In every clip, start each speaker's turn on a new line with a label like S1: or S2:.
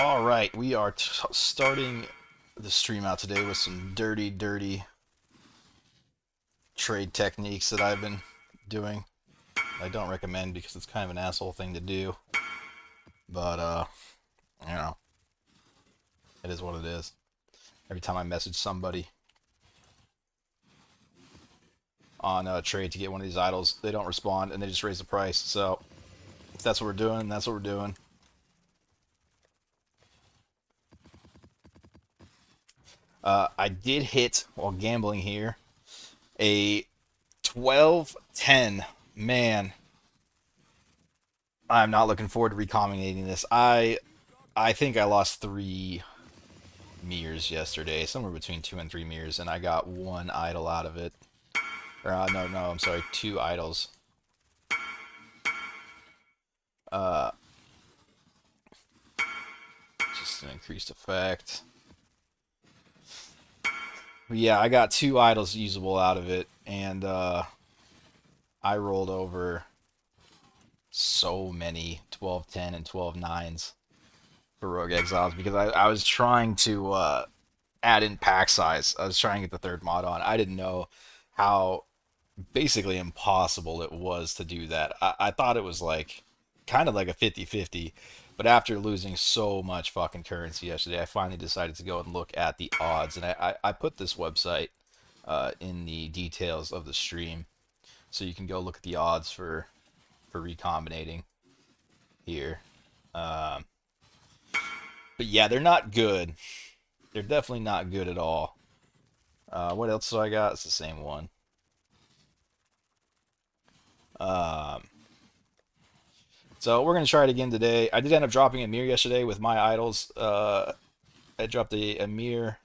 S1: Alright, we are starting the stream out today with some dirty trade techniques that I've been doing. I don't recommend because it's kind of an asshole thing to do, but, you know, it is what it is. Every time I message somebody on a trade to get one of these idols, they don't respond and they just raise the price. So, if that's what we're doing, that's what we're doing. I did hit, while gambling here, a 12-10. Man, I'm not looking forward to recombinating this. I think I lost 3 mirrors yesterday, somewhere between 2 and 3 mirrors, and I got 1 idol out of it. Or, no, I'm sorry, 2 idols. Uh, just an increased effect. But yeah, I got 2 idols usable out of it, and I rolled over so many 12-10 and 12-9s for Rogue Exiles because I was trying to add in pack size. I was trying to get the third mod on. I didn't know how basically impossible it was to do that. I thought it was like kind of like a 50-50, but after losing so much fucking currency yesterday, I finally decided to go and look at the odds, and I put this website in the details of the stream, so you can go look at the odds for recombinating here. Um, but yeah, they're not good. They're definitely not good at all. What else do I got? It's the same one. Um, so we're gonna try it again today. I did end up dropping a mirror yesterday with my idols. I dropped a mirror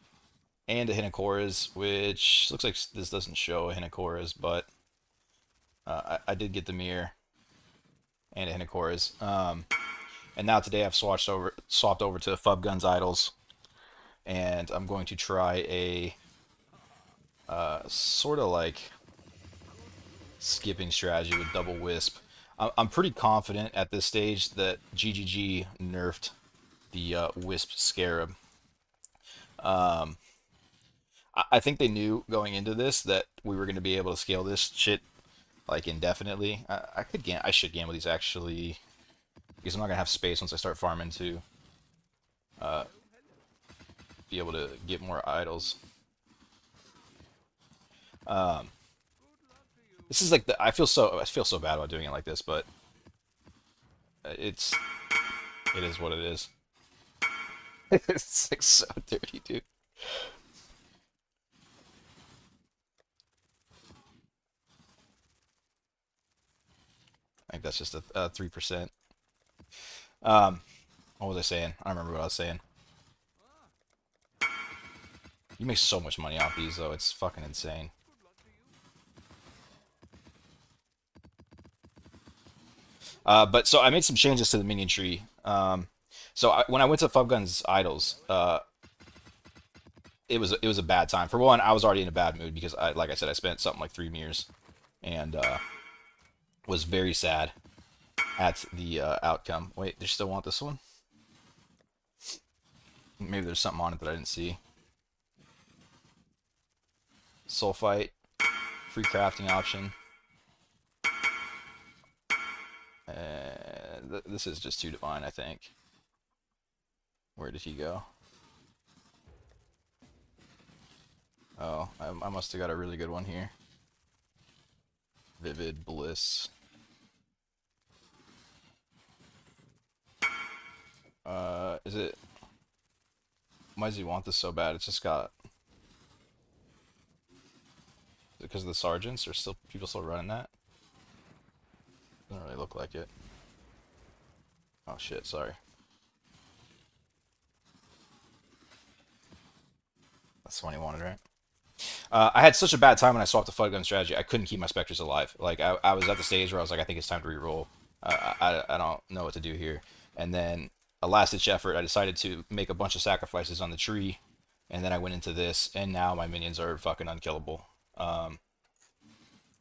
S1: and a Hinakora's, which looks like this doesn't show a Hinakora's, but I did get the mirror and a Hinakora's. And now today I've swapped over to Fubguns idols, and I'm going to try a sort of like skipping strategy with double wisp. I'm pretty confident at this stage that GGG nerfed the wisp Scarab. Um, I think they knew going into this that we were going to be able to scale this shit like indefinitely. I should gamble these actually because I'm not gonna have space once I start farming to uh, be able to get more idols. Um, this is like I feel so bad about doing it like this, but it's it is what it is. It's like so dirty, dude. I think that's just a 3%. Um, what was I saying? I don't remember what I was saying. You make so much money off these, though. It's fucking insane. But so I made some changes to the minion tree. When I went to Fubguns Idols, it was a bad time. For one, I was already in a bad mood because like I said, I spent something like 3 mirrors, and was very sad at the outcome. Wait, they still want this one? Maybe there's something on it that I didn't see. Soul fight, free crafting option. This is just too divine, I think. Where did he go? Oh, I must have got a really good one here. Vivid Bliss. Is it... Why does he want this so bad? It's just got... Is it because of the sergeants? Or still people still running that? Doesn't really look like it. Oh shit, sorry. That's the one he wanted, right? I had such a bad time when I swapped the flood gun strategy. I couldn't keep my specters alive. Like I was at the stage where I was like, I think it's time to re-roll. I don't know what to do here. And then a last-ditch effort, I decided to make a bunch of sacrifices on the tree, and then I went into this, and now my minions are fucking unkillable. Um,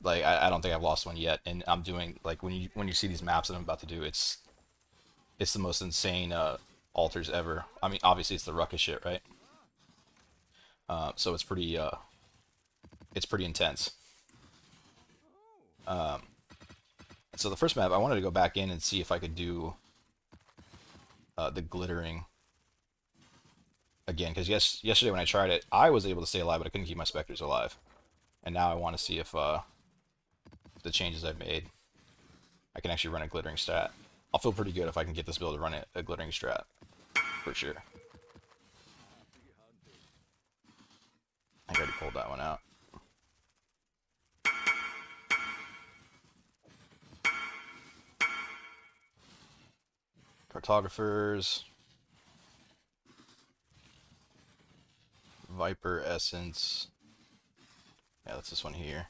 S1: like I don't think I've lost one yet, and I'm doing like when you see these maps that I'm about to do, it's the most insane altars ever. I mean, obviously it's the ruckus shit, right? So it's pretty intense. So the first map, I wanted to go back in and see if I could do the glittering again, because yesterday when I tried it, I was able to stay alive, but I couldn't keep my specters alive. And now I want to see if the changes I've made, I can actually run a glittering strat. I'll feel pretty good if I can get this build to run a glittering strat, for sure. I already pulled that one out. Cartographers. Viper Essence. Yeah, that's this one here.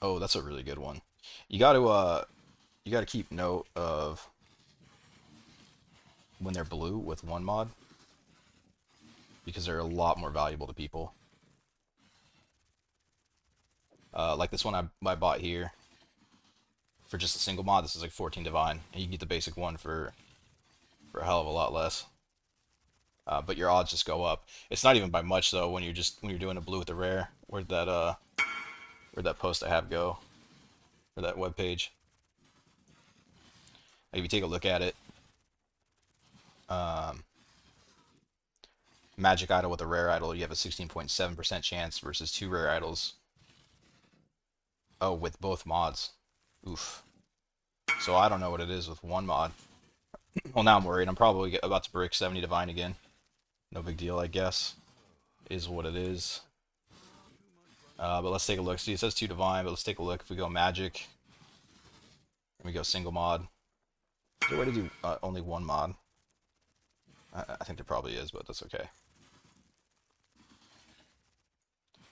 S1: Oh, that's a really good one. You gotta keep note of when they're blue with one mod, because they're a lot more valuable to people. Like this one I bought here for just a single mod. This is like 14 divine, and you can get the basic one for a hell of a lot less. But your odds just go up. It's not even by much though when you're doing a blue with the rare. Where'd that post I have go? Or that web page? If you take a look at it, magic idol with a rare idol, you have a 16.7% chance versus 2 rare idols. Oh, with both mods. Oof. So I don't know what it is with one mod. Well, now I'm worried. I'm probably about to break 70 divine again. No big deal, I guess. Is what it is. But let's take a look. See, it says 2 divine, but let's take a look. If we go magic, and we go single mod. Is there a way to do only one mod? I think there probably is, but that's okay.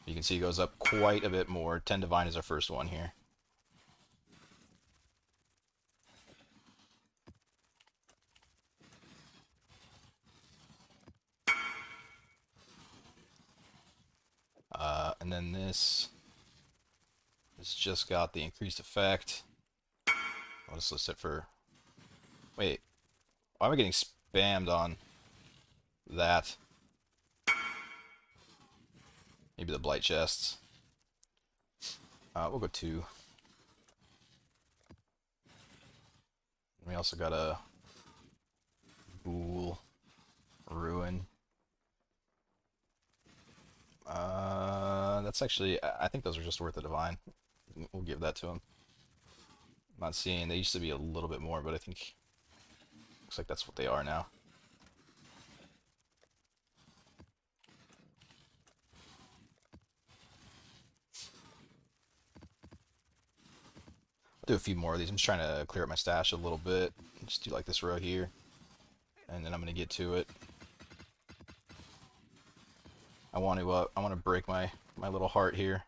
S1: You can see it goes up quite a bit more. 10 divine is our first one here. And then this just got the increased effect. I'll just list it for... Wait, why am I getting spammed on that? Maybe the blight chests. We'll go 2. We also got a Ghoul Ruin. That's actually, I think those are just worth the divine. We'll give that to him. I'm not seeing, they used to be a little bit more, but I think looks like that's what they are now. I'll do a few more of these. I'm just trying to clear up my stash a little bit. Just do like this row here, and then I'm gonna get to it. I want to break my little heart here.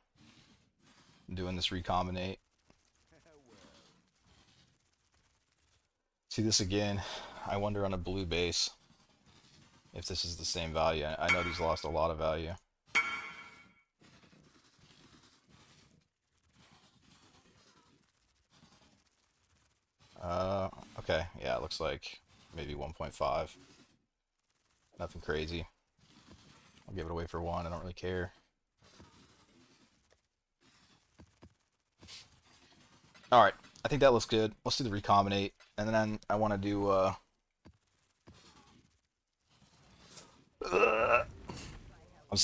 S1: I'm doing this recombinate. See this again. I wonder on a blue base if this is the same value. I know these lost a lot of value. Okay, yeah, it looks like maybe 1.5. Nothing crazy. I'll give it away for 1, I don't really care. Alright, I think that looks good. Let's do the recombinate, and then I want to do,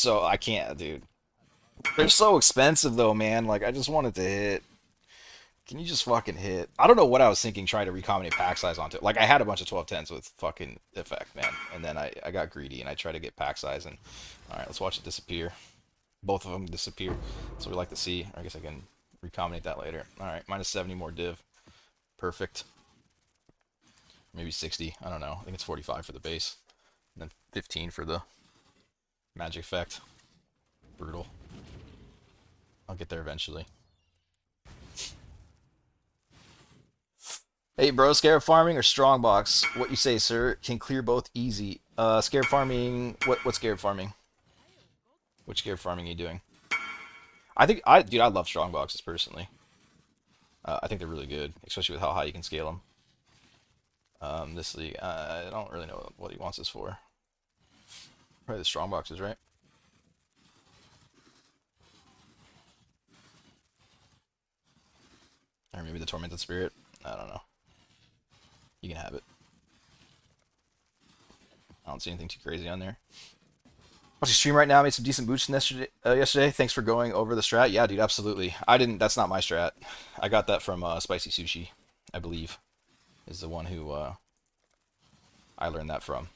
S1: I can't, dude. They're so expensive though, man. Like, I just wanted to hit. Can you just fucking hit? I don't know what I was thinking trying to recombinate pack size onto it. Like, I had a bunch of 1210s with fucking effect, man. And then I got greedy and I tried to get pack size. And alright, let's watch it disappear. Both of them disappear. So we like to see. I guess I can recombinate that later. Alright, minus 70 more div. Perfect. Maybe 60. I don't know. I think it's 45 for the base. And then 15 for the magic effect. Brutal. I'll get there eventually. Hey bro, scarab farming or strongbox? What you say, sir? Can clear both easy. Scarab farming. What scarab farming? Which scarab farming are you doing? Dude, I love strongboxes personally. I think they're really good, especially with how high you can scale them. This league, I don't really know what he wants this for. Probably the strong boxes, right? Or maybe the tormented spirit. I don't know. You can have it. I don't see anything too crazy on there. Watching stream right now. Made some decent boots yesterday. Thanks for going over the strat. Yeah, dude, absolutely. I didn't. That's not my strat. I got that from Spicy Sushi, I believe, is the one who I learned that from.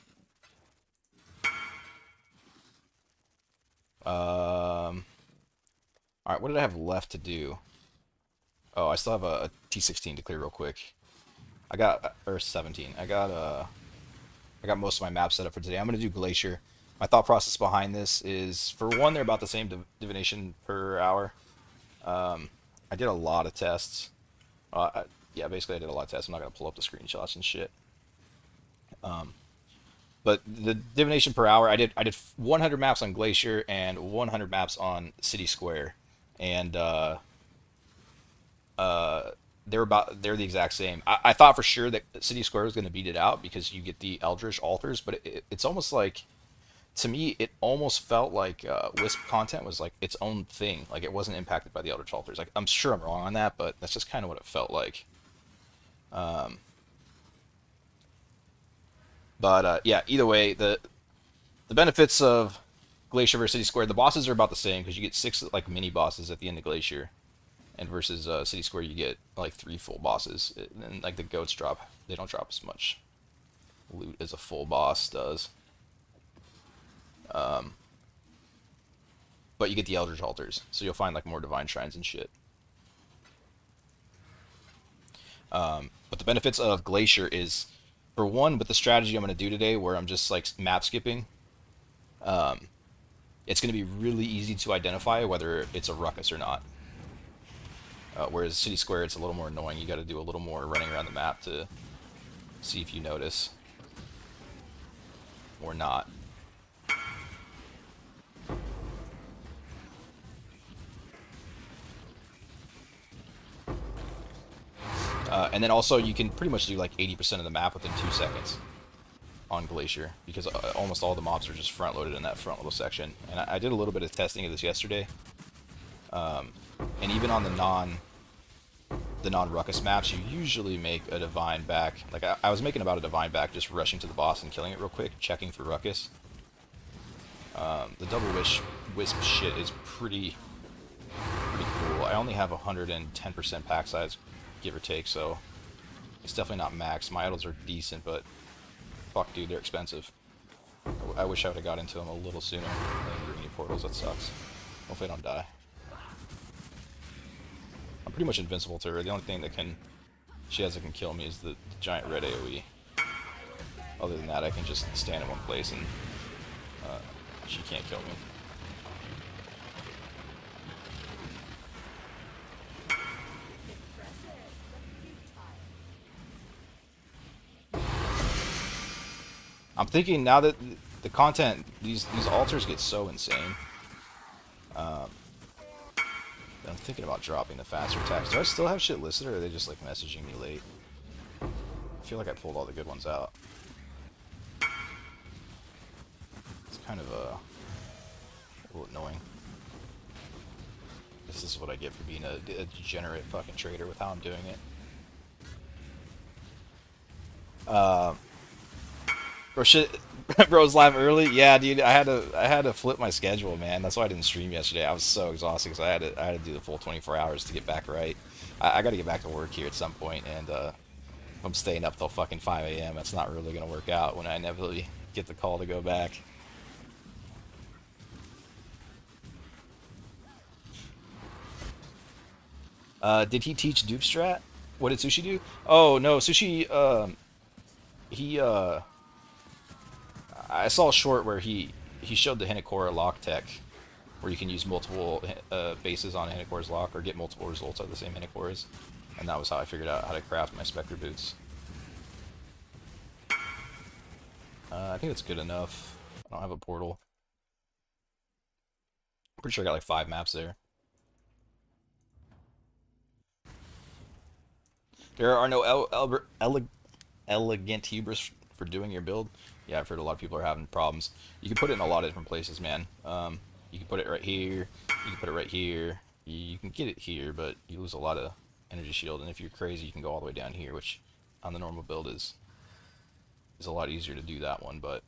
S1: All right, what did I have left to do? Oh, I still have a T16 to clear real quick. I got or 17. I got most of my maps set up for today. I'm gonna do Glacier. My thought process behind this is, for one, they're about the same divination per hour. I did a lot of tests. Yeah, basically I did a lot of tests. I'm not gonna pull up the screenshots and shit. But the divination per hour, I did 100 maps on Glacier and 100 maps on City Square, and they're the exact same. I thought for sure that City Square was going to beat it out because you get the Eldritch Altars, but it's almost like, to me, it almost felt like Wisp content was like its own thing. Like it wasn't impacted by the Eldritch Altars. Like, I'm sure I'm wrong on that, but that's just kind of what it felt like. But yeah, either way, the benefits of Glacier versus City Square, the bosses are about the same because you get 6 like mini bosses at the end of Glacier, and versus City Square you get like 3 full bosses. And like the goats they don't drop as much loot as a full boss does. But you get the Eldritch Altars, so you'll find like more divine shrines and shit. But the benefits of Glacier is, for one, with the strategy I'm going to do today, where I'm just like map skipping, it's going to be really easy to identify whether it's a ruckus or not. Whereas City Square, it's a little more annoying. You got to do a little more running around the map to see if you notice or not. And then also you can pretty much do like 80% of the map within 2 seconds on Glacier, because almost all the mobs are just front loaded in that front little section. And I did a little bit of testing of this yesterday, and even on the non-ruckus maps, you usually make a divine back. Like I was making about a divine back, just rushing to the boss and killing it real quick, checking for ruckus. The double wisp shit is pretty cool. I only have 110% pack size, give or take, so it's definitely not max. My idols are decent, but fuck, dude, they're expensive. I wish I would have got into them a little sooner than Greeny Portals. That sucks. Hopefully I don't die. I'm pretty much invincible to her. The only thing she has that can kill me is the giant red AoE. Other than that, I can just stand in one place and she can't kill me. I'm thinking, now that the content, these altars get so insane, I'm thinking about dropping the faster attacks. Do I still have shit listed, or are they just like messaging me late? I feel like I pulled all the good ones out. It's kind of a little annoying. This is what I get for being a degenerate fucking trader with how I'm doing it. Bro, shit, bro's live early. Yeah, dude, I had to flip my schedule, man. That's why I didn't stream yesterday. I was so exhausted because I had to do the full 24 hours to get back right. I got to get back to work here at some point, and if I'm staying up till fucking 5 a.m., that's not really gonna work out when I inevitably get the call to go back. Did he teach dupe strat? What did Sushi do? Oh no, Sushi. He I saw a short where he showed the Hinekora lock tech, where you can use multiple bases on a Hinekora's lock, or get multiple results out of the same Hinekoras, and that was how I figured out how to craft my Spectre boots. I think it's good enough. I don't have a portal. I'm pretty sure I got like 5 maps there. There are no elegant hubris for doing your build. Yeah, I've heard a lot of people are having problems. You can put it in a lot of different places, man. You can put it right here. You can put it right here. You can get it here, but you lose a lot of energy shield. And if you're crazy, you can go all the way down here, which on the normal build is a lot easier to do that one, but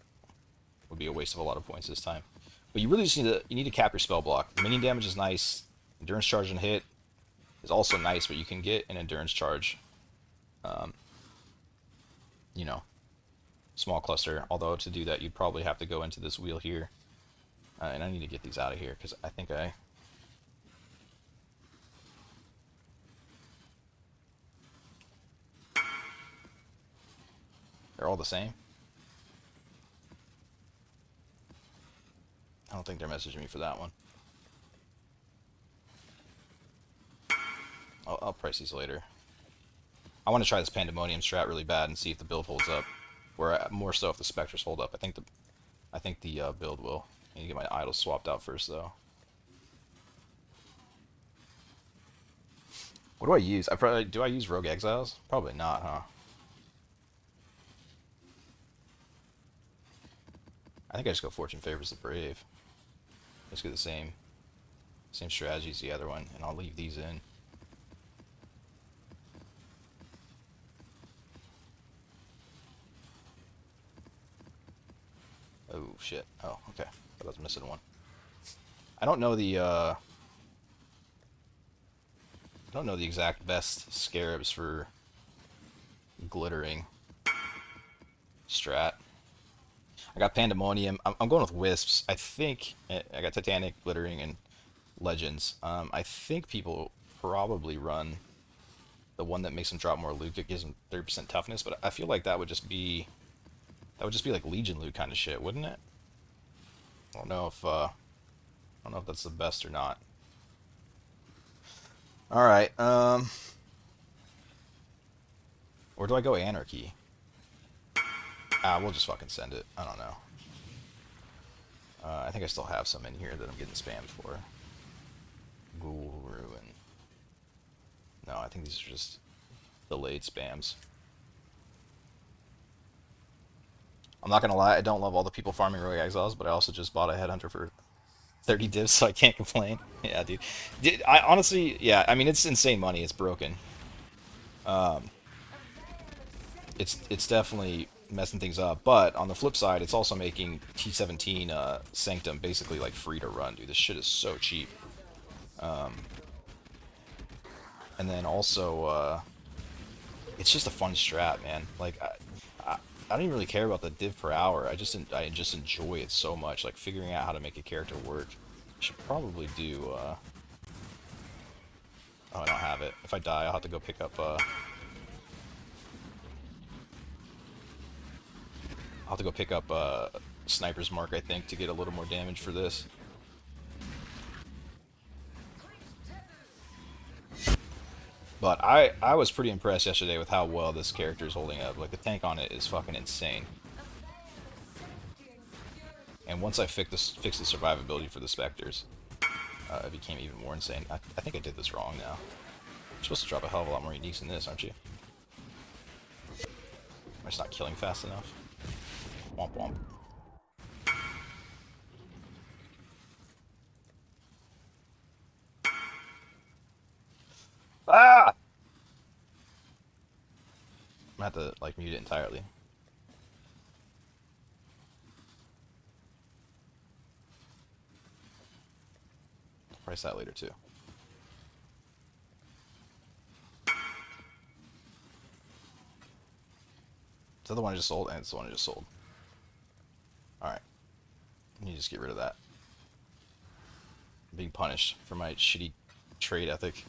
S1: would be a waste of a lot of points this time. But you really just need to cap your spell block. The minion damage is nice. Endurance charge and hit is also nice, but you can get an endurance charge. You know, small cluster. Although to do that, you'd probably have to go into this wheel here. And I need to get these out of here because I think they're all the same. I don't think they're messaging me for that one. I'll price these later. I want to try this Pandemonium strat really bad and see if the build holds up. More so if the Spectres hold up. I think the build will. I need to get my idols swapped out first though. What do I use? Do I use Rogue Exiles? Probably not, huh? I think I just go Fortune Favors the Brave. Let's get the same strategy as the other one, and I'll leave these in. Oh shit. Oh, okay. I was missing one. I don't know the exact best Scarabs for glittering strat. I got Pandemonium. I'm going with Wisps. I think I got Titanic, Glittering, and Legends. I think people probably run the one that makes them drop more loot. It gives them 30% toughness, but I feel like that would just be like Legion loot kind of shit, wouldn't it? I don't know if that's the best or not. All right. Or do I go Anarchy? We'll just fucking send it. I don't know. I think I still have some in here that I'm getting spammed for. Ghoul Ruin. No, I think these are just delayed spams. I'm not gonna lie, I don't love all the people farming Rogue Exiles, but I also just bought a Headhunter for 30 divs, so I can't complain. Yeah, dude. I honestly, yeah, I mean, it's insane money. It's broken. It's definitely messing things up, but on the flip side, it's also making T17 Sanctum basically like free to run, dude. This shit is so cheap. And then also, it's just a fun strat, man. Like, I don't even really care about the div per hour. I just enjoy it so much. Like, figuring out how to make a character work. I should probably do, oh, I don't have it. If I die, I'll have to go pick up, Sniper's Mark, I think, to get a little more damage for this. But I was pretty impressed yesterday with how well this character is holding up. Like, the tank on it is fucking insane. And once I fixed the survivability for the Spectres, it became even more insane. I think I did this wrong now. You're supposed to drop a hell of a lot more uniques than this, aren't you? Am I just not killing fast enough? Womp womp. Ah! I'm gonna have to, like, mute it entirely. I'll price that later, too. Is that the one I just sold? And it's the one I just sold. Alright. You just get rid of that. I'm being punished for my shitty trade ethic.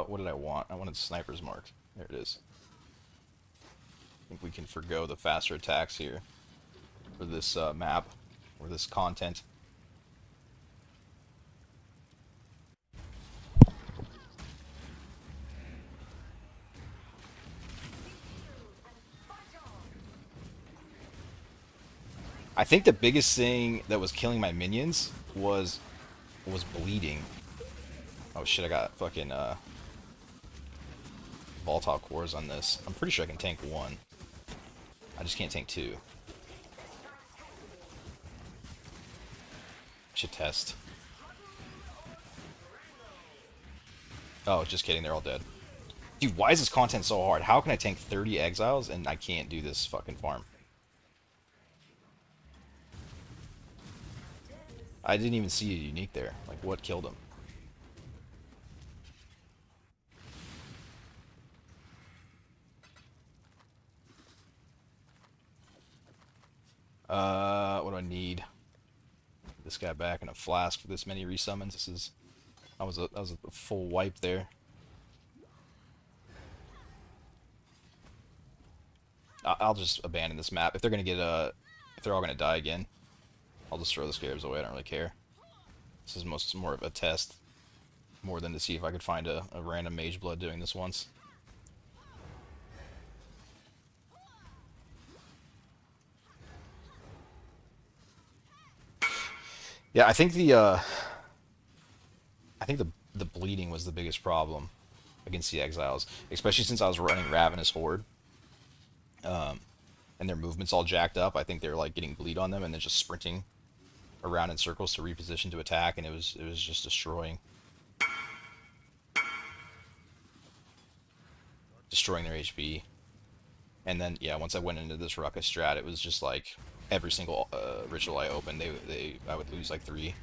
S1: What did I want? I wanted Sniper's Mark. There it is. I think we can forgo the faster attacks here for this map, or this content. I think the biggest thing that was killing my minions was bleeding. Oh shit, I got fucking volatile cores on this. I'm pretty sure I can tank one. I just can't tank two. Should test. Oh, just kidding. They're all dead. Dude, why is this content so hard? How can I tank 30 exiles and I can't do this fucking farm? I didn't even see a unique there. Like, what killed him? What do I need? This guy back and a flask for this many resummons. That was a full wipe there. I'll just abandon this map if they're gonna get if they're all gonna die again. I'll just throw the Scarabs away. I don't really care. This is more of a test, more than to see if I could find a random Mage Blood doing this once. Yeah, I think the bleeding was the biggest problem against the Exiles, especially since I was running Ravenous Horde, and their movement's all jacked up. I think they're like getting bleed on them and then just sprinting around in circles to reposition to attack, and it was just destroying their HP. And then yeah, once I went into this Ruckus strat, it was just like every single ritual I opened, I would lose like 3.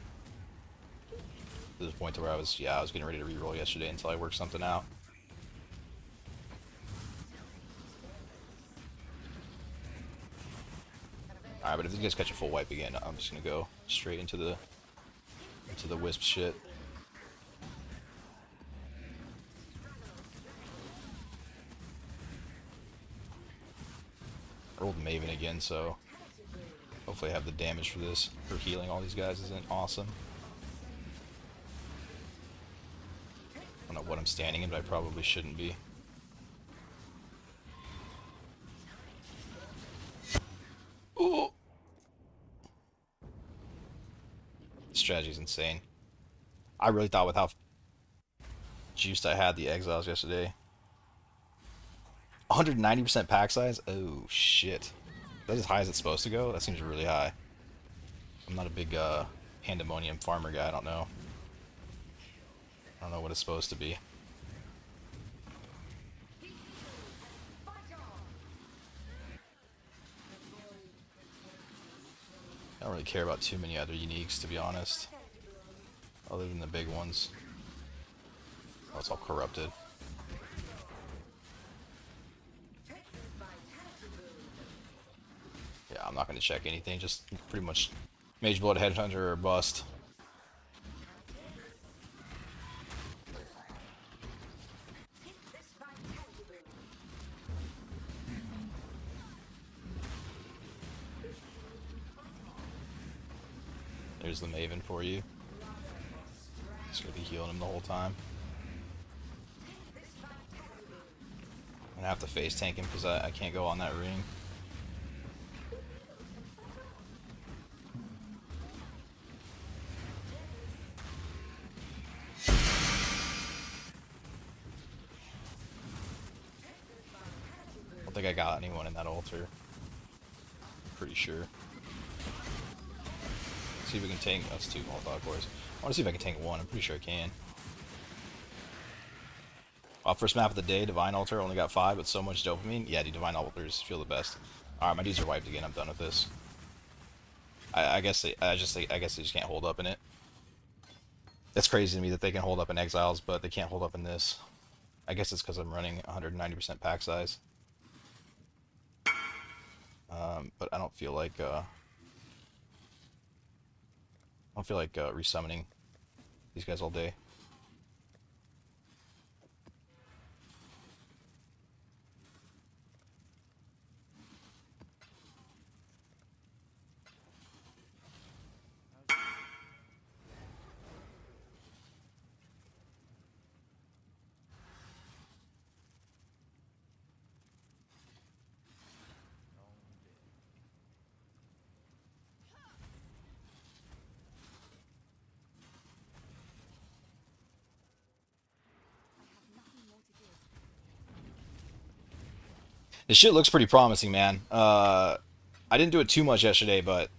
S1: To the point to where I was getting ready to reroll yesterday until I worked something out. Alright, but if these guys catch a full wipe again, I'm just gonna go straight into the wisp shit. I rolled Maven again, so hopefully I have the damage for this. For healing all these guys isn't awesome. I don't know what I'm standing in, but I probably shouldn't be. Ooh. The strategy's insane. I really thought with how juiced I had the Exiles yesterday. 190% pack size? Oh, shit. Is that as high as it's supposed to go? That seems really high. I'm not a big Pandemonium farmer guy, I don't know. I don't know what it's supposed to be. I don't really care about too many other uniques, to be honest. Other than the big ones. Oh, it's all corrupted. Yeah, I'm not going to check anything. Just pretty much Mage Blood, Headhunter, or bust. There's the Maven for you. Just gonna be healing him the whole time. I'm gonna have to face tank him because I can't go on that ring. I don't think I got anyone in that altar. Pretty sure. See if we can tank. That's 2 Molotovs, of course. I want to see if I can tank 1. I'm pretty sure I can. First map of the day, Divine Altar. Only got 5, but so much dopamine. Yeah, dude, Divine Altars feel the best. Alright, my dudes are wiped again. I'm done with this. I guess they just can't hold up in it. It's crazy to me that they can hold up in Exiles, but they can't hold up in this. I guess it's because I'm running 190% pack size. But I don't feel like resummoning these guys all day. This shit looks pretty promising, man. I didn't do it too much yesterday, but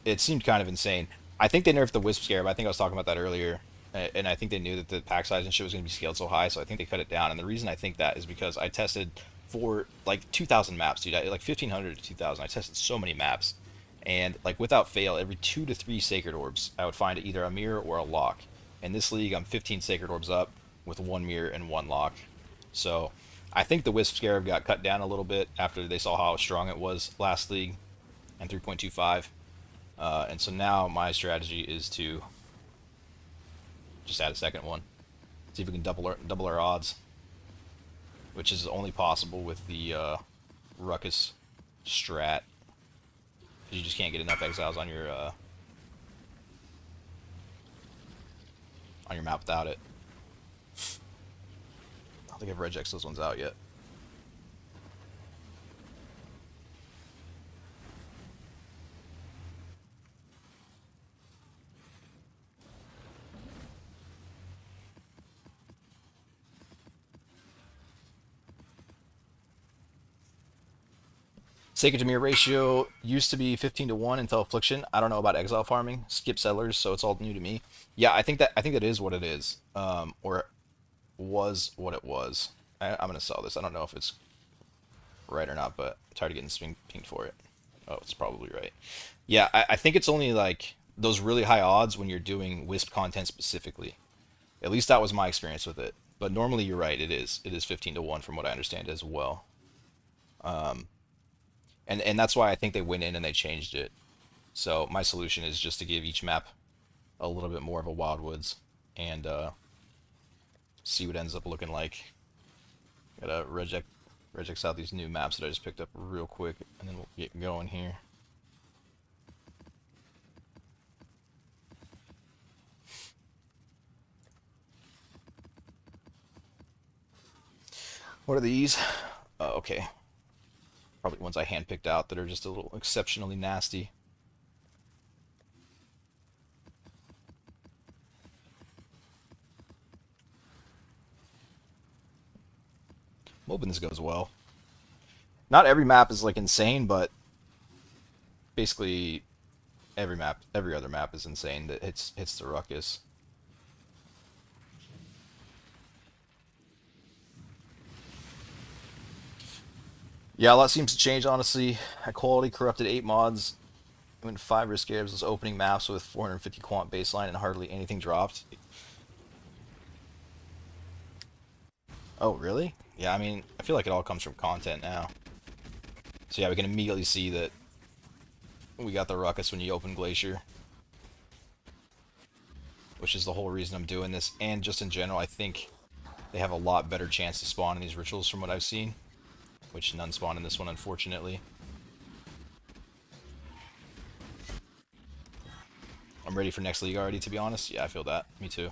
S1: it seemed kind of insane. I think they nerfed the Wisp Scarab. I think I was talking about that earlier. And I think they knew that the pack size and shit was going to be scaled so high, so I think they cut it down. And the reason I think that is because I tested for like 2,000 maps, dude. Like 1,500 to 2,000. I tested so many maps. And like without fail, every 2 to 3 Sacred Orbs, I would find either a mirror or a lock. In this league, I'm 15 Sacred Orbs up with 1 mirror and 1 lock. So I think the Wisp Scarab got cut down a little bit after they saw how strong it was last league and 3.25. And so now my strategy is to just add a second one. See if we can double our odds, which is only possible with the Ruckus strat. You just can't get enough exiles on your map without it. I don't think I've regexed those ones out yet. Sacred to mirror ratio used to be 15 to 1 until Affliction. I don't know about exile farming. Skip settlers, so it's all new to me. Yeah, I think that is what it is. Or was what it was. I'm gonna sell this. I don't know if it's right or not, but I'm tired of getting spin pinged for it. Oh, it's probably right. Yeah, I think it's only like those really high odds when you're doing Wisp content specifically. At least that was my experience with it. But normally you're right. It is. It is 15 to 1 from what I understand as well. And that's why I think they went in and they changed it. So my solution is just to give each map a little bit more of a Wildwoods and see what ends up looking like. Gotta regex out these new maps that I just picked up real quick, and then we'll get going here. What are these? Okay. Probably ones I handpicked out that are just a little exceptionally nasty. I'm hoping this goes well. Not every map is like insane, but basically every other map is insane that hits the ruckus. Yeah, a lot seems to change, honestly. High quality corrupted 8 mods. When 5 risk Scarabs was opening maps with 450 quant baseline and hardly anything dropped. Oh, really? Yeah, I mean, I feel like it all comes from content now. So yeah, we can immediately see that we got the ruckus when you open Glacier, which is the whole reason I'm doing this. And just in general, I think they have a lot better chance to spawn in these rituals from what I've seen, which none spawn in this one, unfortunately. I'm ready for next league already, to be honest. Yeah, I feel that. Me too.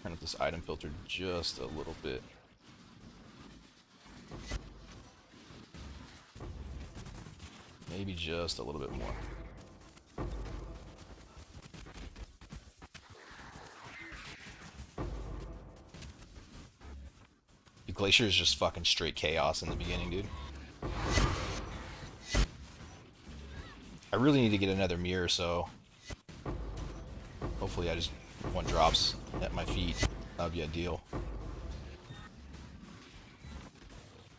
S1: Turn up this item filter just a little bit. Maybe just a little bit more. The Glacier is just fucking straight chaos in the beginning, dude. I really need to get another mirror, so hopefully I just one drops at my feet. That would be ideal.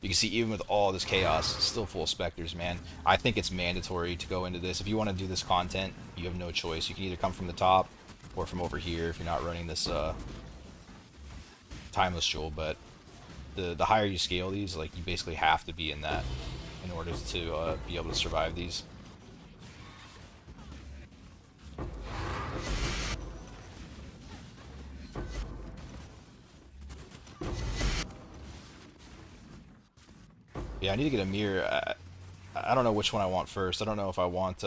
S1: You can see even with all this chaos, it's still full of specters, man. I think it's mandatory to go into this. If you want to do this content, you have no choice. You can either come from the top or from over here if you're not running this timeless jewel, but the higher you scale these, like, you basically have to be in that in order to be able to survive these. Yeah, I need to get a mirror. I don't know which one I want first. I don't know if I want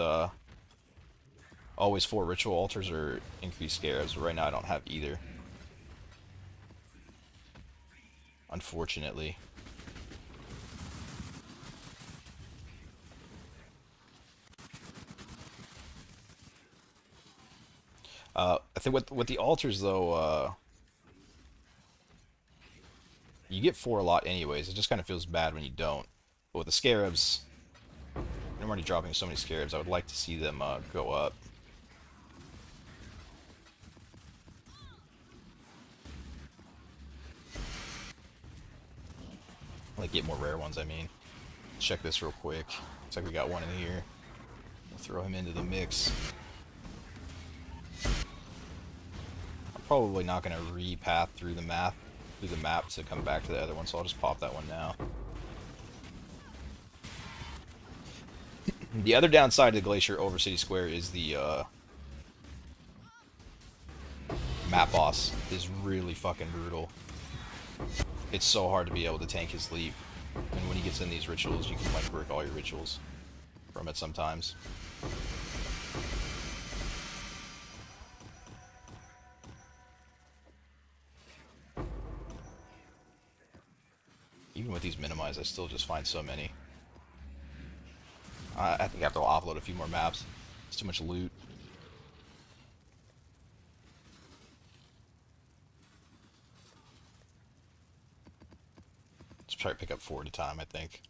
S1: always 4 ritual altars or increased scarabs. But right now I don't have either, unfortunately. I think with the altars though, you get 4 a lot anyways. It just kind of feels bad when you don't. But with the Scarabs, I'm already dropping so many Scarabs, I would like to see them go up. Like, get more rare ones, I mean. Check this real quick. Looks like we got one in here. We'll throw him into the mix. I'm probably not going to repath through the map to come back to the other one, so I'll just pop that one now. The other downside to Glacier over City Square is the map boss is really fucking brutal. It's so hard to be able to tank his leap, and when he gets in these rituals, you can like work all your rituals from it sometimes. Even with these minimized, I still just find so many. I think I have to offload a few more maps. It's too much loot. Let's try to pick up 4 at a time, I think.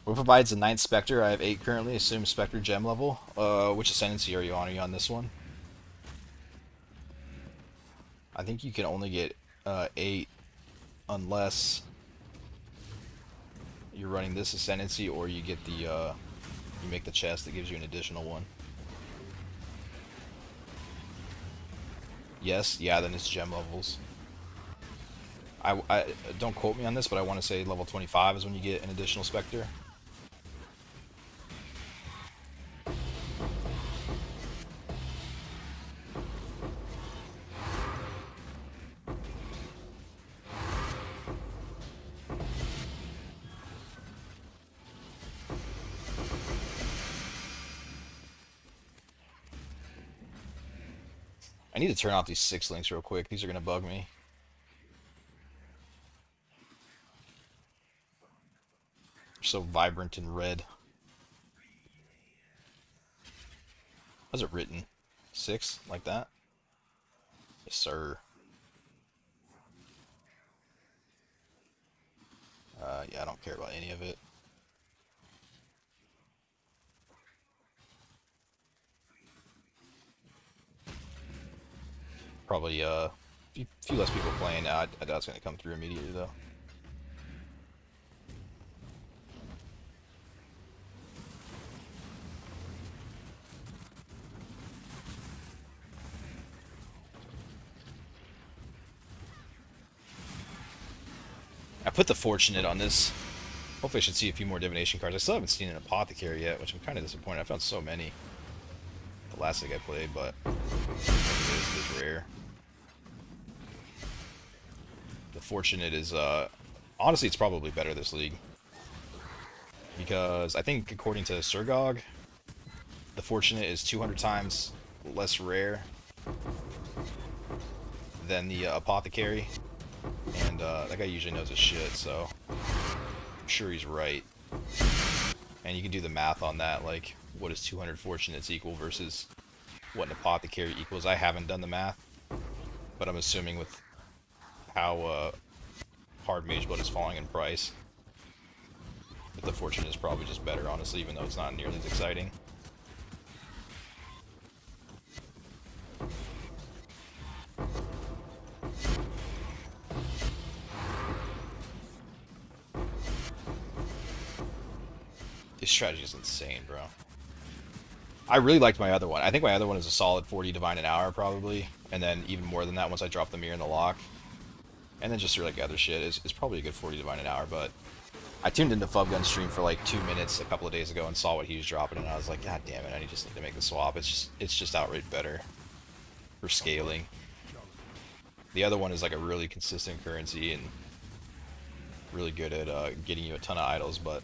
S1: What provides a 9th Spectre? I have 8 currently, assume Spectre gem level. Which Ascendancy are you on? Are you on this one? I think you can only get 8 unless you're running this Ascendancy, or you get the you make the chest that gives you an additional one. Yes, yeah, then it's gem levels. I don't quote me on this, but I want to say level 25 is when you get an additional Spectre. I need to turn off these 6 links real quick. These are going to bug me. They're so vibrant and red. How's it written? 6? Like that? Yes, sir. Yeah, I don't care about any of it. Probably a few less people playing. I doubt it's going to come through immediately, though. I put the Fortunate on this. Hopefully I should see a few more Divination cards. I still haven't seen an Apothecary yet, which I'm kind of disappointed. I found so many the last league I played, but it is rare. The Fortunate is, honestly, it's probably better this league. Because I think, according to Surgog, the Fortunate is 200 times less rare than the Apothecary. And that guy usually knows his shit, so I'm sure he's right. And you can do the math on that, like, what does 200 Fortunates equal versus what an Apothecary equals. I haven't done the math, but I'm assuming with how hard Mage Blood is falling in price, that the Fortunate is probably just better, honestly, even though it's not nearly as exciting. This strategy is insane, bro. I really liked my other one. I think my other one is a solid 40 Divine an hour, probably. And then even more than that once I drop the Mirror and the Lock. And then just through like other shit. It's probably a good 40 Divine an hour, but I tuned into Fubguns stream for like 2 minutes a couple of days ago and saw what he was dropping, and I was like, God damn it, I just need to make the swap. It's just outright better for scaling. The other one is like a really consistent currency and really good at getting you a ton of idols, but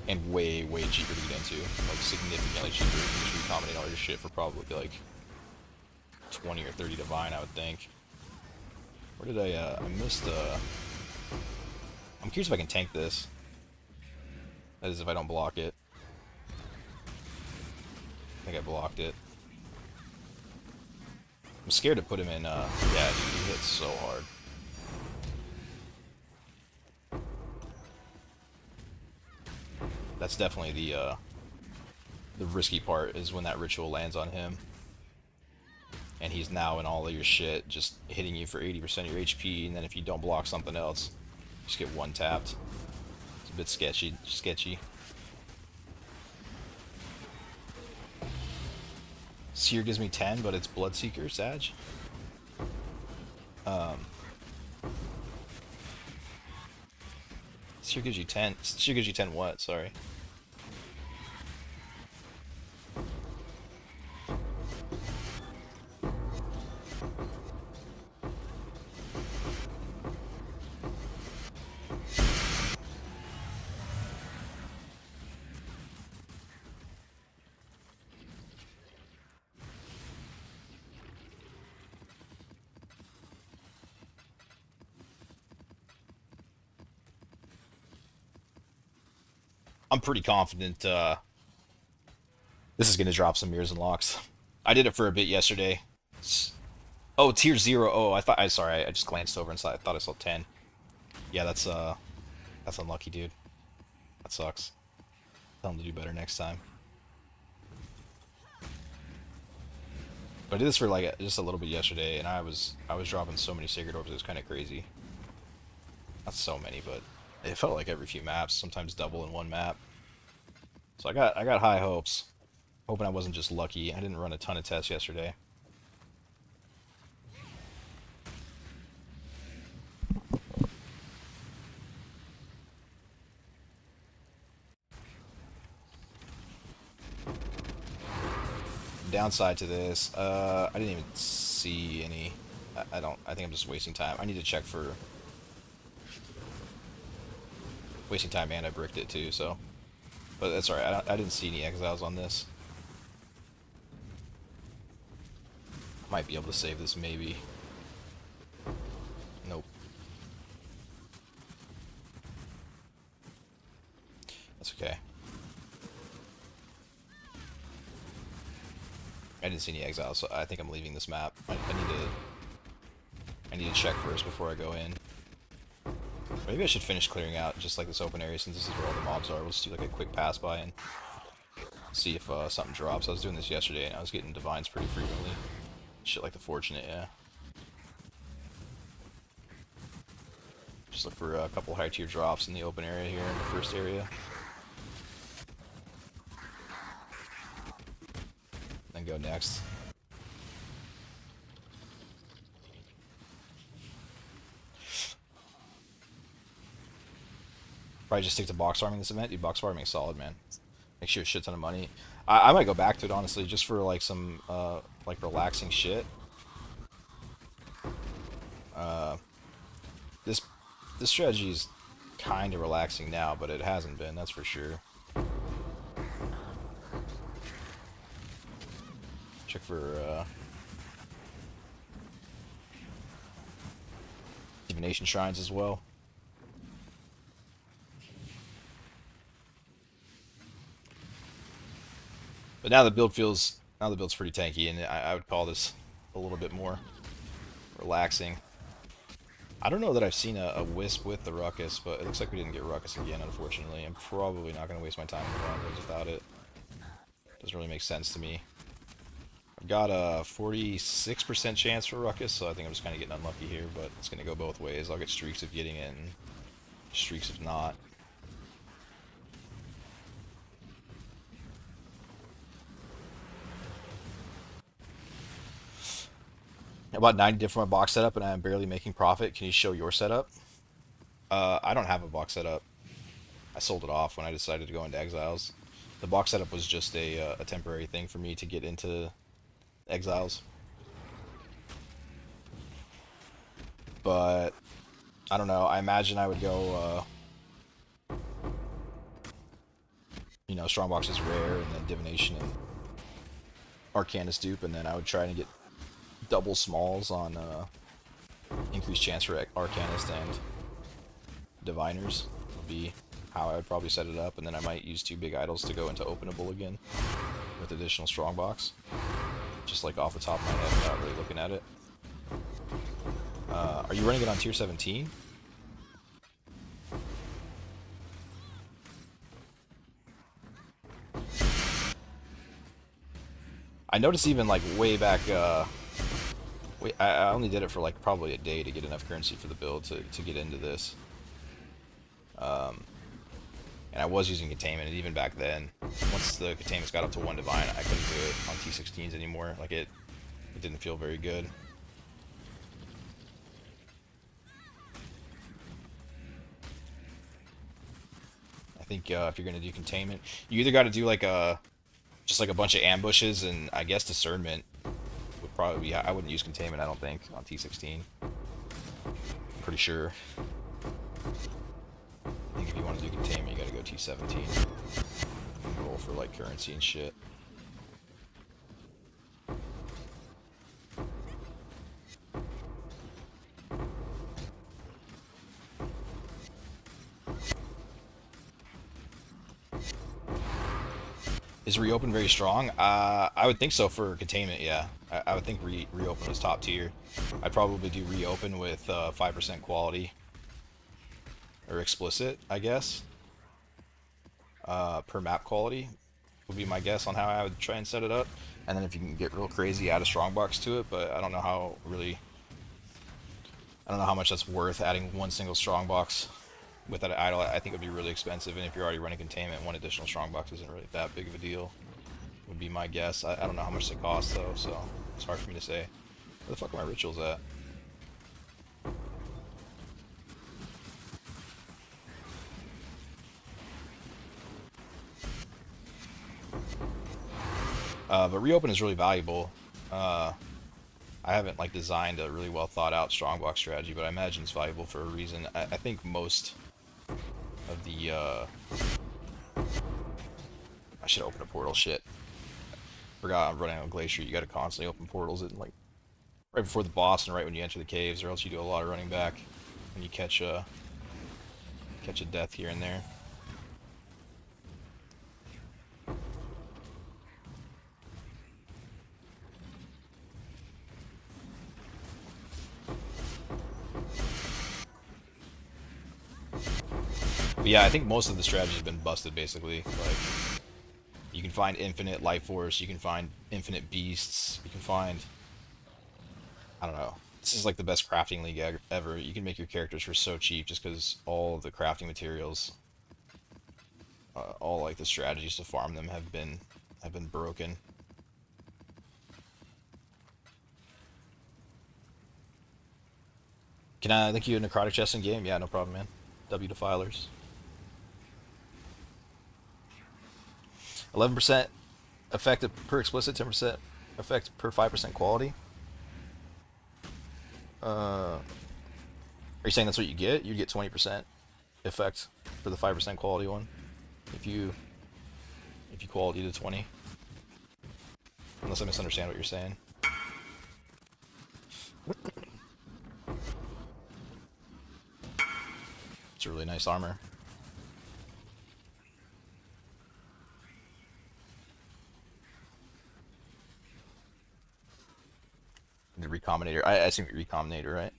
S1: and way cheaper to get into, like significantly cheaper. You can just recombinate all your shit for probably like 20 or 30 divine, I would think. Where did I missed, I'm curious if I can tank this. That is if I don't block it. I think I blocked it. I'm scared to put him in, yeah, dude, he hits so hard. That's definitely the risky part, is when that ritual lands on him. And he's now in all of your shit, just hitting you for 80% of your HP, and then if you don't block something else, you just get one tapped. It's a bit sketchy. Seer gives me 10, but it's Bloodseeker, Sag. Seer gives you 10. Seer gives you 10 what? Sorry. I'm pretty confident this is going to drop some mirrors and locks. I did it for a bit yesterday. Oh, tier 0. Oh, sorry, I just glanced over and I thought I saw 10. Yeah, that's unlucky, dude. That sucks. Tell him to do better next time. But I did this for like just a little bit yesterday, and I was dropping so many Sacred Orbs, it was kind of crazy. Not so many, but it felt like every few maps, sometimes double in one map. So I got high hopes. Hoping I wasn't just lucky. I didn't run a ton of tests yesterday. Downside to this, I didn't even see any. I think I'm just wasting time. I need to check for wasting time, and I bricked it too, so. But that's alright, I didn't see any exiles on this. Might be able to save this, maybe. Nope. That's okay. I didn't see any exiles, so I think I'm leaving this map. I need to check first before I go in. Maybe I should finish clearing out just like this open area, since this is where all the mobs are. We'll just do like a quick pass by and see if something drops. I was doing this yesterday and I was getting divines pretty frequently. Shit like the Fortunate, yeah. Just look for a couple high tier drops in the open area here in the first area. Then go next. Probably just stick to box farming this event. Dude, box farming is solid, man. Makes you a shit ton of money. I might go back to it, honestly, just for like some like relaxing shit. This strategy is kind of relaxing now, but it hasn't been, that's for sure. Check for divination shrines as well. But now the build's pretty tanky, and I would call this a little bit more relaxing. I don't know that I've seen a Wisp with the Ruckus, but it looks like we didn't get Ruckus again, unfortunately. I'm probably not going to waste my time without it. Doesn't really make sense to me. I've got a 46% chance for Ruckus, so I think I'm just kind of getting unlucky here, but it's going to go both ways. I'll get streaks of getting it and streaks of not. About 90 different box setup, and I'm barely making profit. Can you show your setup? I don't have a box setup. I sold it off when I decided to go into Exiles. The box setup was just a temporary thing for me to get into Exiles. But I don't know. I imagine I would go, you know, Strongbox is rare, and then Divination and Arcanist dupe, and then I would try to get double smalls on increased chance for Arcanist and Diviners would be how I would probably set it up, and then I might use 2 big idols to go into openable again with additional strongbox. Just like off the top of my head without really looking at it. Are you running it on tier 17? I noticed even like way back, I only did it for like probably a day to get enough currency for the build to get into this. And I was using containment, and even back then, once the containments got up to 1 divine, I couldn't do it on T16s anymore. Like it didn't feel very good. I think if you're gonna do containment, you either got to do like just like a bunch of ambushes, and I guess discernment would probably be. I wouldn't use containment, I don't think, on T16. Pretty sure. I think if you want to do containment, you gotta go T17 and roll for like currency and shit. Is Reopen very strong? I would think so for containment, yeah. I would think Reopen is top tier. I'd probably do Reopen with 5% quality. Or explicit, I guess. Per map quality would be my guess on how I would try and set it up. And then if you can get real crazy, add a strongbox to it, but I don't know how much that's worth adding 1 single strongbox with that idol. I think it would be really expensive, and if you're already running containment, 1 additional strongbox isn't really that big of a deal, would be my guess. I don't know how much they cost though, so it's hard for me to say. Where the fuck are my rituals at? But Reopen is really valuable. I haven't like designed a really well thought out strongbox strategy, but I imagine it's valuable for a reason. I think most of the I should open a portal. Shit, forgot I'm running on Glacier. You got to constantly open portals at like right before the boss and right when you enter the caves, or else you do a lot of running back and you catch a death here and there. But yeah, I think most of the strategy has been busted, basically. Like, you can find infinite life force, you can find infinite beasts, you can find... I don't know. This is like the best crafting league ever. You can make your characters for so cheap just because all of the crafting materials, all like the strategies to farm them have been broken. Can I link you a necrotic chest in game? Yeah, no problem, man. W defilers. 11% effect per explicit, 10% effect per 5% quality. Are you saying that's what you get? You get 20% effect for the 5% quality one if you quality to 20. Unless I misunderstand what you're saying. It's a really nice armor. The Recombinator. I assume you're Recombinator, right?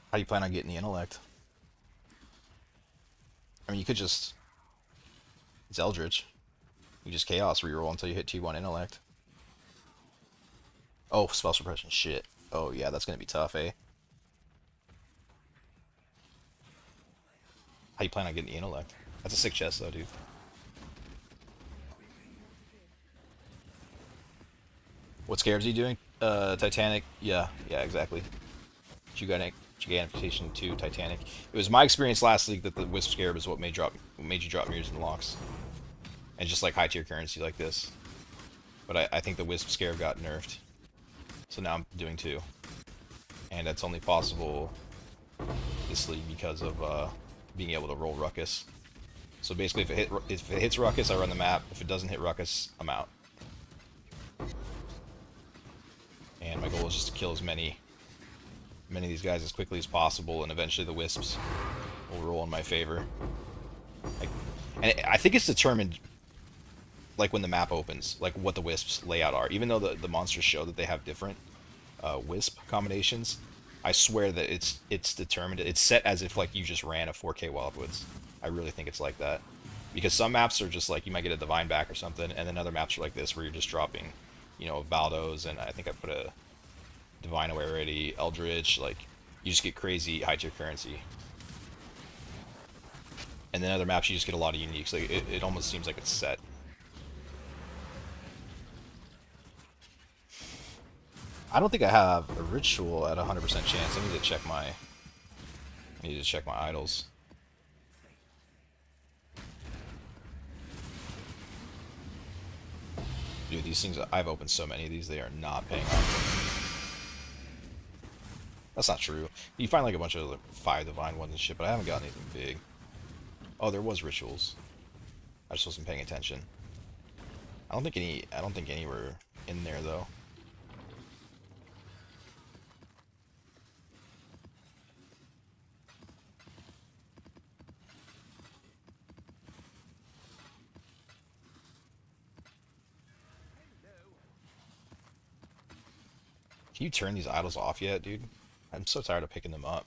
S1: How do you plan on getting the intellect? I mean, you could just... It's Eldritch. You just Chaos reroll until you hit T1 intellect. Oh, spell suppression. Shit. Oh, yeah, that's gonna be tough, eh? How you plan on getting the intellect? That's a sick chest, though, dude. What Scarabs are you doing? Titanic. Yeah, exactly. Gigantification 2, Titanic. It was my experience last week that the Wisp Scarab is what made you drop mirrors and locks. And just like high tier currency like this. But I think the Wisp Scarab got nerfed. So now I'm doing 2. And that's only possible this league because of being able to roll Ruckus. So basically if it hits Ruckus, I run the map. If it doesn't hit Ruckus, I'm out. my goal is just to kill as many of these guys as quickly as possible, and eventually the wisps will roll in my favor. Like, and I think it's determined, like, when the map opens, like, what the wisps layout are. Even though the monsters show that they have different wisp combinations, I swear that it's determined. It's set as if, like, you just ran a 4K Wildwoods. I really think it's like that. Because some maps are just like, you might get a Divine back or something, and then other maps are like this, where you're just dropping, you know, Valdos, and I think I put a Divine away already, Eldritch, like, you just get crazy high tier currency. And then other maps you just get a lot of uniques. Like, it almost seems like it's set. I don't think I have a ritual at 100% chance. I need to check my idols. Dude, these things, I've opened so many of these, they are not paying off. That's not true. You find like a bunch of like 5 divine ones and shit, but I haven't gotten anything big. Oh, there was rituals. I just wasn't paying attention. I don't think any were in there though. Can you turn these idols off yet, dude? I'm so tired of picking them up.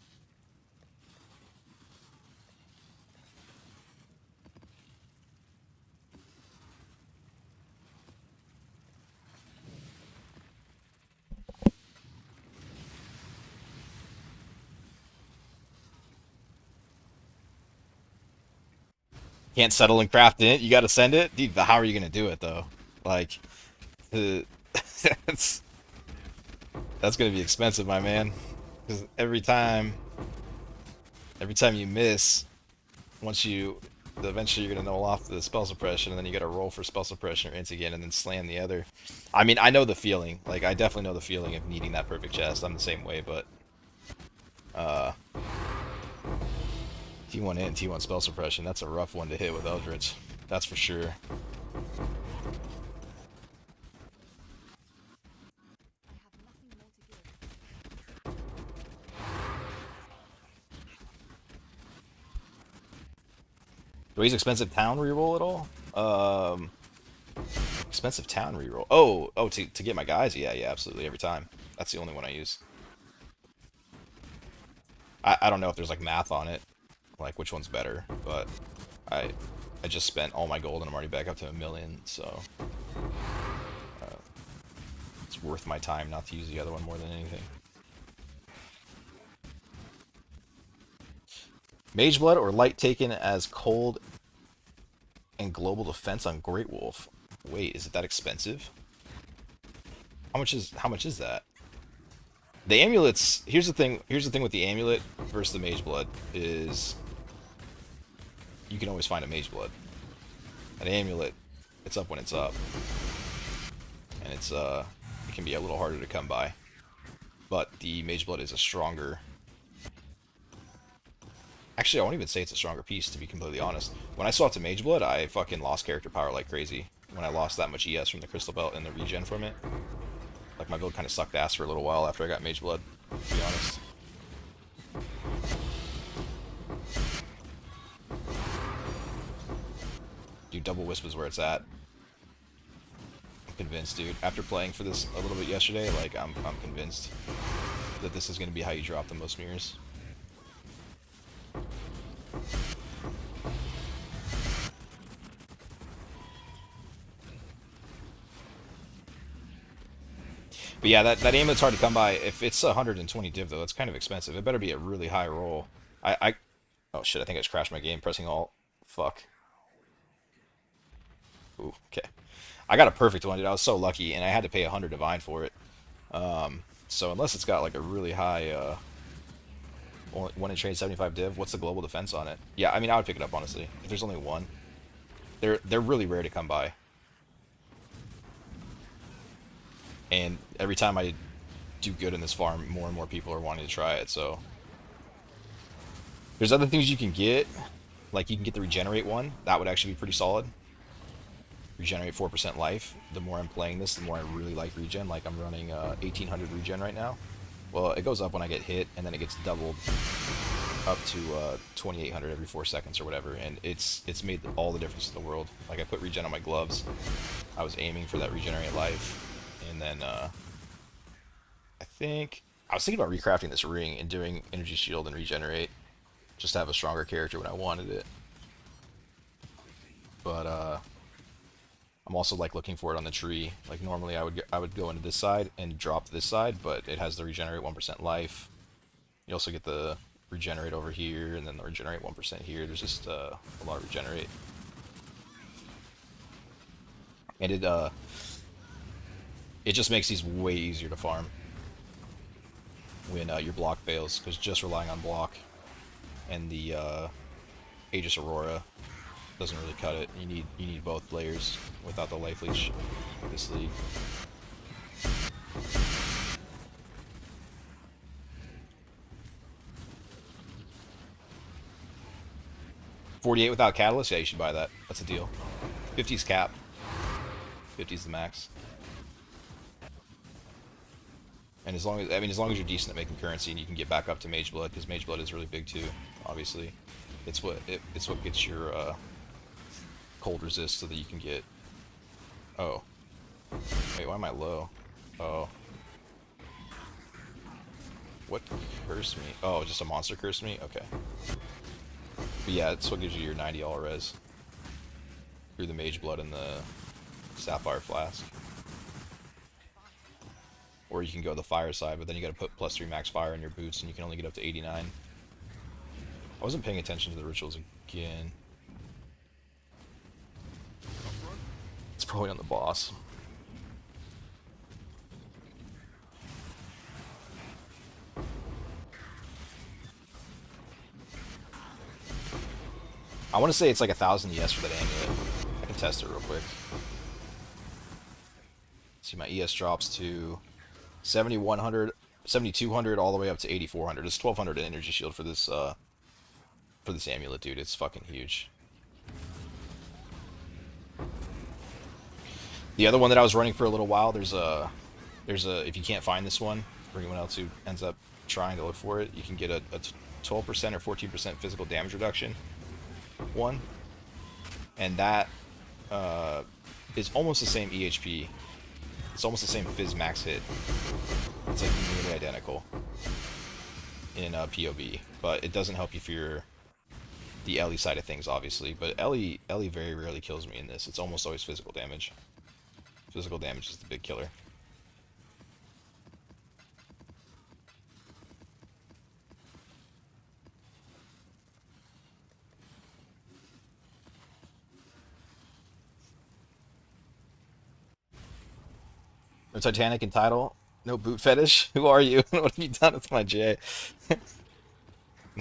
S1: Can't settle and craft in it. You gotta send it? Dude, how are you gonna do it, though? Like, that's gonna be expensive, my man. Because every time you miss, eventually you're gonna null off the spell suppression, and then you gotta roll for spell suppression or int again, and then slam the other. I mean, I know the feeling. Like, I definitely know the feeling of needing that perfect chest. I'm the same way, but T1 int, T1 spell suppression, that's a rough one to hit with Eldritch. That's for sure. Do we use expensive town reroll at all? Expensive town reroll. Oh, to get my guys? Yeah, absolutely, every time. That's the only one I use. I don't know if there's like math on it, like which one's better, but I just spent all my gold and I'm already back up to 1,000,000, so it's worth my time not to use the other one more than anything. Mage Blood or Light taken as cold and global defense on Great Wolf. Wait, is it that expensive? How much is that? The amulets, here's the thing with the amulet versus the Mage Blood is you can always find a Mage Blood. An amulet, it's up when it's up. And it can be a little harder to come by. But the Mage Blood is a stronger. Actually, I won't even say it's a stronger piece, to be completely honest. When I swapped to Mage Blood, I fucking lost character power like crazy. When I lost that much ES from the Crystal Belt and the regen from it. Like, my build kind of sucked ass for a little while after I got Mage Blood, to be honest. Dude, Double Wisp is where it's at. I'm convinced, dude. After playing for this a little bit yesterday, like, I'm convinced that this is going to be how you drop the most mirrors. But yeah, that amulet's hard to come by. If it's 120 div, though, it's kind of expensive. It better be a really high roll. Oh shit, I think I just crashed my game pressing Alt. Fuck. Ooh, okay. I got a perfect one, dude. I was so lucky, and I had to pay 100 divine for it. So unless it's got like a really high, one in trade 75 div, what's the global defense on it? Yeah, I mean, I would pick it up, honestly. If there's only one. They're really rare to come by. And every time I do good in this farm, more and more people are wanting to try it, so. There's other things you can get. Like, you can get the regenerate one. That would actually be pretty solid. regenerate 4% life. The more I'm playing this, the more I really like regen. Like I'm running 1800 regen right now. Well, it goes up when I get hit, and then it gets doubled up to 2800 every 4 seconds or whatever, and it's made all the difference in the world. Like I put regen on my gloves. I was aiming for that regenerate life, and then I think I was thinking about recrafting this ring and doing energy shield and regenerate, just to have a stronger character when I wanted it. But I'm also like looking for it on the tree. Like normally I would go into this side and drop this side, but it has the regenerate 1% life. You also get the regenerate over here, and then the regenerate 1% here. There's just a lot of regenerate, and it just makes these way easier to farm when your block fails, because just relying on block and the Aegis Aurora doesn't really cut it. You need both layers without the life leech this league. $48 without catalyst? Yeah, you should buy that. That's a deal. 50's cap. 50's the max. And as long as you're decent at making currency and you can get back up to Mage Blood, because Mage Blood is really big too, obviously. It's what gets your cold resist so that you can get. Oh. Wait, why am I low? Oh. What cursed me? Oh, just a monster cursed me? Okay. But yeah, it's what gives you your 90 all res through the Mage Blood and the Sapphire Flask. Or you can go the fire side, but then you gotta put +3 max fire in your boots, and you can only get up to 89. I wasn't paying attention to the rituals again. It's probably on the boss. I want to say it's like 1,000 ES for that amulet. I can test it real quick. See, my ES drops to 7,100, 7,200, all the way up to 8,400. It's 1,200 in energy shield for this amulet, dude. It's fucking huge. The other one that I was running for a little while, there's a if you can't find this one, for anyone else who ends up trying to look for it, you can get a 12% or 14% physical damage reduction one, and that is almost the same EHP. It's almost the same Fizz max hit. It's like nearly identical in POB, but it doesn't help you for the Ellie side of things, obviously. But Ellie very rarely kills me in this. It's almost always physical damage. Physical damage is the big killer. No Titanic in title. No boot fetish. Who are you? What have you done with my J?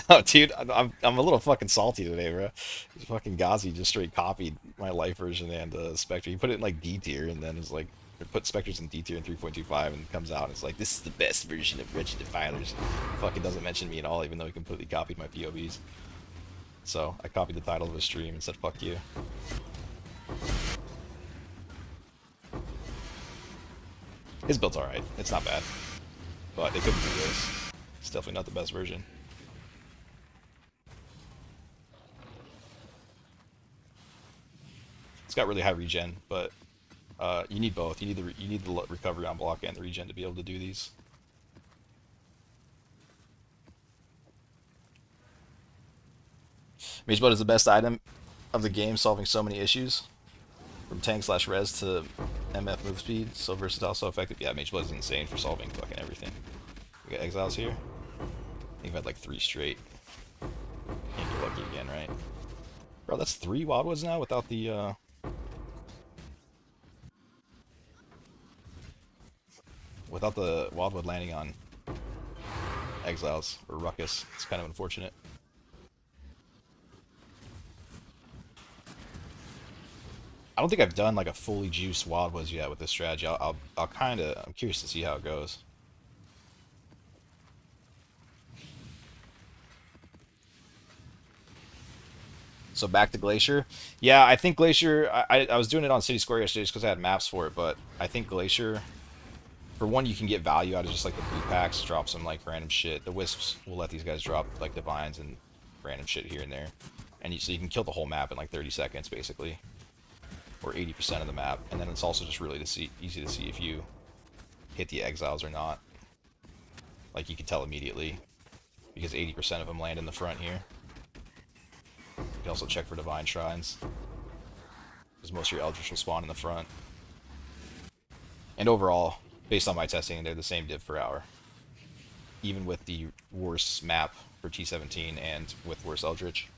S1: No, dude, I'm a little fucking salty today, bro. Fucking Ghazi just straight copied my life version and Spectre. He put it in like D tier, and then it's like put Spectres in D tier in 3.25, and it comes out and it's like, this is the best version of Wretched Defilers. Fucking doesn't mention me at all, even though he completely copied my POBs. So I copied the title of his stream and said, fuck you. His build's alright. It's not bad. But they couldn't do this. It's definitely not the best version. It's got really high regen, but you need both. You need the recovery on block and the regen to be able to do these. Mage Blood is the best item of the game, solving so many issues. From tank/res to MF move speed, so versatile, so effective. Yeah, Mage Blood is insane for solving fucking everything. We got exiles here. I think I've had like 3 straight. Can't get lucky again, right? Bro, that's 3 Wildwoods now without the Wildwood landing on exiles or Ruckus. It's kind of unfortunate. I don't think I've done like a fully juiced Wildwoods yet with this strategy. I'm curious to see how it goes. So back to Glacier. Yeah, I think Glacier. I was doing it on City Square yesterday just because I had maps for it, but I think Glacier. For one, you can get value out of just like the blue packs, drop some like random shit. The Wisps will let these guys drop like Divines and random shit here and there, and so you can kill the whole map in like 30 seconds basically, or 80% of the map. And then it's also just really easy to see if you hit the exiles or not. Like you can tell immediately because 80% of them land in the front here. You can also check for Divine Shrines because most of your Eldritch will spawn in the front. And overall, based on my testing, they're the same div per hour. Even with the worse map for T17 and with worse Eldritch.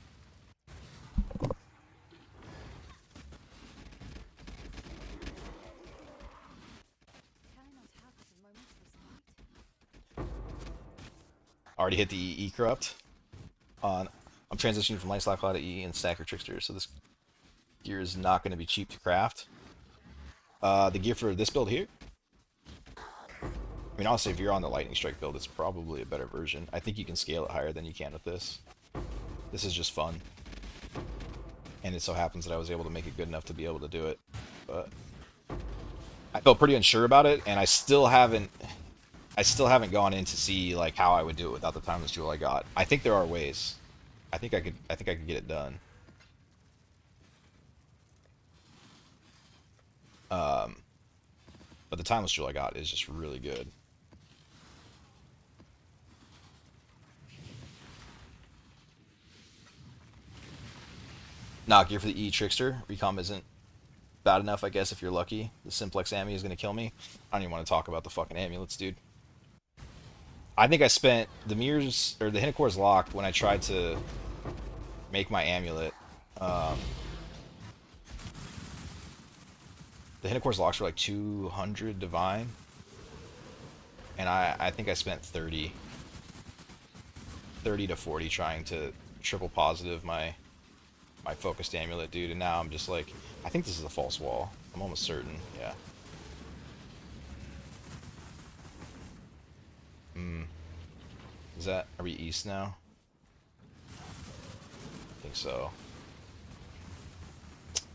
S1: Already hit the E corrupt. I'm transitioning from Light Slack Cloud to E and Stacker Trickster, so this gear is not going to be cheap to craft. The gear for this build here, I mean, honestly, if you're on the Lightning Strike build, it's probably a better version. I think you can scale it higher than you can with this. This is just fun. And it so happens that I was able to make it good enough to be able to do it. But I felt pretty unsure about it, and I still haven't gone in to see like how I would do it without the timeless jewel I got. I think there are ways. I think I could get it done. But the timeless jewel I got is just really good. Not gear for the E Trickster. Recomb isn't bad enough, I guess, if you're lucky. The Simplex Ammy is going to kill me. I don't even want to talk about the fucking amulets, dude. I think I spent the mirrors, or the Hinocor's locked when I tried to make my amulet. The Hinocor's locked for like 200 divine. And I think I spent 30 to 40 trying to triple positive my focused amulet, dude, and now I'm just like, I think this is a false wall. I'm almost certain, yeah. Is that, are we east now? I think so.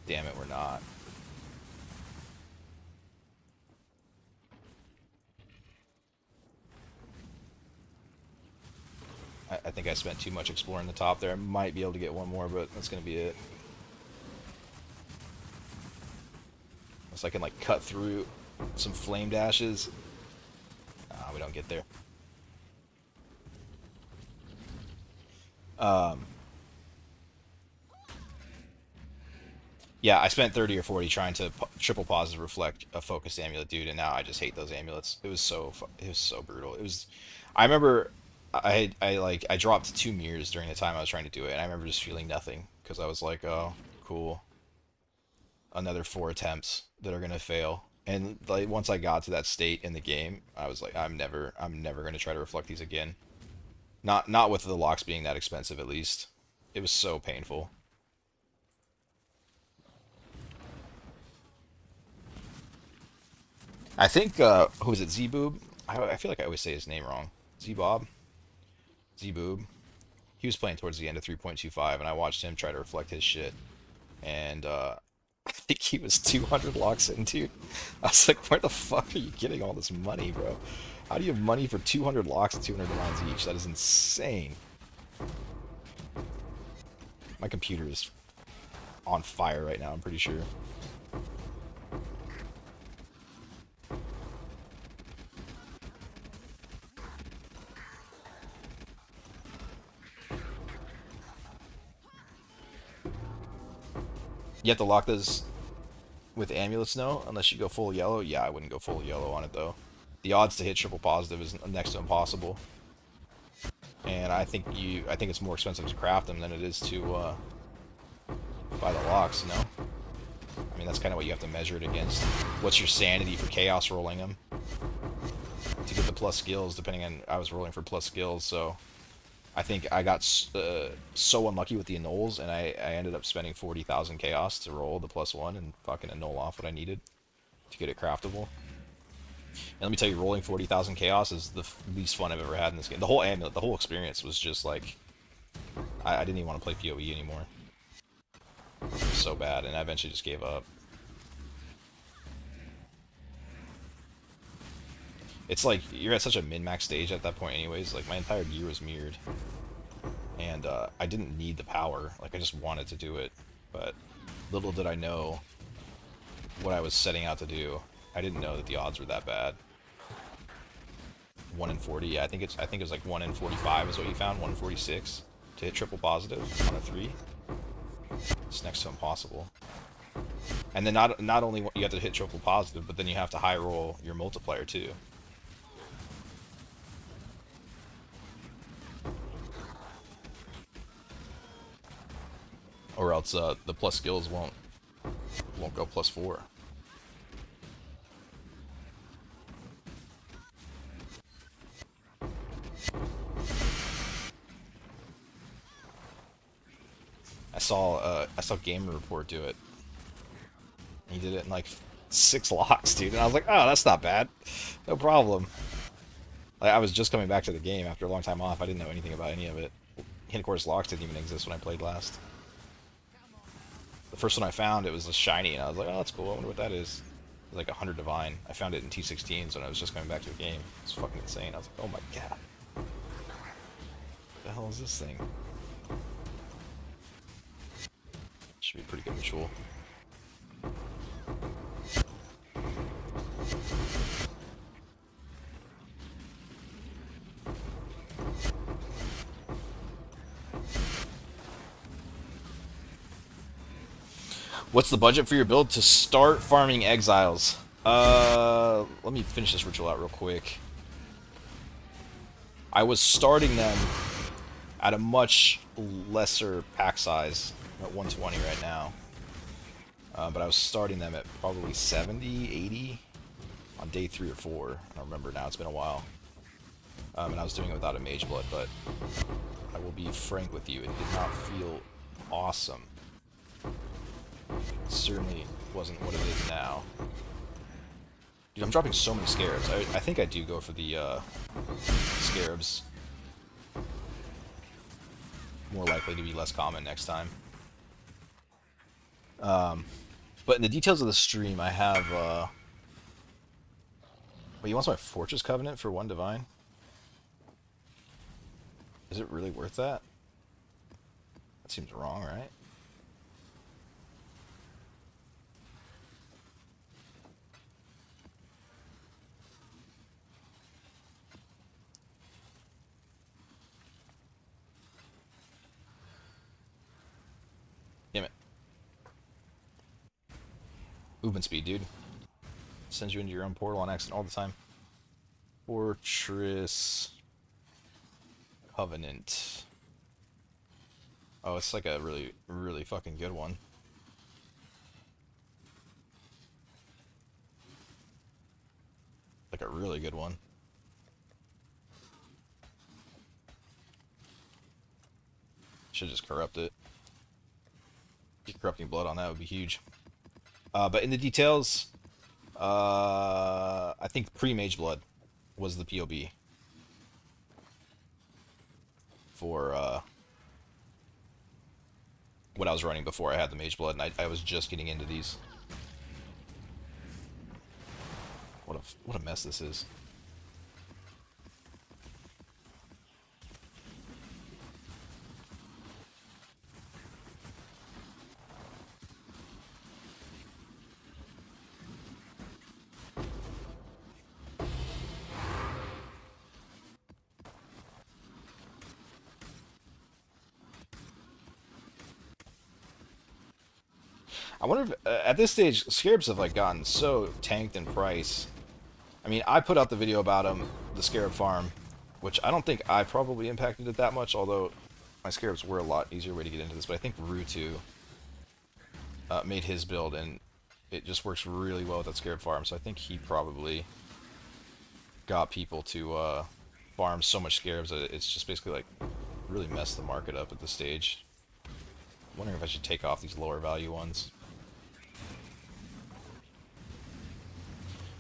S1: Damn it, we're not. I think I spent too much exploring the top there. I might be able to get one more, but that's going to be it. Unless I can, like, cut through some flame dashes. We don't get there. Yeah, I spent 30 or 40 trying to triple positive reflect a focused amulet, dude, and now I just hate those amulets. It was so brutal. It was, I remember I dropped 2 mirrors during the time I was trying to do it, and I remember just feeling nothing because I was like, oh, cool. Another 4 attempts that are gonna fail. And like once I got to that state in the game, I was like, I'm never gonna try to reflect these again. Not with the locks being that expensive, at least. It was so painful. I think, who is it, Z-Boob? I feel like I always say his name wrong. Z-Bob? Z-Boob. He was playing towards the end of 3.25, and I watched him try to reflect his shit. And, I think he was 200 locks in, dude. I was like, where the fuck are you getting all this money, bro? How do you have money for 200 locks and 200 lines each? That is insane. My computer is on fire right now, I'm pretty sure. You have to lock those with amulets, no? Unless you go full yellow. Yeah, I wouldn't go full yellow on it, though. The odds to hit triple positive is next to impossible. And I think it's more expensive to craft them than it is to buy the locks, you know? I mean, that's kind of what you have to measure it against. What's your sanity for chaos rolling them? To get the plus skills, depending on... I was rolling for plus skills, so... I think I got so unlucky with the annuls, and I ended up spending 40,000 chaos to roll the +1 and fucking annul off what I needed to get it craftable. And let me tell you, rolling 40,000 chaos is the least fun I've ever had in this game. The whole amulet, the whole experience was just like... I didn't even want to play PoE anymore. It was so bad, and I eventually just gave up. It's like, you're at such a min-max stage at that point anyways, like, my entire gear was mirrored. And, I didn't need the power, like, I just wanted to do it. But, little did I know what I was setting out to do. I didn't know that the odds were that bad. 1 in 40, yeah, I think it was like 1 in 45 is what you found, 1 in 46 to hit triple positive on a 3. It's next to impossible. And then not only you have to hit triple positive, but then you have to high roll your multiplier too. Or else the plus skills won't go +4. I saw Gamer Report do it. He did it in like 6 locks, dude, and I was like, oh, that's not bad, no problem. Like, I was just coming back to the game after a long time off. I didn't know anything about any of it. And of course, locks didn't even exist when I played last. The first one I found, it was a shiny, and I was like, oh, that's cool. I wonder what that is. It was like 100 divine. I found it in T16s when I was just coming back to the game. It's fucking insane. I was like, oh my god, what the hell is this thing? Should be pretty good ritual. What's the budget for your build to start farming exiles? Let me finish this ritual out real quick. I was starting them at a much lesser pack size, at 120 right now. But I was starting them at probably 70, 80 on day 3 or 4. I don't remember now, it's been a while. And I was doing it without a mage blood, but I will be frank with you, it did not feel awesome. It certainly wasn't what it is now. Dude, I'm dropping so many Scarabs. I think I do go for the Scarabs. More likely to be less common next time. But in the details of the stream, I have... Wait, you want my Fortress Covenant for 1 divine? Is it really worth that? That seems wrong, right? Damn it. Movement speed, dude. Sends you into your own portal on accident all the time. Fortress Covenant. Oh, it's like a really, really fucking good one. Like a really good one. Should just corrupt it. Corrupting blood on that would be huge. But in the details, I think pre-mage blood was the POB for what I was running before I had the mage blood, and I was just getting into these. What a mess this is. I wonder if, at this stage, Scarabs have like gotten so tanked in price. I mean, I put out the video about the Scarab farm, which I don't think I probably impacted it that much, although my Scarabs were a lot easier way to get into this, but I think Rutu made his build, and it just works really well with that Scarab farm, so I think he probably got people to farm so much Scarabs that it's just basically like really messed the market up at this stage. I'm wondering if I should take off these lower value ones.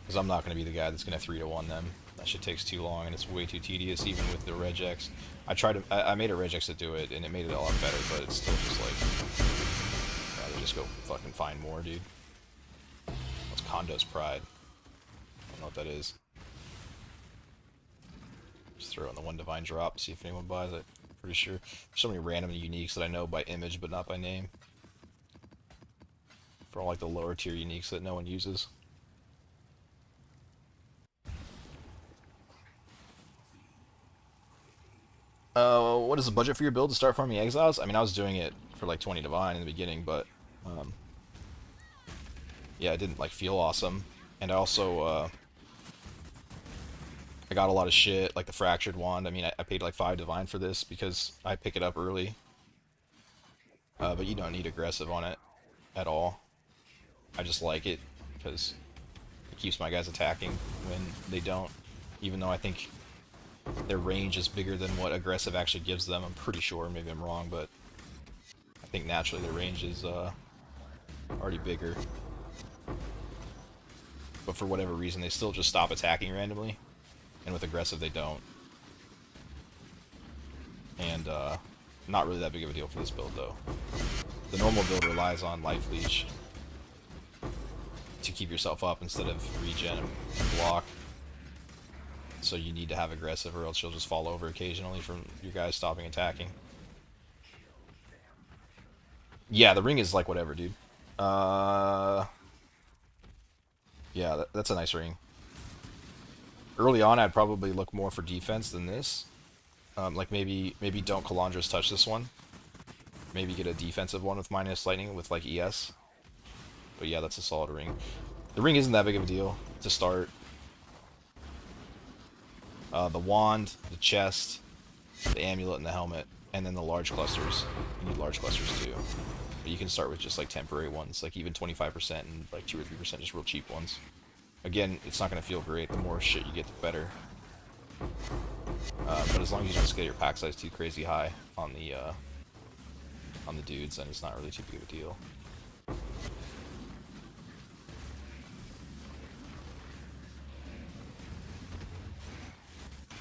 S1: Because I'm not going to be the guy that's going to 3-to-1 them. That shit takes too long, and it's way too tedious, even with the regex. I made a regex to do it, and it made it a lot better, but it's still just like... Yeah, there's just go fucking find more, dude. What's Kondo's Pride? I don't know what that is. Just throw in the one divine drop, see if anyone buys it. Pretty sure. There's so many random uniques that I know by image but not by name. For all like the lower tier uniques that no one uses. What is the budget for your build to start farming exiles? I mean, I was doing it for like 20 divine in the beginning, but yeah, it didn't like feel awesome. And I also I got a lot of shit, like the fractured wand. I mean, I paid like 5 divine for this because I pick it up early. But you don't need aggressive on it at all. I just like it because it keeps my guys attacking when they don't. Even though I think their range is bigger than what aggressive actually gives them. I'm pretty sure, maybe I'm wrong, but I think naturally their range is already bigger. But for whatever reason, they still just stop attacking randomly. And with aggressive, they don't. And not really that big of a deal for this build, though. The normal build relies on Life Leech to keep yourself up instead of regen and block. So you need to have aggressive, or else you'll just fall over occasionally from your guys stopping attacking. Yeah, the ring is like whatever, dude. Yeah, that's a nice ring. Early on, I'd probably look more for defense than this. Like maybe don't Calandras touch this one. Maybe get a defensive one with minus lightning with like ES. But yeah, that's a solid ring. The ring isn't that big of a deal to start. The wand, the chest, the amulet, and the helmet, and then the large clusters. You need large clusters too. But you can start with just like temporary ones, like even 25% and like 2 or 3% just real cheap ones. Again, it's not going to feel great. The more shit you get, the better. But as long as you don't scale your pack size too crazy high on the dudes, then it's not really too big of a deal.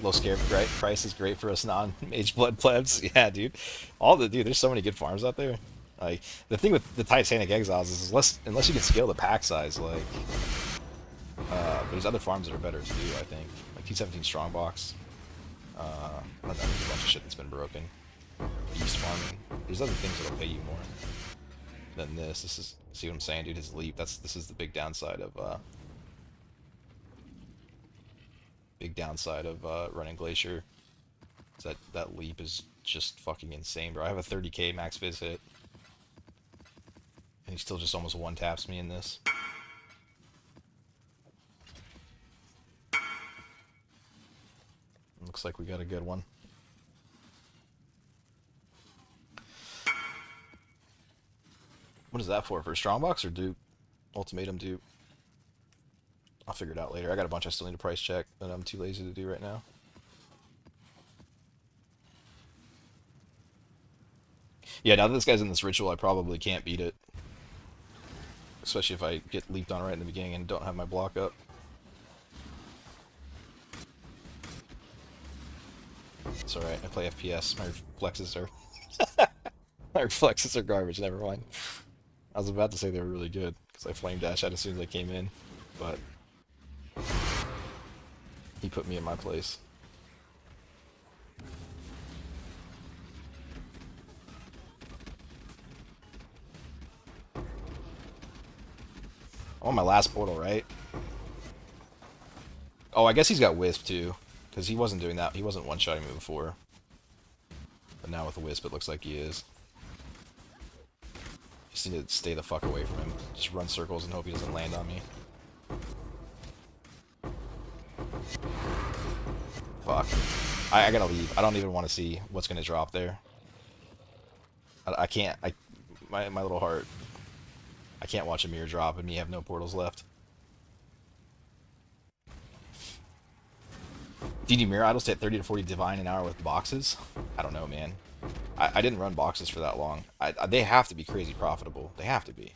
S1: Low Scarab price is great for us non-mage blood plebs. Yeah, dude. There's so many good farms out there. Like the thing with the Titanic Exiles is unless you can scale the pack size, like there's other farms that are better to do. I think like T17 Strongbox. There's a bunch of shit that's been broken. Beast farming. There's other things that'll pay you more than this. This is, see what I'm saying, dude? His leap. This is the big downside of running Glacier. That leap is just fucking insane, bro. I have a 30k max viz hit, and he still just almost one taps me in this. Looks like we got a good one. What is that for? For a strongbox or dupe? Ultimatum dupe. I'll figure it out later. I got a bunch I still need to price check that I'm too lazy to do right now. Yeah, now that this guy's in this ritual, I probably can't beat it. Especially if I get leaped on right in the beginning and don't have my block up. It's alright, I play FPS. My reflexes are... My reflexes are garbage, never mind. I was about to say they were really good, because I flame dashed out as soon as I came in, but... he put me in my place. I'm on my last portal, right? Oh, I guess he's got Wisp too, because he wasn't doing that. He wasn't one-shotting me before. But now with the Wisp, it looks like he is. Just need to stay the fuck away from him. Just run circles and hope he doesn't land on me. Fuck. I gotta leave. I don't even want to see what's gonna drop there. I can't. My little heart. I can't watch a mirror drop and me have no portals left. DD mirror idols take 30 to 40 divine an hour with boxes? I don't know, man. I didn't run boxes for that long. They have to be crazy profitable. They have to be.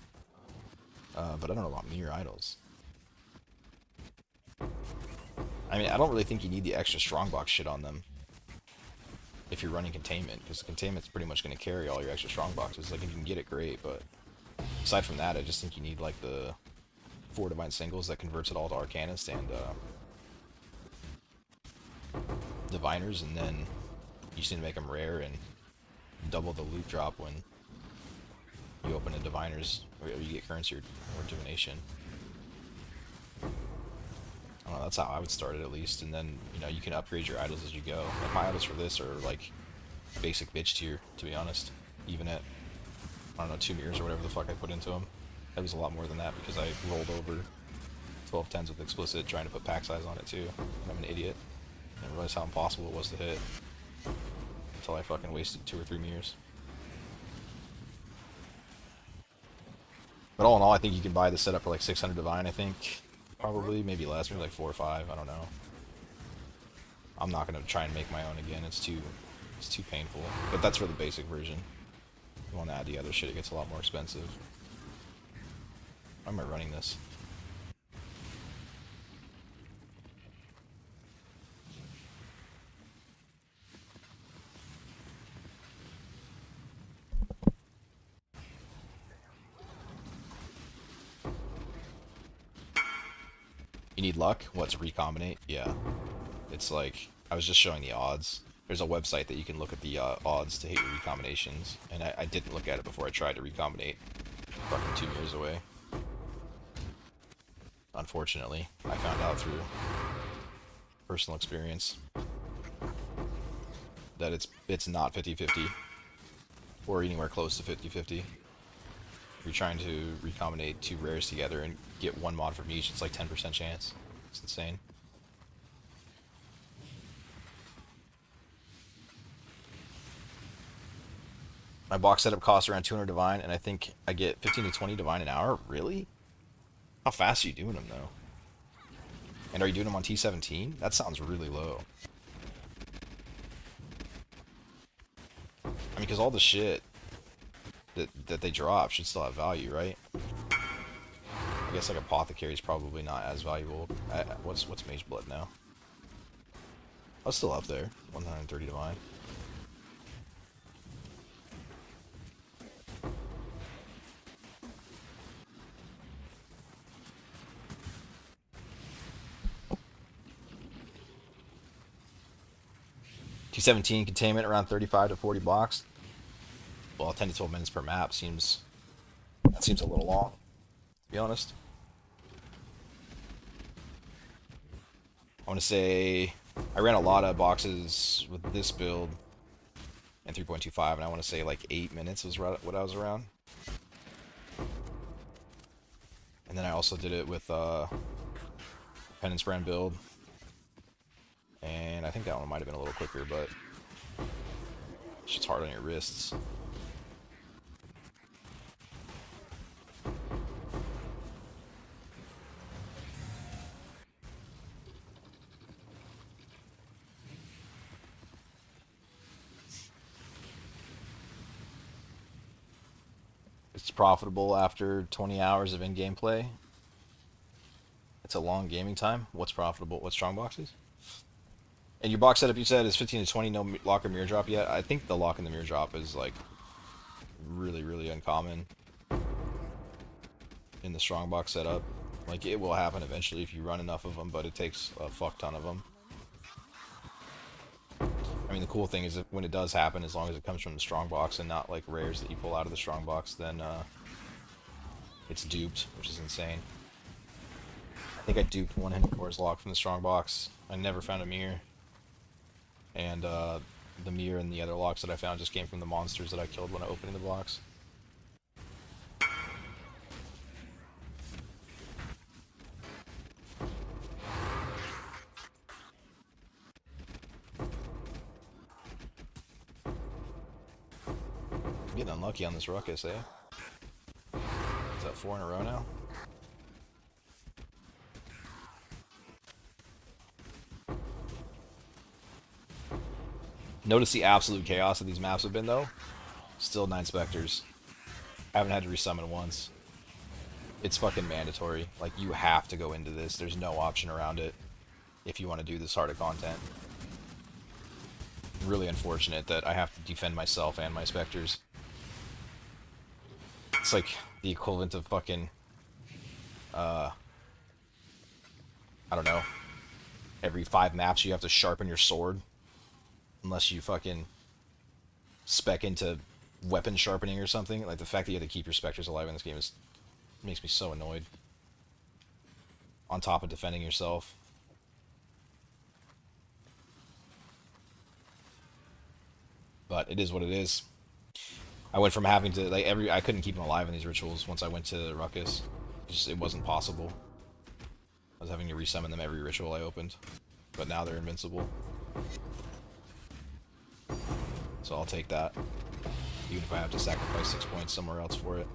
S1: But I don't know about mirror idols. I mean, I don't really think you need the extra strongbox shit on them if you're running containment, because containment's pretty much going to carry all your extra strongboxes. Like, if you can get it, great, but aside from that, I just think you need like the 4 divine singles that converts it all to Arcanist and Diviners, and then you just need to make them rare and double the loot drop when you open a Diviners, or you get currency or divination. I don't know, that's how I would start it at least, and then, you know, you can upgrade your idols as you go. Like, my idols for this are like basic bitch tier, to be honest. Even at, I don't know, 2 mirrors or whatever the fuck I put into them. That was a lot more than that because I rolled over 12 10s with explicit trying to put pack size on it too. I'm an idiot. I didn't realize how impossible it was to hit until I fucking wasted 2 or 3 mirrors. But all in all, I think you can buy the setup for like 600 divine, I think. Probably, maybe less, maybe like 4 or 5, I don't know. I'm not gonna try and make my own again, it's too painful. But that's for the basic version. If you want to add the other shit, it gets a lot more expensive. Why am I running this? You need luck? What, to recombinate? Yeah. It's like, I was just showing the odds. There's a website that you can look at the odds to hit your recombinations, and I didn't look at it before I tried to recombinate. Fucking 2 years away. Unfortunately, I found out through personal experience that it's not 50-50, or anywhere close to 50-50. If you're trying to recombinate 2 rares together and get 1 mod from each, it's like 10% chance. It's insane. My box setup costs around 200 divine, and I think I get 15 to 20 divine an hour? Really? How fast are you doing them, though? And are you doing them on T17? That sounds really low. I mean, because all the shit that they drop should still have value, right? I guess like Apothecary is probably not as valuable. What's Mage Blood now? Oh, it's still up there. 130 divine. T17 containment around 35 to 40 blocks. Well, 10 to 12 minutes per map seems a little long, to be honest. I want to say I ran a lot of boxes with this build and 3.25, and I want to say like 8 minutes was what I was around. And then I also did it with Penance Brand build, and I think that one might have been a little quicker, but it's just hard on your wrists. It's profitable after 20 hours of in-game play. It's a long gaming time. What's profitable? What strong boxes? And your box setup, you said, is 15 to 20, no lock or mirror drop yet? I think the lock and the mirror drop is like really, really uncommon in the strong box setup. Like, it will happen eventually if you run enough of them, but it takes a fuck ton of them. I mean, the cool thing is that when it does happen, as long as it comes from the strong box and not like rares that you pull out of the strong box, then it's duped, which is insane. I think I duped one Henry's lock from the strong box. I never found a mirror. And the mirror and the other locks that I found just came from the monsters that I killed when I opened the box. I'm getting unlucky on this ruckus, eh? Is that 4 in a row now? Notice the absolute chaos that these maps have been, though. Still 9 Spectres. I haven't had to resummon once. It's fucking mandatory. Like, you have to go into this. There's no option around it if you want to do this hard of content. Really unfortunate that I have to defend myself and my Spectres. It's like the equivalent of fucking, uh, I don't know, every 5 maps you have to sharpen your sword. Unless you fucking spec into weapon sharpening or something. Like, the fact that you have to keep your specters alive in this game makes me so annoyed. On top of defending yourself. But it is what it is. I went from having to, like, I couldn't keep them alive in these rituals once I went to Ruckus. It wasn't possible. I was having to resummon them every ritual I opened. But now they're invincible. So I'll take that. Even if I have to sacrifice 6 points somewhere else for it.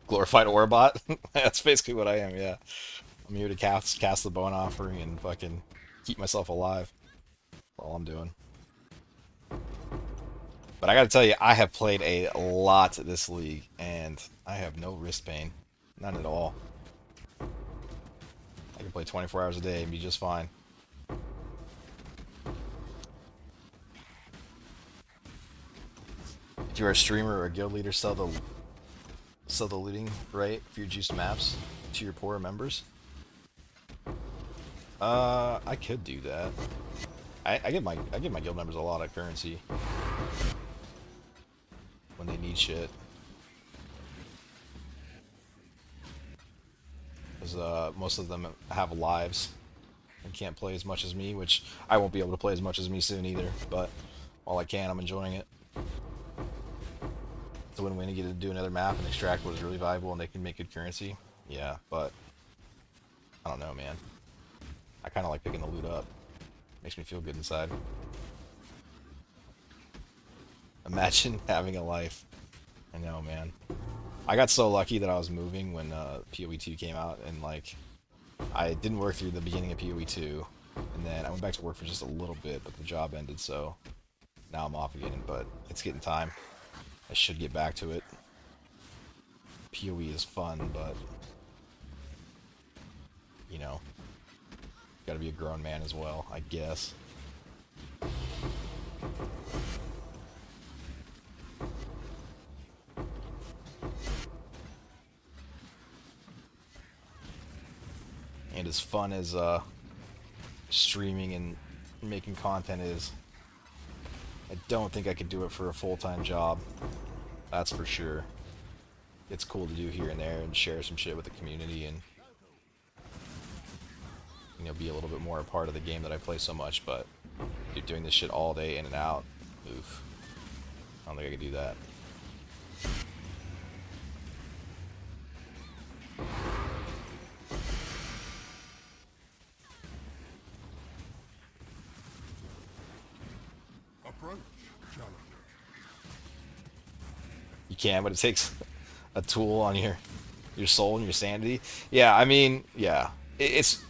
S1: Glorified Orbot? That's basically what I am, yeah. I'm here to cast the bone offering and fucking keep myself alive. That's all I'm doing. But I gotta tell you, I have played a lot this league, and I have no wrist pain. None at all. I can play 24 hours a day and be just fine. If you're a streamer or a guild leader, sell the looting right for your juiced maps to your poorer members. I could do that. I give my guild members a lot of currency when they need shit. Because most of them have lives and can't play as much as me, which I won't be able to play as much as me soon either. But while I can, I'm enjoying it. It's a win-win to get to do another map and extract what is really valuable and they can make good currency. Yeah, but I don't know, man. I kind of like picking the loot up. Makes me feel good inside. Imagine having a life. I know, man. I got so lucky that I was moving when PoE 2 came out, and like, I didn't work through the beginning of PoE 2, and then I went back to work for just a little bit, but the job ended, so now I'm off again, but it's getting time. I should get back to it. PoE is fun, but, you know, gotta be a grown man as well, I guess. And as fun as streaming and making content is, I don't think I could do it for a full-time job. That's for sure. It's cool to do here and there and share some shit with the community and, you know, be a little bit more a part of the game that I play so much, but dude, doing this shit all day in and out, oof. I don't think I could do that. You can, but it takes a tool on your soul and your sanity. Yeah, I mean, yeah.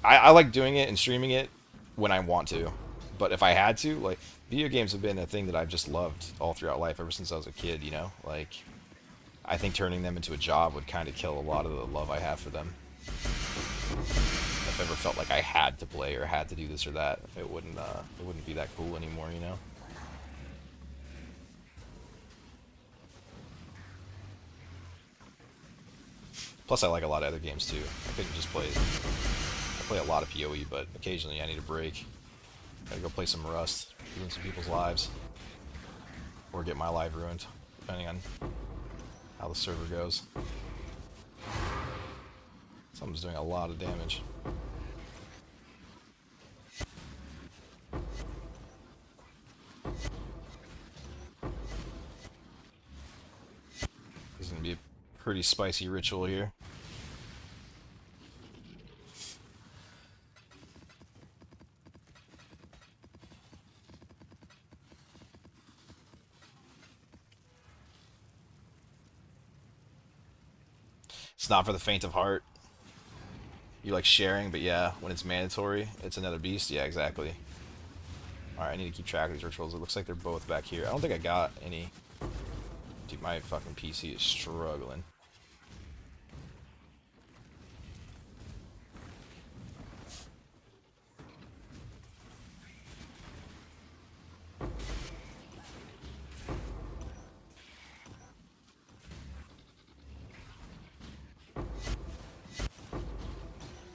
S1: I like doing it and streaming it when I want to. But if I had to, like, video games have been a thing that I've just loved all throughout life ever since I was a kid, you know? Like, I think turning them into a job would kind of kill a lot of the love I have for them. If I ever felt like I had to play or had to do this or that, it wouldn't be that cool anymore, you know? Plus, I like a lot of other games too. I couldn't just play. I play a lot of PoE, but occasionally I need a break. Gotta go play some Rust, ruin some people's lives, or get my life ruined, depending on how the server goes. Something's doing a lot of damage. This is gonna be a pretty spicy ritual here. It's not for the faint of heart. You like sharing, but yeah, when it's mandatory, it's another beast. Yeah, exactly. Alright, I need to keep track of these rituals. It looks like they're both back here. I don't think I got any. Dude, my fucking PC is struggling.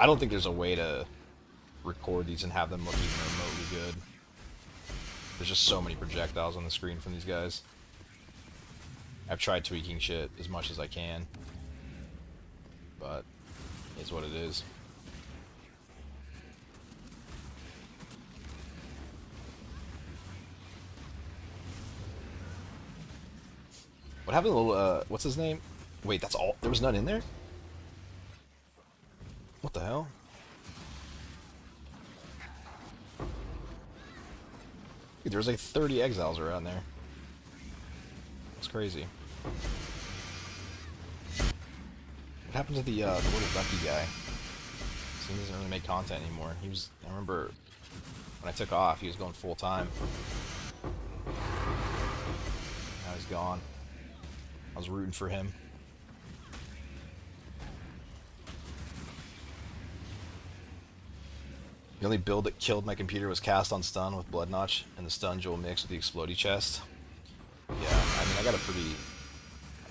S1: I don't think there's a way to record these and have them look even remotely good. There's just so many projectiles on the screen from these guys. I've tried tweaking shit as much as I can, but it's what it is. What happened to little, what's his name? Wait, that's all? There was none in there? What the hell? Dude, there's like 30 exiles around there. That's crazy. What happened to the little ducky guy? So he doesn't really make content anymore. He was, I remember when I took off, he was going full time. Now he's gone. I was rooting for him. The only build that killed my computer was cast on stun with Blood Notch and the stun jewel mix with the explodey chest. Yeah, I mean I got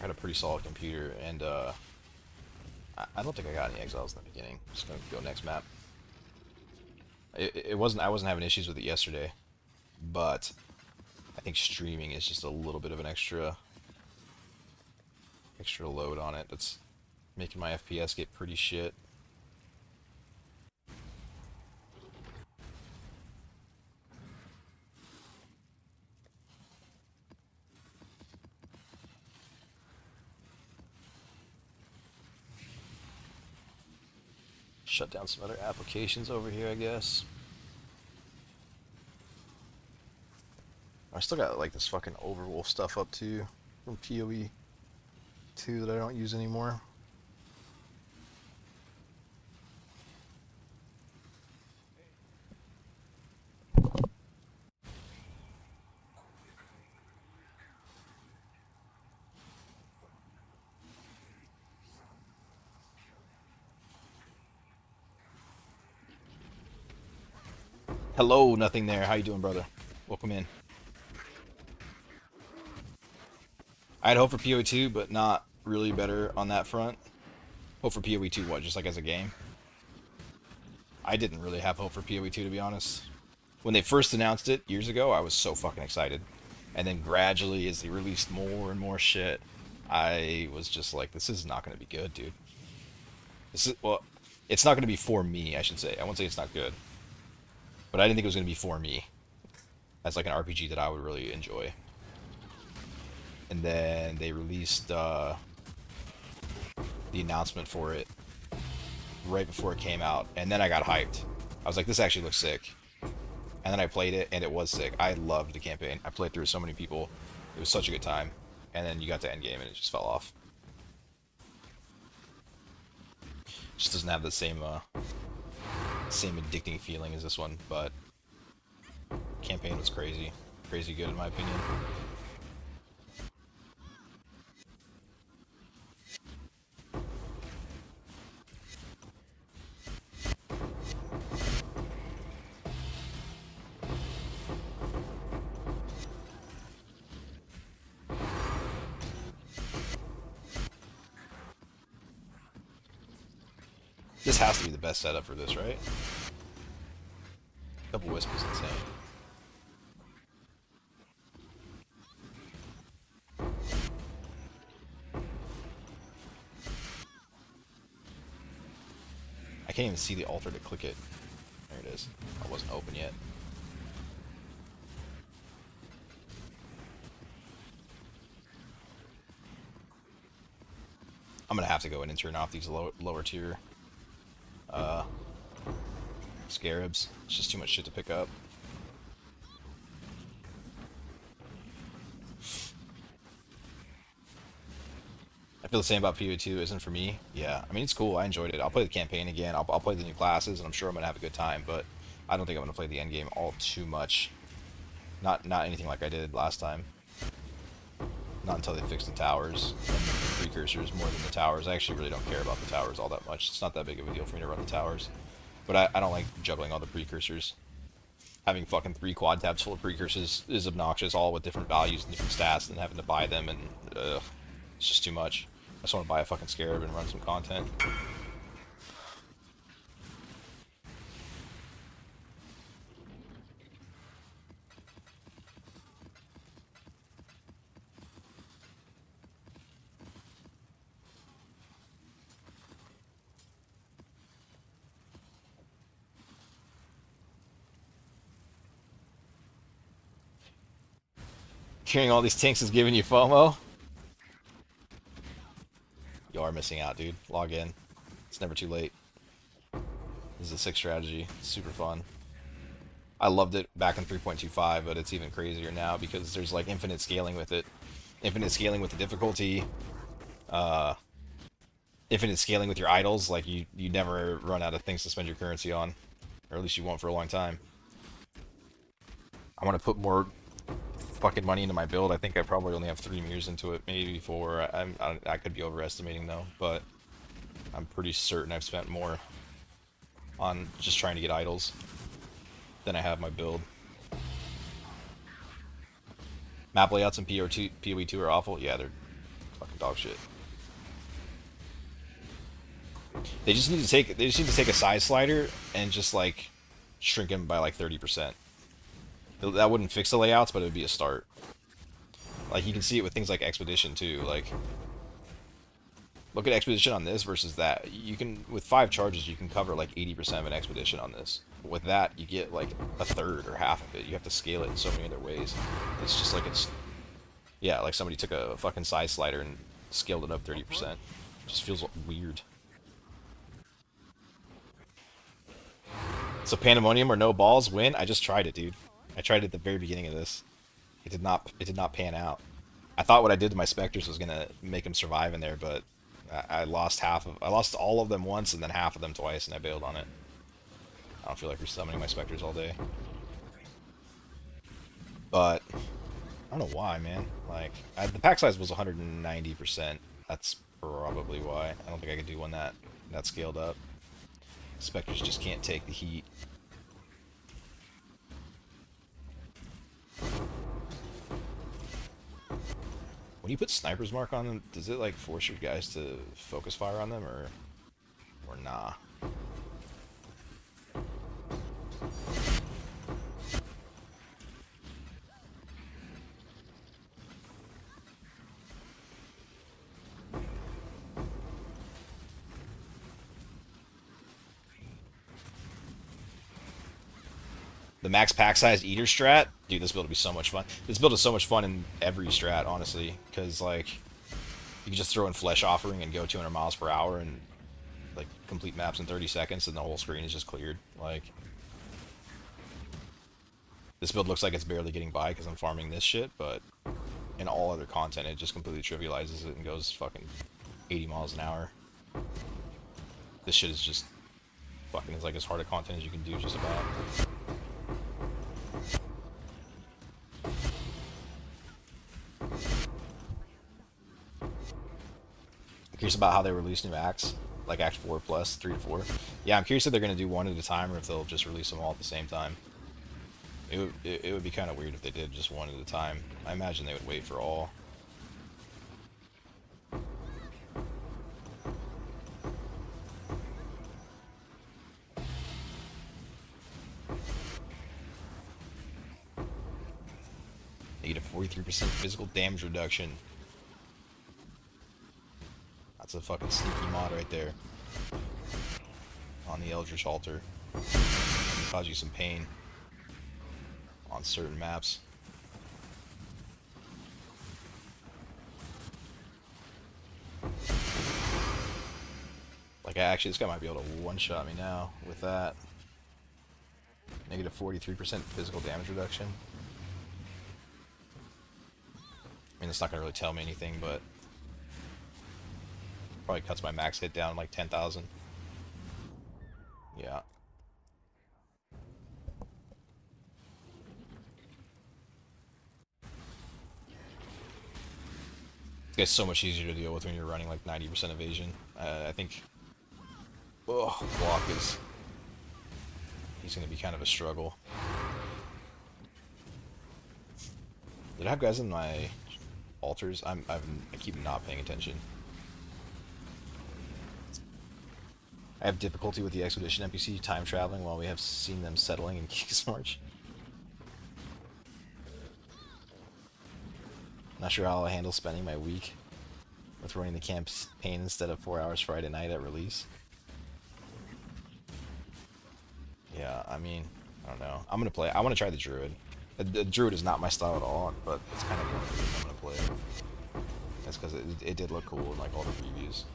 S1: a pretty solid computer, and I don't think I got any exiles in the beginning. Just gonna go next map. I wasn't having issues with it yesterday, but I think streaming is just a little bit of an extra load on it. That's making my FPS get pretty shit. Shut down some other applications over here, I guess. I still got like this fucking Overwolf stuff up too from PoE 2 that I don't use anymore. Hello, nothing there. How you doing, brother? Welcome in. I had hope for PoE 2, but not really better on that front. Hope for PoE 2 what? Just like as a game? I didn't really have hope for PoE 2, to be honest. When they first announced it years ago, I was so fucking excited. And then gradually, as they released more and more shit, I was just like, this is not going to be good, dude. This is, well, it's not going to be for me, I should say. I won't say it's not good. But I didn't think it was going to be for me. As like an RPG that I would really enjoy. And then they released the announcement for it right before it came out. And then I got hyped. I was like, this actually looks sick. And then I played it, and it was sick. I loved the campaign. I played through with so many people. It was such a good time. And then you got to endgame, and it just fell off. Just doesn't have the same addicting feeling as this one, but campaign was crazy good in my opinion. This has to be the best setup for this, right? Double Wisp is insane. I can't even see the altar to click it. There it is. It wasn't open yet. I'm gonna have to go in and turn off these lower tier Scarabs. It's just too much shit to pick up. I feel the same about PoE 2. Isn't for me. Yeah, I mean it's cool. I enjoyed it. I'll play the campaign again. I'll play the new classes, and I'm sure I'm gonna have a good time. But I don't think I'm gonna play the end game all too much. Not anything like I did last time. Not until they fixed the towers and the precursors more than the towers. I actually really don't care about the towers all that much. It's not that big of a deal for me to run the towers. But I don't like juggling all the precursors. Having fucking 3 quad tabs full of precursors is obnoxious, all with different values and different stats, and having to buy them, and it's just too much. I just want to buy a fucking Scarab and run some content. Carrying all these tanks is giving you FOMO? You are missing out, dude. Log in. It's never too late. This is a sick strategy. It's super fun. I loved it back in 3.25, but it's even crazier now because there's like infinite scaling with it. Infinite scaling with the difficulty. Infinite scaling with your idols. Like you never run out of things to spend your currency on. Or at least you won't for a long time. I want to put more fucking money into my build. I think I probably only have 3 mirrors into it, maybe 4. I could be overestimating though, but I'm pretty certain I've spent more on just trying to get idols than I have my build. Map layouts in PoE2 are awful. Yeah, they're fucking dog shit. They just need to take a size slider and just like shrink them by like 30%. That wouldn't fix the layouts, but it would be a start. Like, you can see it with things like Expedition, too. Like, look at Expedition on this versus that. You can, with 5 charges, you can cover, like, 80% of an Expedition on this. With that, you get, like, a third or half of it. You have to scale it in so many other ways. It's just like it's... Yeah, like somebody took a fucking size slider and scaled it up 30%. It just feels weird. So Pandemonium or no balls win? I just tried it, dude. I tried it at the very beginning of this. It did not pan out. I thought what I did to my specters was gonna make them survive in there, but I lost all of them once and then half of them twice, and I bailed on it. I don't feel like resummoning my specters all day. But I don't know why, man. Like the pack size was 190%. That's probably why. I don't think I could do one that scaled up. Specters just can't take the heat. When you put sniper's mark on them, does it like force your guys to focus fire on them, or nah? The max pack size eater strat, dude, this build will be so much fun. This build is so much fun in every strat, honestly, because like you can just throw in flesh offering and go 200 miles per hour and like complete maps in 30 seconds, and the whole screen is just cleared. Like this build looks like it's barely getting by because I'm farming this shit, but in all other content, it just completely trivializes it and goes fucking 80 miles an hour. This shit is just fucking is like as hard a content as you can do, just about. Curious about how they release new acts, like Act 4 plus 3 to 4. Yeah, I'm curious if they're gonna do one at a time or if they'll just release them all at the same time. It would be kind of weird if they did just one at a time. I imagine they would wait for all. Negative 43% physical damage reduction. That's a fucking sneaky mod right there. On the Eldritch Altar. It'll cause you some pain. On certain maps. Like, actually, this guy might be able to one-shot me now with that. Negative 43% physical damage reduction. I mean, it's not going to really tell me anything, but probably cuts my max hit down like 10,000. Yeah. It's so much easier to deal with when you're running like 90% evasion. I think, oh, block is, he's going to be kind of a struggle. Did I have guys in my altars? I keep not paying attention. I have difficulty with the expedition NPC time traveling while we have seen them settling in King's March. Not sure how I'll handle spending my week with running the campaign instead of 4 hours Friday night at release. Yeah, I mean, I don't know. I'm gonna play. I want to try the Druid. The Druid is not my style at all, but it's kind of the only reason I'm gonna play it. That's because it did look cool in like all the previews.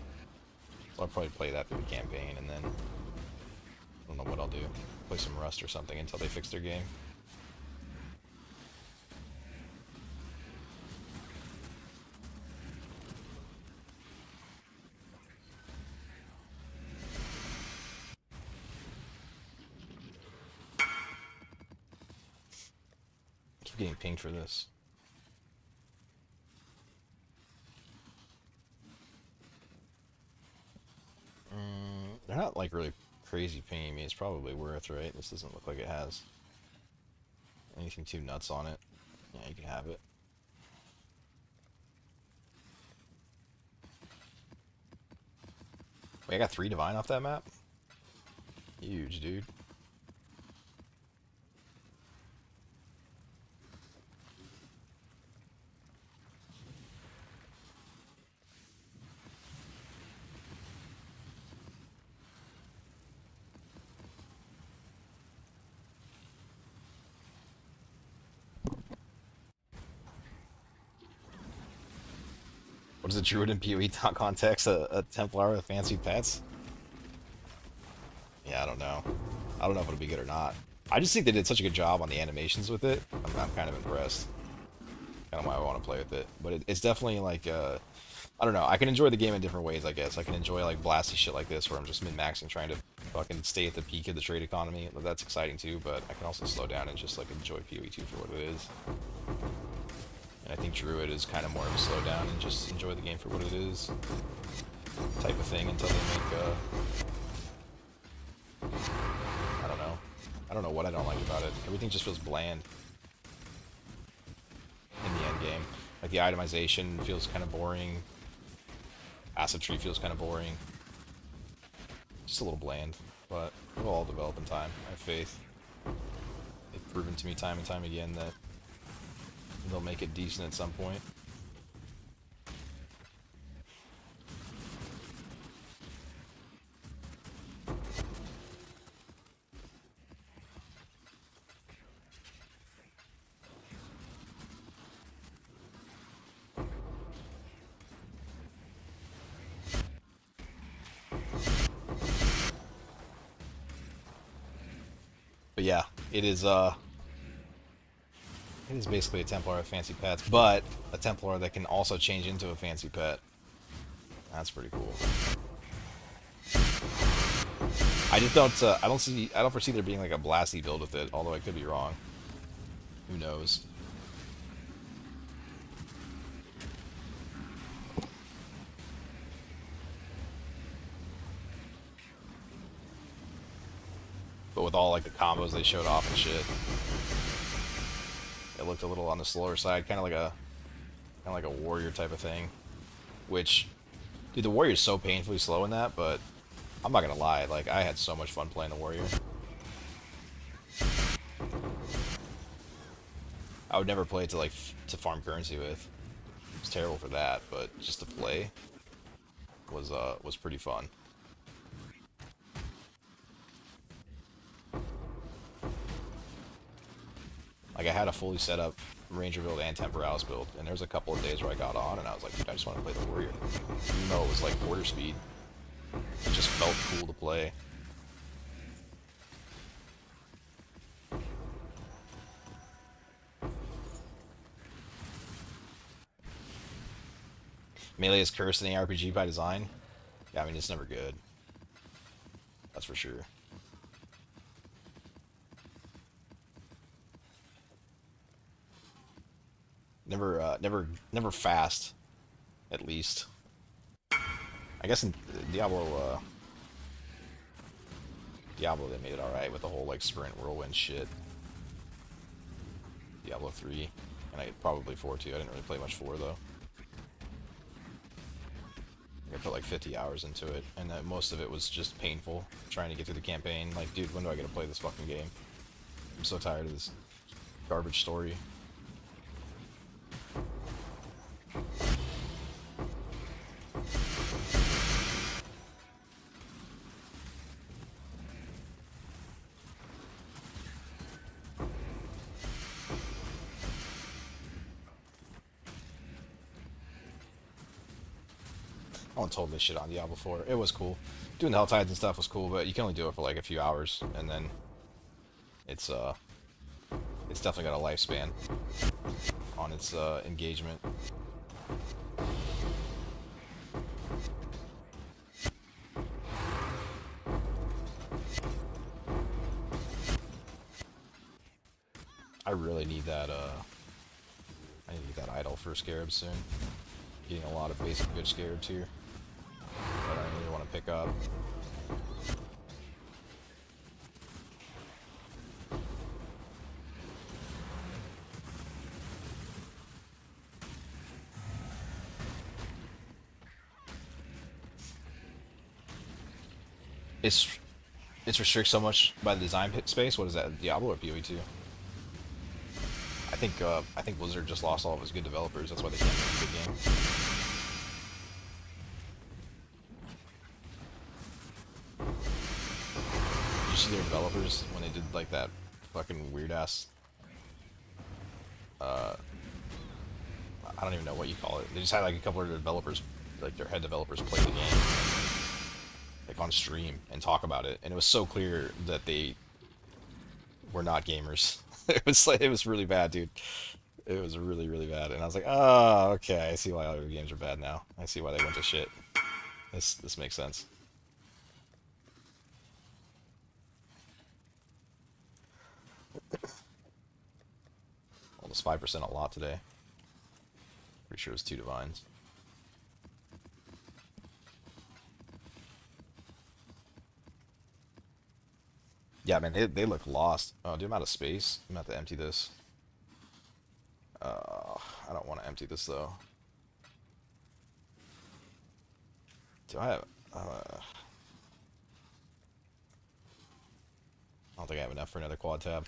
S1: So I'll probably play that through the campaign, and then I don't know what I'll do. Play some Rust or something until they fix their game. Keep getting pinged for this. They're not like really crazy pinging me. It's probably worth, right? This doesn't look like it has anything too nuts on it. Yeah, you can have it. Wait, I got 3 divine off that map? Huge, dude. What is a druid in PoE context? A Templar with fancy pets? Yeah, I don't know. I don't know if it'll be good or not. I just think they did such a good job on the animations with it. I'm kind of impressed. Kind of why I want to play with it. But it's definitely like, I don't know. I can enjoy the game in different ways, I guess. I can enjoy like blasty shit like this where I'm just min-maxing trying to fucking stay at the peak of the trade economy. That's exciting too, but I can also slow down and just like enjoy PoE 2 for what it is. And I think Druid is kind of more of a slow down and just enjoy the game for what it is type of thing until they make, I don't know. I don't know what I don't like about it. Everything just feels bland in the end game. Like the itemization feels kind of boring. Asset tree feels kind of boring. Just a little bland, but it'll all develop in time. I have faith. They've proven to me time and time again that they'll make it decent at some point. But yeah, it is basically a Templar with fancy pets, but a Templar that can also change into a fancy pet. That's pretty cool. I just don't I don't foresee there being like a blasty build with it, although I could be wrong. Who knows? But with all like the combos they showed off and shit, it looked a little on the slower side, kind of like a warrior type of thing. Which, dude, the warrior is so painfully slow in that, but I'm not gonna lie, like I had so much fun playing the warrior. I would never play it to like to farm currency with. It's terrible for that, but just to play was pretty fun. Like I had a fully set up Ranger build and Temporalis build, and there was a couple of days where I got on and I was like, dude, I just want to play the warrior. Even though it was like quarter speed, it just felt cool to play. Melee is cursed in the RPG by design. Yeah, I mean, it's never good. That's for sure. Never fast at least. I guess in Diablo they made it alright with the whole like sprint whirlwind shit. Diablo 3, and probably 4 too. I didn't really play much 4 though. I put like 50 hours into it, and most of it was just painful trying to get through the campaign. Like, dude, when do I get to play this fucking game? I'm so tired of this garbage story. I won't totally shit on Diablo 4. It was cool. Doing the Hell Tides and stuff was cool, but you can only do it for like a few hours, and then it's definitely got a lifespan on its engagement. I really need that I need to get that idol for Scarabs soon. Getting a lot of basic good Scarabs here that I really want to pick up. It's restricted so much by the design space. What is that, Diablo or PoE2? I think Blizzard just lost all of its good developers. That's why they can't make a good game. Did you see their developers when they did like that fucking weird ass? I don't even know what you call it. They just had like a couple of developers, like their head developers, play the game, like on stream and talk about it, and it was so clear that they were not gamers. It was really bad, dude. It was really, really bad, and I was like, oh, okay, I see why audio games are bad now. I see why they went to shit. This makes sense. Almost 5% a lot today. Pretty sure it was 2 divines. Yeah, man, they look lost. Oh, dude, I'm out of space. I'm gonna have to empty this. I don't want to empty this though. Do I have? I don't think I have enough for another quad tab.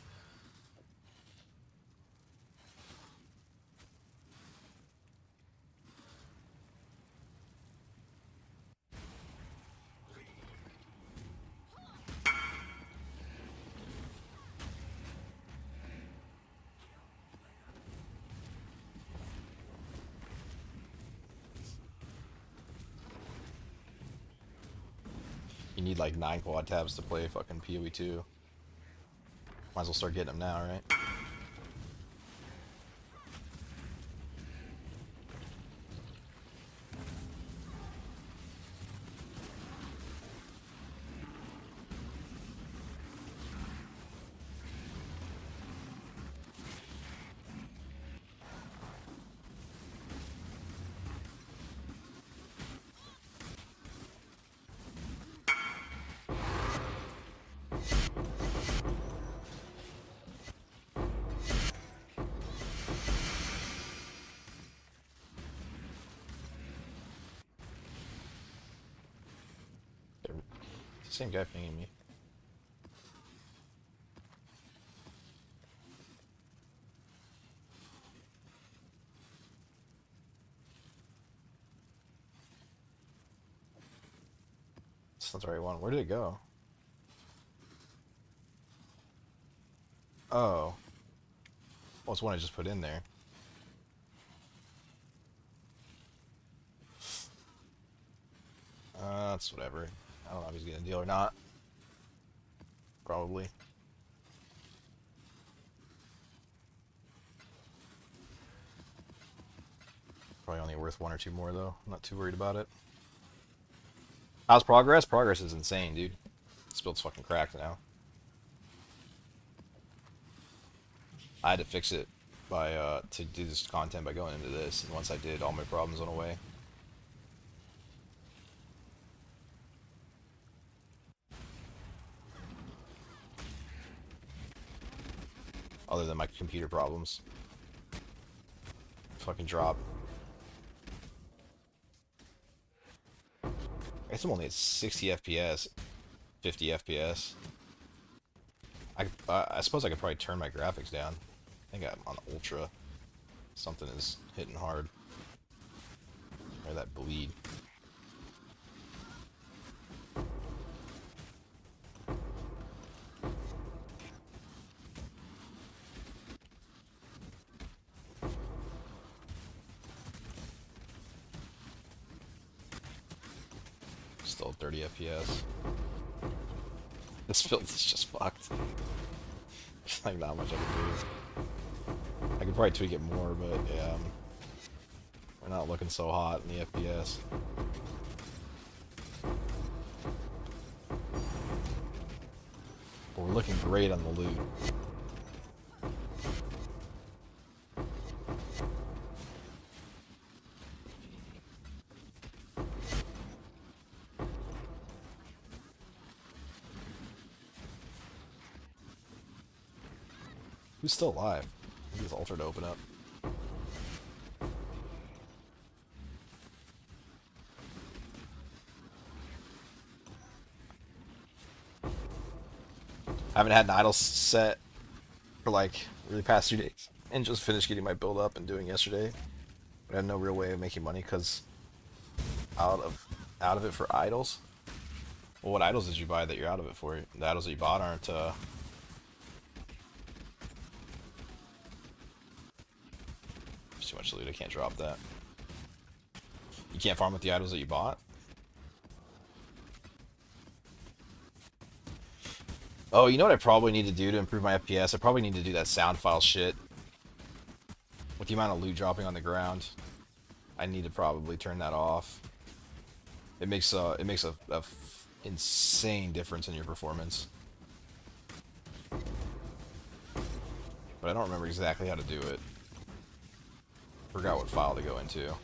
S1: You need like 9 quad tabs to play fucking PoE2. Might as well start getting them now, right? Same guy pinging me. That's not the right one. Where did it go? Oh. Well, it's one I just put in there. That's whatever. I don't know if he's getting a deal or not. Probably. Probably only worth 1 or 2 more though. I'm not too worried about it. How's progress? Progress is insane, dude. This build's fucking cracked now. I had to fix it by to do this content by going into this, and once I did, all my problems went away. other than my computer problems. Fucking drop. I guess I'm only at 60 FPS, 50 FPS. I suppose I could probably turn my graphics down. I think I'm on ultra. Something is hitting hard. Or that bleed. Still 30 FPS. This build is just fucked. There's like not much I can do. I could probably tweak it more, but yeah, we're not looking so hot in the FPS. But we're looking great on the loot. Who's still alive? I think his altar to open up. I haven't had an idle set for like really past 2 days, and just finished getting my build up and doing yesterday. But I had no real way of making money because out of it for idols. Well, what idols did you buy that you're out of it for? The idols that you bought aren't. There's too much loot. I can't drop that. You can't farm with the idols that you bought. Oh, you know what I probably need to do to improve my FPS? I probably need to do that sound file shit. With the amount of loot dropping on the ground, I need to probably turn that off. It makes a insane difference in your performance. But I don't remember exactly how to do it. Forgot what file to go into.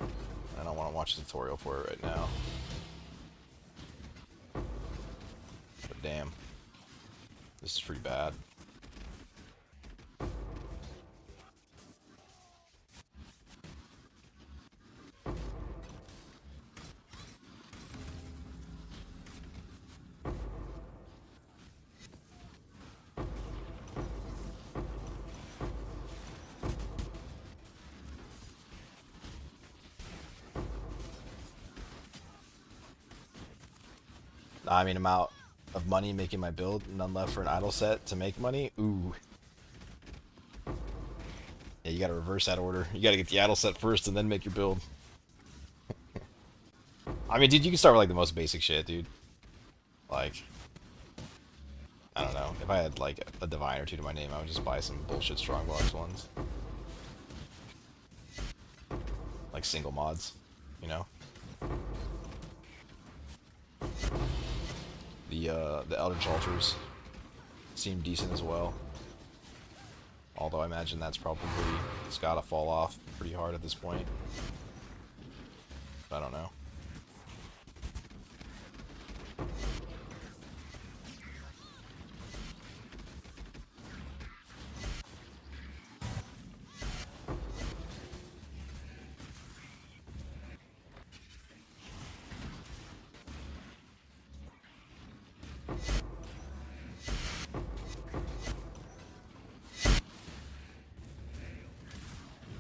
S1: I don't want to watch a tutorial for it right now. But damn. This is pretty bad. I mean, I'm out of money making my build, none left for an idle set to make money. Ooh. Yeah, you gotta reverse that order. You gotta get the idle set first and then make your build. I mean, dude, you can start with like the most basic shit, dude. Like, I don't know. If I had like a divine or two to my name, I would just buy some bullshit strongbox ones. Like single mods, you know? The Eldritch Altars seem decent as well. Although I imagine that's probably, it's gotta fall off pretty hard at this point. I don't know.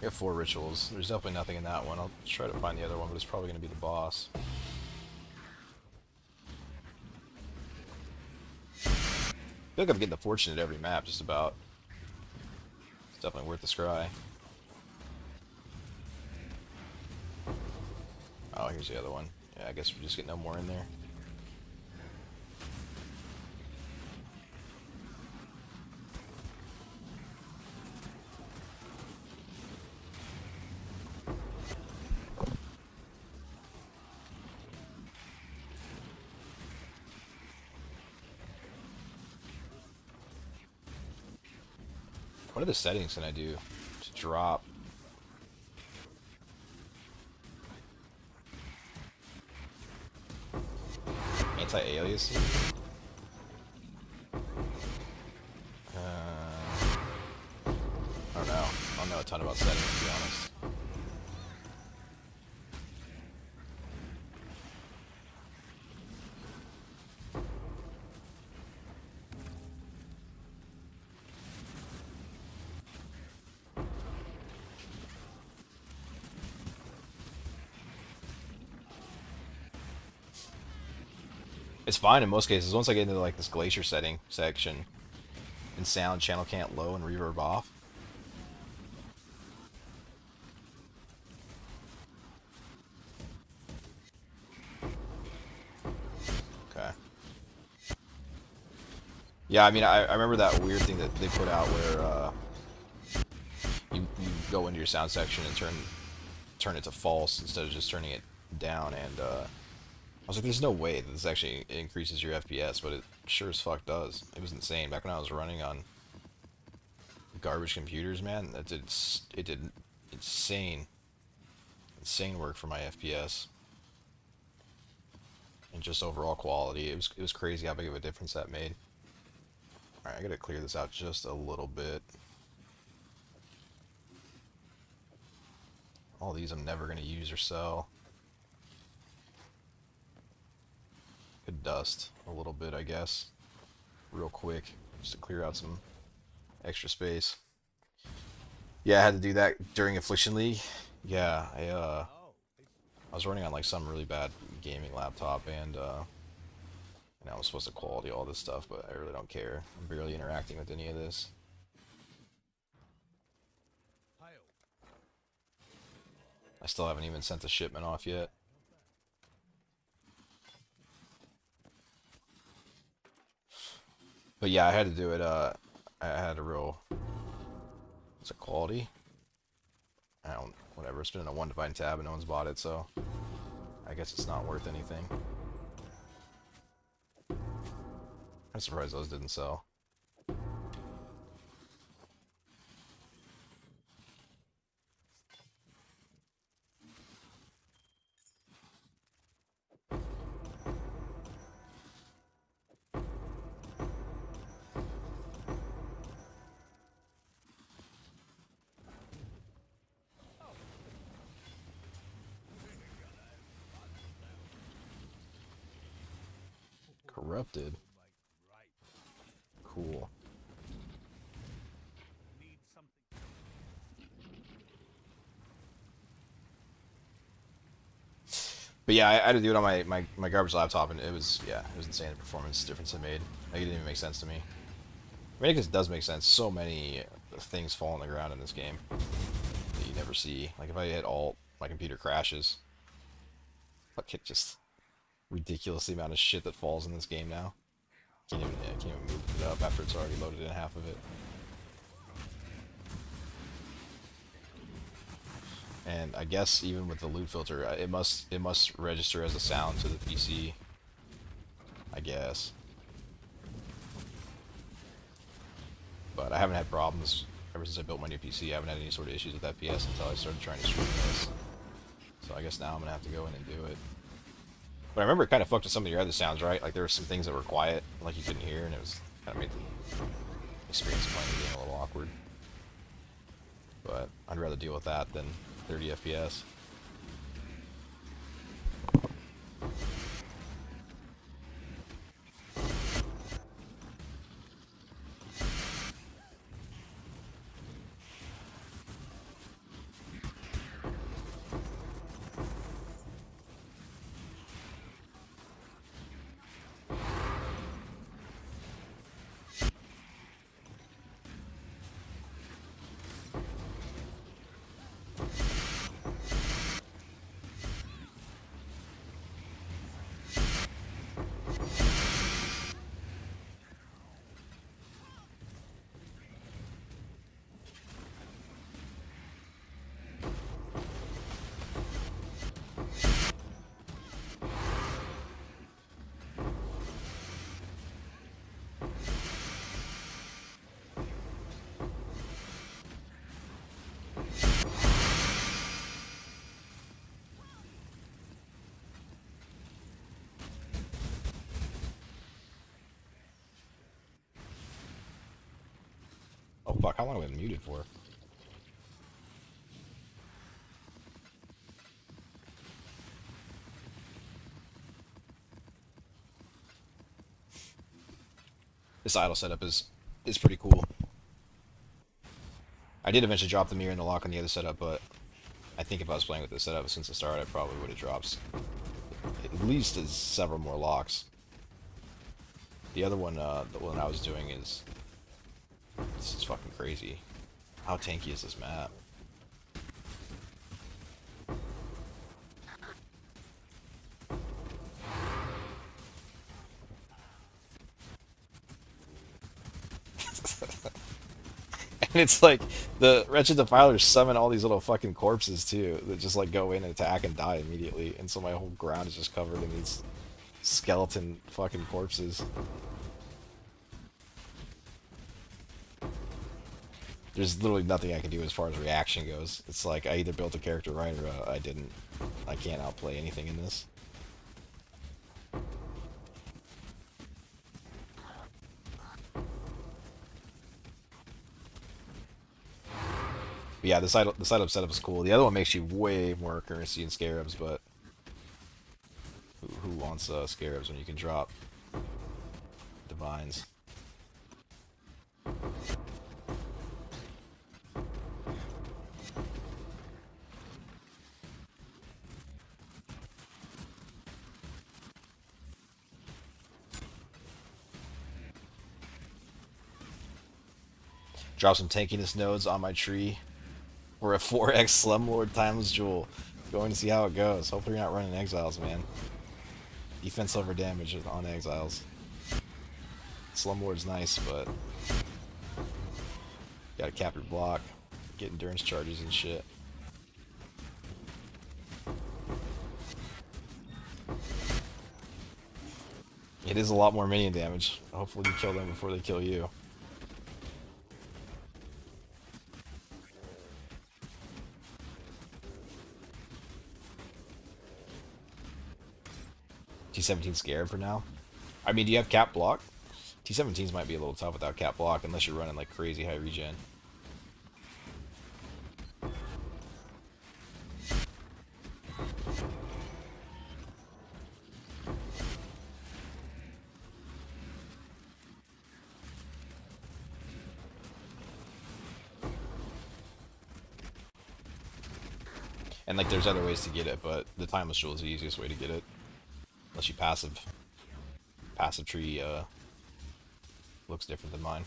S1: We have 4 rituals. There's definitely nothing in that one. I'll try to find the other one, but it's probably going to be the boss. I feel like I'm getting the fortune at every map, just about. It's definitely worth the scry. Oh, here's the other one. Yeah, I guess we just get no more in there. What other settings can I do to drop? Anti-aliasing? know a ton about settings, to be honest. It's fine in most cases. Once I get into like this glacier setting section, and sound channel can't low and reverb off. Okay. Yeah, I mean, I remember that weird thing that they put out where you go into your sound section and turn it to false instead of just turning it down, and I was like, there's no way that this actually increases your FPS, but it sure as fuck does. It was insane. Back when I was running on garbage computers, man, it did insane work for my FPS and just overall quality. It was crazy how big of a difference that made. All right, I gotta clear this out just a little bit. All these I'm never gonna use or sell. Could dust a little bit, I guess, real quick, just to clear out some extra space. Yeah, I had to do that during Affliction League. Yeah, I was running on like some really bad gaming laptop, and I was supposed to quality all this stuff, but I really don't care. I'm barely interacting with any of this. I still haven't even sent the shipment off yet. But yeah, I had to do it, I had a real... What's it, quality? I don't... Whatever, it's been in a one divide tab and no one's bought it, so... I guess it's not worth anything. I'm surprised those didn't sell. Corrupted. Cool. But yeah, I had to do it on my garbage laptop, and it was, yeah, it was insane the performance difference it made. Like, it didn't even make sense to me. I mean, I guess it does make sense. So many things fall on the ground in this game that you never see. Like, if I hit Alt, my computer crashes. Like, it just... ridiculous the amount of shit that falls in this game now. Can't even move it up after it's already loaded in half of it. And I guess even with the loot filter, it must register as a sound to the PC. I guess. But I haven't had problems ever since I built my new PC. I haven't had any sort of issues with FPS until I started trying to stream this. So I guess now I'm gonna have to go in and do it. But I remember it kind of fucked with some of your other sounds, right? Like there were some things that were quiet, like you couldn't hear, and it was kind of made the experience of playing the game a little awkward. But I'd rather deal with that than 30 FPS. Oh fuck, how long have I been muted for? This idle setup is pretty cool. I did eventually drop the mirror and the lock on the other setup, but I think if I was playing with this setup since the start, I probably would have dropped at least several more locks. The other one, the one I was doing is this is fucking crazy. How tanky is this map? And it's like the wretched defilers summon all these little fucking corpses too that just like go in and attack and die immediately, and so my whole ground is just covered in these skeleton fucking corpses. There's literally nothing I can do as far as reaction goes. It's like I either built a character right or I didn't. I can't outplay anything in this. But yeah, the side up setup is cool. The other one makes you way more currency in Scarabs, but who wants Scarabs when you can drop Divines? Drop some tankiness nodes on my tree. We're a 4x Slumlord Timeless Jewel. Going to see how it goes. Hopefully you're not running Exiles, man. Defense over damage on Exiles. Slumlord's nice, but gotta cap your block. Get endurance charges and shit. It is a lot more minion damage. Hopefully you kill them before they kill you. T17 Scarab for now. I mean, do you have cap block? T17s might be a little tough without cap block unless you're running like crazy high regen. And like there's other ways to get it, but the Timeless Jewel is the easiest way to get it. Unless you passive tree looks different than mine.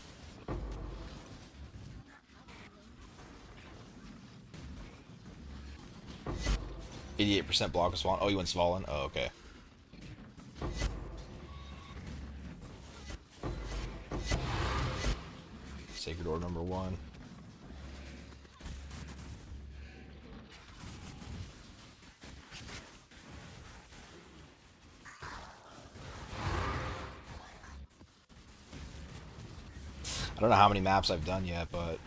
S1: 88% block of Swan. Oh, you went Svalin? Oh, okay. Sacred Orb number 1. I don't know how many maps I've done yet, but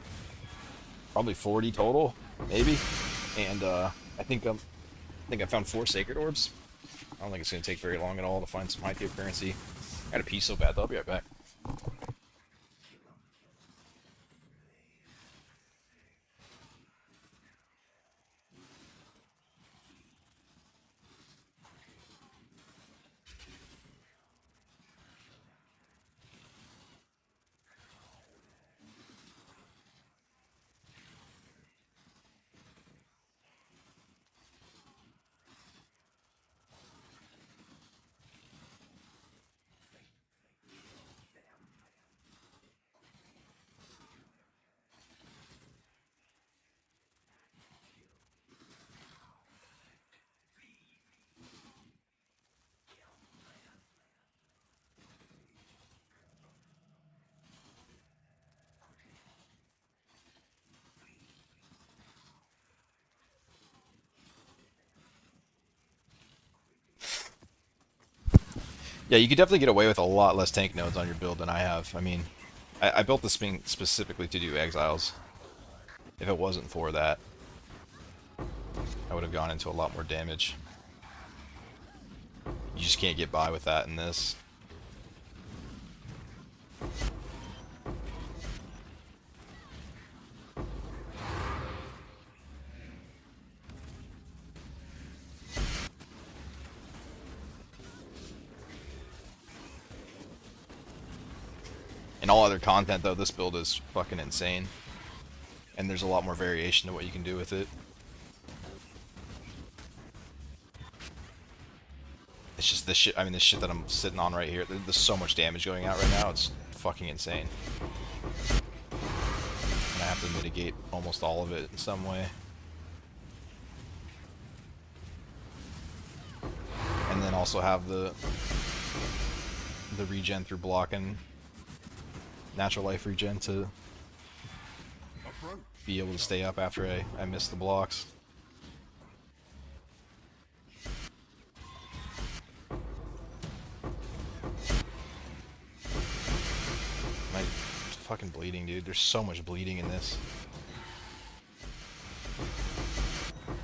S1: probably 40 total, maybe. And I think I found 4 Sacred Orbs. I don't think it's gonna take very long at all to find some high tier currency. I gotta pee so bad though. I'll be right back. Yeah, you could definitely get away with a lot less tank nodes on your build than I have. I mean, I built this thing specifically to do Exiles. If it wasn't for that, I would have gone into a lot more damage. You just can't get by with that in this. In all other content, though, this build is fucking insane. And there's a lot more variation to what you can do with it. It's just this shit, I mean, this shit that I'm sitting on right here, there's so much damage going out right now, it's fucking insane. And I have to mitigate almost all of it in some way. And then also have the regen through blocking, natural life regen to be able to stay up after I miss the blocks. My fucking bleeding, dude. There's so much bleeding in this.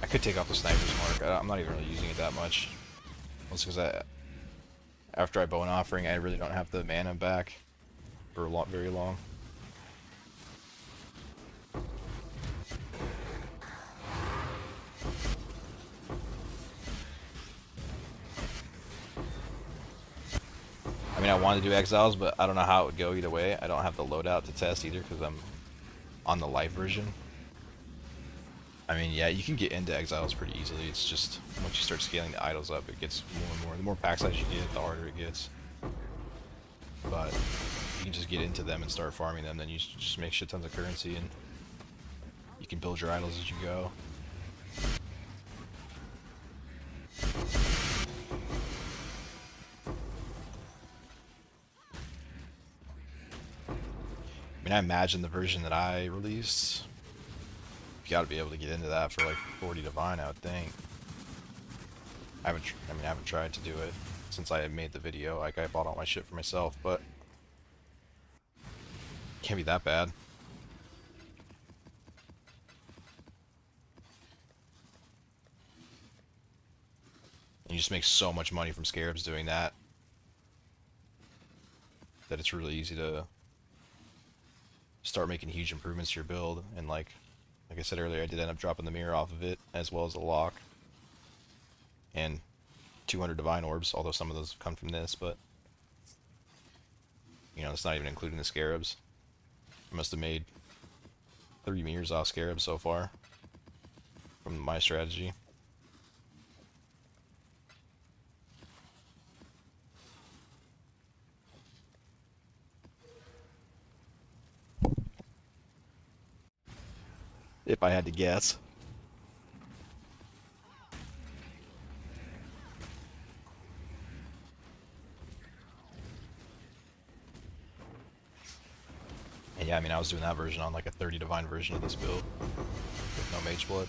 S1: I could take off the sniper's mark. I'm not even really using it that much. That's because after I bow an offering, I really don't have the mana back for very long. I mean, I wanted to do exiles, but I don't know how it would go either way. I don't have the loadout to test either because I'm on the light version. I mean, yeah, you can get into exiles pretty easily. It's just once you start scaling the idols up, it gets more and more. The more pack size you get, the harder it gets. But you can just get into them and start farming them. Then you just make shit tons of currency, and you can build your idols as you go. I mean, I imagine the version that I released, you gotta be able to get into that for like 40 divine, I would think. I haven't tried to do it since I had made the video. Like, I bought all my shit for myself, but can't be that bad. And you just make so much money from Scarabs doing that it's really easy to start making huge improvements to your build. And like I said earlier, I did end up dropping the mirror off of it, as well as the lock. And 200 divine orbs, although some of those have come from this, but you know, it's not even including the Scarabs. I must have made 3 mirrors off Scarabs so far from my strategy. If I had to guess. And yeah, I mean, I was doing that version on like a 30 divine version of this build with no mage blood.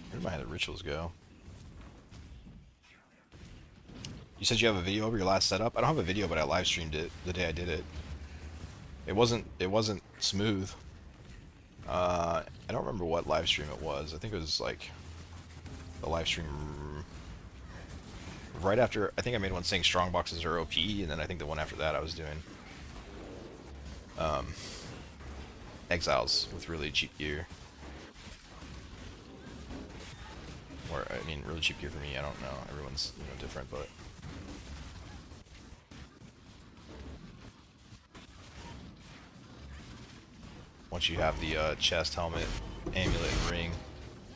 S1: Where did my other rituals go? You said you have a video over your last setup? I don't have a video, but I live streamed it the day I did it. It wasn't smooth. I don't remember what live stream it was. I think it was like the live stream right after. I think I made one saying strong boxes are OP, and then I think the one after that I was doing exiles with really cheap gear. Or I mean, really cheap gear for me. I don't know. Everyone's, you know, different, but. Once you have the chest, helmet, amulet, and ring,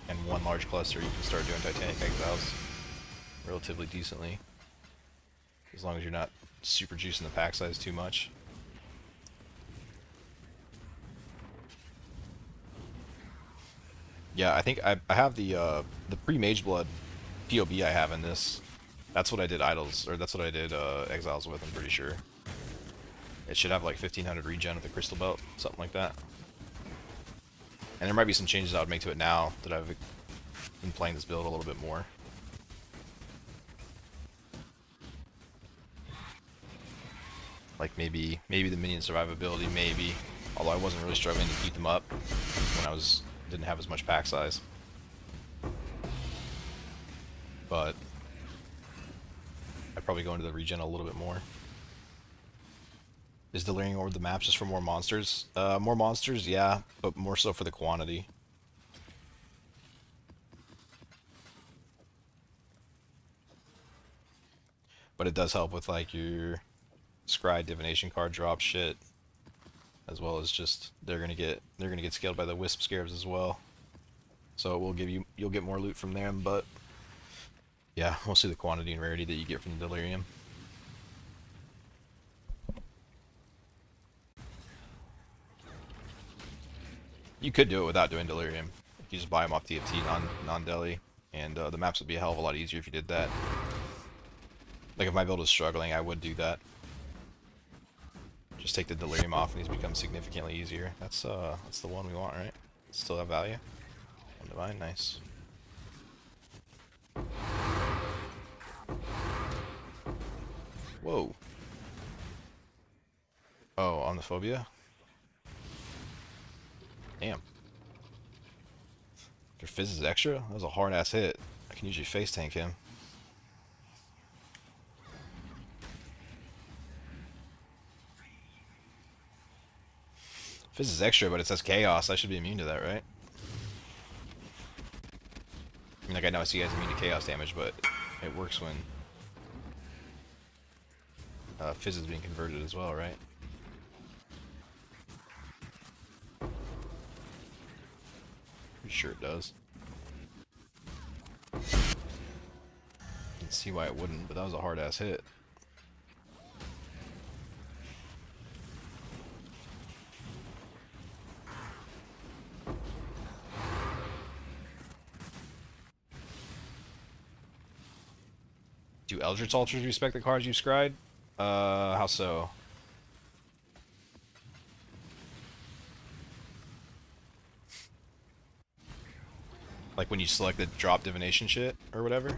S1: and one large cluster, you can start doing Titanic Exiles relatively decently. As long as you're not super juicing the pack size too much. Yeah, I think I have the pre-Mage Blood POB I have in this. That's what I did idols, or that's what I did Exiles with, I'm pretty sure. It should have like 1500 regen with the Crystal Belt, something like that. And there might be some changes I would make to it now that I've been playing this build a little bit more. Like maybe the minion survivability, maybe. Although I wasn't really struggling to keep them up when I didn't have as much pack size. But probably go into the regen a little bit more. Is Delirium Orb the map just for more monsters? More monsters, yeah, but more so for the quantity. But it does help with like your Scry Divination card drop shit, as well as just they're gonna get scaled by the Wisp Scarabs as well. So it will give you'll get more loot from them, but yeah, mostly the quantity and rarity that you get from the Delirium. You could do it without doing Delirium. You just buy them off TFT non-deli, and the maps would be a hell of a lot easier if you did that. Like if my build was struggling, I would do that. Just take the Delirium off and these become significantly easier. That's the one we want, right? Still have value. One divine, nice. Whoa. Oh, on the phobia? Damn. Your Fizz is extra? That was a hard ass hit. I can usually face tank him. Fizz is extra, but it says chaos. I should be immune to that, right? I mean, like, I know I see you guys immune to chaos damage, but it works when Fizz is being converted as well, right? Pretty sure it does. Can see why it wouldn't, but that was a hard ass hit. Do Eldritch Ultras respect the cards you've scried? How so? Like when you select the drop divination shit or whatever?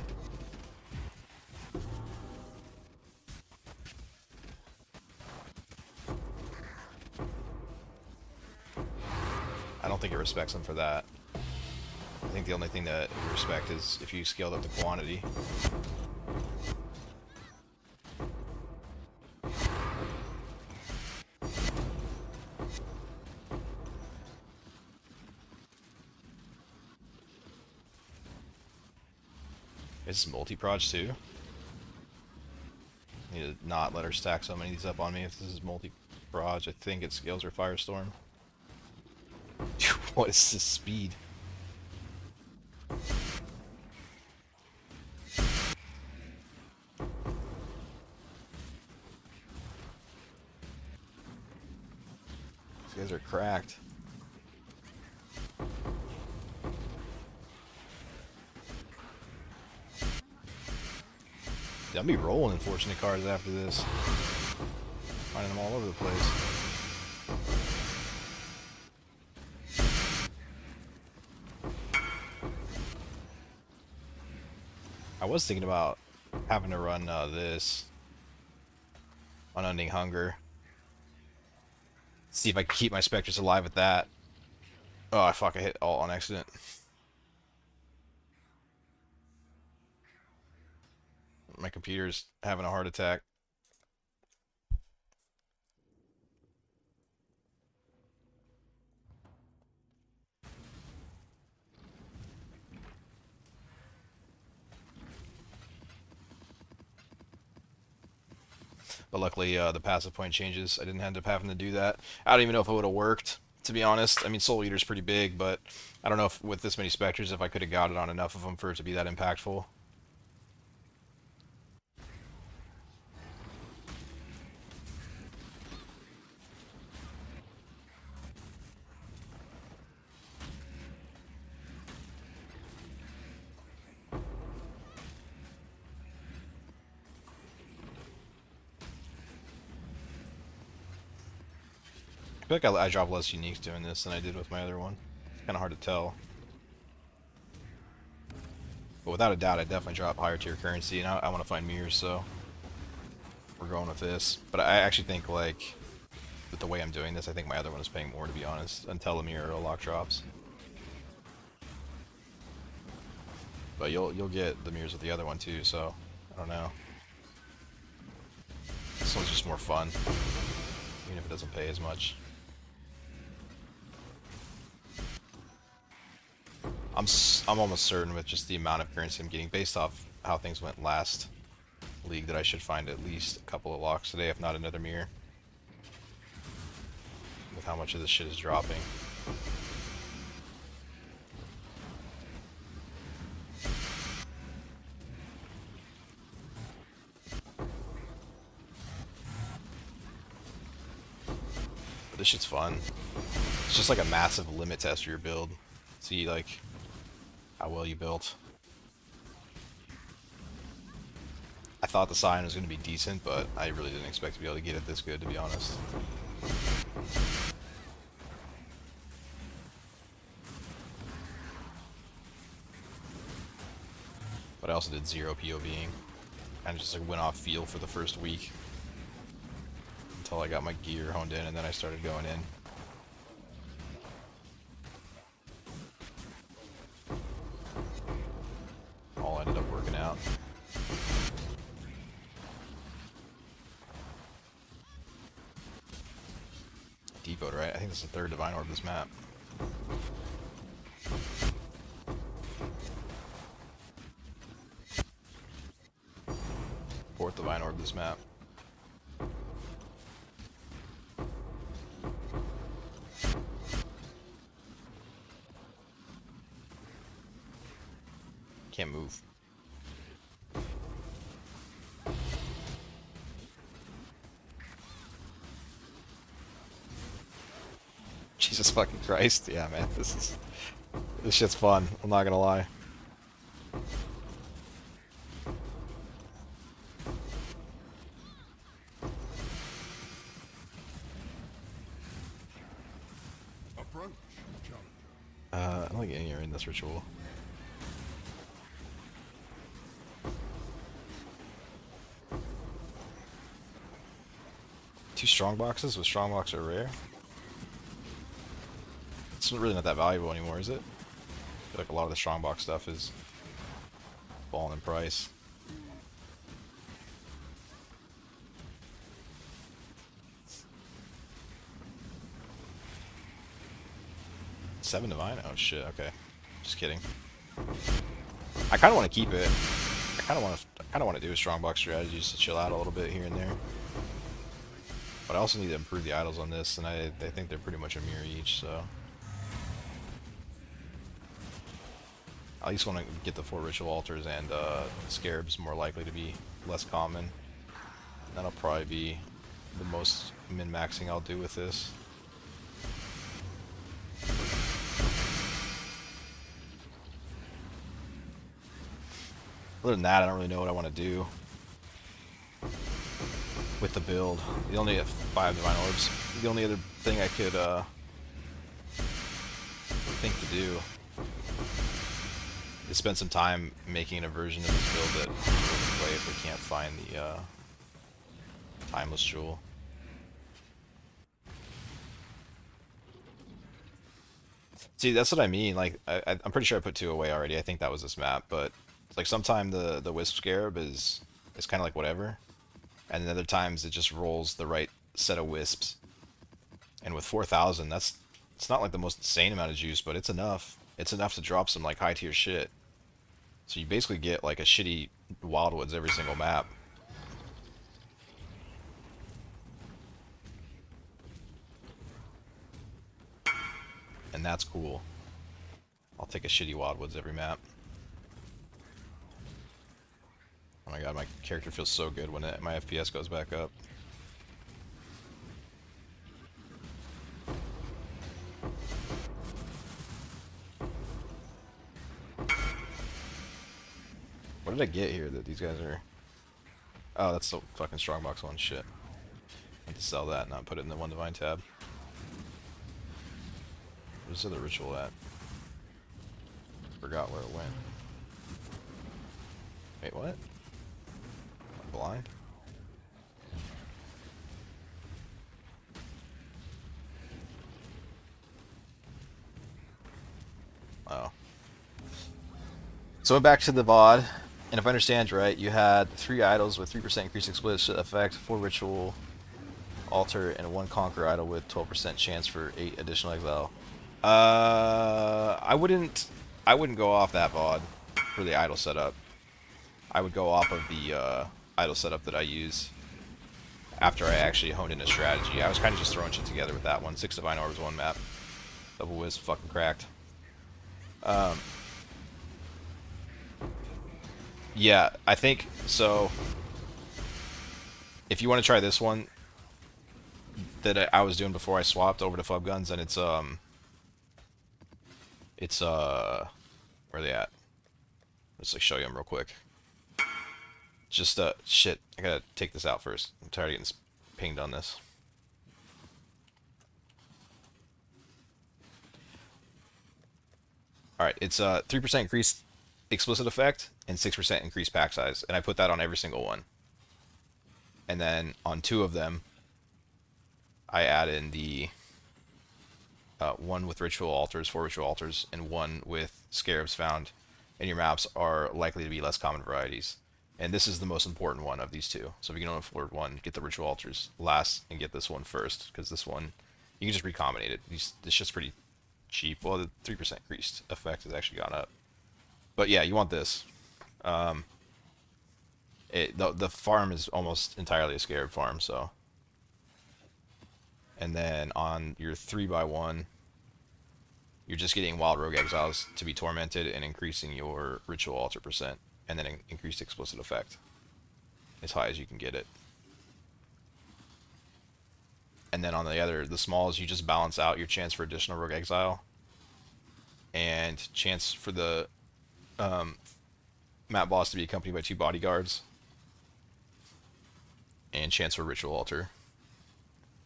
S1: I don't think it respects them for that. I think the only thing that we respect is if you scaled up the quantity. Is this multi-proj too? I need to not let her stack so many of these up on me if this is multi-proj. I think it scales her Firestorm. What is this speed? These guys are cracked. I'll be rolling unfortunate cards after this. Finding them all over the place. I was thinking about having to run this Unending Hunger. See if I can keep my Spectres alive with that. Oh, fuck, I hit alt on accident. My computer's having a heart attack. But luckily, the passive point changes. I didn't end up having to do that. I don't even know if it would have worked, to be honest. I mean, Soul Eater's pretty big, but I don't know if with this many Spectres, if I could have got it on enough of them for it to be that impactful. I feel like I drop less uniques doing this than I did with my other one. It's kind of hard to tell. But without a doubt, I definitely drop higher tier currency, and I want to find mirrors, so we're going with this. But I actually think, like, with the way I'm doing this, I think my other one is paying more, to be honest, until a mirror or a lock drops. But you'll get the mirrors with the other one too, so I don't know. one's just more fun, even if it doesn't pay as much. I'm almost certain with just the amount of currency I'm getting based off how things went last league that I should find at least a couple of locks today, if not another mirror. With how much of this shit is dropping. But this shit's fun. It's just like a massive limit test for your build. See, like, how well you built. I thought the sign was going to be decent, but I really didn't expect to be able to get it this good, to be honest. But I also did 0 POVing. Kind of just like went off feel for the first week. Until I got my gear honed in, and then I started going in. All ended up working out. Depot, right? I think this is the 3rd Divine Orb this map. Fourth Divine Orb this map. Can't move. Jesus fucking Christ. Yeah, man, this shit's fun. I'm not gonna lie. I don't think any are in this ritual. Two strong boxes with strong box are rare. It's really not that valuable anymore, is it? I feel like a lot of the strongbox stuff is falling in price. Seven Divine? Oh shit, okay. Just kidding. I kinda wanna keep it. I kinda wanna do a strongbox strategy just to chill out a little bit here and there. But I also need to improve the idols on this, and I think they're pretty much a mirror each, so I at least want to get the 4 ritual altars, and Scarabs more likely to be less common. That'll probably be the most min-maxing I'll do with this. Other than that, I don't really know what I want to do with the build. You only have 5 Divine Orbs. The only other thing I could think to do is spend some time making a version of this build that we play if we can't find the Timeless Jewel. See, that's what I mean. Like, I'm pretty sure I put 2 away already. I think that was this map, but like sometime the Wisp Scarab is kind of like whatever, and then other times it just rolls the right set of wisps. And with 4,000, it's not like the most insane amount of juice, but it's enough. It's enough to drop some like high tier shit. So you basically get like a shitty Wildwoods every single map. And that's cool. I'll take a shitty Wildwoods every map. Oh my god, my character feels so good when my FPS goes back up. What did I get here that these guys are... Oh, that's the fucking strongbox one. Shit. I have to sell that and not put it in the 1 Divine tab. Where's the other ritual at? Forgot where it went. Wait, what? I'm blind? Oh. So I went back to the VOD, And if I understand right, you had 3 idols with 3% increased explicit effect, 4 ritual altar, and 1 conqueror idol with 12% chance for 8 additional exile. I wouldn't go off that VOD for the idol setup. I would go off of the idol setup that I use after I actually honed in a strategy. I was kind of just throwing shit together with that one. 6 Divine Orbs, 1 map. Double Whiz, fucking cracked. Yeah, I think so. If you want to try this one that I was doing before I swapped over to Fubguns, and it's where are they at? Let's like show you them real quick. Just shit. I gotta take this out first. I'm tired of getting pinged on this. All right, it's 3% increased explicit effect and 6% increased pack size, and I put that on every single one. And then on 2 of them, I add in the 1 with ritual altars, 4 ritual altars, and 1 with scarabs found in your maps are likely to be less common varieties. And this is the most important one of these 2. So if you can only afford 1, get the ritual altars last and get this one first, because this one you can just recombinate it. This shit's pretty cheap. Well, the 3% increased effect has actually gone up. But yeah, you want this. The farm is almost entirely a scarab farm, so. And then on your 3x1, you're just getting wild rogue exiles to be tormented and increasing your ritual altar percent, and then increased explicit effect as high as you can get it. And then on the smalls, you just balance out your chance for additional rogue exile and chance for the map boss to be accompanied by 2 bodyguards and chance for ritual altar.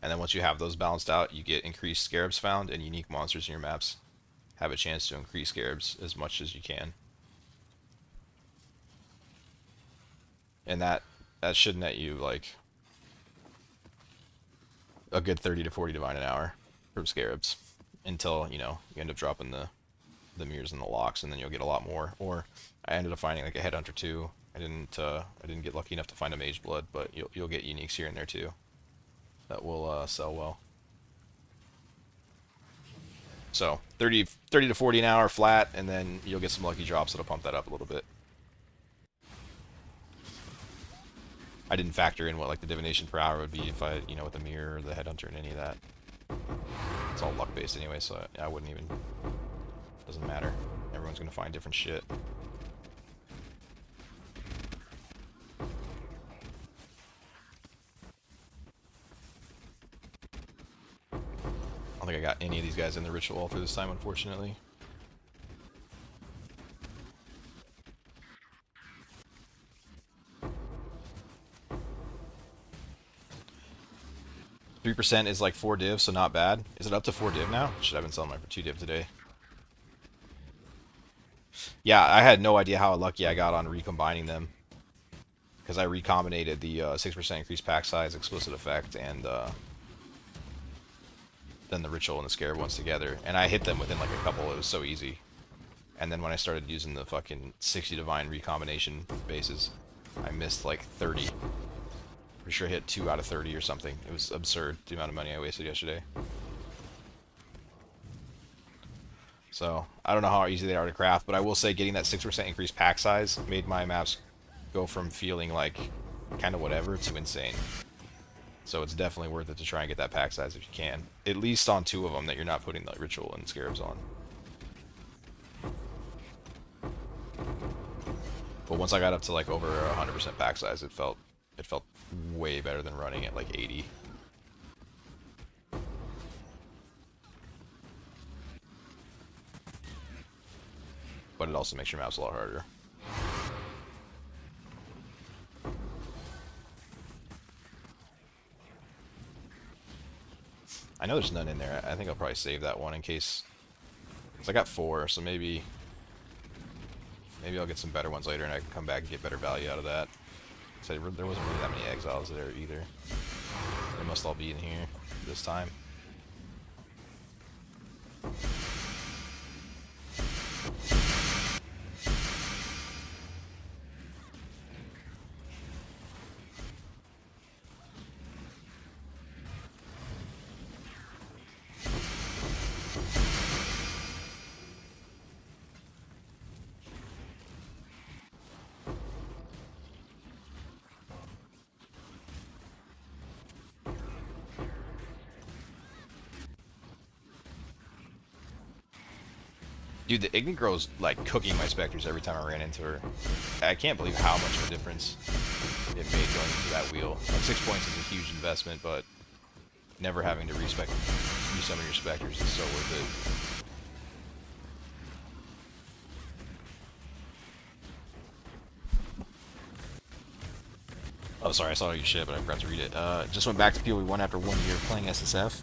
S1: And then once you have those balanced out, you get increased scarabs found, and unique monsters in your maps have a chance to increase scarabs as much as you can. And that should net you like a good 30 to 40 divine an hour from scarabs until, you end up dropping the mirrors and the locks, and then you'll get a lot more. Or I ended up finding like a headhunter too. I didn't get lucky enough to find a mage blood, but you'll get uniques here and there too that will sell well. So 30 to 40 an hour flat, and then you'll get some lucky drops that'll pump that up a little bit. I didn't factor in what like the divination per hour would be if I, with the mirror or the headhunter and any of that. It's all luck based anyway, so I wouldn't even. Doesn't matter. Everyone's gonna find different shit. I don't think I got any of these guys in the ritual altar this time, unfortunately. 3% is like 4 div, so not bad. Is it up to 4 div now? Should have been selling mine for 2 div today. Yeah, I had no idea how lucky I got on recombining them. Because I recombinated the 6% increased pack size, explicit effect, and then the ritual and the scarab ones together. And I hit them within like a couple. It was so easy. And then when I started using the fucking 60 divine recombination bases, I missed like 30. Pretty sure I hit 2 out of 30 or something. It was absurd, the amount of money I wasted yesterday. So, I don't know how easy they are to craft, but I will say getting that 6% increased pack size made my maps go from feeling like kind of whatever to insane. So it's definitely worth it to try and get that pack size if you can. At least on 2 of them that you're not putting the ritual and scarabs on. But once I got up to like over 100% pack size, it felt way better than running at like 80. But it also makes your maps a lot harder. I know there's none in there. I think I'll probably save that one in case. Because I got 4, so maybe I'll get some better ones later and I can come back and get better value out of that. So there wasn't really that many exiles there either. They must all be in here this time. Dude, the Igni Girl's like cooking my Spectres every time I ran into her. I can't believe how much of a difference it made going into that wheel. Like 6 points is a huge investment, but never having to resummon your Spectres is so worth it. Oh, sorry, I saw your shit, but I forgot to read it. Just went back to PoE 1 after 1 year playing SSF.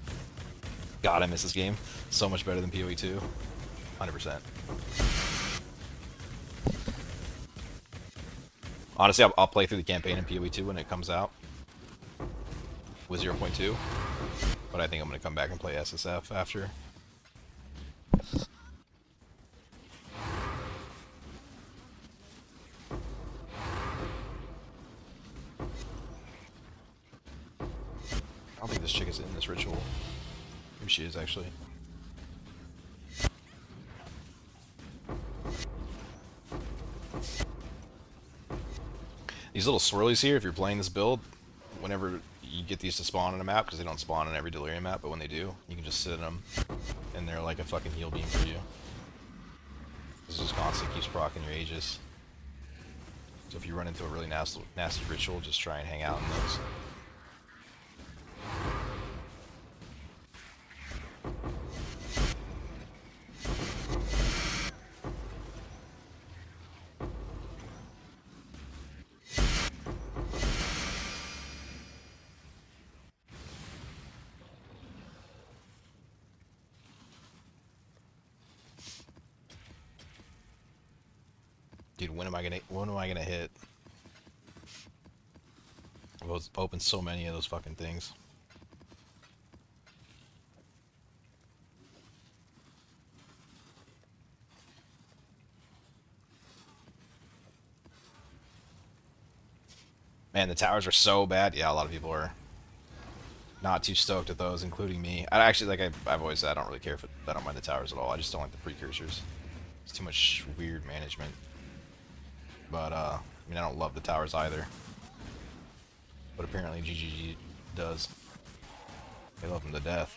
S1: God, I miss this game. So much better than PoE 2. 100%. Honestly, I'll play through the campaign in PoE 2 when it comes out with 0.2, but I think I'm going to come back and play SSF after. I don't think this chick is in this ritual. Maybe she is, actually. These little swirlies here, if you're playing this build, whenever you get these to spawn on a map, because they don't spawn on every Delirium map, but when they do, you can just sit in them, and they're like a fucking heal beam for you. This just constantly keeps proccing your Aegis. So if you run into a really nasty ritual, just try and hang out in those. Dude, when am I gonna hit? I've opened so many of those fucking things. Man, the towers are so bad. Yeah, a lot of people are not too stoked at those, including me. I actually, like I've always said, I don't really care I don't mind the towers at all. I just don't like the precursors. It's too much weird management. But, I mean, I don't love the towers either. But apparently GGG does. They love them to death.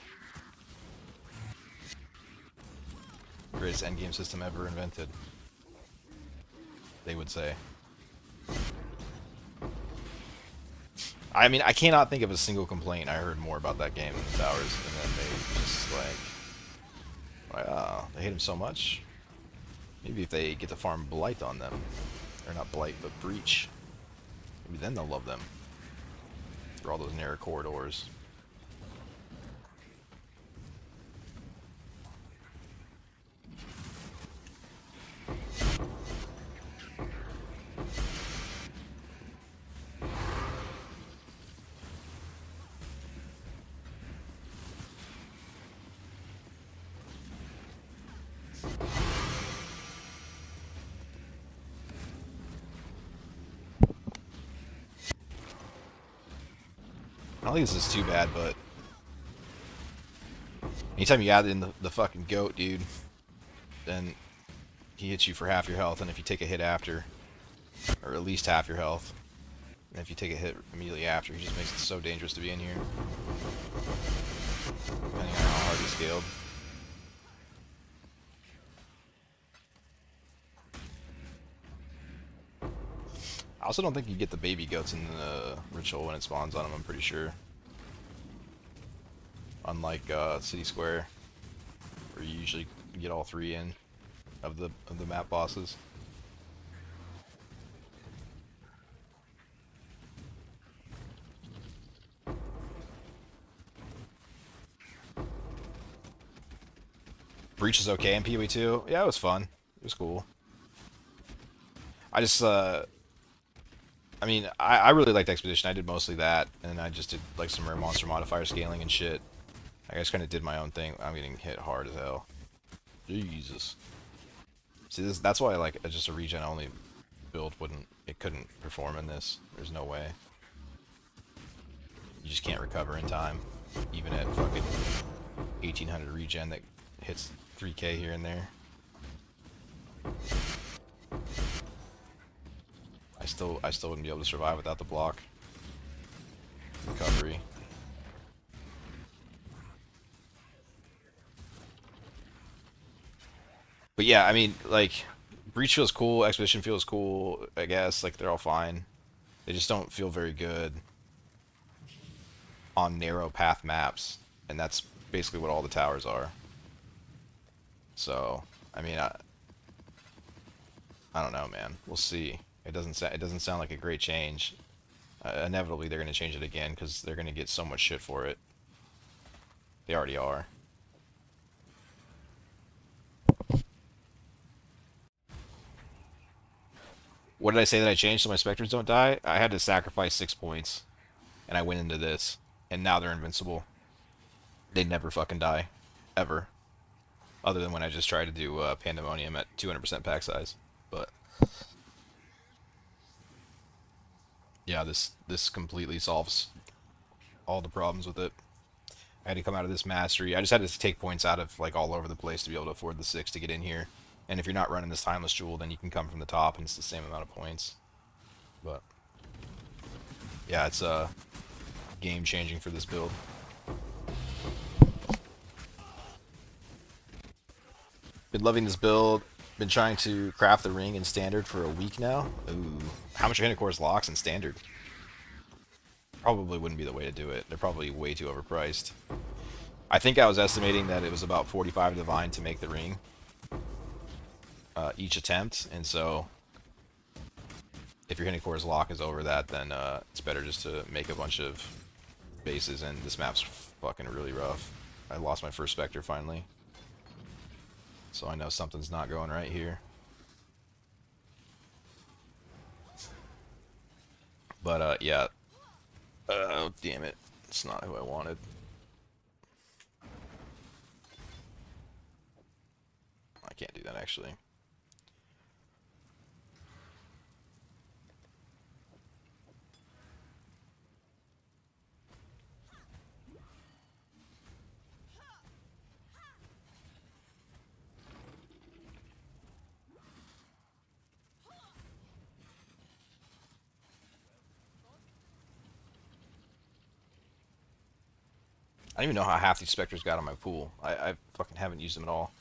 S1: Greatest endgame system ever invented, they would say. I mean, I cannot think of a single complaint I heard more about that game than the towers, and then they just like, wow, they hate him so much. Maybe if they get to farm Blight on them, or not Blight, but Breach, maybe then they'll love them. For all those narrow corridors. I don't think this is too bad, but anytime you add in the fucking goat, dude, then he hits you for half your health, and if you take a hit after, or at least half your health, and if you take a hit immediately after, he just makes it so dangerous to be in here. Depending on how hard he's scaled. I also don't think you get the baby goats in the ritual when it spawns on them, I'm pretty sure. Unlike City Square, where you usually get all 3 in of the map bosses. Breach is okay in PoE 2. Yeah, it was fun. It was cool. I just I mean, I really liked Expedition. I did mostly that, and I just did like some rare monster modifier scaling and shit. I just kind of did my own thing. I'm getting hit hard as hell. Jesus. See, that's why like just a regen only build couldn't perform in this. There's no way. You just can't recover in time, even at fucking 1800 regen that hits 3k here and there. I still wouldn't be able to survive without the block. Recovery. But yeah, I mean, like, Breach feels cool, Expedition feels cool, I guess. Like, they're all fine. They just don't feel very good on narrow path maps, and that's basically what all the towers are. So, I mean, I don't know, man. We'll see. It doesn't sound like a great change. Inevitably, they're going to change it again because they're going to get so much shit for it. They already are. What did I say that I changed so my specters don't die? I had to sacrifice 6 points, and I went into this, and now they're invincible. They never fucking die, ever. Other than when I just try to do Pandemonium at 200% pack size. But yeah, this completely solves all the problems with it. I had to come out of this mastery. I just had to take points out of like all over the place to be able to afford the 6 to get in here. And if you're not running this timeless jewel, then you can come from the top, and it's the same amount of points. But yeah, it's game changing for this build. Been loving this build. Been trying to craft the ring in standard for a week now. Ooh, how much are Hinocor's locks in standard? Probably wouldn't be the way to do it. They're probably way too overpriced. I think I was estimating that it was about 45 divine to make the ring each attempt, and so if your Hinocor's lock is over that, then it's better just to make a bunch of bases, and this map's fucking really rough. I lost my first Spectre finally, so I know something's not going right here. But yeah. Oh, damn it. It's not who I wanted. I can't do that, actually. I don't even know how half these Spectres got on my pool. I fucking haven't used them at all.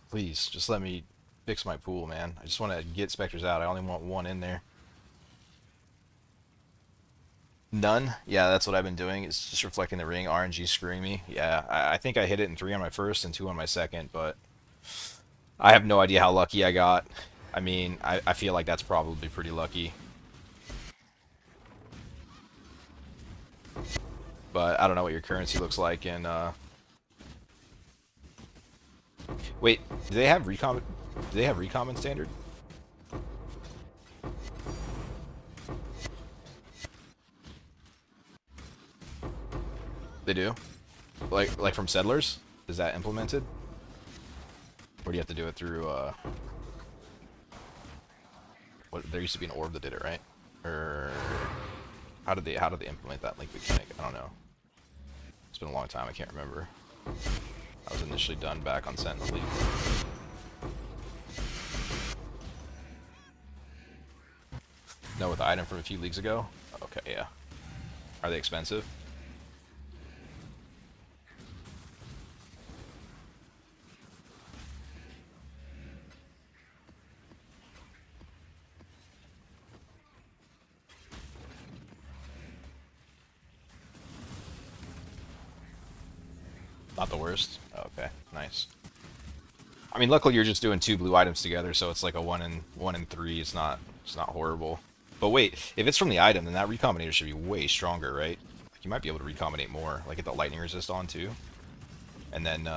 S1: Please, just let me fix my pool, man. I just want to get Spectres out. I only want one in there. None? Yeah, that's what I've been doing. It's just reflecting the ring. RNG screwing me. Yeah, I think I hit it in 3 on my first and 2 on my second, but I have no idea how lucky I got. I mean, I feel like that's probably pretty lucky. But I don't know what your currency looks like in wait, do they have Recomb? Do they have Recomb in standard? They do? Like from Settlers? Is that implemented? Or do you have to do it through what, there used to be an orb that did it, right? Or how did they implement that link mechanic? I don't know. It's been a long time, I can't remember. I was initially done back on Sentinel League. No, with the item from a few leagues ago? Okay, yeah. Are they expensive? Not the worst? Okay, nice. I mean, luckily you're just doing 2 blue items together, so it's like a 1 in 3. It's not horrible. But wait, if it's from the item, then that recombinator should be way stronger, right? Like, you might be able to recombinate more, like get the lightning resist on too, and then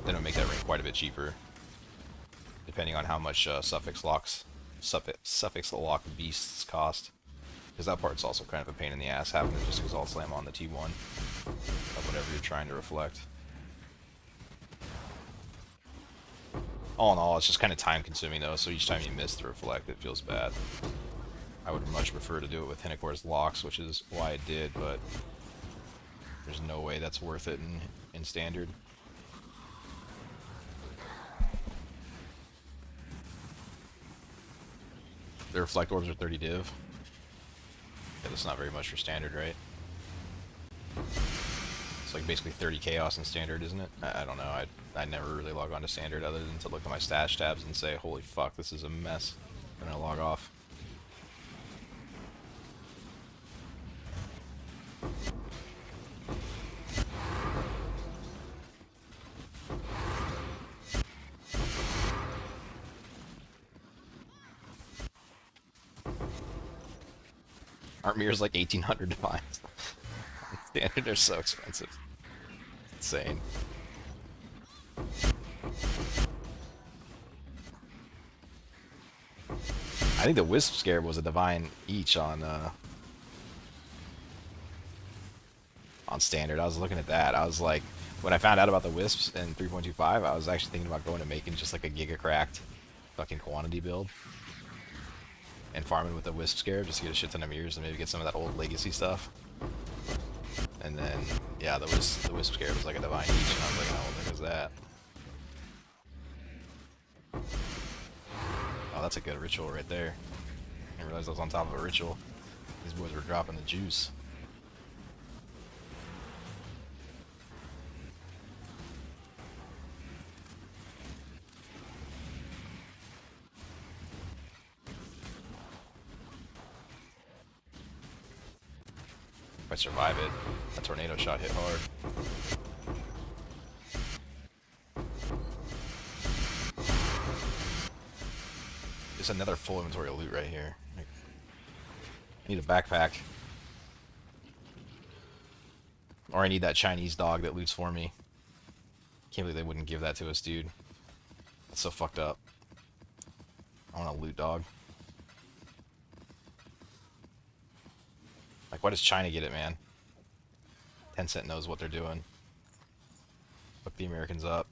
S1: it'll make that ring quite a bit cheaper, depending on how much suffix lock beasts cost. Because that part's also kind of a pain in the ass, having to just exalt slam on the T1 of whatever you're trying to reflect. All in all, it's just kind of time consuming though, so each time you miss the reflect, it feels bad. I would much prefer to do it with Hinocor's locks, which is why I did, but there's no way that's worth it in standard. The reflect orbs are 30 div. Yeah, that's not very much for standard, right? It's like basically 30 chaos in standard, isn't it? I don't know. I never really log on to standard other than to look at my stash tabs and say, holy fuck, this is a mess. And I log off. Aren't mirrors like 1800 divines? Standard, they're so expensive. It's insane. I think the Wisp Scarab was a divine each on standard. I was looking at that. I was like, when I found out about the Wisps in 3.25, I was actually thinking about going to making just like a Giga Cracked fucking quantity build. And farming with the Wisp Scarab just to get a shit ton of mirrors and maybe get some of that old legacy stuff. And then, yeah, the Wisp Scarab was like a divine each, and I was like, oh, what the heck is that? Oh, that's a good ritual right there. I didn't realize I was on top of a ritual. These boys were dropping the juice. If I survive it, that tornado shot hit hard. There's another full inventory of loot right here. I need a backpack. Or I need that Chinese dog that loots for me. Can't believe they wouldn't give that to us, dude. That's so fucked up. I want a loot dog. Like, why does China get it, man? Tencent knows what they're doing. Hook the Americans up.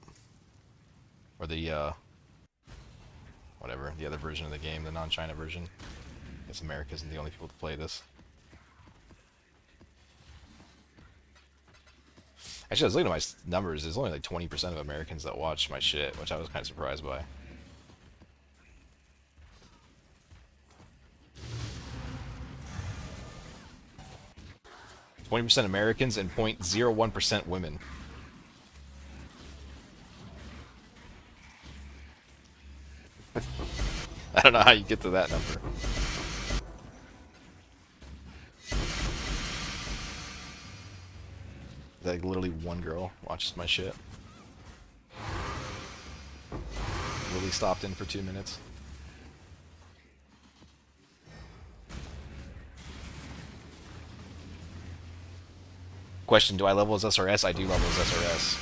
S1: Or the, whatever, the other version of the game, the non-China version. I guess America isn't the only people to play this. Actually, I was looking at my numbers. There's only like 20% of Americans that watch my shit, which I was kind of surprised by. %, Americans and 0.01% women. I don't know how you get to that number. Like literally one girl watches my shit. Lily stopped in for 2 minutes. Question, do I level as SRS? I do level as SRS.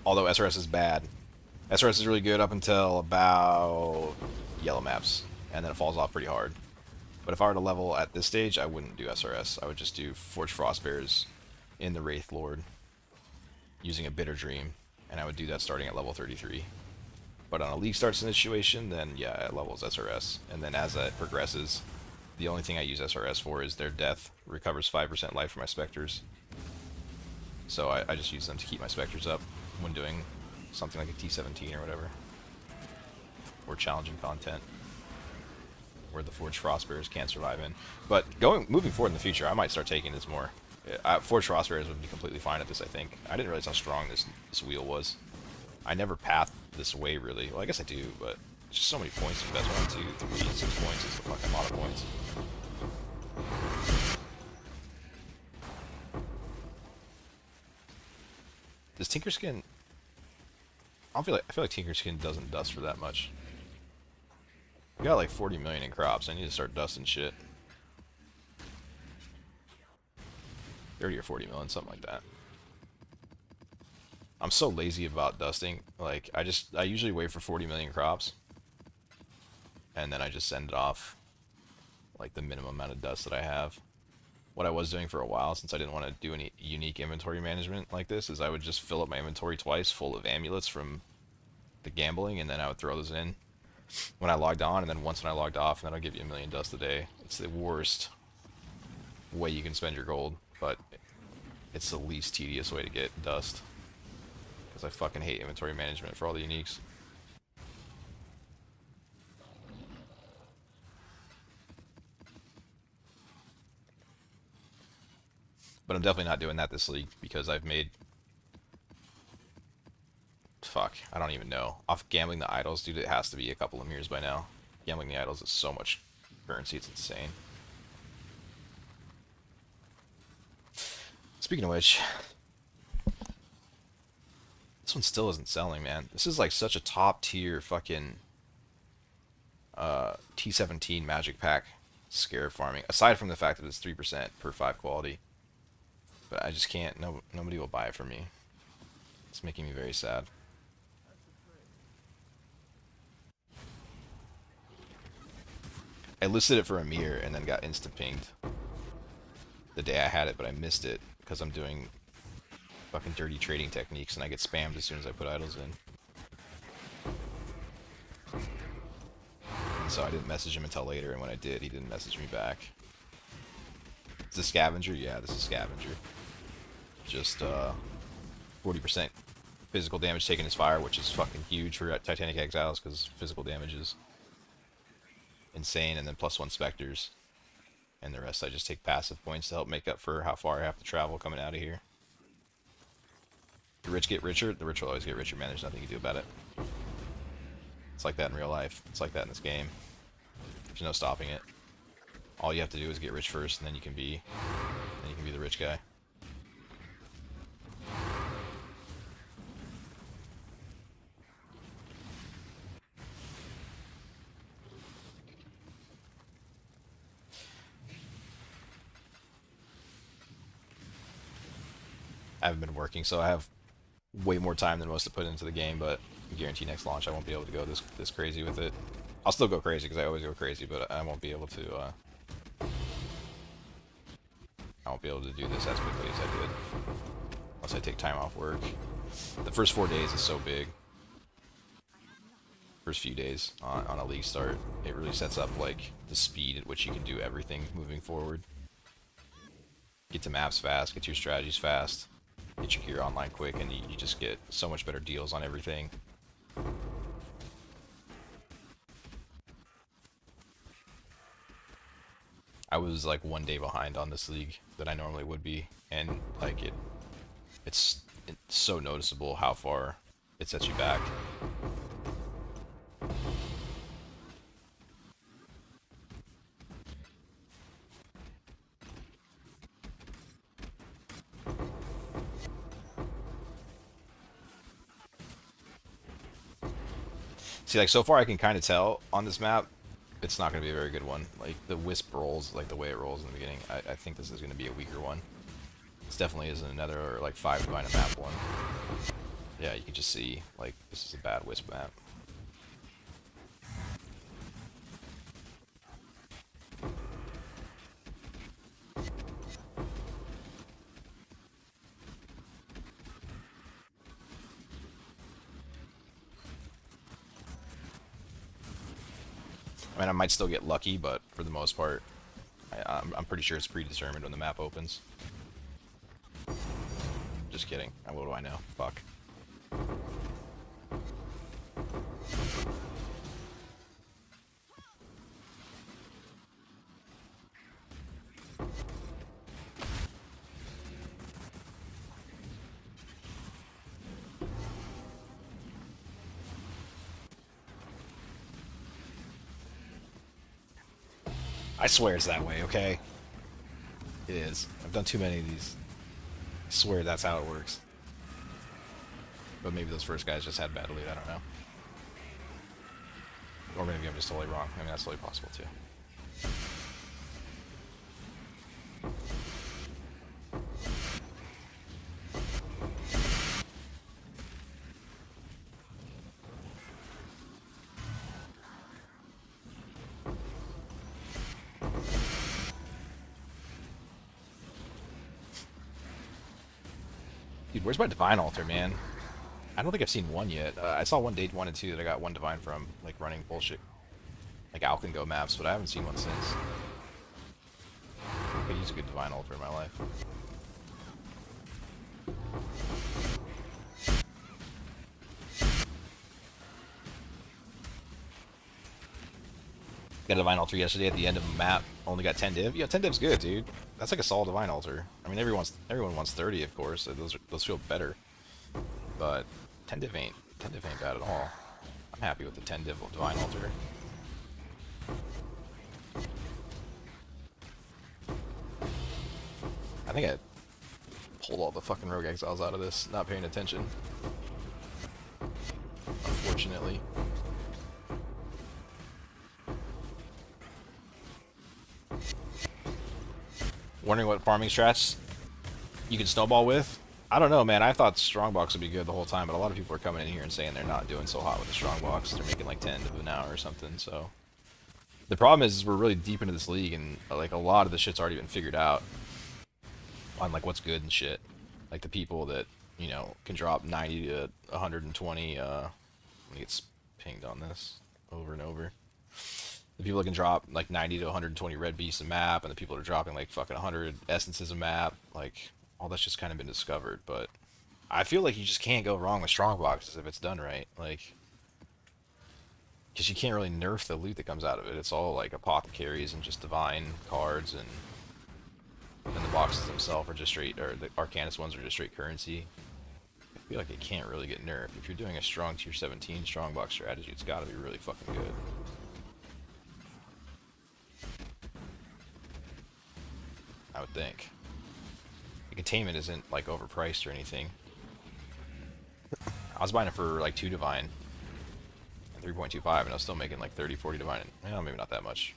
S1: Although SRS is bad. SRS is really good up until about yellow maps, and then it falls off pretty hard. But if I were to level at this stage, I wouldn't do SRS. I would just do Forged Frostbears in the Wraith Lord using a Bitter Dream, and I would do that starting at level 33. But on a League Start situation, then yeah, it levels SRS. And then as that progresses, the only thing I use SRS for is their death. Recovers 5% life for my Spectres. So I just use them to keep my Spectres up when doing something like a T17 or whatever. Or challenging content where the Forged Frostbears can't survive in. But moving forward in the future, I might start taking this more. Forged Frostbears would be completely fine at this, I think. I didn't realize how strong this wheel was. I never pathed this way, really. Well, I guess I do, but it's just so many points. That's 1, 2, 3, 6 points. It's a fucking lot of points. Does Tinkerskin... I feel like Tinkerskin doesn't dust for that much. We got like 40 million in crops. I need to start dusting shit. 30 or 40 million, something like that. I'm so lazy about dusting. Like, I usually wait for 40 million crops. And then I just send it off. Like, the minimum amount of dust that I have. What I was doing for a while, since I didn't want to do any unique inventory management like this, is I would just fill up my inventory twice full of amulets from the gambling, and then I would throw those in when I logged on, and then once when I logged off, and then I'll give you 1 million dust a day. It's the worst way you can spend your gold, but it's the least tedious way to get dust. Because I fucking hate inventory management for all the uniques. But I'm definitely not doing that this league because I've made... Fuck, I don't even know. Off gambling the idols, dude, it has to be a couple of mirrors by now. Gambling the idols is so much currency, it's insane. Speaking of which, this one still isn't selling, man. This is like such a top tier fucking T17 magic pack Scarab farming. Aside from the fact that it's 3% per 5 quality. But I just can't, nobody will buy it from me. It's making me very sad. I listed it for a mirror and then got instant pinged the day I had it, but I missed it because I'm doing fucking dirty trading techniques and I get spammed as soon as I put idols in. And so I didn't message him until later, and when I did, he didn't message me back. Is this scavenger? Yeah, this is scavenger. Just 40% physical damage taken as fire, which is fucking huge for Titanic Exiles because physical damage is insane, and then +1 specters, and the rest I just take passive points to help make up for how far I have to travel coming out of here. The rich get richer, the rich will always get richer, man. There's nothing you can do about it. It's like that in real life. It's like that in this game. There's no stopping it. All you have to do is get rich first, and then you can be the rich guy. I haven't been working, so I have way more time than most to put into the game, but I guarantee next launch I won't be able to go this crazy with it. I'll still go crazy, because I always go crazy, but I won't be able to, I won't be able to do this as quickly as I did. Unless I take time off work. The first 4 days is so big. First few days on a league start, it really sets up, like, the speed at which you can do everything moving forward. Get to maps fast, get to your strategies fast. Get your gear online quick, and you just get so much better deals on everything. I was like 1 day behind on this league that I normally would be, and like it's so noticeable how far it sets you back. See, like, so far I can kind of tell on this map, it's not going to be a very good one. Like, the Wisp rolls, like, the way it rolls in the beginning, I think this is going to be a weaker one. This definitely isn't another, like, 5 divine a map one. Yeah, you can just see, like, this is a bad Wisp map. I mean, I might still get lucky, but for the most part, I'm pretty sure it's predetermined when the map opens. Just kidding. What do I know? Fuck. I swear it's that way, okay? It is. I've done too many of these. I swear that's how it works. But maybe those first guys just had bad lead, I don't know. Or maybe I'm just totally wrong. I mean, that's totally possible too. Dude, where's my Divine Altar, man? I don't think I've seen one yet. I saw one day 1 and 2 that I got one Divine from, like, running bullshit, like, Alkengo maps, but I haven't seen one since. I could use a good Divine Altar in my life. Got a Divine Altar yesterday at the end of a map. Only got 10 div. Yeah, 10 div's good, dude. That's like a solid Divine Altar. I mean, everyone wants 30, of course. So those feel better. But 10 div ain't bad at all. I'm happy with the 10 div Divine Altar. I think I pulled all the fucking Rogue Exiles out of this, not paying attention. Unfortunately. Wondering what farming strats you can snowball with? I don't know, man. I thought Strongbox would be good the whole time, but a lot of people are coming in here and saying they're not doing so hot with the Strongbox. They're making like 10 an hour or something, so... The problem is we're really deep into this league, and like a lot of the shit's already been figured out on like what's good and shit. Like the people that, you know, can drop 90 to 120, let me get pinged on this over and over. The people that can drop like 90 to 120 red beasts a map, and the people that are dropping like fucking 100 essences a map, like all that's just kind of been discovered. But I feel like you just can't go wrong with strongboxes if it's done right, like, because you can't really nerf the loot that comes out of it. It's all like apothecaries and just divine cards, and the boxes themselves are just straight, or the Arcanist ones are just straight currency. I feel like it can't really get nerfed. If you're doing a strong tier 17 strongbox strategy, it's got to be really fucking good. I would think. The containment isn't like overpriced or anything. I was buying it for like 2 divine and 3.25, and I was still making like 30, 40 divine. Well, maybe not that much.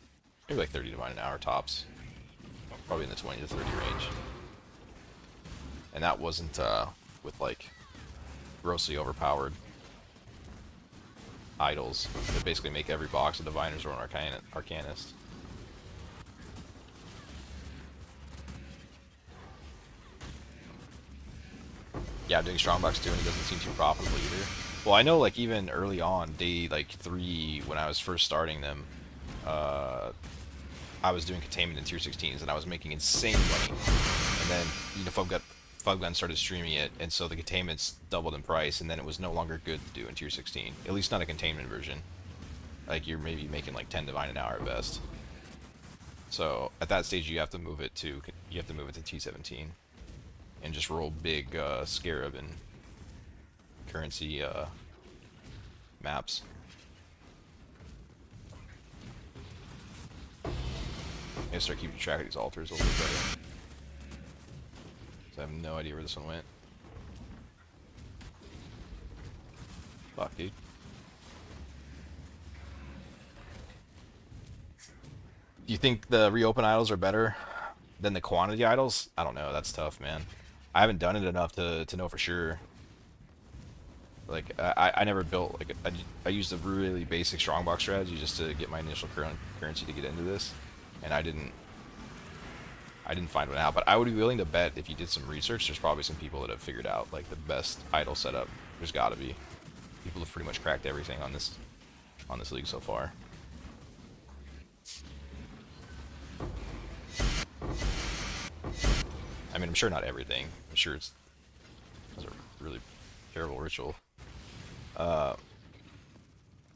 S1: Maybe like 30 divine an hour tops. Probably in the 20 to 30 range. And that wasn't with like grossly overpowered idols that basically make every box a diviners or an arcanist. Yeah, I'm doing strongbox too, and it doesn't seem too profitable either. Well, I know like even early on, day like 3, when I was first starting them, I was doing containment in tier 16s, and I was making insane money. And then, you know, Fubguns started streaming it, and so the containments doubled in price, and then it was no longer good to do in tier 16. At least not a containment version. Like, you're maybe making like 10 divine an hour at best. So at that stage, you have to move it to T17, and just roll big Scarab and currency maps. I gotta start keeping track of these altars a little bit better. I have no idea where this one went. Fuck, dude. Do you think the reopen idols are better than the quantity idols? I don't know. That's tough, man. I haven't done it enough to know for sure. Like, I never built, like, I used a really basic strongbox strategy just to get my initial currency to get into this. And I didn't find one out, but I would be willing to bet if you did some research, there's probably some people that have figured out like the best idol setup. There's got to be. People have pretty much cracked everything on this league so far. I mean, I'm sure not everything. I'm sure it's a really terrible ritual. I'm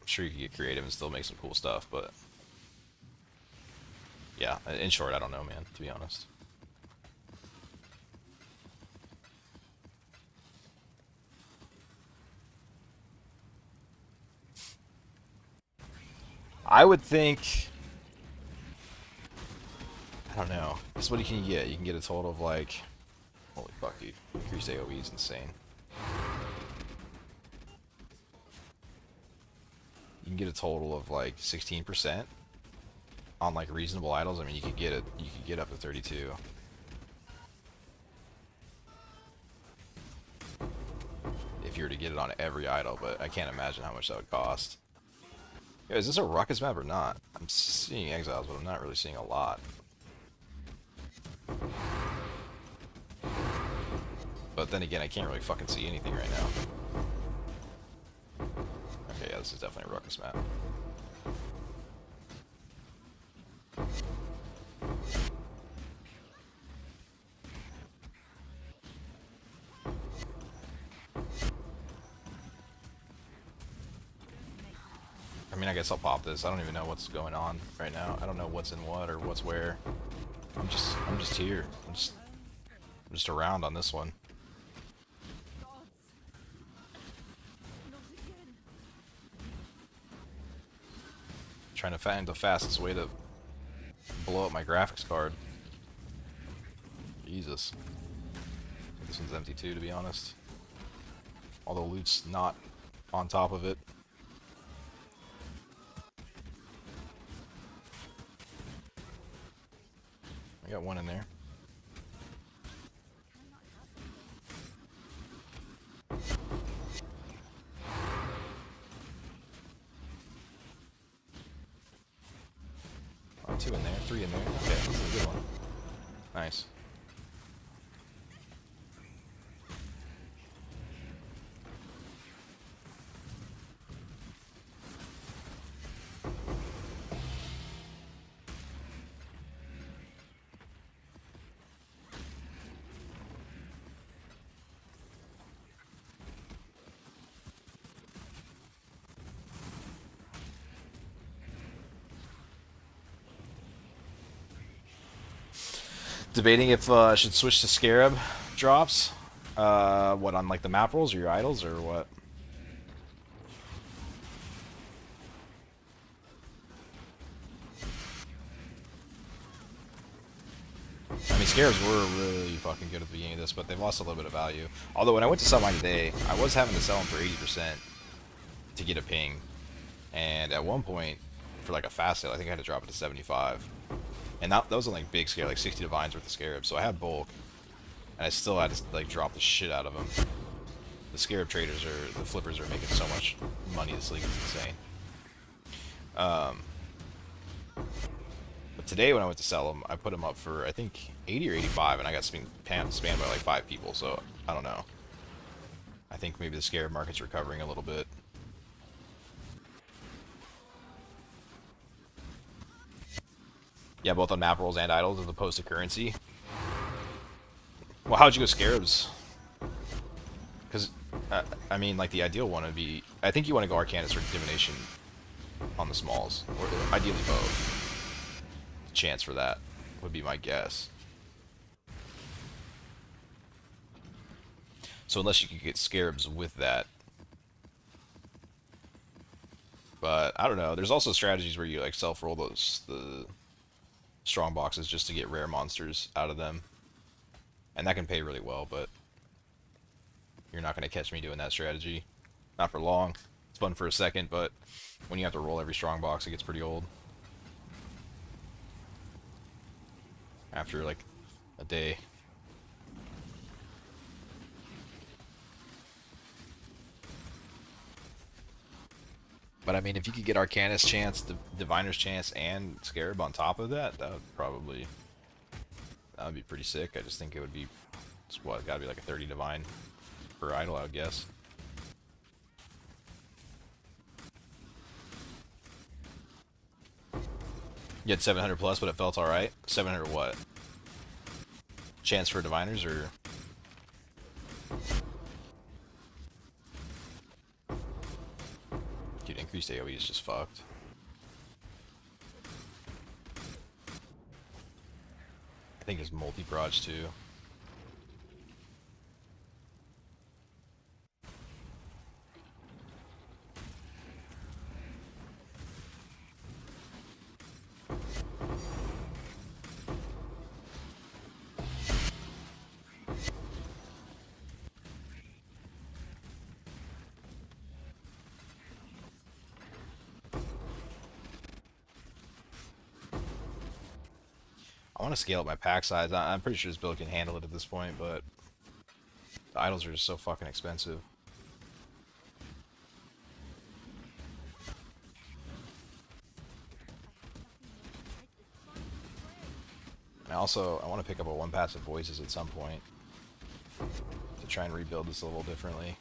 S1: sure you can get creative and still make some cool stuff, but yeah, in short, I don't know, man, to be honest. I would think, I don't know. That's what you can get. You can get a total of like, holy fuck, dude. Increased AoE is insane. You can get a total of like 16% on like reasonable idols. I mean, you could get up to 32. If you were to get it on every idol, but I can't imagine how much that would cost. Yo, is this a ruckus map or not? I'm seeing exiles, but I'm not really seeing a lot. But then again, I can't really fucking see anything right now. Okay, yeah, this is definitely a ruckus map. I mean, mean, I guess I'll pop this. I don't even know what's going on right now. I don't know what's in what or what's where. I'm just here. I'm just around on this one. Trying to find the fastest way to blow up my graphics card. Jesus. This one's empty too, to be honest. All the loot's not on top of it. I got one in there. Oh, two in there, three in there. Okay, this is a good one. Nice. Debating if I should switch to Scarab drops. What, on like the map rolls or your idols or what? I mean, Scarabs were really fucking good at the beginning of this, but they've lost a little bit of value. Although when I went to sell mine today, I was having to sell them for 80% to get a ping. And at one point, for like a fast sale, I think I had to drop it to 75. And that was on like big scale, like 60 divines worth of Scarabs. So I had bulk, and I still had to like drop the shit out of them. The Scarab traders the flippers are making so much money this league, it's insane. But today when I went to sell them, I put them up for I think 80 or 85, and I got spammed by like 5 people. So I don't know. I think maybe the Scarab market's recovering a little bit. Yeah, both on map rolls and idols as opposed to currency. Well, how'd you go Scarabs? Because, I mean, like, the ideal one would be... I think you want to go Arcanist or Divination on the smalls. Or ideally both. The chance for that would be my guess. So unless you could get Scarabs with that. But, I don't know. There's also strategies where you, like, self-roll the strong boxes just to get rare monsters out of them. And that can pay really well, but you're not going to catch me doing that strategy. Not for long. It's fun for a second, but when you have to roll every strong box, it gets pretty old. After, like, a day. But I mean, if you could get Arcanist chance, Diviner's chance, and Scarab on top of that, that would be pretty sick. I just think it would be, it's what, gotta be like a 30 Divine per idol, I would guess. You had 700 plus, but it felt alright. 700 what? Chance for Diviners, or? Dude, increased AoE is just fucked. I think it's multi-barrage too. I want to scale up my pack size. I'm pretty sure this build can handle it at this point, but the idols are just so fucking expensive. And also, I want to pick up a 1 passive voices at some point to try and rebuild this a little differently.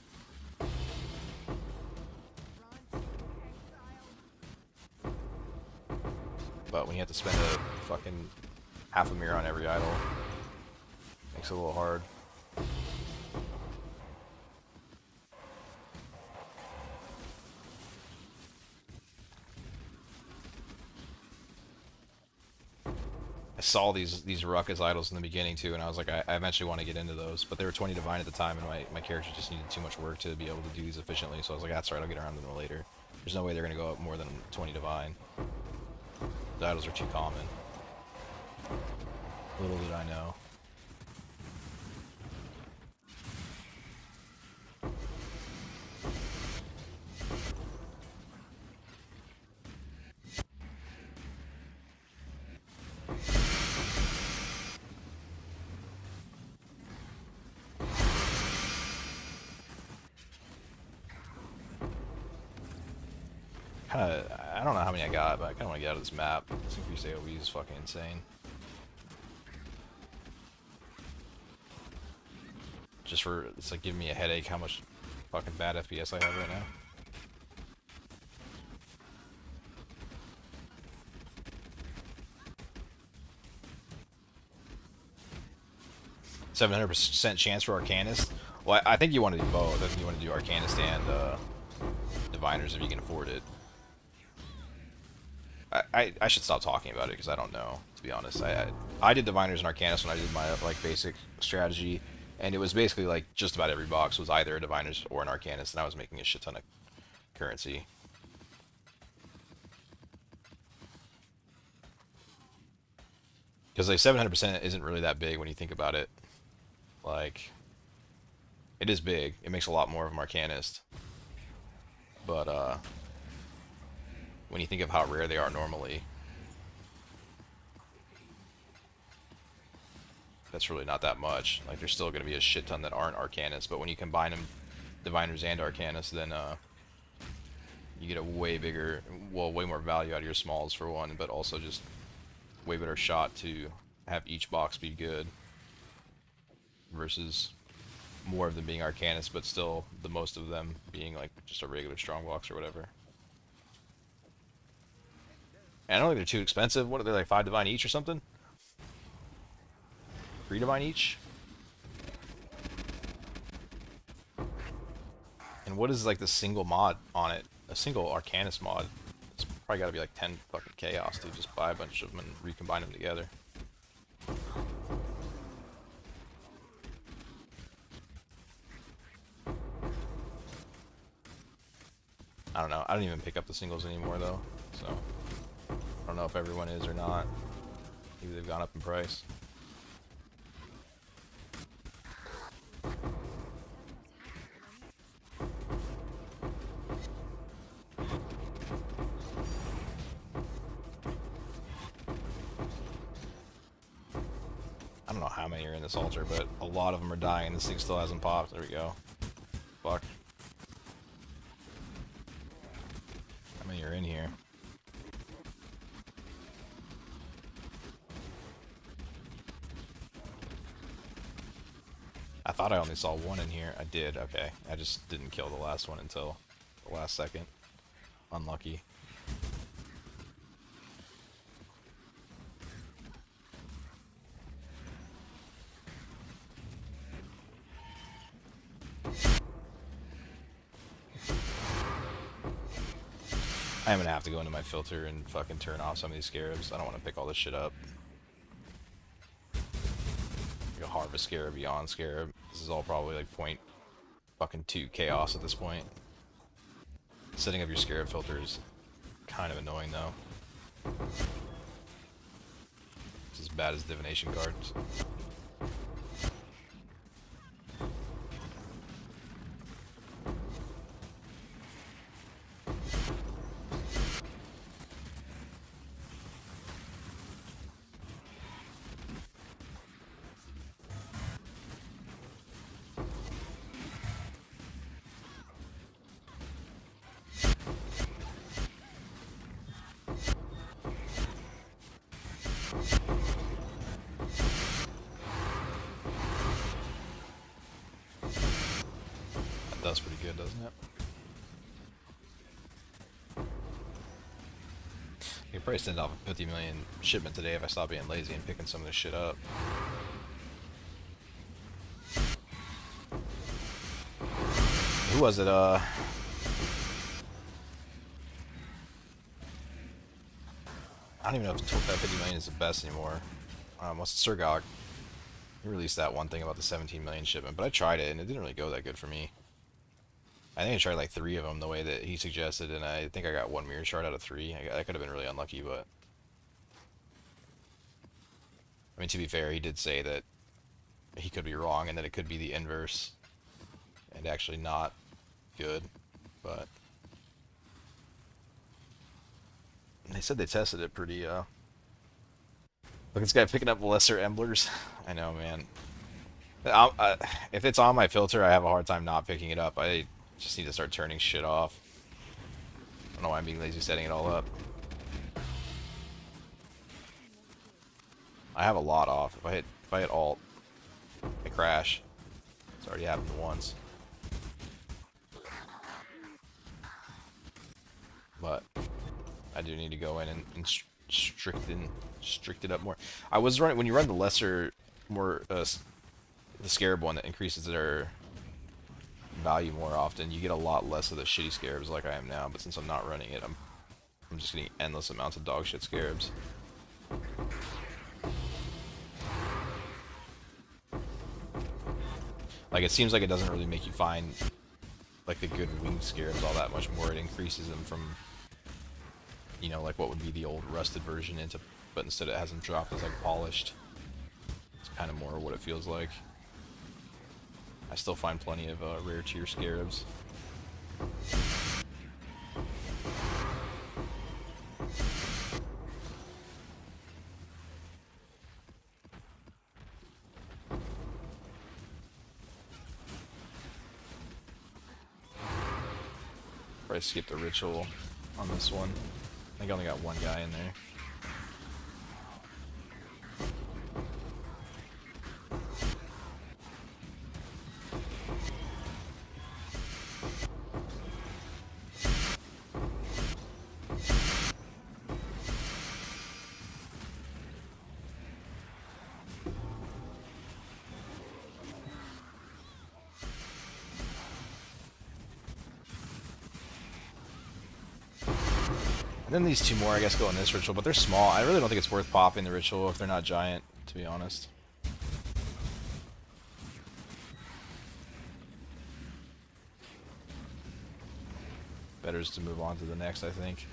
S1: But when you have to spend a fucking half a mirror on every idol, makes it a little hard. I saw these ruckus idols in the beginning too, and I was like, I eventually want to get into those, but they were 20 divine at the time, and my character just needed too much work to be able to do these efficiently. So I was like, that's right, I'll get around to them later. There's no way they're gonna go up more than 20 divine. The idols are too common. Little did I know. I don't know how many I got, but I kind of want to get out of this map. This increased AoE is fucking insane. Just for, it's like giving me a headache how much fucking bad FPS I have right now. %700% chance for Arcanist. Well, I think you want to do both. I think you want to do Arcanist and Diviners if you can afford it. I should stop talking about it because I don't know, to be honest. I did Diviners and Arcanist when I did my like basic strategy, and it was basically like just about every box was either a Diviners or an Arcanist, and I was making a shit ton of currency. Because like 700% isn't really that big when you think about it. Like, it is big. It makes a lot more of an Arcanist. But when you think of how rare they are normally, that's really not that much. Like, there's still going to be a shit ton that aren't Arcanists, but when you combine them, Diviners and Arcanists, then you get a way bigger, well, way more value out of your smalls for one, but also just way better shot to have each box be good versus more of them being Arcanists, but still the most of them being like just a regular strong box or whatever. And I don't think they're too expensive. What are they, like 5 divine each or something? 3 divine each? And what is like the single mod on it? A single Arcanist mod. It's probably gotta be like 10 fucking chaos to just buy a bunch of them and recombine them together. I don't know. I don't even pick up the singles anymore though, so I don't know if everyone is or not. Maybe they've gone up in price. I don't know how many are in this altar, but a lot of them are dying. This thing still hasn't popped. There we go. Fuck. How many are in here? I thought I only saw one in here. I did, okay. I just didn't kill the last one until the last second. Unlucky. I'm gonna have to go into my filter and fucking turn off some of these Scarabs. I don't want to pick all this shit up. Like a Harvest Scarab, Beyond Scarab. This is all probably like point fucking 2 chaos at this point. Setting up your Scarab filter is kind of annoying though. It's as bad as divination cards. That's pretty good, doesn't it? I could probably send off a 50 million shipment today if I stop being lazy and picking some of this shit up. Who was it, I don't even know if 50 million is the best anymore. What's the Surgog? He released that one thing about the 17 million shipment, but I tried it and it didn't really go that good for me. I think I tried like 3 of them the way that he suggested, and I think I got 1 mirror shard out of 3. I could have been really unlucky, but I mean, to be fair, he did say that he could be wrong and that it could be the inverse and actually not good, but they said they tested it pretty. Look at this guy picking up lesser emblers. I know, man. If it's on my filter, I have a hard time not picking it up. I just need to start turning shit off. I don't know why I'm being lazy setting it all up. I have a lot off. If I hit alt, I crash. It's already happened once. But I do need to go in and strict it up more. I was running, when you run the lesser, more the Scarab one that increases their value more often, you get a lot less of the shitty Scarabs like I am now. But since I'm not running it, I'm just getting endless amounts of dog shit Scarabs. Like, it seems like it doesn't really make you find like the good winged Scarabs all that much more. It increases them from, you know, like what would be the old rusted version into, but instead it has them dropped as like polished. It's kind of more what it feels like. I still find plenty of rare tier Scarabs. Probably skip the ritual on this one. I think I only got 1 guy in there. And then these 2 more, I guess, go in this ritual, but they're small. I really don't think it's worth popping the ritual if they're not giant, to be honest. Better is to move on to the next, I think.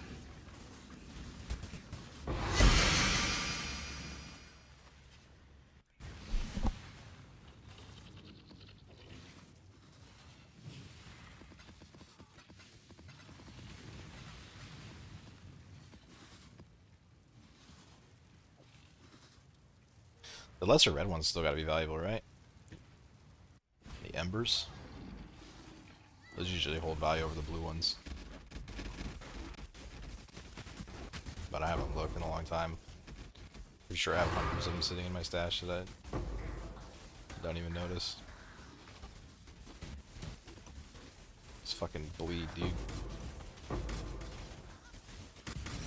S1: The lesser red ones still gotta be valuable, right? The embers. Those usually hold value over the blue ones. But I haven't looked in a long time. Pretty sure I have hundreds of them sitting in my stash that I don't even notice. Just fucking bleed, dude.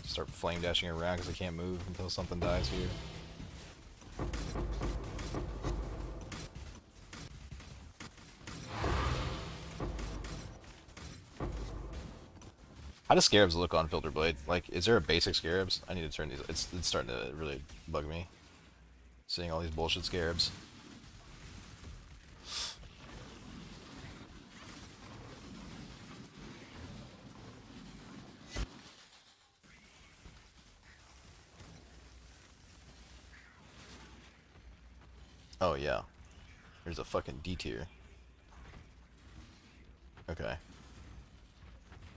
S1: Start flame dashing around because I can't move until something dies here. How do Scarabs look on Filter Blade? Like, is there a basic Scarabs? I need to turn these. It's starting to really bug me. Seeing all these bullshit Scarabs. Oh yeah. There's a fucking D tier. Okay.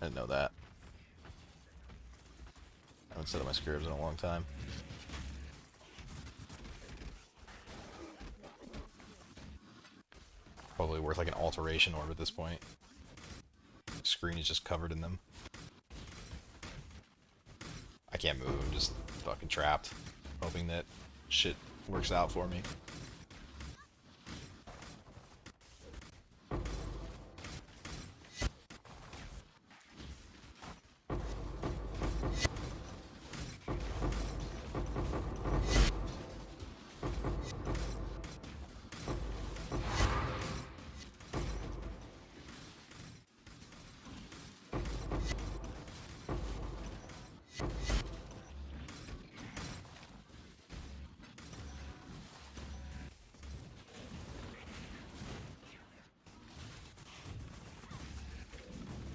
S1: I didn't know that. I haven't set up my Scarabs in a long time. Probably worth like an alteration orb at this point. Screen is just covered in them. I can't move, I'm just fucking trapped. Hoping that shit works out for me.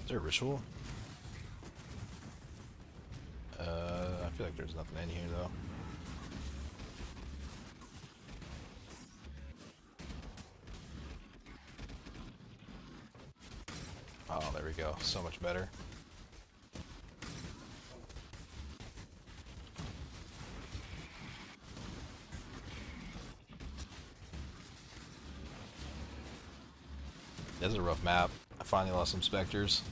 S1: Is there a ritual? I feel like there's nothing in here though. Oh, there we go. So much better. This is a rough map. I finally lost some specters.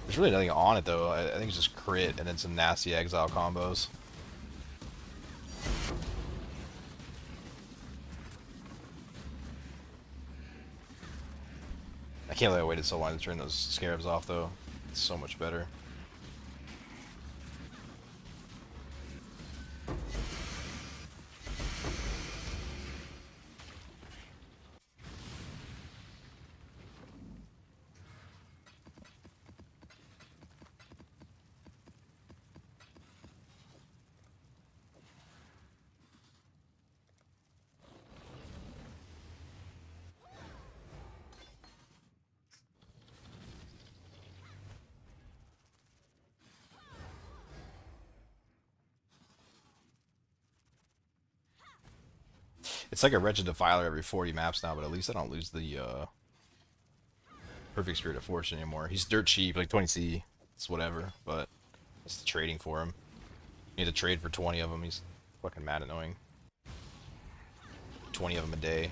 S1: There's really nothing on it though. I think it's just crit and then some nasty exile combos. I can't believe I waited so long to turn those Scarabs off though. It's so much better. It's like a Wretched Defiler every 40 maps now, but at least I don't lose the Perfect Spirit of Fortune anymore. He's dirt cheap, like 20C. It's whatever, but it's the trading for him. You need to trade for 20 of them. He's fucking mad annoying. 20 of them a day.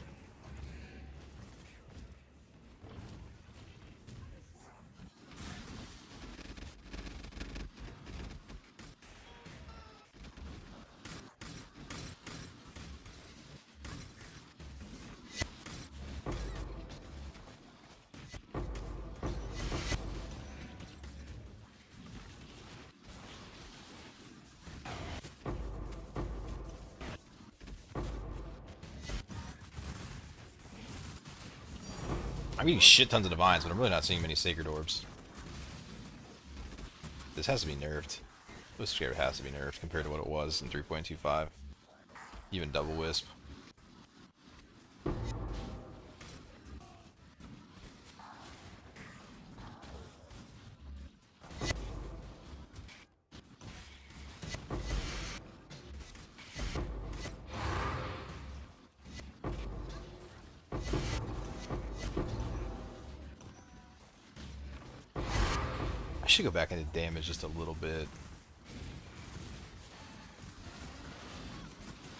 S1: I'm getting shit tons of divines, but I'm really not seeing many sacred orbs. This has to be nerfed. This Scarab has to be nerfed compared to what it was in 3.25. Even double wisp. I should go back into damage just a little bit.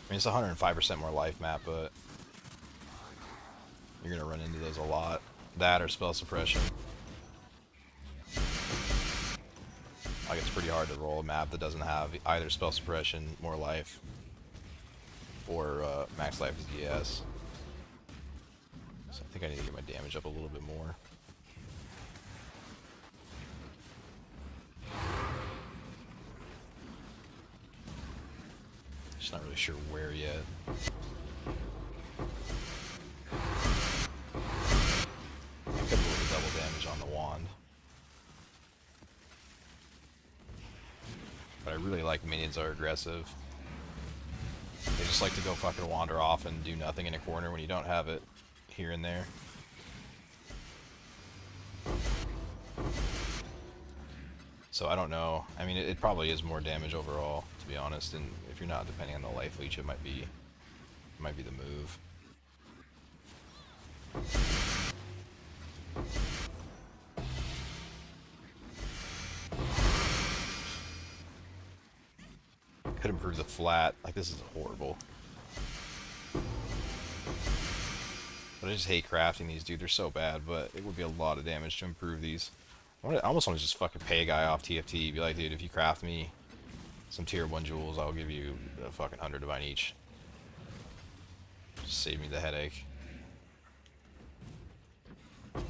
S1: I mean, it's 105% more life map, but you're gonna run into those a lot. That or spell suppression. Like, it's pretty hard to roll a map that doesn't have either spell suppression, more life, or max life as ES. So I think I need to get my damage up a little bit more. Just not really sure where yet. I could roll the double damage on the wand. But I really like minions are aggressive. They just like to go fucking wander off and do nothing in a corner when you don't have it here and there. So I don't know. I mean, it probably is more damage overall, to be honest. And if you're not depending on the life leech, it might be the move. Could improve the flat. Like, this is horrible. But I just hate crafting these, dude. They're so bad, but it would be a lot of damage to improve these. I almost want to just fucking pay a guy off TFT. Be like, dude, if you craft me some tier 1 jewels, I'll give you a fucking 100 divine each. Just save me the headache. But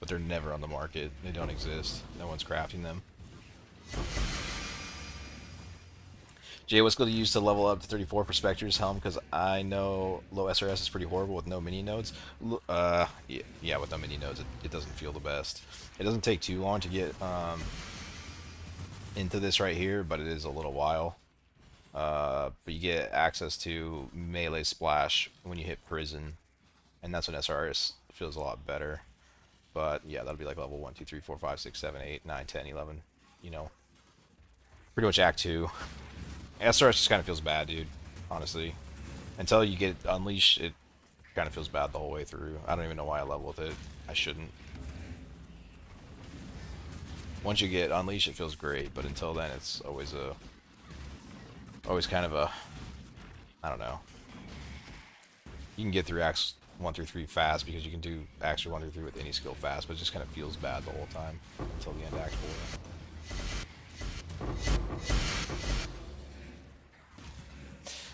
S1: they're never on the market. They don't exist. No one's crafting them. Jay, what's going to use to level up to 34 for Spectre's Helm? Because I know low SRS is pretty horrible with no mini nodes. Yeah, with no mini nodes, it doesn't feel the best. It doesn't take too long to get into this right here, but it is a little while. But you get access to melee splash when you hit prison, and that's when SRS feels a lot better. But yeah, that'll be like level 1, 2, 3, 4, 5, 6, 7, 8, 9, 10, 11. You know, pretty much Act 2. SRS just kind of feels bad, dude. Honestly, until you get Unleashed, it kind of feels bad the whole way through. I don't even know why I level with it. I shouldn't. Once you get Unleashed, it feels great, but until then, it's always kind of a, I don't know. You can get through Acts 1 through 3 fast because you can do Acts 1 through 3 with any skill fast, but it just kind of feels bad the whole time until the end of Act 4.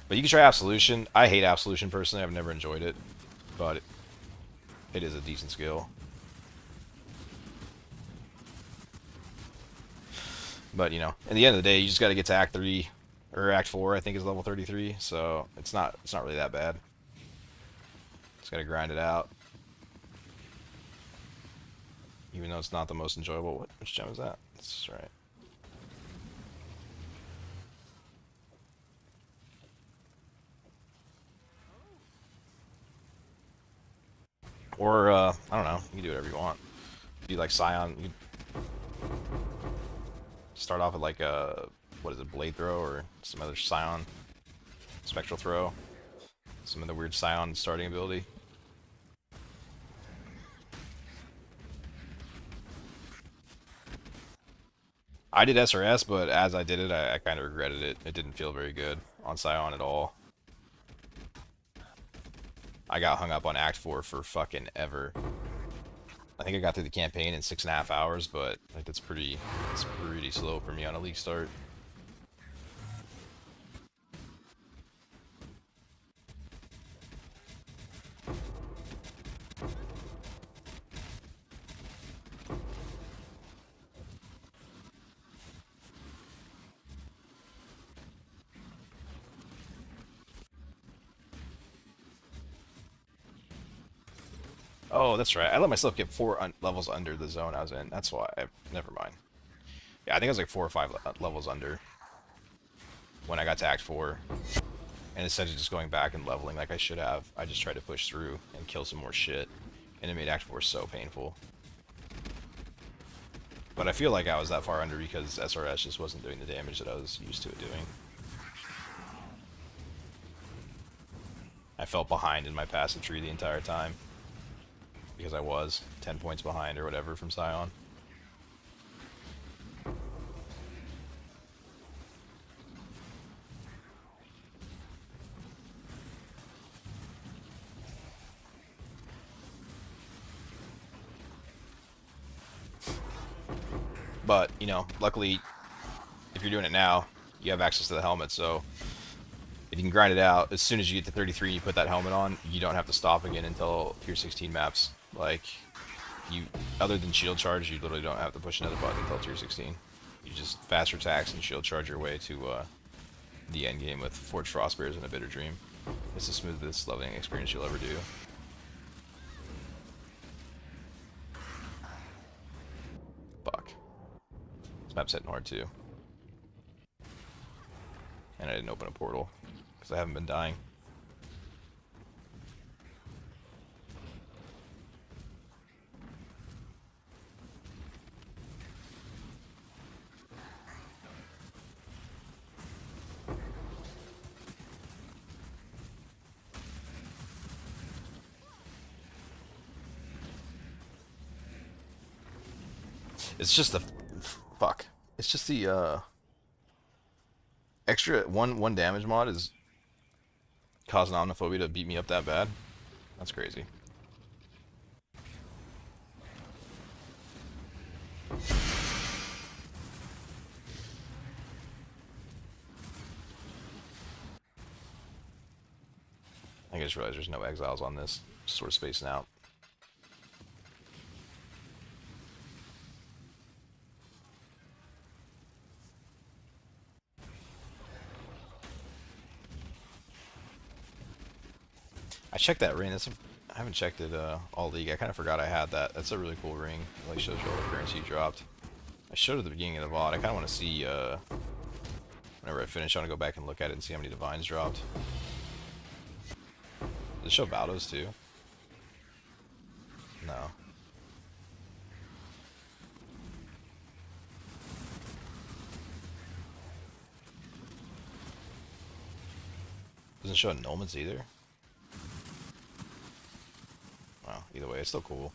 S1: But you can try Absolution. I hate Absolution personally. I've never enjoyed it, but it is a decent skill. But, you know, in the end of the day, you just got to get to Act 3, or Act 4, I think is level 33, so it's not really that bad. Just got to grind it out. Even though it's not the most enjoyable. Which gem is that? That's right. Or, I don't know, you can do whatever you want. Do like Scion, you start off with like a, what is it, Blade Throw, or some other Scion, Spectral Throw, some of the weird Scion starting ability. I did SRS, but as I did it, I kind of regretted it. It didn't feel very good on Scion at all. I got hung up on Act 4 for fucking ever. I think I got through the campaign in 6.5 hours, but like it's pretty slow for me on a league start. Oh, that's right. I let myself get 4 levels under the zone I was in. That's why. Never mind. Yeah, I think I was like 4 or 5 levels under when I got to Act 4. And instead of just going back and leveling like I should have, I just tried to push through and kill some more shit. And it made Act 4 so painful. But I feel like I was that far under because SRS just wasn't doing the damage that I was used to it doing. I felt behind in my passive tree the entire time. Because I was 10 points behind or whatever from Scion. But, you know, luckily, if you're doing it now, you have access to the helmet, so if you can grind it out, as soon as you get to 33 and you put that helmet on, you don't have to stop again until Tier 16 maps. Like, you, other than shield charge, you literally don't have to push another button until Tier 16. You just faster attacks and shield charge your way to the end game with Forged Frostbears and a Bitter Dream. It's the smoothest leveling experience you'll ever do. Fuck. This map's hitting hard too. And I didn't open a portal, because I haven't been dying. It's just the fuck. It's just the extra one damage mod is causing Omniphobia to beat me up that bad. That's crazy. I just realized there's no exiles on this. Just sort of spacing out. I checked that ring. I haven't checked it all league. I kind of forgot I had that. That's a really cool ring. It like shows you all the currency you dropped. I showed it at the beginning of the VOD. I kind of want to see Whenever I finish, I want to go back and look at it and see how many divines dropped. Does it show Valdos too? No. Doesn't show Nomads either. Well, either way, it's still cool.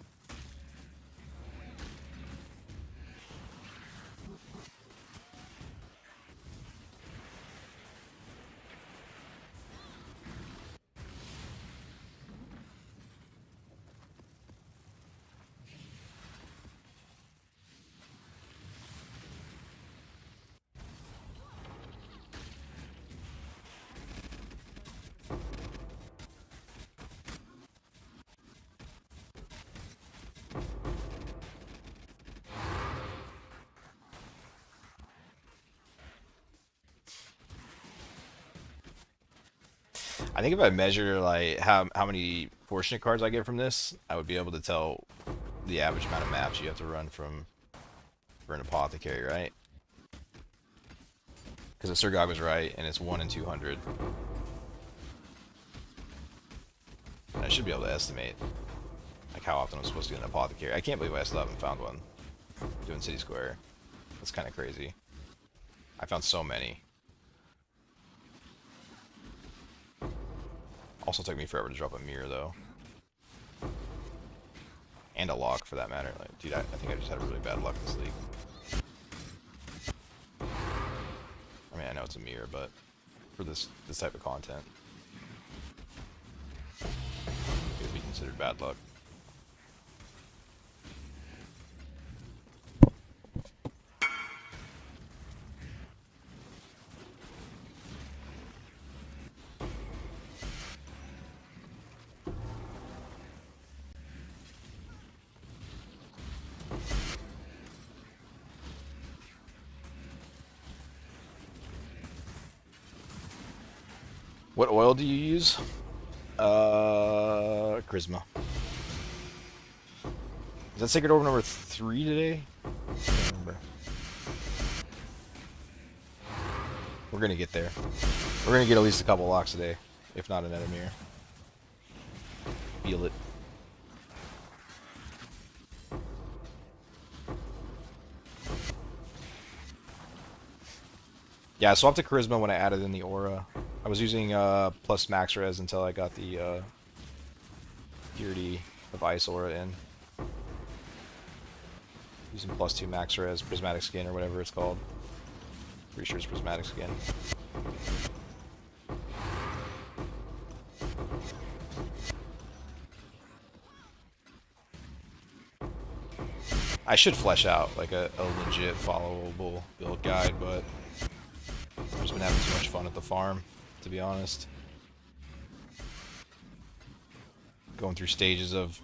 S1: I think if I measure like how many fortunate cards I get from this, I would be able to tell the average amount of maps you have to run for an apothecary, right? Because the Scarab was right, and it's 1 in 200. And I should be able to estimate like how often I'm supposed to get an apothecary. I can't believe I still haven't found one doing City Square. That's kind of crazy. I found so many. Also took me forever to drop a mirror though. And a lock for that matter. Like, dude, I think I just had really bad luck this league. I mean, I know it's a mirror, but for this type of content, it would be considered bad luck. What oil do you use? Charisma. Is that Sacred Orb number 3 today? I can't remember. We're gonna get there. We're gonna get at least a couple locks a day, if not another mirror. Feel it. Yeah, I swapped to Charisma when I added in the Aura. I was using plus max res until I got the Purity of Ice Aura in. Using +2 max res, Prismatic Skin, or whatever it's called. Pretty sure it's Prismatic Skin. I should flesh out like a legit followable build guide, but I've just been having too much fun at the farm, to be honest. Going through stages of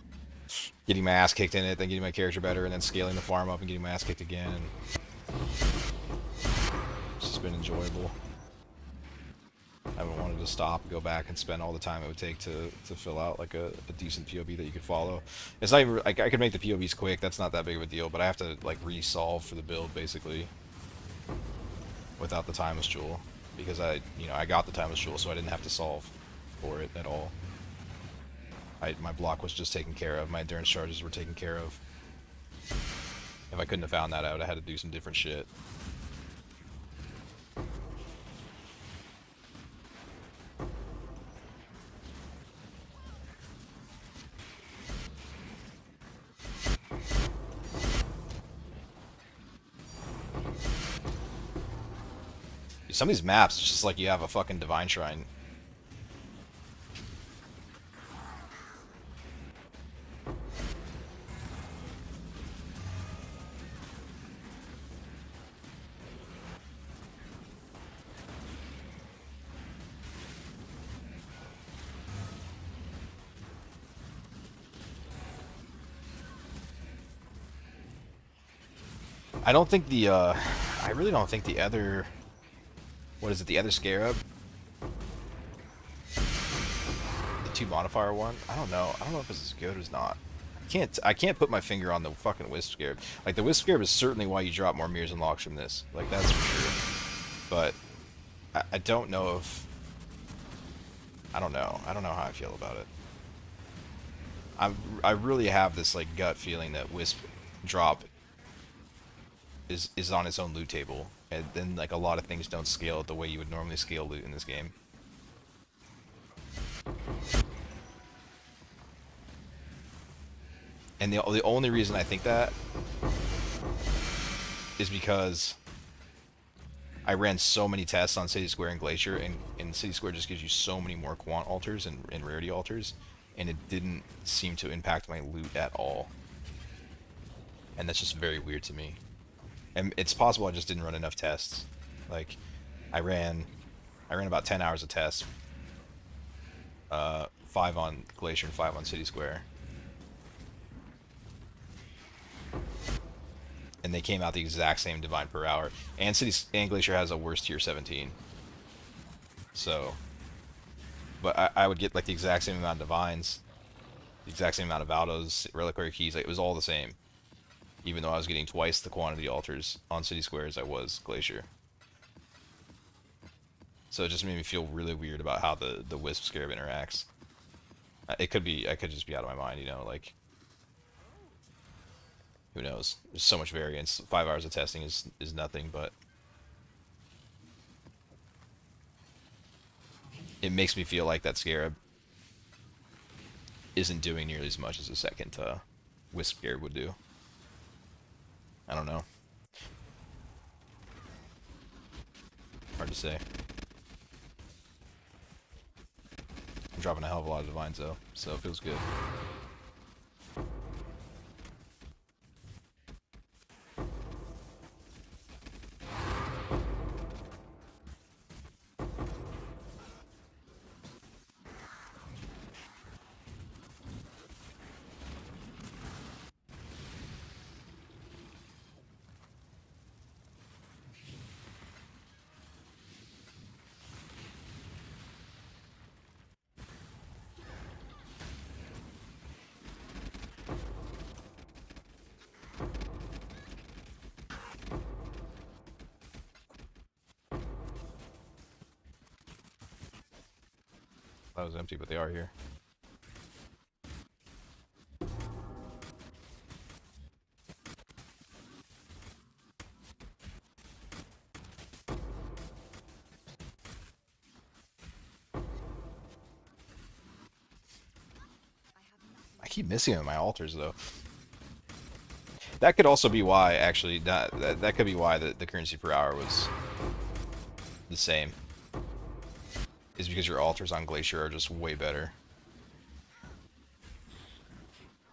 S1: getting my ass kicked in it, then getting my character better, and then scaling the farm up and getting my ass kicked again. And it's just been enjoyable. I haven't wanted to stop and go back and spend all the time it would take to fill out like a decent POB that you could follow. It's not even like I could make the POBs quick, that's not that big of a deal, but I have to like re-solve for the build basically without the Timeless Jewel, because I got the Timeless Jewel, so I didn't have to solve for it at all. My block was just taken care of, my endurance charges were taken care of. If I couldn't have found that, I would have had to do some different shit. Some of these maps, it's just like you have a fucking Divine Shrine. I don't think the, I really don't think the other, what is it, the other Scarab? The 2 modifier one? I don't know if it's as good as not. I can't put my finger on the fucking Wisp Scarab. Like, the Wisp Scarab is certainly why you drop more mirrors and locks from this. Like, that's for sure. But I don't know if I don't know. I don't know how I feel about it. I I really have this like gut feeling that Wisp drop is on its own loot table, and then like a lot of things don't scale the way you would normally scale loot in this game. And the only reason I think that is because I ran so many tests on City Square and Glacier, and City Square just gives you so many more quant alters and rarity alters, and it didn't seem to impact my loot at all. And that's just very weird to me. And it's possible I just didn't run enough tests. Like, I ran, I ran about 10 hours of tests, 5 on Glacier and 5 on City Square, and they came out the exact same divine per hour. And Glacier has a worse tier 17. So, but I would get like the exact same amount of divines, the exact same amount of Valdos, reliquary keys. Like, it was all the same, even though I was getting twice the quantity altars on City Square as I was Glacier. So it just made me feel really weird about how the Wisp Scarab interacts. It could be, I could just be out of my mind, you know, like, who knows? There's so much variance. 5 hours of testing is nothing, but it makes me feel like that Scarab isn't doing nearly as much as a second Wisp Scarab would do. I don't know. Hard to say. I'm dropping a hell of a lot of divines though, so it feels good. That was empty, but they are here. I keep missing them in my altars though. That could also be why, actually, that could be why the currency per hour was the same. Is because your altars on Glacier are just way better.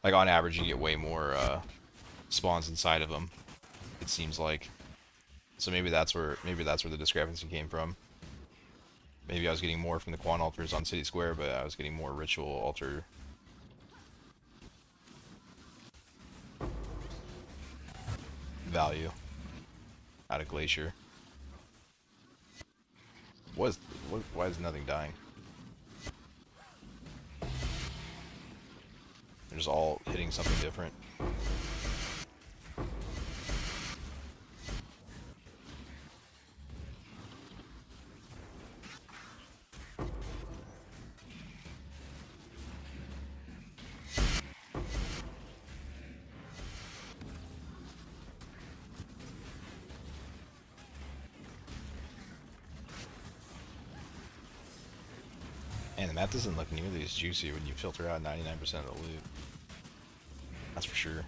S1: Like, on average, you get way more spawns inside of them, it seems like. So maybe that's where the discrepancy came from. Maybe I was getting more from the quant altars on City Square, but I was getting more ritual altar value out of Glacier. Why is nothing dying? They're just all hitting something different. And the map doesn't look nearly as juicy when you filter out 99% of the loot. That's for sure.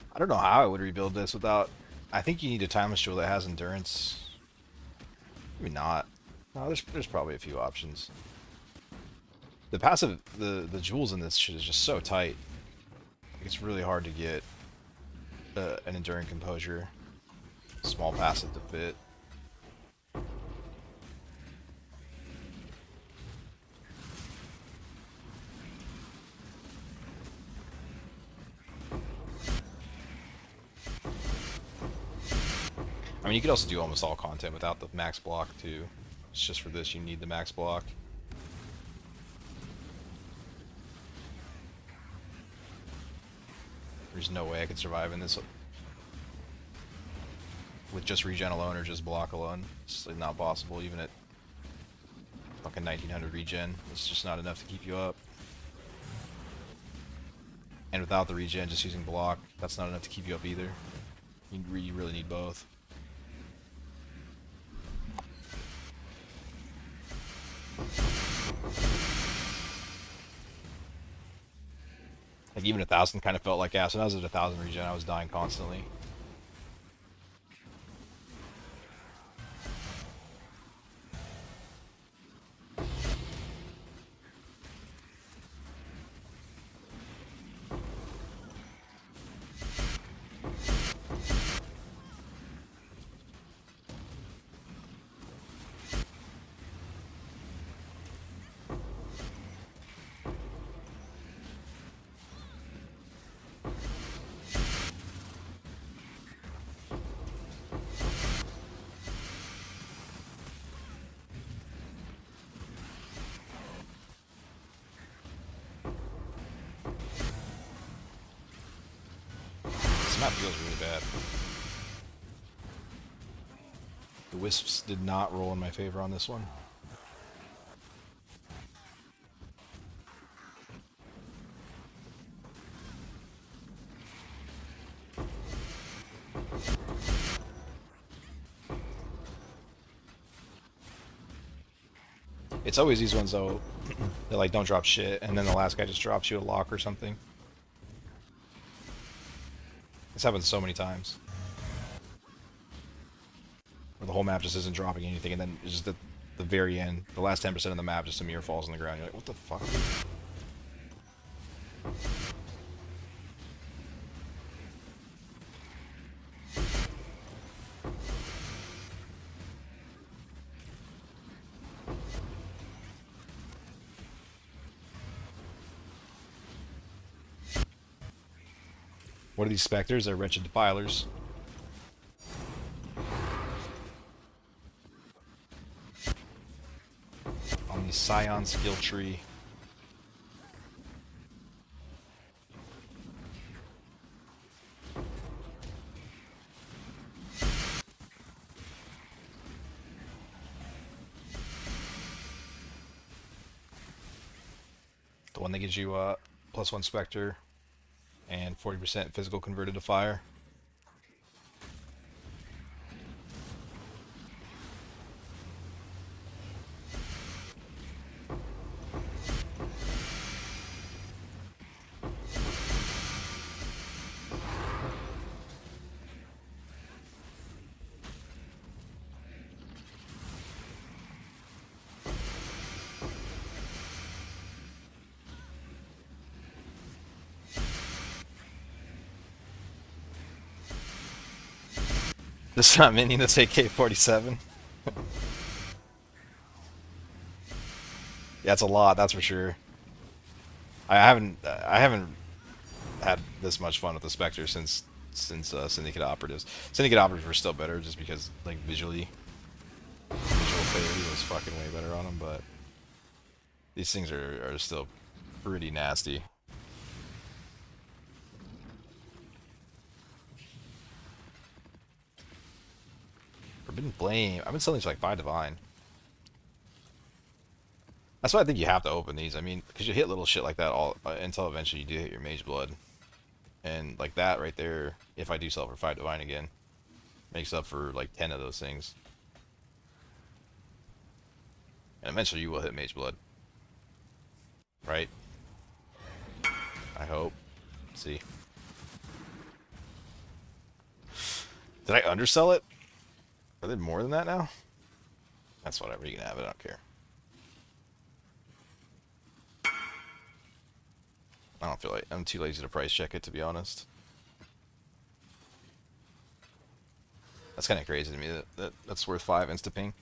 S1: I don't know how I would rebuild this without... I think you need a timeless jewel that has endurance. Maybe not. No, there's probably a few options. The passive, the jewels in this shit is just so tight. It's really hard to get an enduring composure small passive to fit. I mean, you could also do almost all content without the max block, too. It's just for this, you need the max block. There's no way I could survive in this with just regen alone or just block alone. It's like not possible, even at fucking 1900 regen. It's just not enough to keep you up. And without the regen, just using block, that's not enough to keep you up either. You really need both. Like even 1,000 kind of felt like ass. When I was at 1,000 regen, I was dying constantly. This map feels really bad. The Wisps did not roll in my favor on this one. It's always these ones though that like don't drop shit, and then the last guy just drops you a lock or something. This happens so many times. Where the whole map just isn't dropping anything, and then just at the very end, the last 10% of the map, just a mirror falls on the ground. You're like, what the fuck? What are these specters? They're wretched defilers. On the Scion skill tree. The one that gives you +1 specter and 40% physical converted to fire. This is not Minion, that's AK-47. Yeah, it's a lot, that's for sure. I haven't had this much fun with the Spectre since Syndicate Operatives. Syndicate Operatives were still better just because like visual clarity was fucking way better on them, but these things are still pretty nasty. Forbidden Flame. I've been selling these for like 5 Divine. That's why I think you have to open these. I mean, because you hit little shit like that all until eventually you do hit your Mage Blood. And like that right there, if I do sell for 5 Divine again, makes up for like 10 of those things. And eventually you will hit Mage Blood. Right? I hope. Let's see. Did I undersell it? Are there more than that now? That's whatever, you can have it, I don't care. I don't feel like I'm too lazy to price check it, to be honest. That's kind of crazy to me that's worth 5 insta ping.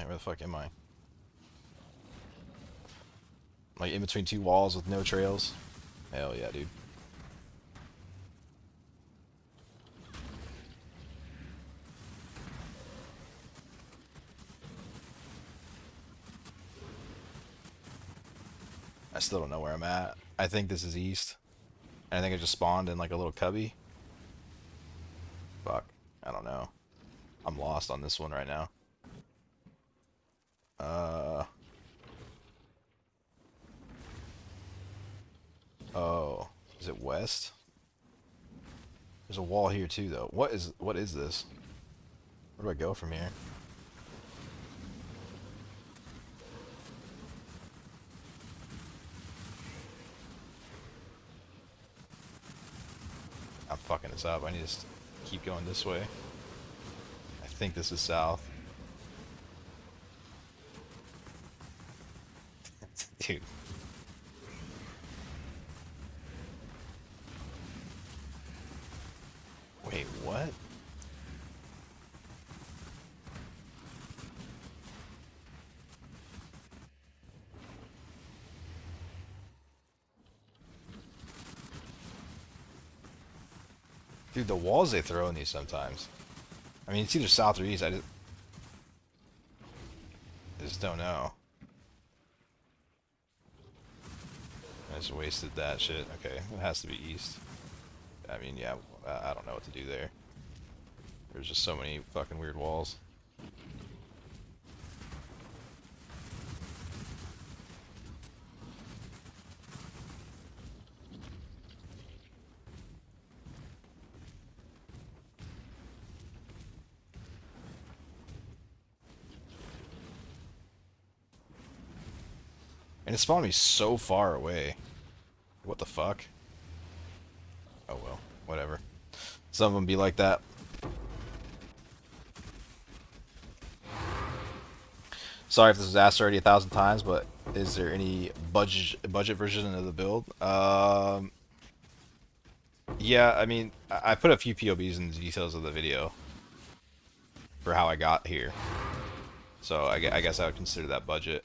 S1: Where the fuck am I? Like in between two walls with no trails? Hell yeah, dude. I still don't know where I'm at. I think this is east. And I think I just spawned in like a little cubby. Fuck. I don't know. I'm lost on this one right now. Oh. Is it west? There's a wall here too though. What is this? Where do I go from here? I'm fucking this up. I need to keep going this way. I think this is south. Dude. Wait, what? Dude, the walls they throw in these sometimes. I mean, it's either south or east. I just don't know. I just wasted that shit. Okay, it has to be east. I mean, yeah, I don't know what to do there. There's just so many fucking weird walls. And it spawned me so far away. What the fuck? Oh well, whatever. Some of them be like that. Sorry if this was asked already 1,000 times, but is there any budget version of the build? Yeah, I mean, I put a few POBs in the details of the video for how I got here. So I guess I would consider that budget.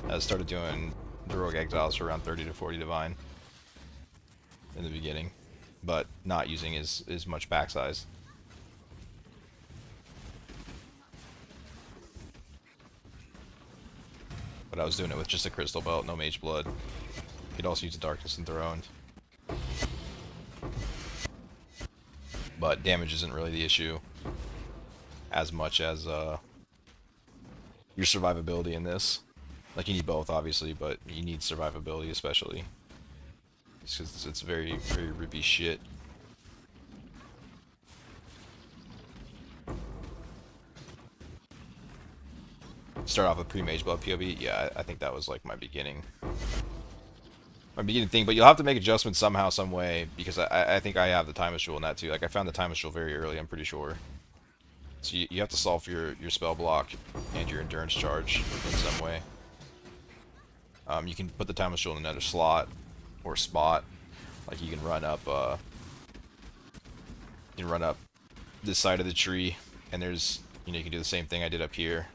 S1: I started doing the Rogue Exiles for around 30 to 40 Divine in the beginning, but not using as much back size. But I was doing it with just a Crystal Belt, no Mage Blood. You could also use the Darkness Enthroned. But damage isn't really the issue as much as your survivability in this. Like, you need both, obviously, but you need survivability especially. It's very, very rippy shit. Start off with pre-Mage Blood POV. Yeah, I think that was like my beginning thing. But you'll have to make adjustments somehow, some way, because I think I have the Timeless Jewel in that too. Like, I found the Timeless Jewel very early, I'm pretty sure. So you have to solve for your spell block and your endurance charge in some way. You can put the Timeless Jewel in another slot or spot. Like, you can run up this side of the tree, and there's, you know, you can do the same thing I did up here.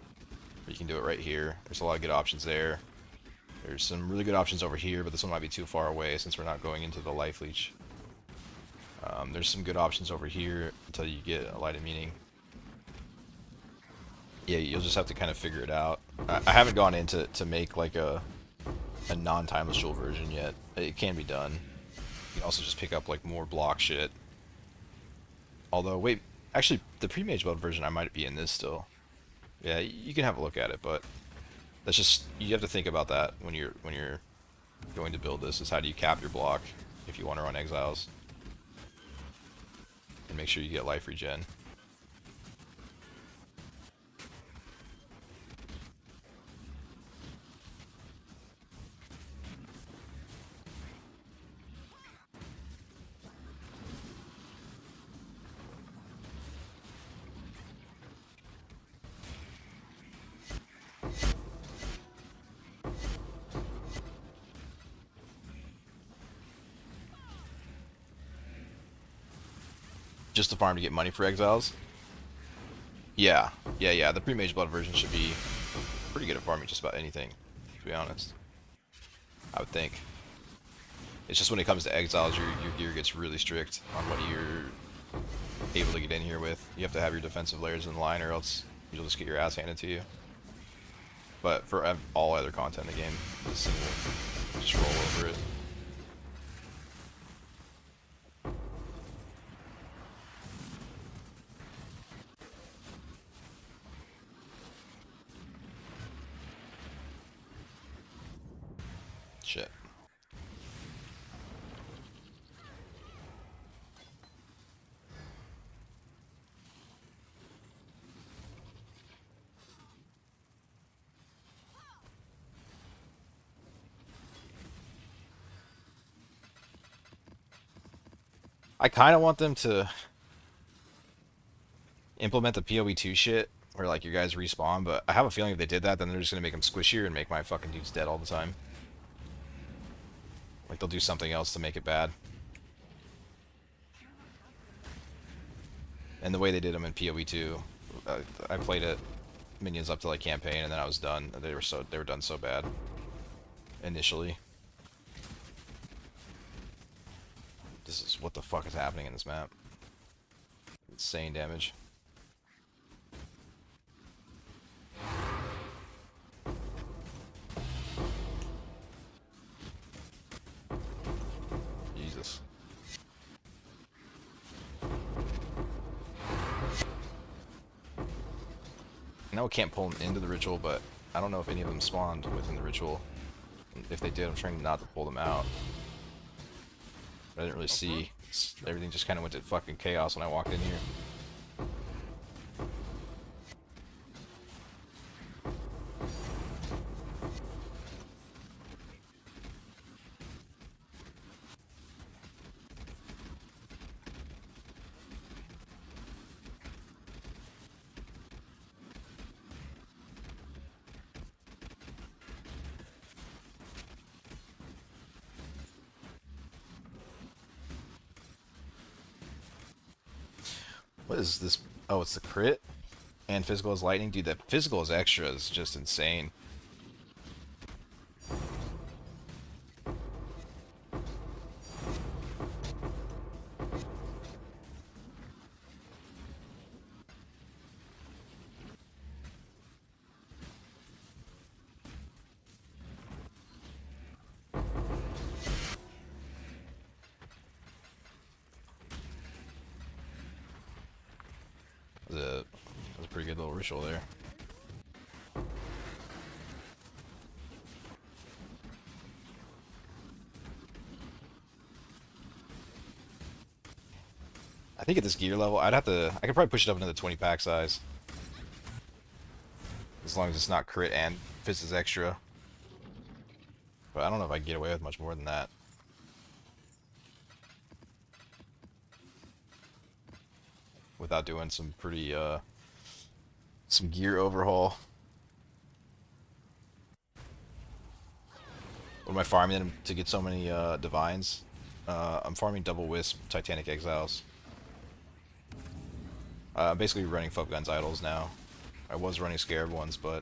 S1: Or you can do it right here. There's a lot of good options there. There's some really good options over here, but this one might be too far away since we're not going into the Life Leech. There's some good options over here until you get a Light of Meaning. Yeah, you'll just have to kind of figure it out. I haven't gone in to make like a non-Timeless Jewel version yet. It can be done. You can also just pick up like more block shit. Although, wait, actually, the pre-Mage Blood version I might be in this still. Yeah, you can have a look at it, but that's just, you have to think about that when you're going to build this. Is how do you cap your block if you want to run Exiles, and make sure you get life regen. Just to farm to get money for Exiles. Yeah, yeah. The pre-Mage Blood version should be pretty good at farming just about anything, to be honest. I would think. It's just when it comes to exiles, your gear gets really strict on what you're able to get in here with. You have to have your defensive layers in line, or else you'll just get your ass handed to you. But for all other content in the game, it's simple. Just roll over it. Shit. I kind of want them to implement the PoE2 shit, where like your guys respawn, but I have a feeling if they did that, then they're just gonna make them squishier and make my fucking dudes dead all the time. Like they'll do something else to make it bad. And the way they did them in PoE2, I played it minions up to like campaign, and then I was done. They were done so bad initially. This is what the fuck is happening in this map. Insane damage. Jesus. I know I can't pull them into the ritual, but I don't know if any of them spawned within the ritual. If they did, I'm trying not to pull them out. I didn't really see. Everything just kind of went to fucking chaos when I walked in here. What is this? Oh, it's the crit and physical is lightning. Dude, that physical is extra is just insane. That was a pretty good little ritual there. I think at this gear level, I could probably push it up into the 20 pack size. As long as it's not crit and fizz is extra. But I don't know if I can get away with much more than that. Without doing some pretty, some gear overhaul. What am I farming to get so many, divines? I'm farming double wisp Titanic Exiles. I'm basically running Fubguns idols now. I was running Scarab ones, but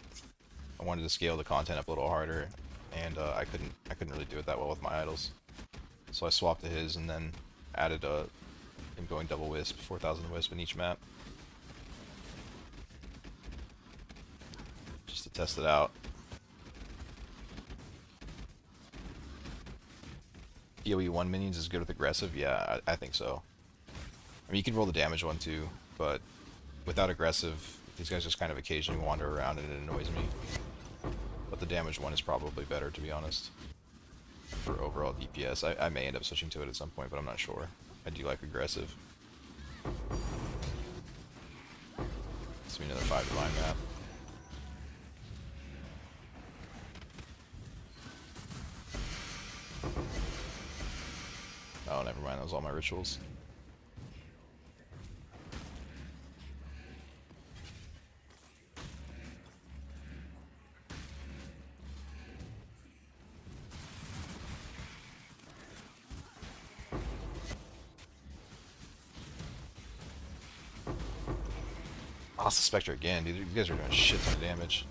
S1: I wanted to scale the content up a little harder, and I couldn't really do it that well with my idols. So I swapped to his and then added him going double wisp, 4,000 wisp in each map. Just to test it out. PoE 1 minions is good with aggressive? Yeah, I think so. I mean, you can roll the damage one too, but without aggressive, these guys just kind of occasionally wander around and it annoys me. But the damage one is probably better, to be honest, for overall DPS. I may end up switching to it at some point, but I'm not sure. I do like aggressive. It's another 5 divine map. Oh, never mind. That was all my rituals. lost the Spectre again, dude. You guys are doing a shit ton of damage.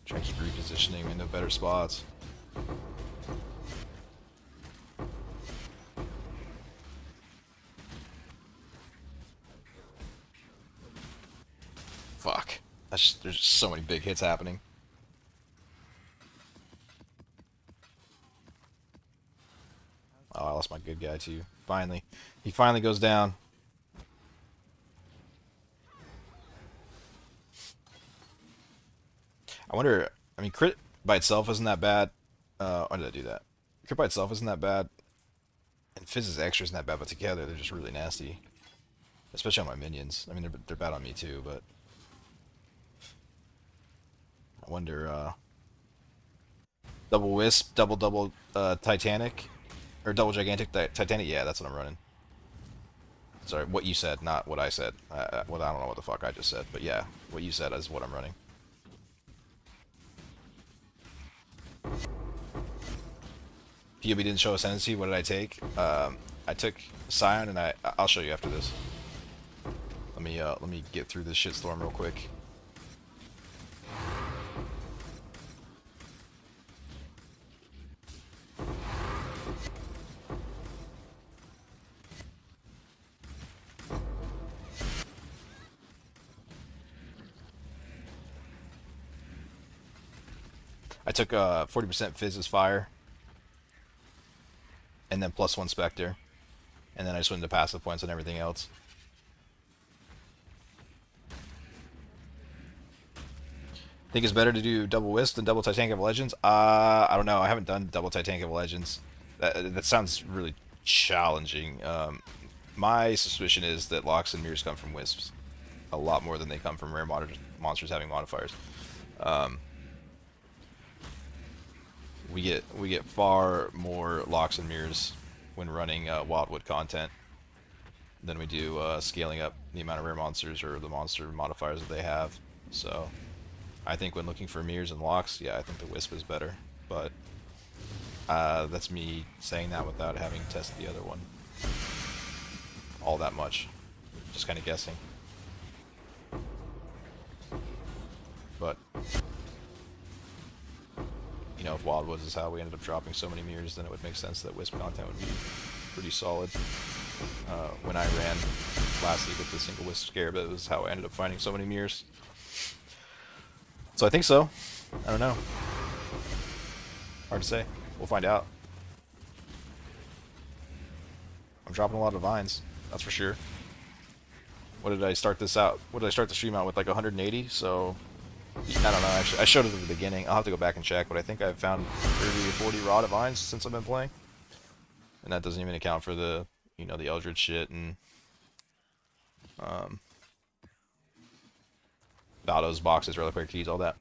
S1: Try to keep repositioning into better spots. Fuck. There's just so many big hits happening. Oh, I lost my good guy too. Finally. He finally goes down. I wonder, I mean, crit by itself isn't that bad. Why did I do that? Crit by itself isn't that bad. And Fizz's extra isn't that bad, but together they're just really nasty. Especially on my minions. I mean, they're bad on me too, but... I wonder, double Wisp, double Titanic? Or double Gigantic Titanic? Yeah, that's what I'm running. Sorry, what you said, not what I said. Well, I don't know what the fuck I just said, but yeah, what you said is what I'm running. POB didn't show ascendancy. What did I take? I took Scion, and I'll show you after this. Let me get through this shitstorm real quick. I took 40% Fizz's Fire, and then +1 Spectre, and then I just went into passive points on everything else. Think it's better to do double Wisp than double Titanic of Legends? I don't know. I haven't done double Titanic of Legends. That sounds really challenging. My suspicion is that locks and mirrors come from Wisps a lot more than they come from rare monsters having modifiers. We get far more locks and mirrors when running Wildwood content than we do scaling up the amount of rare monsters or the monster modifiers that they have. So I think when looking for mirrors and locks, yeah, I think the Wisp is better. But that's me saying that without having tested the other one all that much. Just kind of guessing. But you know, if Wildwoods is how we ended up dropping so many mirrors, then it would make sense that Wisp content would be pretty solid. When I ran last week with the single Wisp Scarab, that was how I ended up finding so many mirrors. So I think so. I don't know. Hard to say. We'll find out. I'm dropping a lot of vines, that's for sure. What did I start this out? What did I start the stream out with? Like 180? So I don't know. Actually, I showed it at the beginning. I'll have to go back and check, but I think I've found 30 or 40 raw vines since I've been playing, and that doesn't even account for the, you know, the Eldritch shit and Vados, boxes, reliquary keys, all that.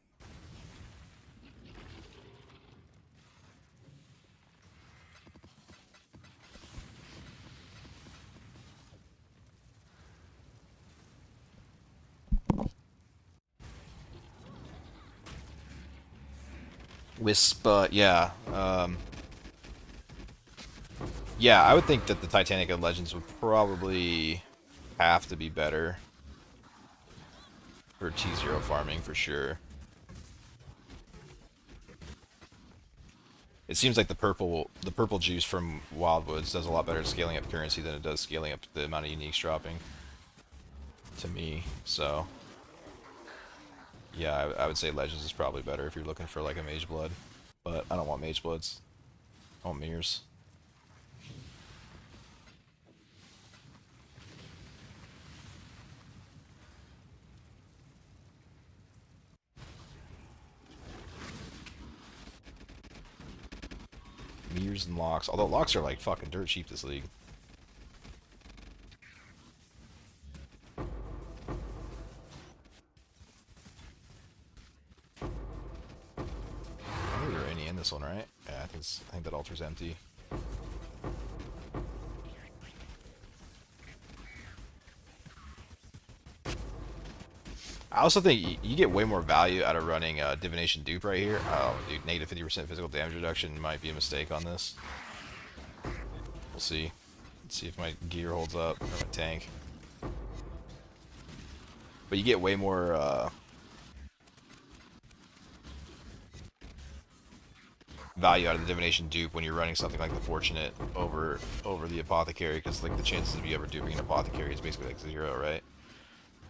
S1: Wisp, yeah. Yeah, I would think that the Titanic of Legends would probably have to be better for T0 farming for sure. It seems like the purple juice from Wildwoods does a lot better at scaling up currency than it does scaling up the amount of uniques dropping to me. So yeah, I would say Legends is probably better if you're looking for like a Mage Blood, but I don't want Mage Bloods. I want mirrors. Mirrors and locks, although locks are like fucking dirt cheap this league. I think there are any in this one, right? Yeah, I think that altar's empty. I also think you get way more value out of running Divination Dupe right here. Oh, dude, negative 50% physical damage reduction might be a mistake on this. We'll see. Let's see if my gear holds up, or my tank. But you get way more value out of the divination dupe when you're running something like the fortunate over the apothecary, because like the chances of you ever duping an apothecary is basically like 0, right?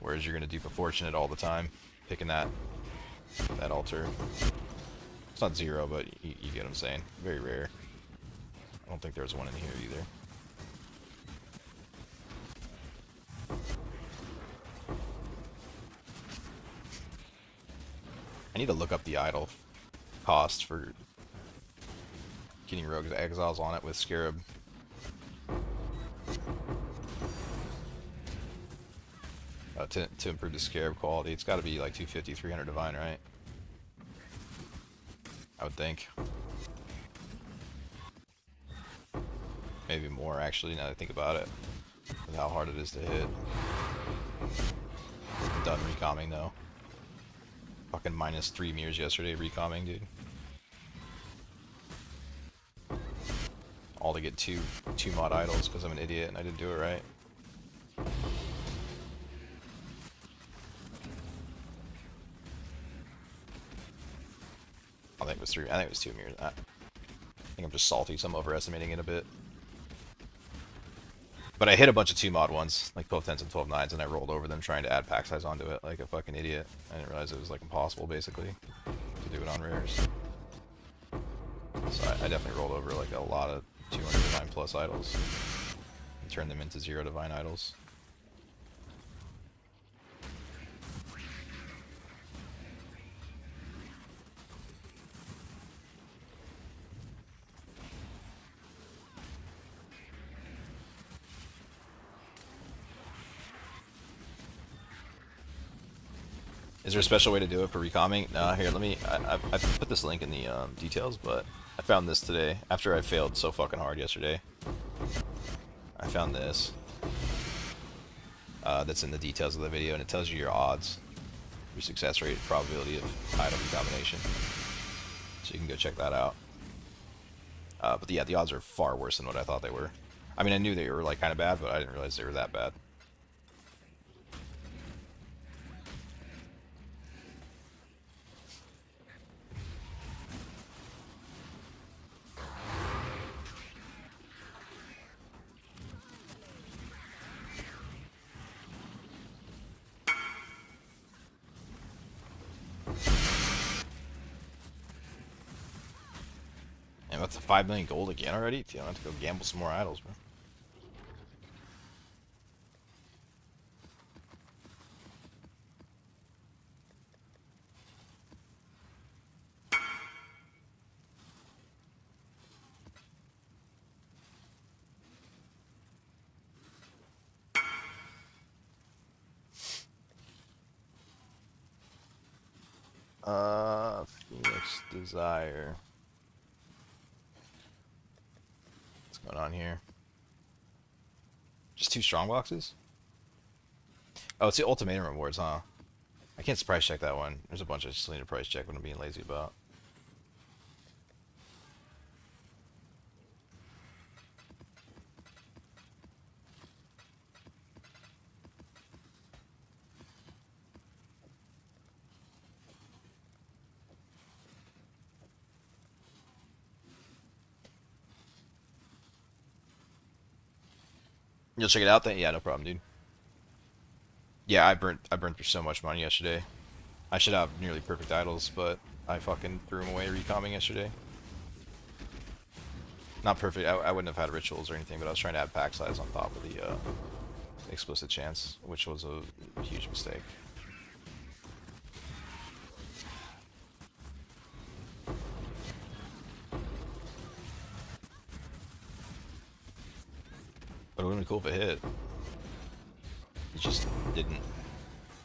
S1: Whereas you're gonna dupe a fortunate all the time, picking that altar. It's not 0, but you get what I'm saying. Very rare. I don't think there's one in here either. I need to look up the idol cost for getting rogue exiles on it with Scarab. To improve the Scarab quality. It's got to be like 250, 300 divine, right? I would think. Maybe more, actually, now that I think about it. With how hard it is to hit. I'm done recomming, though. Fucking -3 mirrors yesterday recomming, dude. All to get two mod idols because I'm an idiot and I didn't do it right. I think it was 3. I think it was 2 mirrors. I think I'm just salty, so I'm overestimating it a bit. But I hit a bunch of 2 mod ones, like 12 10s and 12 9s, and I rolled over them trying to add pack size onto it like a fucking idiot. I didn't realize it was like impossible, basically, to do it on rares. So I definitely rolled over like a lot of 200 divine plus idols and turned them into 0 divine idols. Is there a special way to do it for recomming? No, here, let me... I put this link in the details, but I found this today. After I failed so fucking hard yesterday, I found this. That's in the details of the video, and it tells you your odds, your success rate, probability of item recombination. So you can go check that out. But yeah, the odds are far worse than what I thought they were. I mean, I knew they were like kind of bad, but I didn't realize they were that bad. And that's 5 million gold again already? Dude, I have to go gamble some more idols, bro. Phoenix Desire. What's going on here? Just 2 strong boxes? Oh, it's the ultimatum rewards, huh? I can't price check that one. There's a bunch I just need to price check what I'm being lazy about. You'll check it out then? Yeah, no problem, dude. Yeah, I burnt through so much money yesterday. I should have nearly perfect idols, but I fucking threw them away recomming yesterday. Not perfect. I wouldn't have had rituals or anything, but I was trying to add pack size on top of the explicit chance, which was a huge mistake. But it would have been cool if it hit. It just didn't.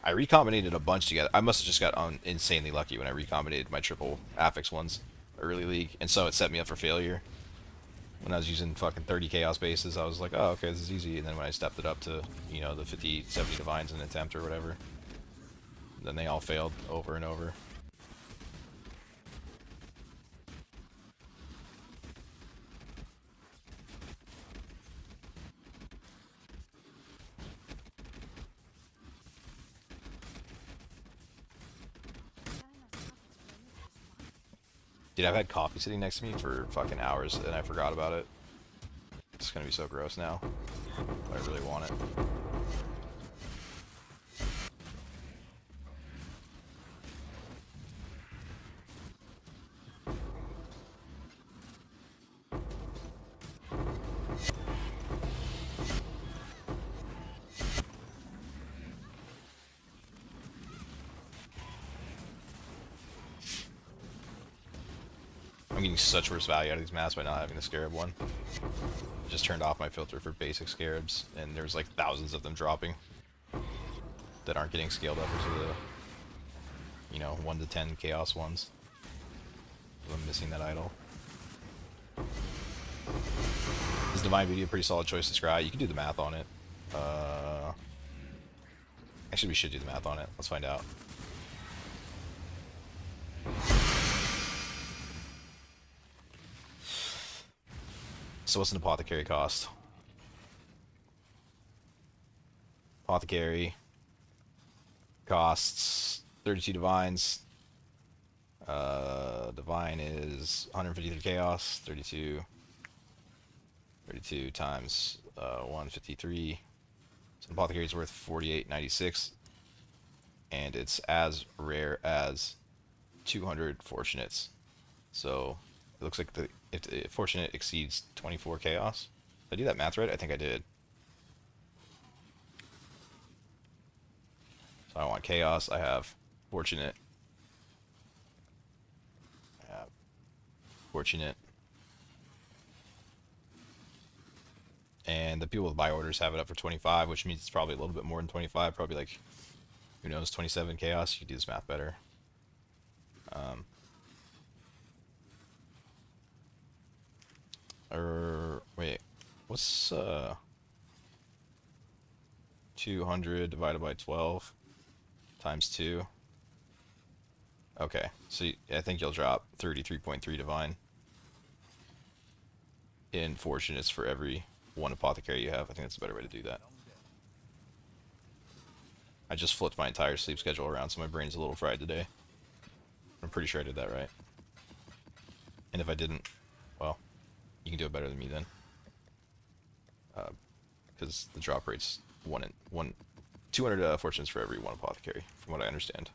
S1: I recombinated a bunch together. I must have just got insanely lucky when I recombinated my triple affix ones early league, and so it set me up for failure. When I was using fucking 30 chaos bases, I was like, oh, okay, this is easy. And then when I stepped it up to, you know, the 50, 70 divines in an attempt or whatever, then they all failed over and over. Dude, I've had coffee sitting next to me for fucking hours and I forgot about it. It's gonna be so gross now. But I really want it. I'm getting such worse value out of these maps by not having the Scarab one. I just turned off my filter for basic Scarabs, and there's like thousands of them dropping that aren't getting scaled up into the, you know, 1 to 10 chaos ones. I'm missing that idol. Is Divine Beauty a pretty solid choice to scry? You can do the math on it. Actually, we should do the math on it. Let's find out. So what's an apothecary cost? Apothecary costs 32 divines. Divine is 153 chaos. 32 times 153. So apothecary is worth 48.96, and it's as rare as 200 fortunates. So it looks like if the fortunate exceeds 24 chaos. Did I do that math right? I think I did. So I want chaos. I have fortunate. I have fortunate. And the people with buy orders have it up for 25, which means it's probably a little bit more than 25. Probably like, who knows, 27 chaos. You can do this math better. Or wait, what's 200 divided by 12 times 2? Okay, so I think you'll drop 33.3 divine in fortunates for every one apothecary you have. I think that's a better way to do that. I just flipped my entire sleep schedule around, so my brain's a little fried today. I'm pretty sure I did that right. And if I didn't, well, you can do it better than me then. Because the drop rate's 200 fortunes for every one apothecary, from what I understand,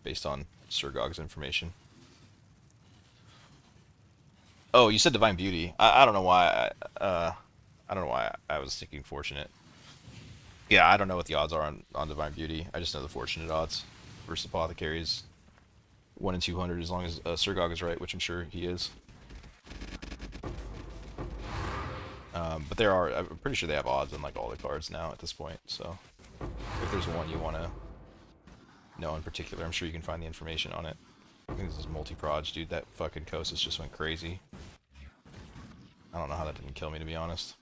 S1: based on Sir Gog's information. Oh, you said Divine Beauty. I don't know why. I don't know why I was thinking Fortunate. Yeah, I don't know what the odds are on Divine Beauty. I just know the Fortunate odds versus Apothecaries. 1 in 200, as long as Sir Gog is right, which I'm sure he is. But there are, I'm pretty sure they have odds on like all the cards now at this point. So if there's one you want to know in particular, I'm sure you can find the information on it. I think this is multi-proj, dude. That fucking Kosis just went crazy. I don't know how that didn't kill me, to be honest.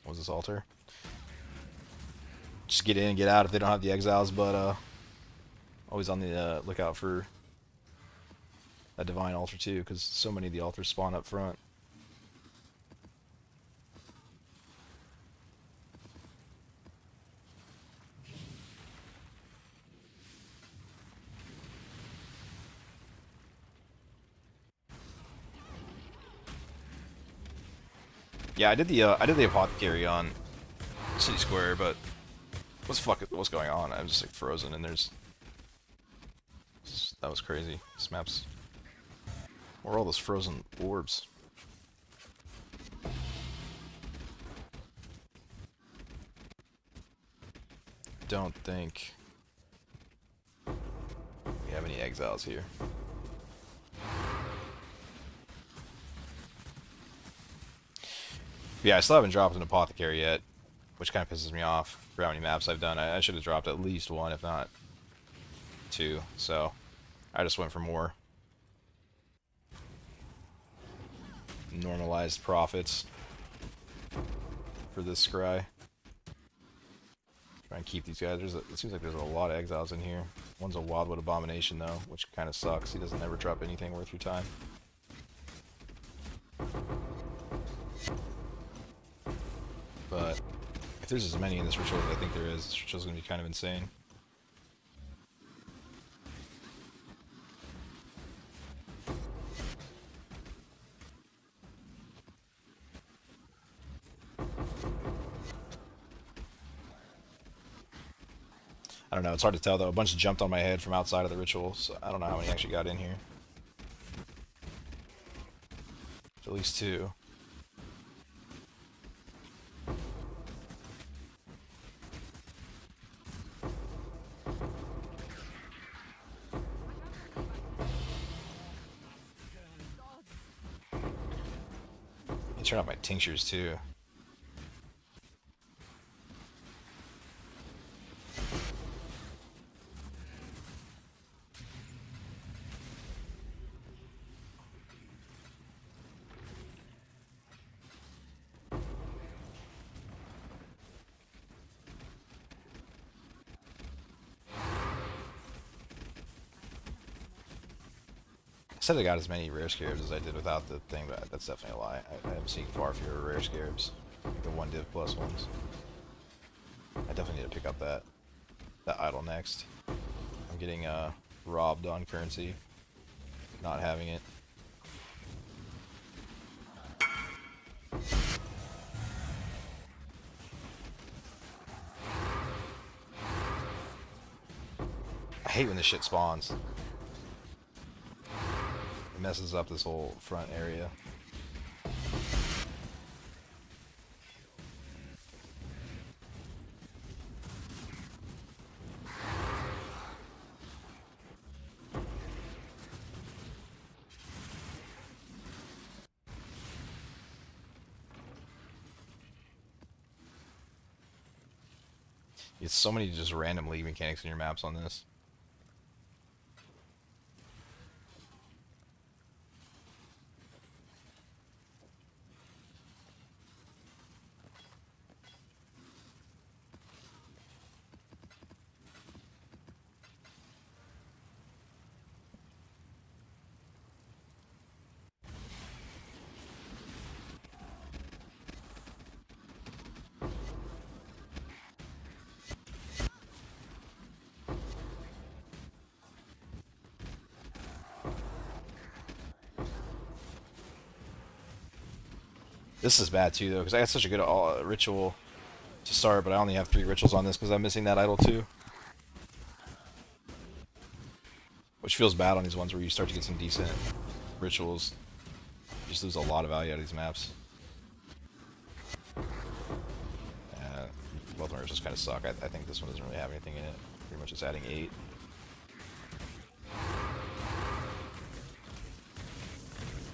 S1: What was this altar? Just get in and get out if they don't have the exiles, but always on the lookout for a divine altar too, because so many of the altars spawn up front. Yeah, I did the apothecary on City Square, but what's going on? I'm just like frozen, and that was crazy. This map's, where are all those frozen orbs? Don't think we have any exiles here. Yeah, I still haven't dropped an apothecary yet, which kind of pisses me off for how many maps I've done. I should have dropped at least one, if not two. So I just went for more normalized profits for this scry. Try and keep these guys. It seems like there's a lot of exiles in here. One's a Wildwood Abomination though, which kind of sucks. He doesn't ever drop anything worth your time. But if there's as many in this ritual as I think there is, this ritual's gonna be kind of insane. I don't know, it's hard to tell though. A bunch jumped on my head from outside of the ritual, so I don't know how many actually got in here. At least 2. You turn off my tinctures too. I said I got as many rare scarabs as I did without the thing, but that's definitely a lie. I am seeing far fewer rare scarabs. Like the 1 div plus ones. I definitely need to pick up that idol next. I'm getting robbed on currency. Not having it. I hate when this shit spawns. It messes up this whole front area. It's so many just random league mechanics in your maps on this. This is bad too, though, because I got such a good ritual to start, but I only have 3 rituals on this because I'm missing that idol too. Which feels bad on these ones where you start to get some decent rituals. You just lose a lot of value out of these maps. Both my rituals kind of suck. I think this one doesn't really have anything in it. Pretty much just adding 8.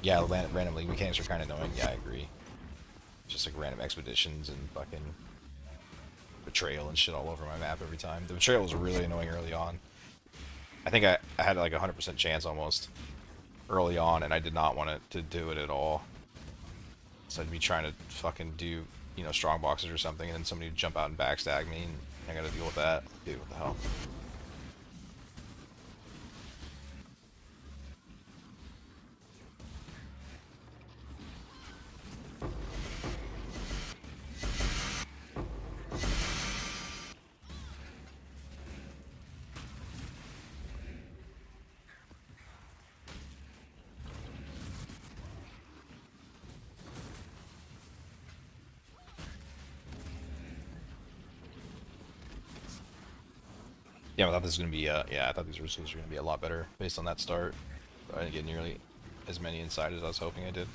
S1: Yeah, random league mechanics are kind of annoying. Yeah, I agree. Just like random expeditions and fucking betrayal and shit all over my map every time. The betrayal was really annoying early on. I think I had like a 100% chance almost early on, and I did not want to do it at all. So I'd be trying to fucking do, you know, strong boxes or something, and then somebody would jump out and backstab me, and I gotta deal with that. Dude, what the hell? Yeah, I thought this was gonna be yeah, I thought these rituals were gonna be a lot better based on that start. But I didn't get nearly as many inside as I was hoping I did.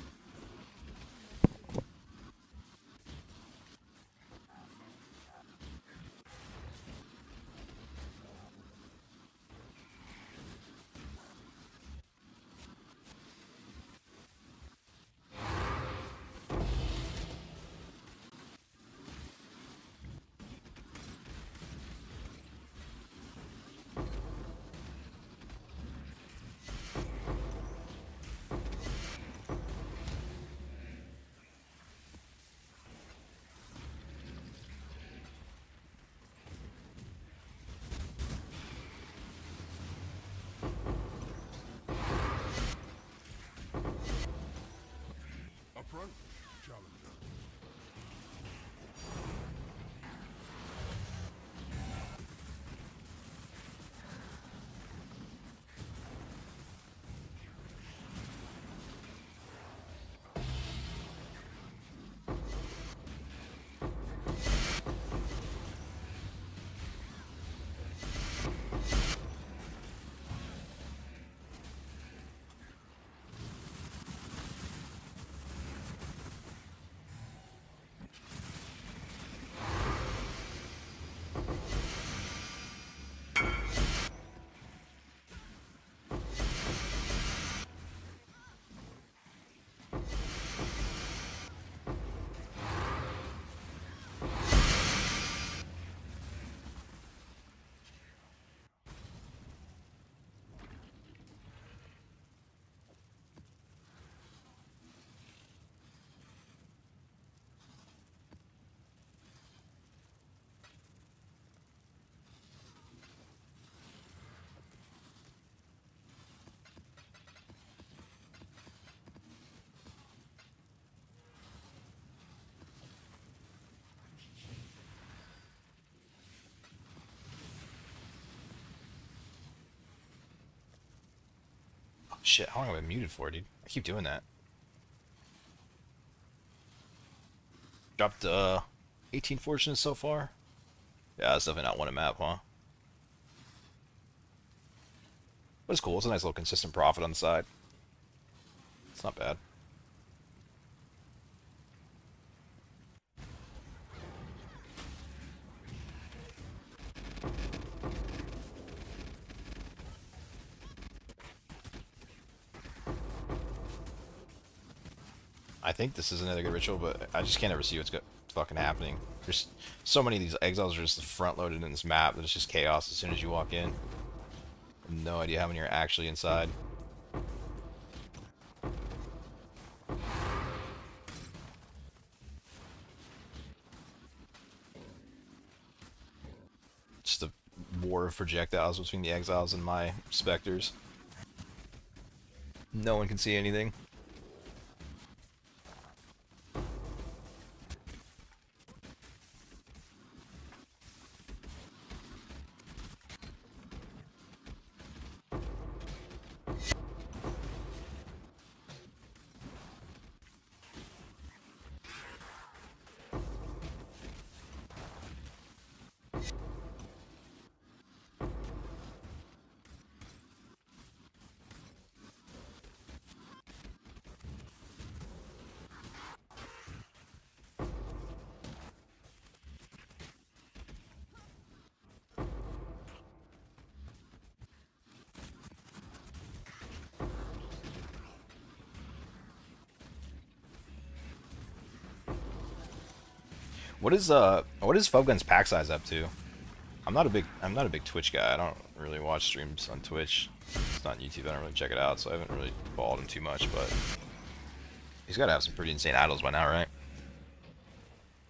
S1: Shit, how long have I been muted for, dude? I keep doing that. Dropped 18 fortunes so far. Yeah, that's definitely not one a map, huh? But it's cool. It's a nice little consistent profit on the side. It's not bad. I think this is another good ritual, but I just can't ever see what's fucking happening. There's so many of these exiles are just front loaded in this map that it's just chaos as soon as you walk in. No idea how many are actually inside. Just a war of projectiles between the exiles and my specters. No one can see anything. What is Fubguns pack size up to? I'm not a big Twitch guy. I don't really watch streams on Twitch. It's not on YouTube. I don't really check it out, so I haven't really followed him too much. But he's got to have some pretty insane idols by now, right?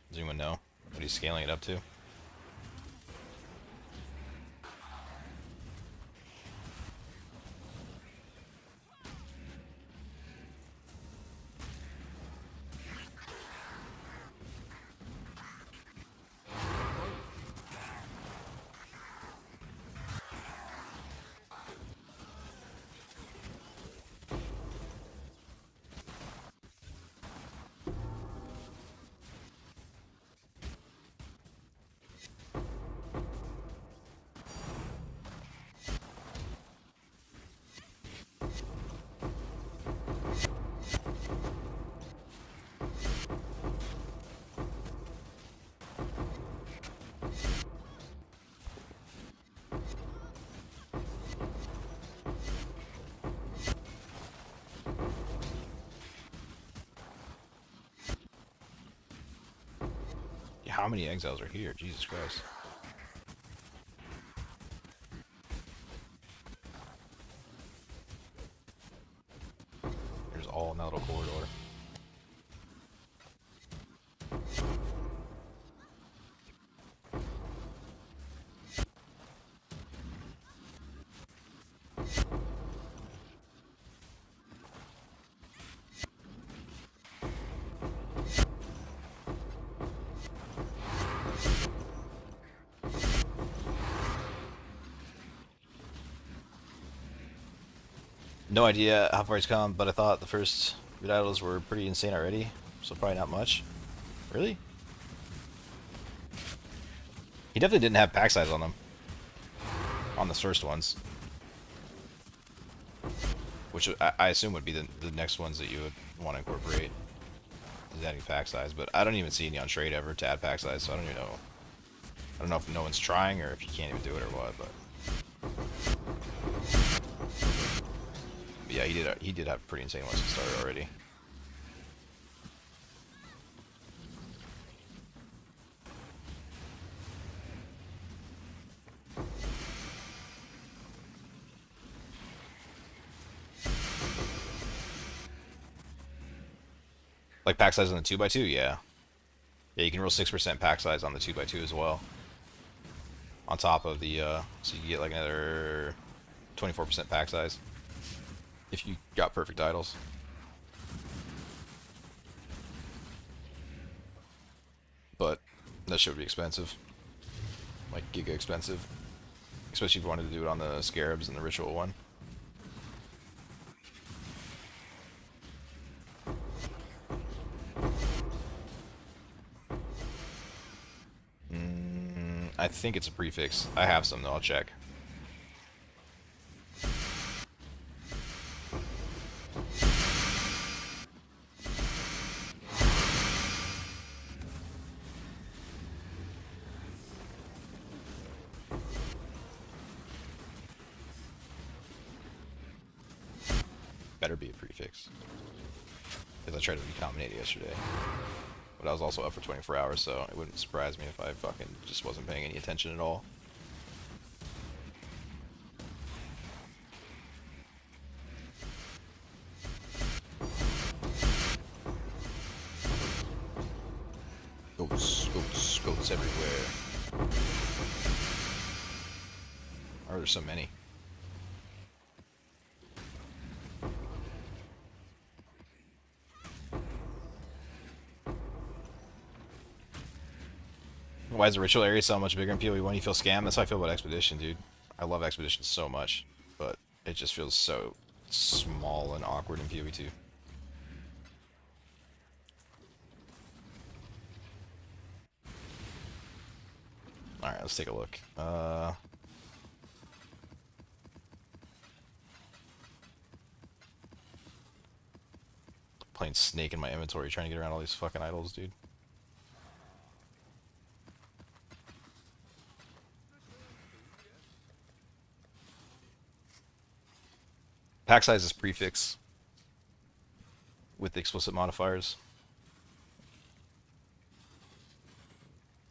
S1: Does anyone know what he's scaling it up to? How many exiles are here? Jesus Christ. There's all in that little corridor. No idea how far he's come, but I thought the first good idols were pretty insane already, so probably not much. Really? He definitely didn't have pack size on them. On the first ones. Which I assume would be the next ones that you would want to incorporate. Is adding pack size, but I don't even see any on trade ever to add pack size, so I don't even know. I don't know if no one's trying or if you can't even do it or what, but yeah, he did have pretty insane ones to start already. Like pack size on the 2x2, yeah. Yeah, you can roll 6% pack size on the 2x2 as well. On top of the, so you get like another 24% pack size. If you got perfect idols. But that shit would be expensive. Like giga expensive. Especially if you wanted to do it on the Scarabs and the ritual one. I think it's a prefix. I have some though, I'll check. Better be a prefix. Because I tried to recombinate it yesterday. But I was also up for 24 hours, so it wouldn't surprise me if I fucking just wasn't paying any attention at all. Goats, goats, goats everywhere. Why are there so many? Why is the ritual area so much bigger in PoE 1? You feel scammed? That's how I feel about Expedition, dude. I love Expedition so much, but it just feels so small and awkward in PoE 2. Alright, let's take a look. Playing Snake in my inventory, trying to get around all these fucking idols, dude. Pack size is prefix with the explicit modifiers.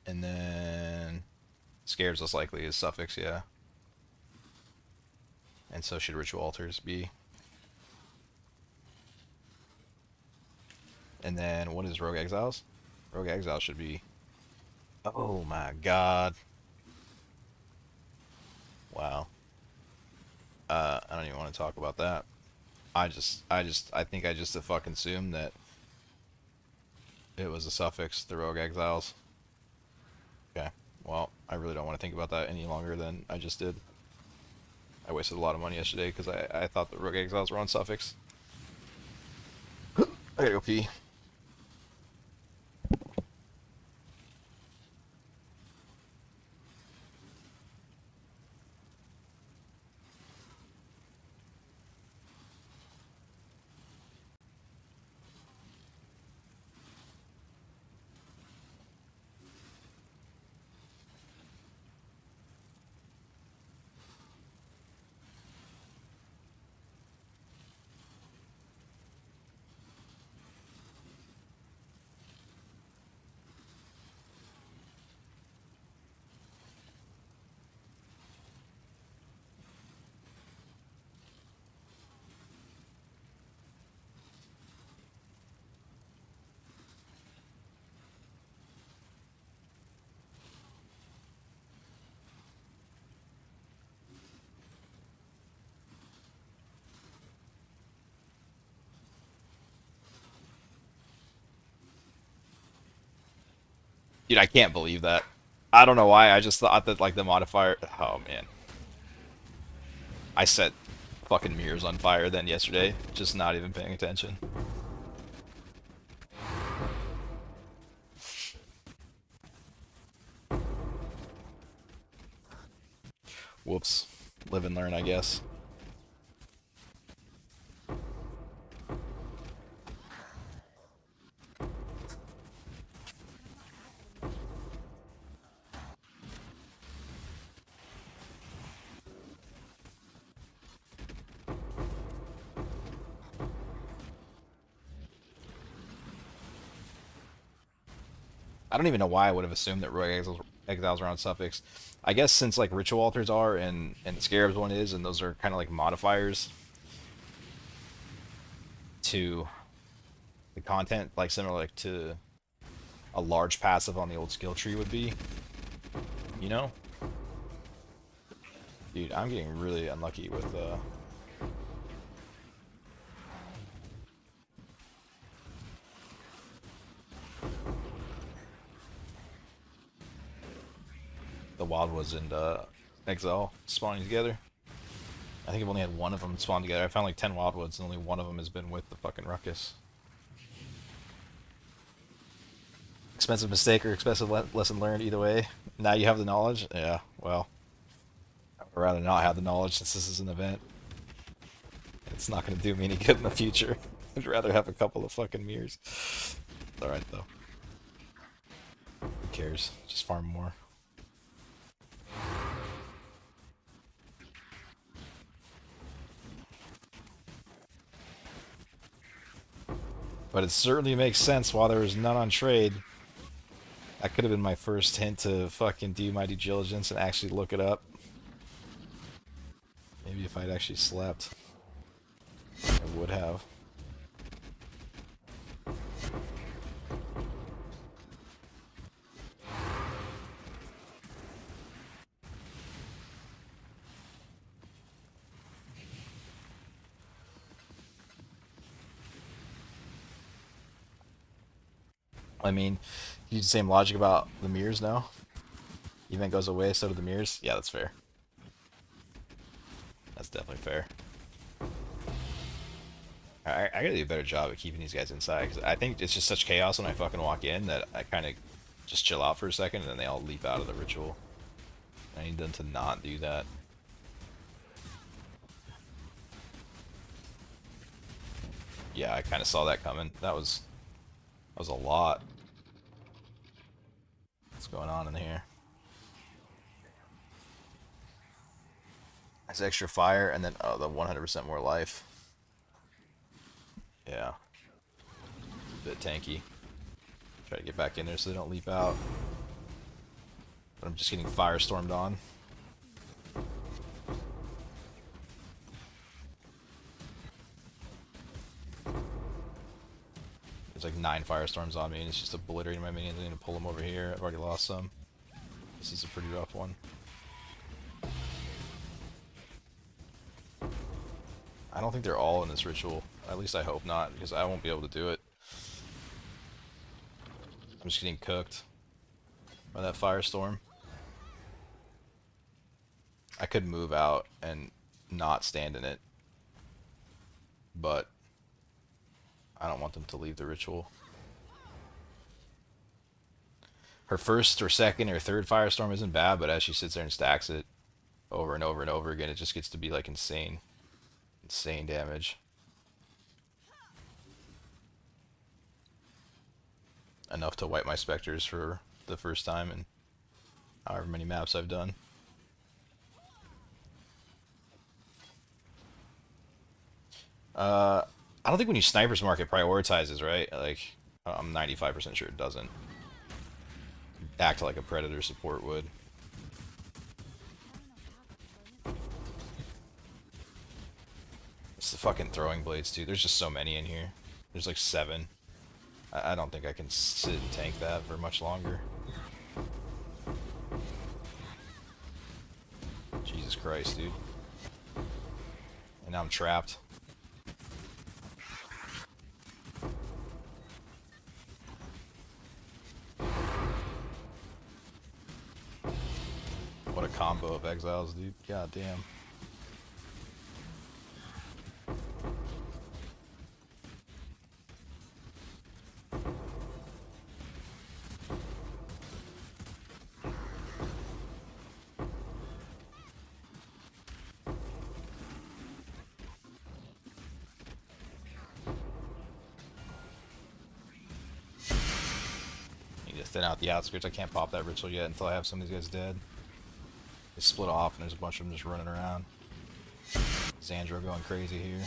S1: And then Scarabs less likely is suffix, yeah. And so should ritual altars be. And then what is Rogue Exiles? Rogue Exiles should be... Oh my god. Wow. I don't even want to talk about that. I think I just fucking assumed that it was a suffix, the Rogue Exiles. Okay, well, I really don't want to think about that any longer than I just did. I wasted a lot of money yesterday because I thought the Rogue Exiles were on suffix. I gotta go pee. Dude, I can't believe that. I don't know why, I just thought that, like, the modifier... Oh, man. I set fucking mirrors on fire then yesterday, just not even paying attention. Whoops. Live and learn, I guess. I don't even know why I would have assumed that Rogue Exiles are on suffix. I guess since like ritual altars are and the Scarabs one is, and those are kind of like modifiers to the content, like similar like to a large passive on the old skill tree would be. You know? Dude, I'm getting really unlucky with the Wildwoods and Exile spawning together. I think I've only had one of them spawn together. I found like 10 Wildwoods and only one of them has been with the fucking Ruckus. Expensive mistake or expensive lesson learned, either way. Now you have the knowledge? Yeah, well, I'd rather not have the knowledge since this is an event. It's not going to do me any good in the future. I'd rather have a couple of fucking mirrors. It's alright, though. Who cares? Just farm more. But it certainly makes sense while there was none on trade. That could have been my first hint to fucking do my due diligence and actually look it up. Maybe if I'd actually slept, I would have. I mean, use the same logic about the mirrors now. Event goes away, so do the mirrors. Yeah, that's fair. That's definitely fair. I gotta do a better job at keeping these guys inside, because I think it's just such chaos when I fucking walk in that I kind of just chill out for a second and then they all leap out of the ritual. I need them to not do that. Yeah, I kind of saw that coming. That was a lot. What's going on in here? That's extra fire, and then the 100% more life. Yeah. A bit tanky. Try to get back in there so they don't leap out. But I'm just getting firestormed on. There's like 9 firestorms on me, and it's just obliterating my minions. I need to pull them over here. I've already lost some. This is a pretty rough one. I don't think they're all in this ritual. At least I hope not, because I won't be able to do it. I'm just getting cooked by that firestorm. I could move out and not stand in it, but I don't want them to leave the ritual. Her first or second or third firestorm isn't bad, but as she sits there and stacks it over and over and over again, it just gets to be like insane damage. Enough to wipe my specters for the first time in however many maps I've done. I don't think when you snipers mark it prioritizes, right? Like, I'm 95% sure it doesn't. Act like a predator support would. It's the fucking throwing blades, too. There's just so many in here. There's like 7. I don't think I can sit and tank that for much longer. Jesus Christ, dude. And now I'm trapped. What a combo of exiles, dude. God damn. Thin out the outskirts. I can't pop that ritual yet until I have some of these guys dead. They split off and there's a bunch of them just running around. Xandro going crazy here.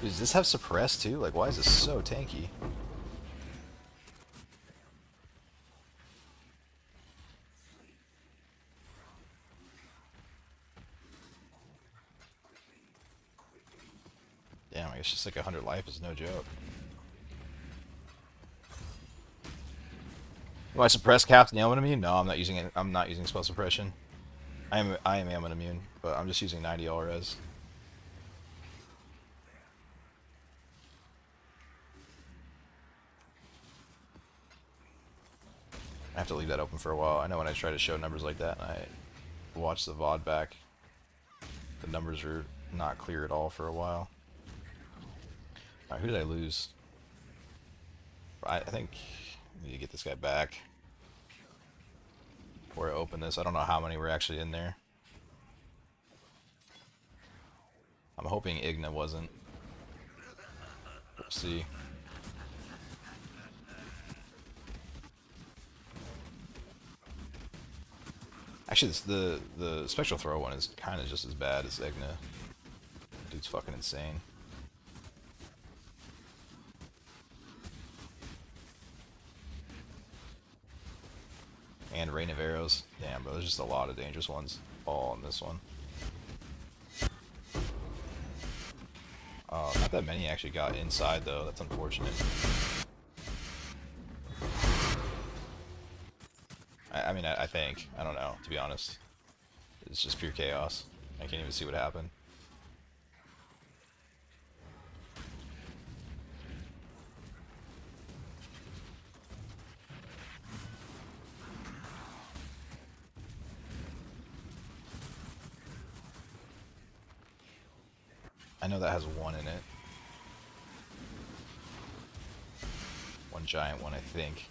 S1: Does this have suppress too? Like, why is this so tanky? Damn, I guess just like 100 life is no joke. Do I suppress Captain Ailment Immune? No, I'm not using it. I'm not using spell suppression. I am Ailment Immune, but I'm just using 90 all res. I have to leave that open for a while. I know when I try to show numbers like that and I watch the VOD back, the numbers are not clear at all for a while. Alright, who did I lose? I think I need to get this guy back before I open this. I don't know how many were actually in there. I'm hoping Igna wasn't. We'll see. Actually, the Spectral Throw one is kind of just as bad as Igna. Dude's fucking insane. And Rain of Arrows. Damn, bro, there's just a lot of dangerous ones all in this one. Not that many actually got inside, though. That's unfortunate. I mean, I think. I don't know, to be honest. It's just pure chaos. I can't even see what happened. I know that has one in it. One giant one, I think.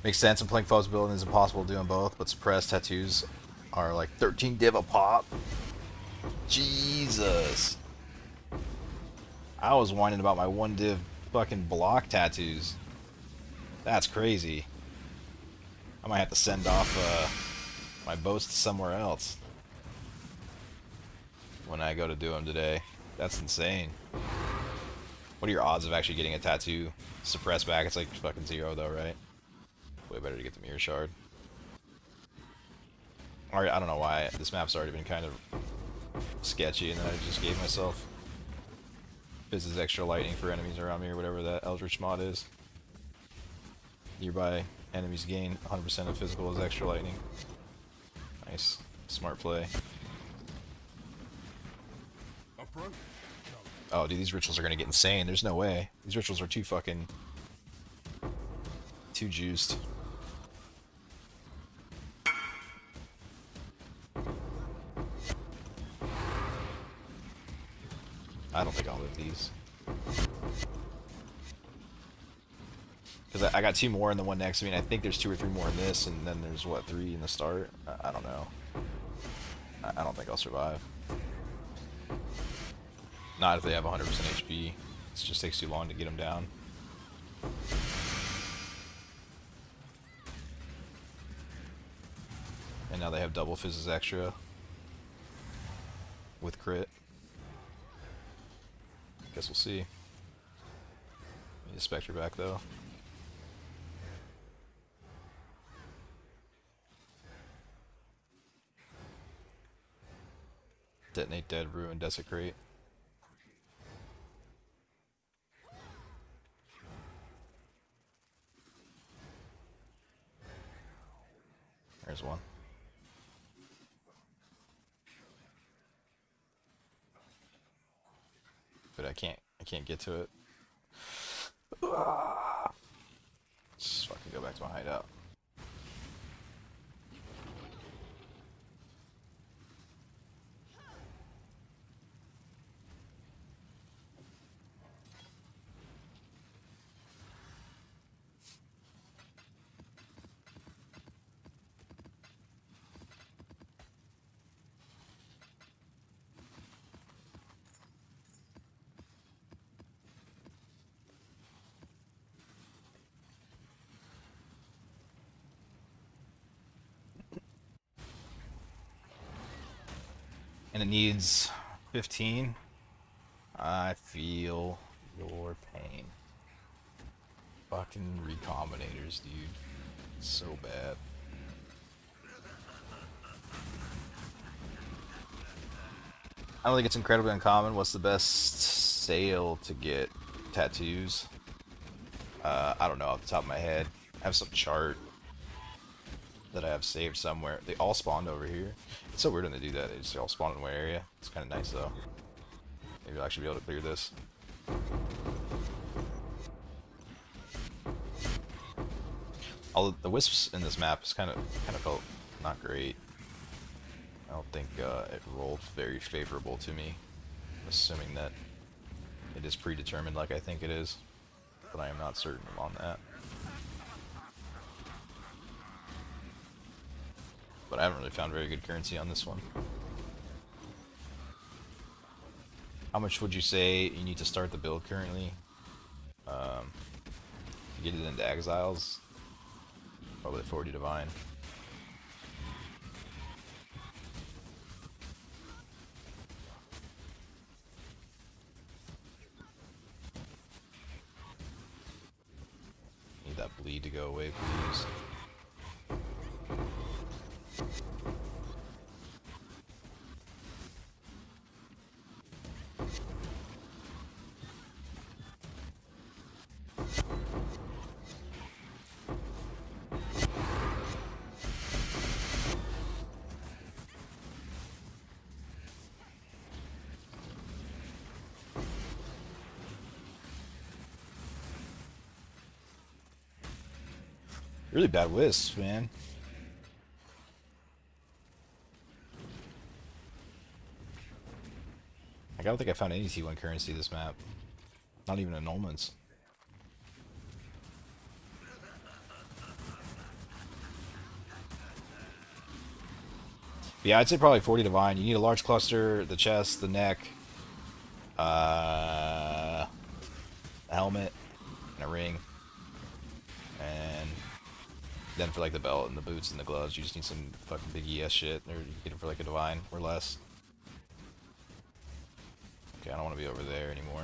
S1: Makes sense. I'm playing foes building. It's impossible doing both, but suppressed tattoos are like 13 div a pop. Jesus. I was whining about my 1 div fucking block tattoos. That's crazy. I might have to send off my boats to somewhere else when I go to do them today. That's insane. What are your odds of actually getting a tattoo suppressed back? It's like fucking 0 though, right? Way better to get the mirror shard. Alright, I don't know why this map's already been kind of sketchy, and then I just gave myself Fizz's extra lightning for enemies around me, or whatever that Eldritch mod is. Nearby enemies gain 100% of physical as extra lightning. Nice. Smart play. Oh, dude, these rituals are gonna get insane. There's no way. These rituals are too juiced. I don't think I'll live these. Because I got 2 more in the one next to me, and I think there's 2 or 3 more in this, and then there's, what, 3 in the start? I don't know. I don't think I'll survive. Not if they have 100% HP. It just takes too long to get them down. And now they have double Fizz's extra with crit. Guess we'll see. Need a Spectre back though. Detonate, dead, ruin, desecrate. There's one. But I can't get to it. Just fucking go back to my hideout. And it needs 15. I feel your pain. Fucking recombinators, dude. So bad. I don't think it's incredibly uncommon. What's the best sale to get tattoos? I don't know off the top of my head. I have some chart that I have saved somewhere. They all spawned over here. It's so weird when they do that. They just all spawn in one area. It's kind of nice though. Maybe I'll actually be able to clear this. All the wisps in this map is kind of felt not great. I don't think it rolled very favorable to me, assuming that it is predetermined like I think it is, but I am not certain on that. But I haven't really found very good currency on this one. How much would you say you need to start the build currently? To get it into exiles? Probably 40 divine. Need that bleed to go away, please. Really bad wisps, man. I don't think I found any T1 currency this map. Not even annulments. But yeah, I'd say probably 40 divine. You need a large cluster, the chest, the neck, a helmet, and a ring. And then for like the belt and the boots and the gloves, you just need some fucking big ES shit, or you get it for like a divine or less. Okay, I don't want to be over there anymore.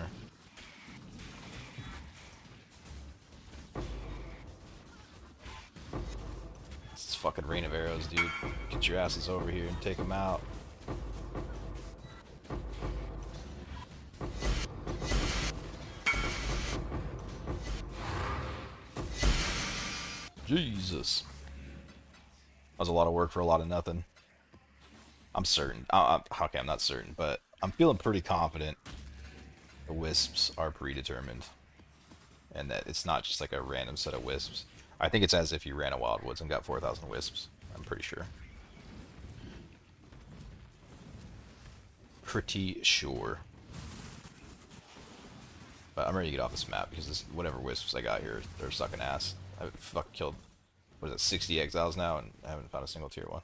S1: It's fucking rain of arrows, dude. Get your asses over here and take them out. Jesus. That was a lot of work for a lot of nothing. I'm certain. Okay, I'm not certain, but I'm feeling pretty confident the wisps are predetermined. And that it's not just like a random set of wisps. I think it's as if you ran a Wild Woods and got 4,000 wisps. I'm pretty sure. Pretty sure. But I'm ready to get off this map because this, whatever wisps I got here, they're sucking ass. I've fucking killed, what is it, 60 exiles now, and I haven't found a single tier 1.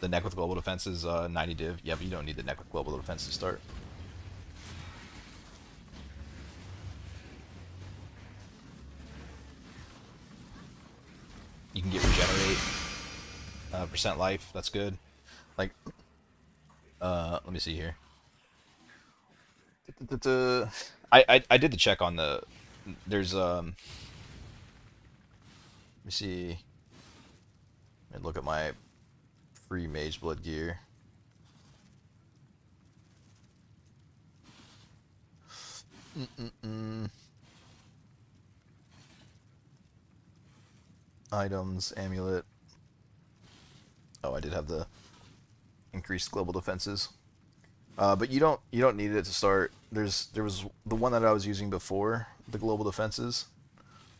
S1: The neck with global defense is 90 div. Yeah, but you don't need the neck with global defense to start. You can get regenerate percent life. That's good. Like, let me see here. I did the check on the. There's Let me see. Let me look at my free mage blood gear. Items, amulet. Oh, I did have the increased global defenses. But you don't need it to start. There was the one that I was using before the global defenses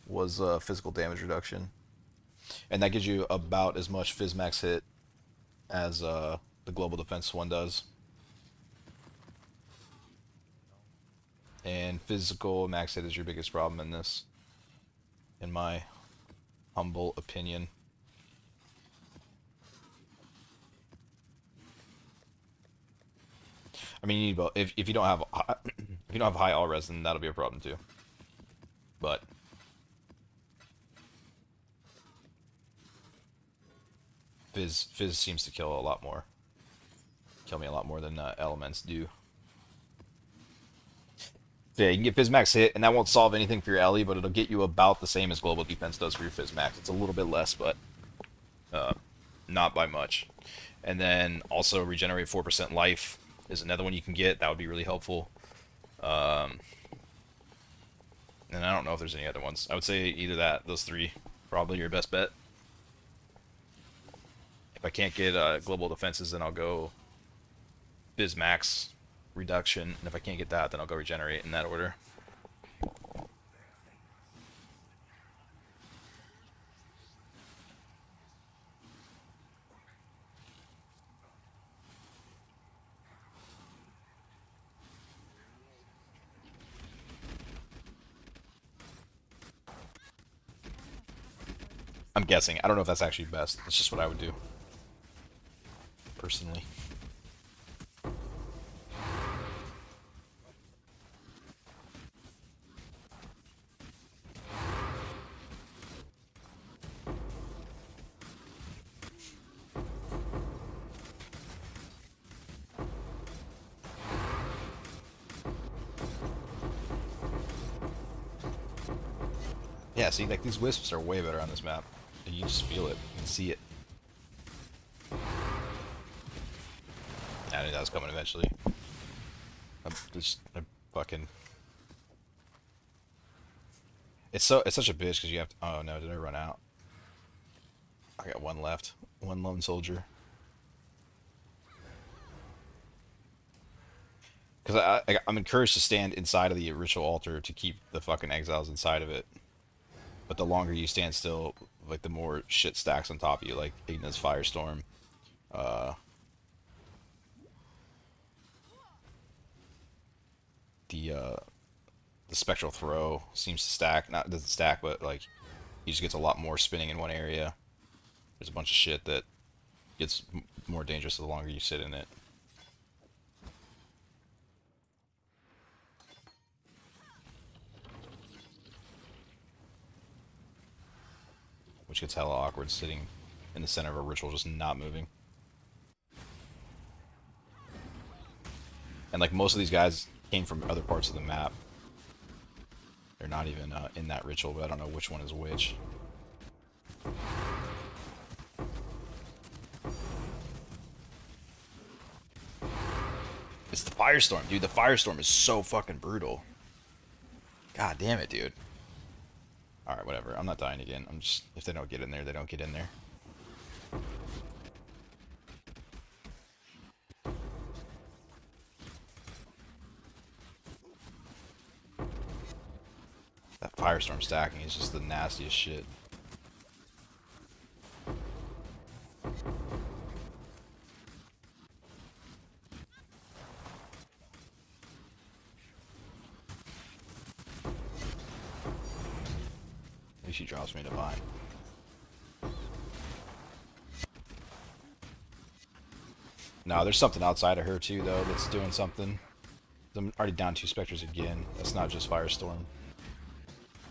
S1: was physical damage reduction, and that gives you about as much phys max hit as the global defense one does. And physical max hit is your biggest problem in this, in my humble opinion. I mean, you need both. If you don't have if you don't have high all res, then that'll be a problem too. But Fizz seems to kill a lot more. Kill me a lot more than elements do. Yeah, you can get Fizz Max hit, and that won't solve anything for your Ellie, but it'll get you about the same as global defense does for your Fizz Max. It's a little bit less, but not by much. And then also regenerate 4% life is another one you can get. That would be really helpful. And I don't know if there's any other ones. I would say either that, those three, probably your best bet. If I can't get global defenses, then I'll go Fizz Max reduction, and if I can't get that, then I'll go regenerate in that order. I'm guessing. I don't know if that's actually best. It's just what I would do, personally. Yeah, see, like, these wisps are way better on this map. You just feel it. You can see it. I knew that was coming eventually. I'm fucking... It's such a bitch because you have to... Oh no, did I run out? I got one left. One lone soldier. Because I'm encouraged to stand inside of the ritual altar to keep the fucking exiles inside of it. But the longer you stand still, like, the more shit stacks on top of you, like Igna's Firestorm. Uh, the uh, the Spectral Throw seems to stack. Not doesn't stack, but like he just gets a lot more spinning in one area. There's a bunch of shit that gets more dangerous the longer you sit in it. Which gets hella awkward sitting in the center of a ritual just not moving. And like most of these guys came from other parts of the map. They're not even in that ritual, but I don't know which one is which. It's the Firestorm, dude. The Firestorm is so fucking brutal. God damn it, dude. Alright, whatever. I'm not dying again. I'm just... If they don't get in there, they don't get in there. That Firestorm stacking is just the nastiest shit. At least she drops me Divine. No, there's something outside of her too, though, that's doing something. I'm already down 2 Spectres again. That's not just Firestorm.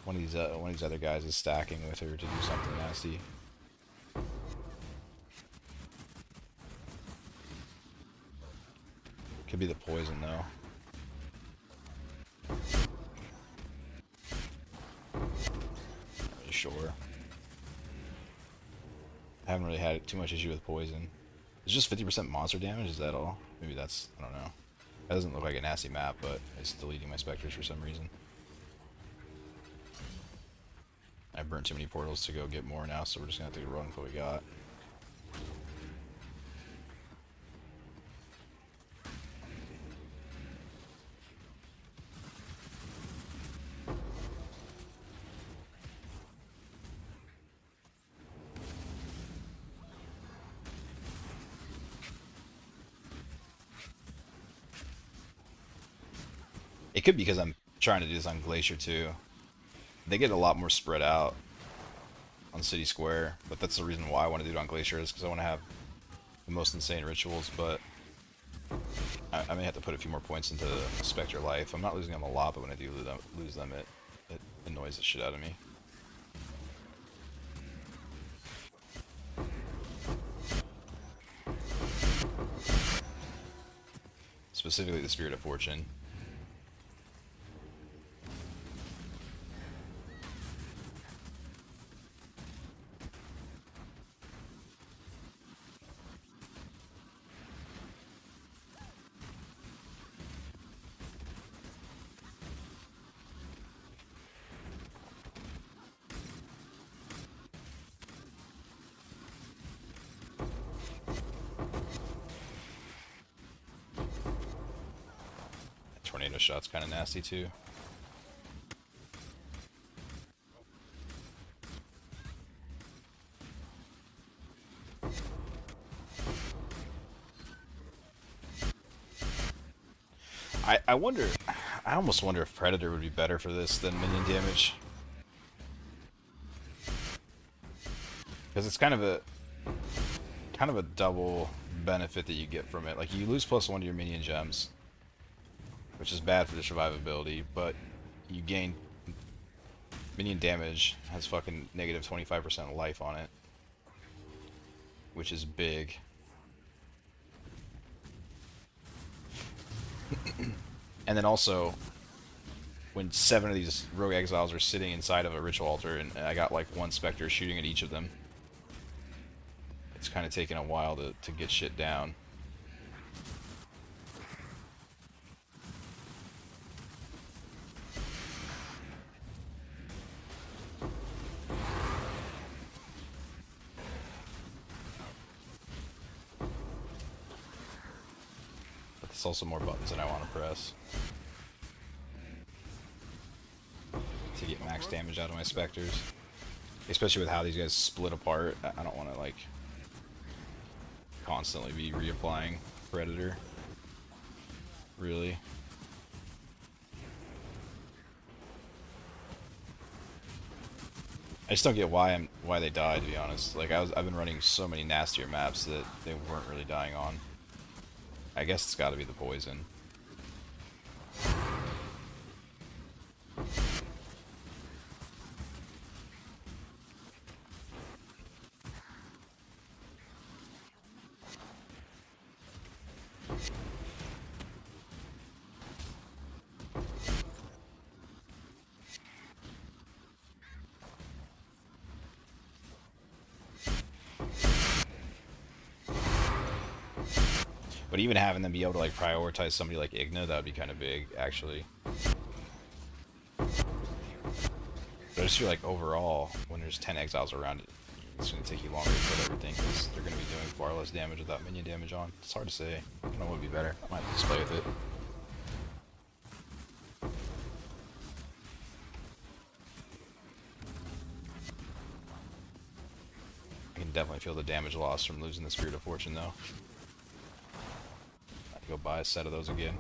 S1: One of these other guys is stacking with her to do something nasty. Could be the poison, though. Not really sure. I haven't really had too much issue with poison. It's just 50% monster damage, is that all? Maybe that's... I don't know. That doesn't look like a nasty map, but it's deleting my Spectres for some reason. I burnt too many portals to go get more now, so we're just gonna have to run with what we got. It could be because I'm trying to do this on Glacier too. They get a lot more spread out on City Square, but that's the reason why I want to do it on Glacier, is because I want to have the most insane rituals, but I may have to put a few more points into Spectre Life. I'm not losing them a lot, but when I do lose them, it annoys the shit out of me. Specifically the Spirit of Fortune. Tornado shot's kind of nasty too. I wonder, I almost wonder if Predator would be better for this than minion damage. Because it's kind of a double benefit that you get from it. Like, you lose +1 to your minion gems, which is bad for the survivability, but you gain minion damage, has fucking negative 25% life on it, which is big. And then also, when 7 of these rogue exiles are sitting inside of a ritual altar, and I got like 1 specter shooting at each of them, it's kind of taken a while to get shit down. But there's also more buttons than I want to press to get max damage out of my specters. Especially with how these guys split apart, I don't want to like constantly be reapplying Predator. Really. I just don't get why they died, to be honest. Like, I've been running so many nastier maps that they weren't really dying on. I guess it's got to be the poison. But even having them be able to like prioritize somebody like Igna, that would be kind of big, actually. But I just feel like overall, when there's 10 exiles around it, it's going to take you longer to kill everything, because they're going to be doing far less damage without minion damage on. It's hard to say. I don't know what would be better. I might just play with it. I can definitely feel the damage loss from losing the Spirit of Fortune, though. I have to go buy a set of those again.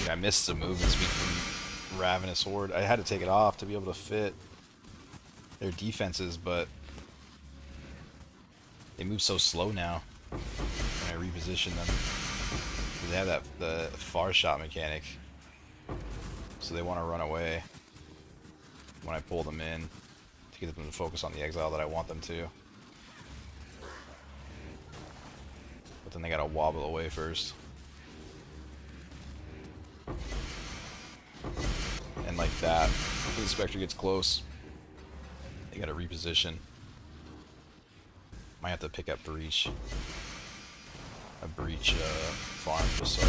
S1: I missed some movement speed from Ravenous Horde. I had to take it off to be able to fit their defenses, but they move so slow now when I reposition them. They have the far shot mechanic, so they want to run away when I pull them in to get them to focus on the exile that I want them to. But then they gotta wobble away first. And like that, when the Spectre gets close, they gotta reposition. Might have to pick up Breach. A Breach farm just so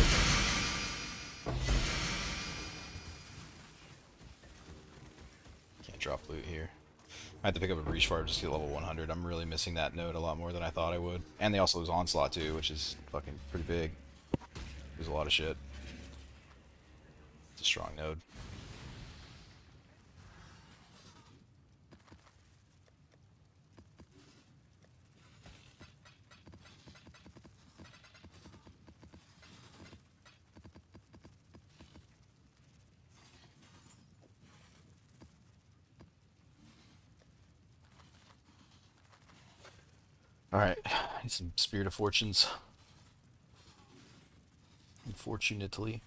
S1: I can't drop loot here. I have to pick up a Breach farm just to get level 100. I'm really missing that node a lot more than I thought I would. And they also lose Onslaught too, which is fucking pretty big. Lose a lot of shit. It's a strong node. Alright, need some Spirit of Fortunes. Unfortunately.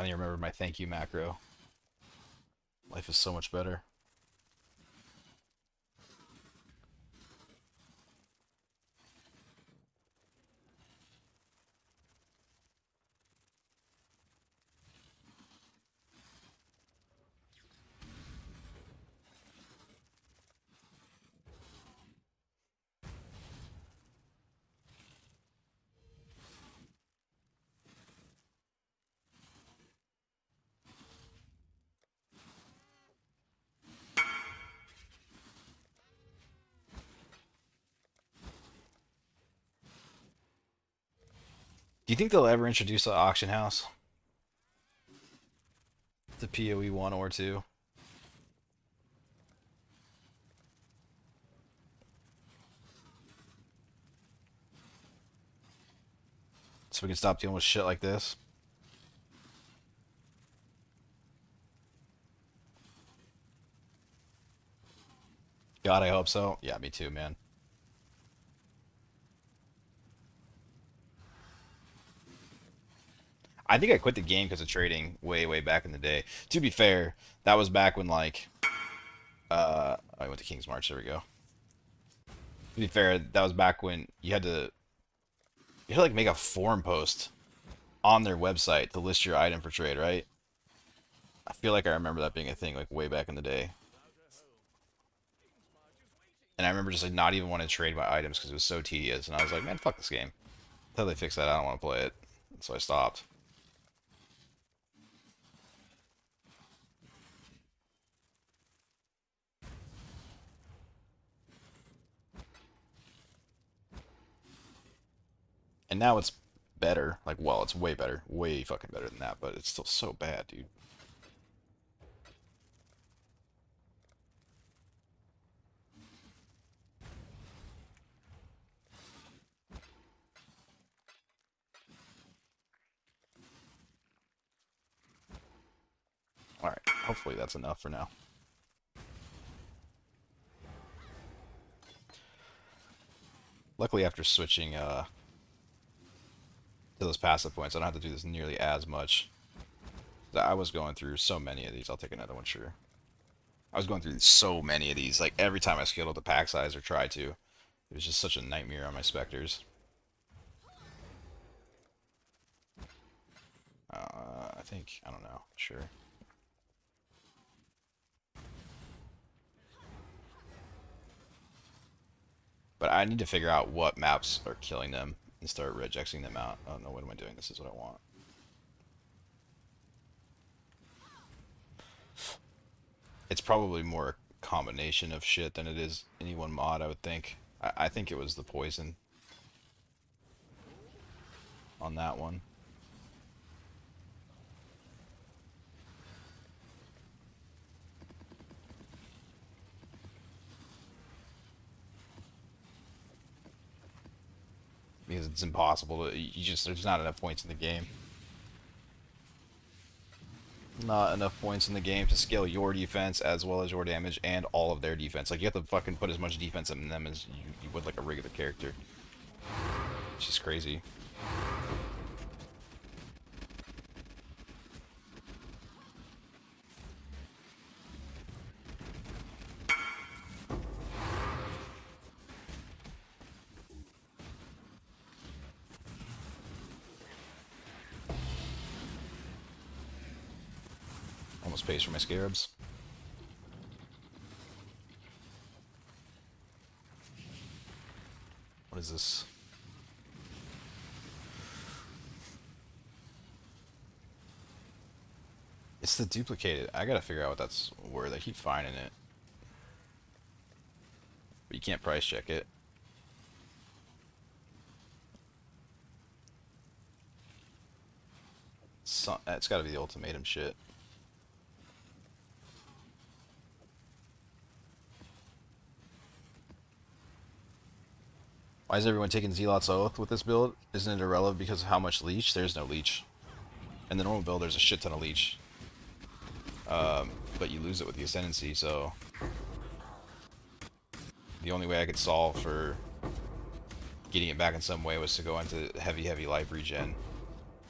S1: finally remembered my thank you macro. Life is so much better. Do you think they'll ever introduce an auction house to PoE 1 or 2? So we can stop dealing with shit like this? God, I hope so. Yeah, me too, man. I think I quit the game because of trading way, way back in the day. To be fair, that was back when, like, I went to King's March. There we go. To be fair, that was back when you had to like make a forum post on their website to list your item for trade, right? I feel like I remember that being a thing like way back in the day. And I remember just like not even wanting to trade my items because it was so tedious. And I was like, man, fuck this game. Until they fix that, I don't want to play it. So I stopped. And now it's better. Like, well, it's way better. Way fucking better than that. But it's still so bad, dude. Alright, hopefully that's enough for now. Luckily, after switching to those passive points, I don't have to do this nearly as much. I was going through so many of these. I'll take another one, sure. I was going through so many of these. Like, every time I scaled up the pack size or tried to, it was just such a nightmare on my Spectres. I think, I don't know, sure. But I need to figure out what maps are killing them and start regexing them out. Oh no, what am I doing? This is what I want. It's probably more a combination of shit than it is any one mod, I would think. I think it was the poison on that one. Because it's impossible to, you just, there's not enough points in the game. Not enough points in the game to scale your defense as well as your damage and all of their defense. Like, you have to fucking put as much defense in them as you would like a regular character. It's just crazy. Almost pays for my Scarabs. What is this? It's the duplicated. I gotta figure out what that's worth. I keep finding it. But you can't price check it. It's gotta be the ultimatum shit. Why is everyone taking Zealot's Oath with this build? Isn't it irrelevant because of how much leech? There's no leech. In the normal build, there's a shit ton of leech. But you lose it with the Ascendancy, so... The only way I could solve for getting it back in some way was to go into heavy, heavy life regen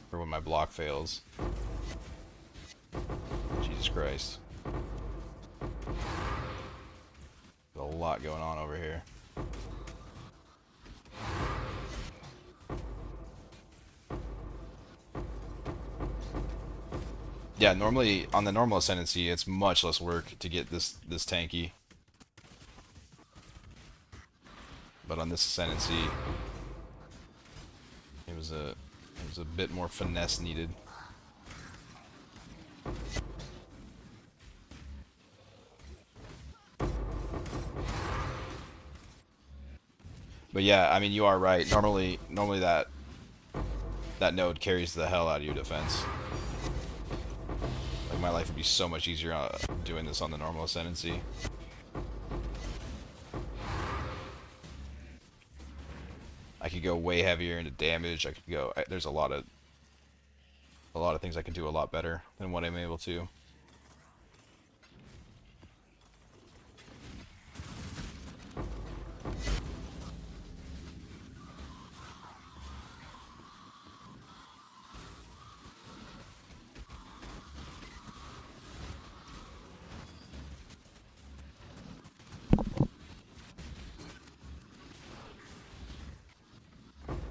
S1: for when my block fails. Jesus Christ. There's a lot going on over here. Yeah, normally on the normal ascendancy, it's much less work to get this tanky. But on this ascendancy, it was a bit more finesse needed. But yeah, I mean, you are right. Normally that node carries the hell out of your defense. Like, my life would be so much easier doing this on the normal ascendancy. I could go way heavier into damage. I could go. There's a lot of things I can do a lot better than what I'm able to.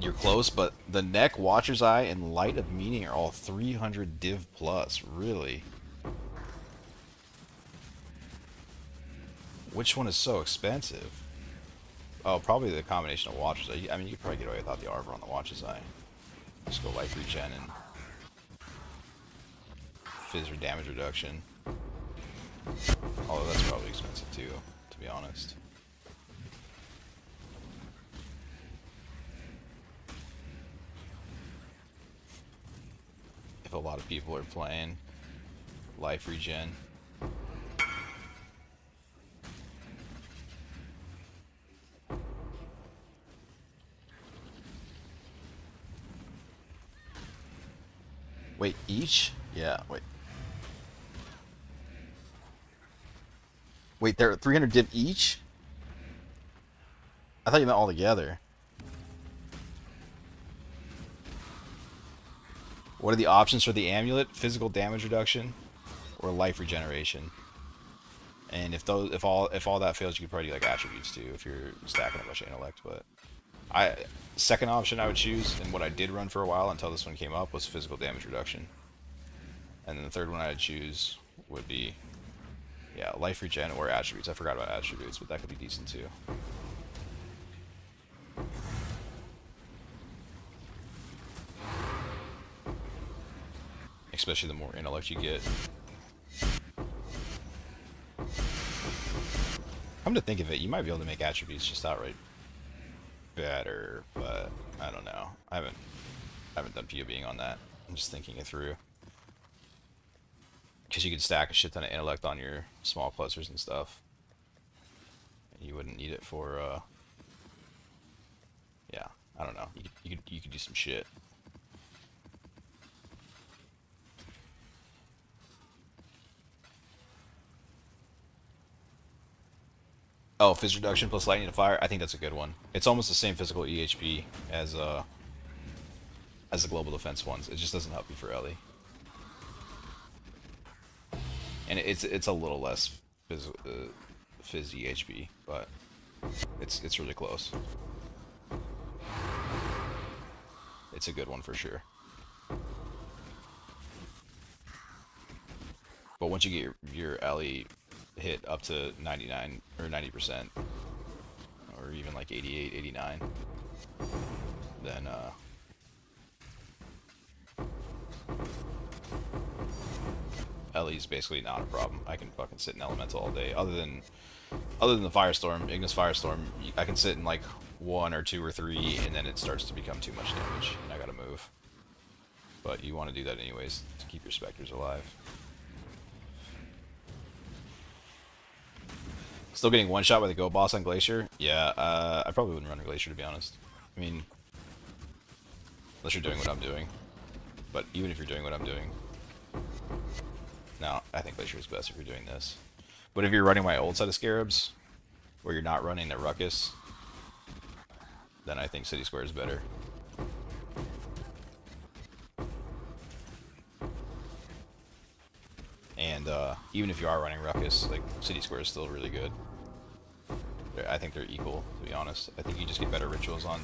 S1: You're close, but the Neck, Watcher's Eye, and Light of Meaning are all 300 div plus. Really? Which one is so expensive? Oh, probably the combination of Watcher's Eye. I mean, you could probably get away without the Arbor on the Watcher's Eye. Just go life regen and fizz or damage reduction. Although that's probably expensive too, to be honest. If a lot of people are playing life regen. Wait, each? Yeah, wait. Wait, they're 300 div each? I thought you meant all together. What are the options for the amulet? Physical damage reduction or life regeneration? And if all that fails, you could probably do like attributes too if you're stacking a bunch of intellect. But second option I would choose, and what I did run for a while until this one came up, was physical damage reduction. And then the third one I'd choose would be, yeah, life regen or attributes. I forgot about attributes, but that could be decent too. Especially the more intellect you get. Come to think of it, you might be able to make attributes just outright better, but I don't know. I haven't done POBing on that. I'm just thinking it through. Because you could stack a shit ton of intellect on your small clusters and stuff. And you wouldn't need it for, yeah, I don't know. You could do some shit. Oh, Fizz Reduction plus Lightning to Fire. I think that's a good one. It's almost the same physical EHP as the Global Defense ones. It just doesn't help you for Ellie. And it's a little less Fizz EHP, but it's really close. It's a good one for sure. But once you get your Ellie hit up to 99 or 90%, or even like 88, 89, then Ellie's basically not a problem. I can fucking sit in Elemental all day. Other than the Firestorm, Ignis Firestorm, I can sit in like 1 or 2 or 3, and then it starts to become too much damage, and I gotta move. But you want to do that anyways to keep your Spectres alive. Still getting one shot by the Go Boss on Glacier? Yeah, I probably wouldn't run Glacier, to be honest. I mean, unless you're doing what I'm doing. But even if you're doing what I'm doing, no, I think Glacier is best if you're doing this. But if you're running my old set of Scarabs, where you're not running the Ruckus, then I think City Square is better. And And even if you are running Ruckus, like City Square is still really good. I think they're equal, to be honest. I think you just get better rituals on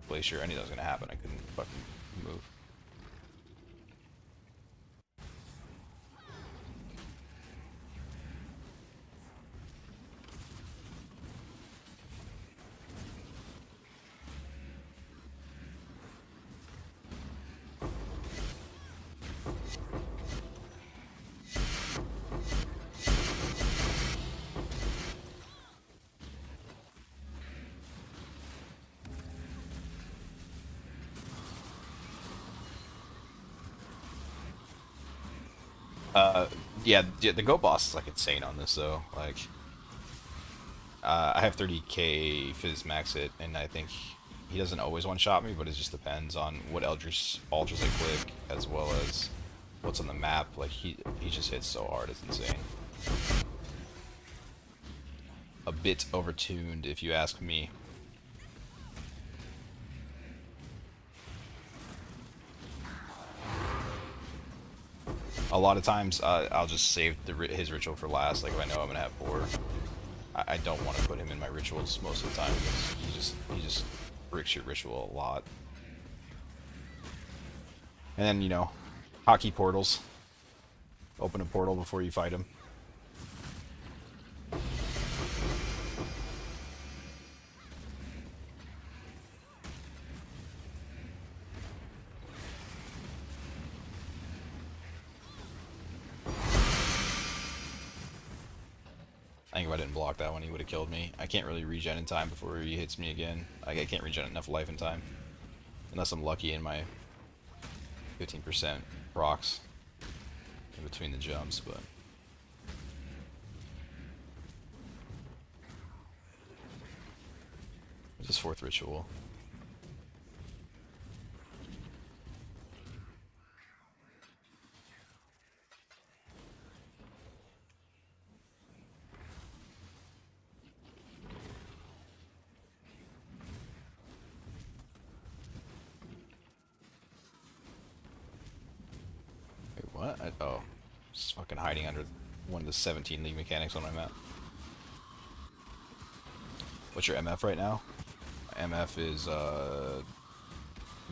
S1: Glacier. I knew that was gonna happen. I couldn't fucking move. Uh, yeah, the Go boss is like insane on this though. Like, I have 30k Fizz max hit, and I think he doesn't always one-shot me, but it just depends on what Eldritch ultras I click, as well as what's on the map. Like, he just hits so hard, it's insane. A bit overtuned, if you ask me. A lot of times, I'll just save his ritual for last. Like if I know I'm gonna have 4, I don't want to put him in my rituals most of the time because he just breaks your ritual a lot. And then, you know, hotkey portals. Open a portal before you fight him. I think if I didn't block that one, he would have killed me. I can't really regen in time before he hits me again. Like, I can't regen enough life in time. Unless I'm lucky in my 15% procs in between the jumps, but... What's his 4th ritual? What? Oh. Just fucking hiding under one of the 17 league mechanics on my map. What's your MF right now? MF is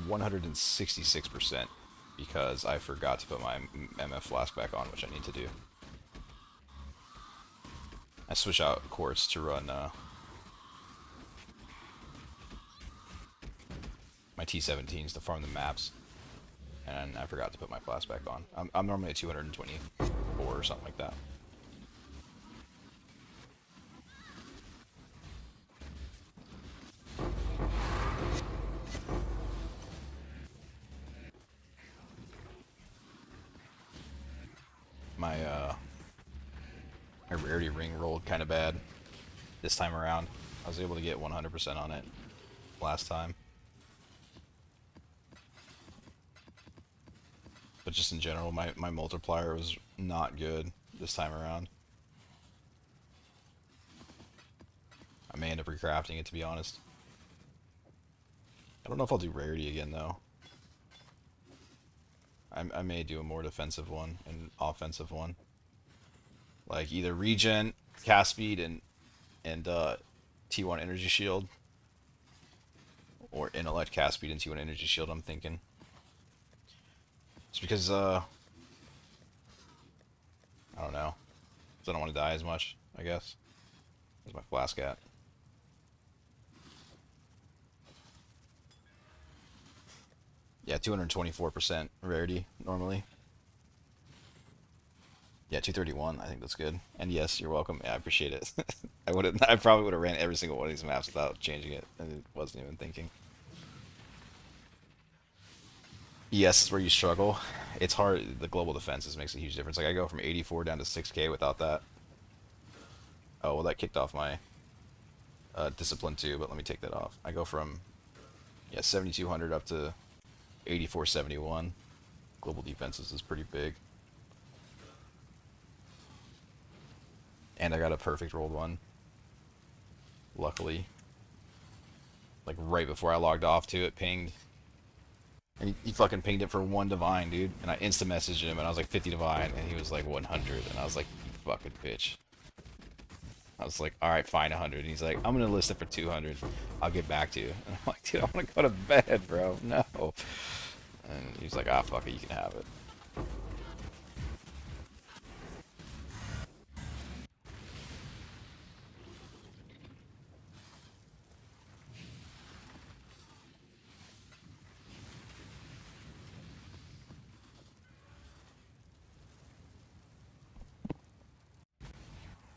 S1: 166% because I forgot to put my MF flask back on, which I need to do. I switch out quartz to run my T17s to farm the maps. And I forgot to put my flask back on. I'm normally at 224 or something like that. My rarity ring rolled kind of bad this time around. I was able to get 100% on it last time. But just in general, my multiplier was not good this time around. I may end up recrafting it, to be honest. I don't know if I'll do rarity again, though. I may do a more defensive one and offensive one. Like either regen, cast speed, and T1 energy shield. Or intellect, cast speed, and T1 energy shield, I'm thinking. It's because, I don't know. Because I don't want to die as much, I guess. Where's my flask at? Yeah, 224% rarity, normally. Yeah, 231, I think that's good. And yes, you're welcome. Yeah, I appreciate it. I probably would have ran every single one of these maps without changing it, and it wasn't even thinking. Yes, it's where you struggle. It's hard. The global defenses makes a huge difference. Like I go from 84 down to 6k without that. Oh, well that kicked off my discipline too, but let me take that off. I go from 7200 up to 8471. Global defenses is pretty big. And I got a perfect rolled one. Luckily. Like right before I logged off to it pinged. And he fucking pinged it for 1 divine, dude. And I insta messaged him, and I was like 50 divine, and he was like 100, and I was like, you fucking bitch. I was like, all right, fine, 100. And he's like, I'm gonna list it for 200. I'll get back to you. And I'm like, dude, I want to go to bed, bro. No. And he's like, ah, fuck it, you can have it.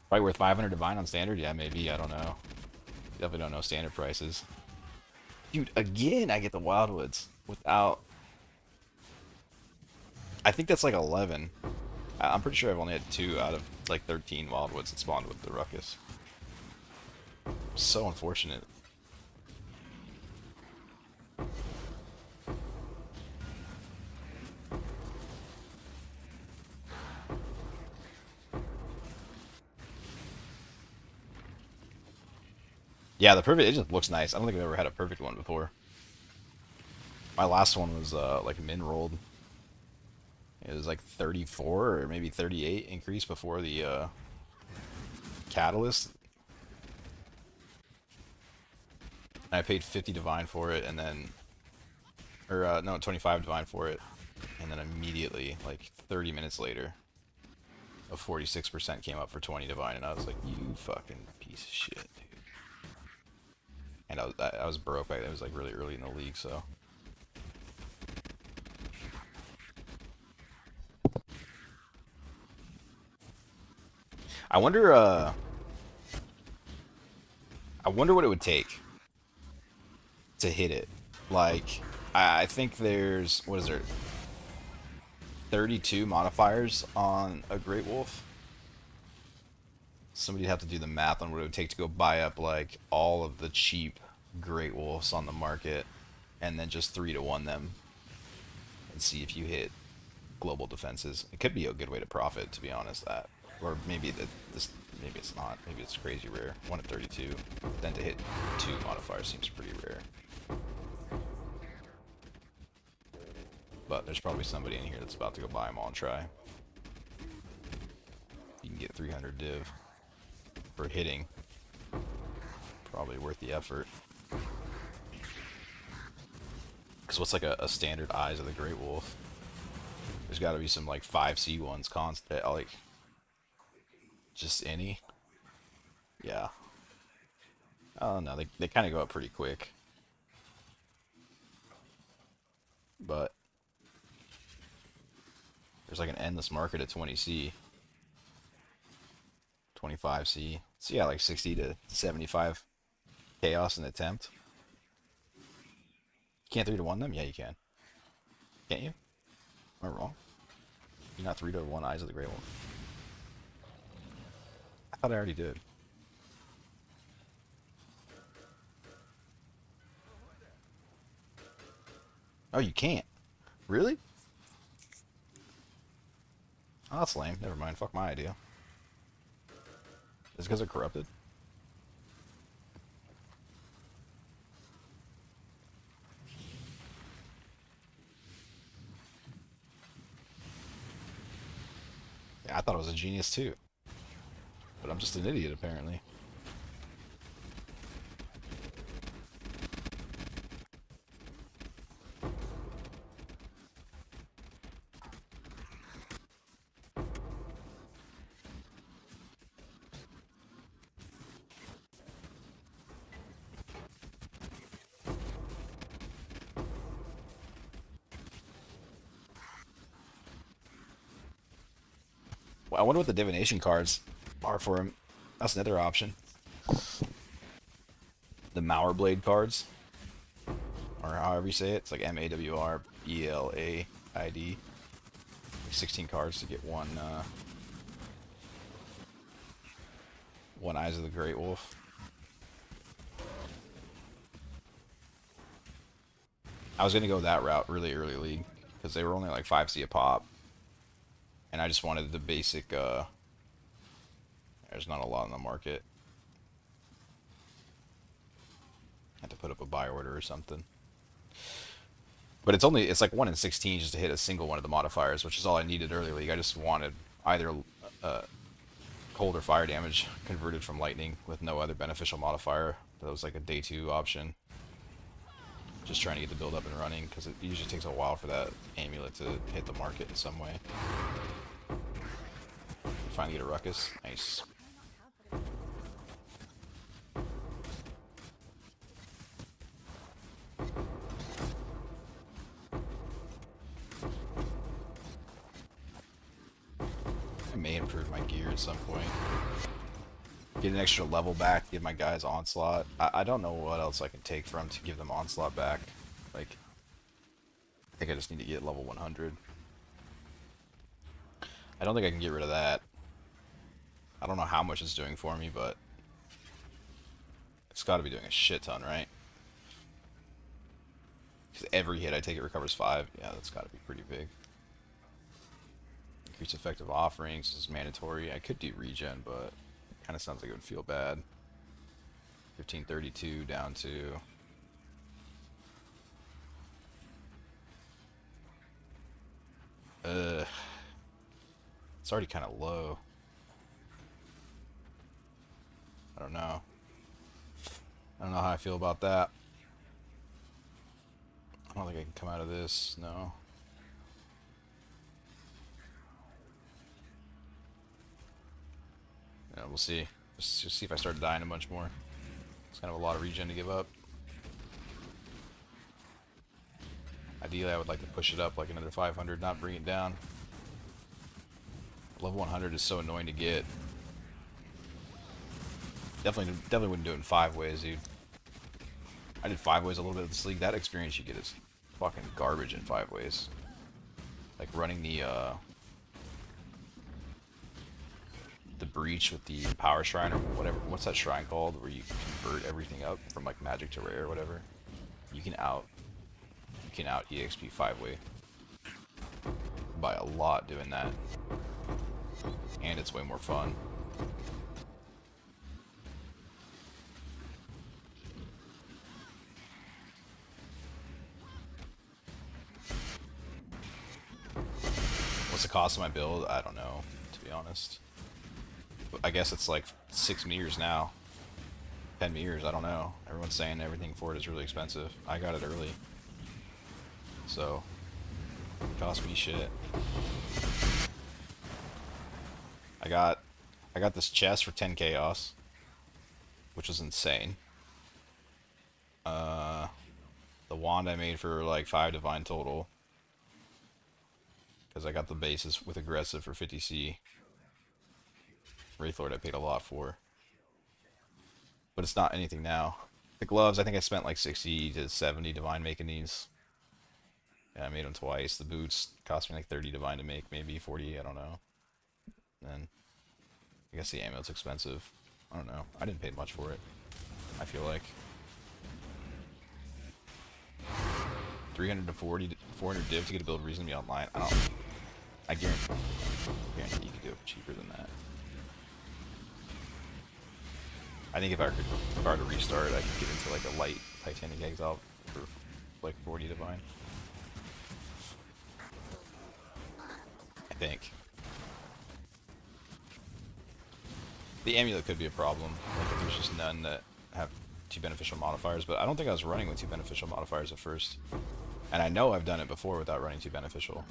S1: Probably worth 500 divine on standard? Yeah, maybe. I don't know. Definitely don't know standard prices. Dude, again, I get the Wildwoods without. I think that's like 11. I'm pretty sure I've only had 2 out of like 13 Wildwoods that spawned with the Ruckus. So unfortunate. Yeah, the perfect, it just looks nice. I don't think I've ever had a perfect one before. My last one was like min rolled. It was like 34 or maybe 38 increase before the catalyst. And I paid 50 divine for it, and then, or no, 25 divine for it, and then immediately, like 30 minutes later, a 46% came up for 20 divine, and I was like, you fucking piece of shit, dude. And I was broke. It was like really early in the league, so. I wonder. I wonder what it would take to hit it. Like, I think there's, what is there? 32 modifiers on a Great Wolf. Somebody'd have to do the math on what it would take to go buy up like all of the cheap Great Wolves on the market, and then just 3-to-1 them, and see if you hit global defenses. It could be a good way to profit, to be honest. That, or maybe maybe it's not. Maybe it's crazy rare. 1 at 32. Then to hit 2 modifiers seems pretty rare. But there's probably somebody in here that's about to go buy them all and try. You can get 300 div for hitting. Probably worth the effort. Because what's like a standard Eyes of the Great Wolf? There's got to be some like 5C ones constant, like just any. Yeah. Oh no, they kind of go up pretty quick. But there's like an endless market at 20C. 25C. So yeah, like 60 to 75 chaos and attempt. You can't 3-to-1 them? Yeah, you can. Can't you? Am I wrong? You're not 3-to-1 Eyes of the Great Wolf. I thought I already did. Oh, you can't. Really? Oh, that's lame. Never mind. Fuck my idea. Is it because they're corrupted? Yeah, I thought I was a genius too. But I'm just an idiot, apparently. Well, I wonder what the divination cards are for him. That's another option. The Mauer Blade cards, or however you say it. It's like MAWRBLAID. 16 cards to get one Eyes of the Great Wolf. I was gonna go that route really early league because they were only like 5C a pop, and I just wanted the basic. There's not a lot on the market. I had to put up a buy order or something. But it's like 1 in 16 just to hit a single one of the modifiers, which is all I needed earlier. Like, I just wanted either cold or fire damage converted from lightning with no other beneficial modifier. That was like a day 2 option. Just trying to get the build up and running, because it usually takes a while for that amulet to hit the market in some way. Finally get a ruckus. Nice. I may improve my gear at some point. Get an extra level back, give my guys onslaught. I don't know what else I can take from to give them onslaught back. Like, I think I just need to get level 100. I don't think I can get rid of that. I don't know how much it's doing for me, but it's got to be doing a shit ton, right? Because every hit I take, it recovers 5. Yeah, that's got to be pretty big. Increase effective offerings is mandatory. I could do regen, but it kind of sounds like it would feel bad. 1532 down to... It's already kind of low. I don't know. I don't know how I feel about that. I don't think I can come out of this, no. Yeah, we'll see. Just see if I start dying a bunch more. It's kind of a lot of regen to give up. Ideally, I would like to push it up like another 500, not bring it down. Level 100 is so annoying to get. Definitely wouldn't do it in 5 ways, dude. I did 5 ways a little bit of this league. That experience you get is fucking garbage in 5 ways. Like running the breach with the power shrine or whatever. What's that shrine called? Where you convert everything up from like magic to rare or whatever. You can out EXP 5-way by a lot doing that, and it's way more fun. What's the cost of my build? I don't know, to be honest. But I guess it's like 6 meters now. 10 meters, I don't know. Everyone's saying everything for it is really expensive. I got it early, so it cost me shit. I got this chest for 10 chaos, which was insane. The wand I made for like 5 divine total, because I got the bases with aggressive for 50C. Wraithlord I paid a lot for, but it's not anything now. The gloves, I think I spent like 60 to 70 divine making these. Yeah, I made them twice. The boots cost me like 30 divine to make, maybe 40, I don't know. And I guess the amulet's expensive. I don't know. I didn't pay much for it, I feel like. 300 to 400 div to get a build reasonably online. I guarantee you could do it cheaper than that. I think if I were to restart, I could get into like a light Titanic Exile for like 40 divine. I think. The amulet could be a problem, like if there's just none that have 2 beneficial modifiers, but I don't think I was running with 2 beneficial modifiers at first. And I know I've done it before without running 2 beneficial.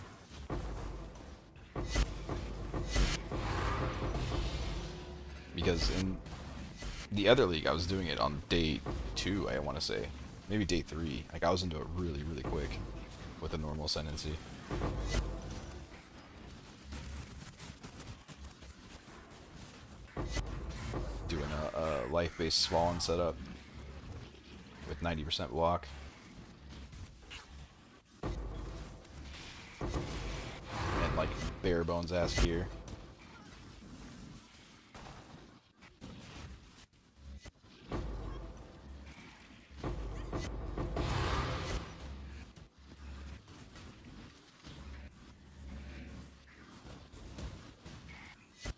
S1: Because in the other league, I was doing it on day 2, I want to say. Maybe day 3. Like, I was into it really, really quick with a normal ascendancy. Doing a life-based Swollen setup with 90% block. And like bare bones ass gear.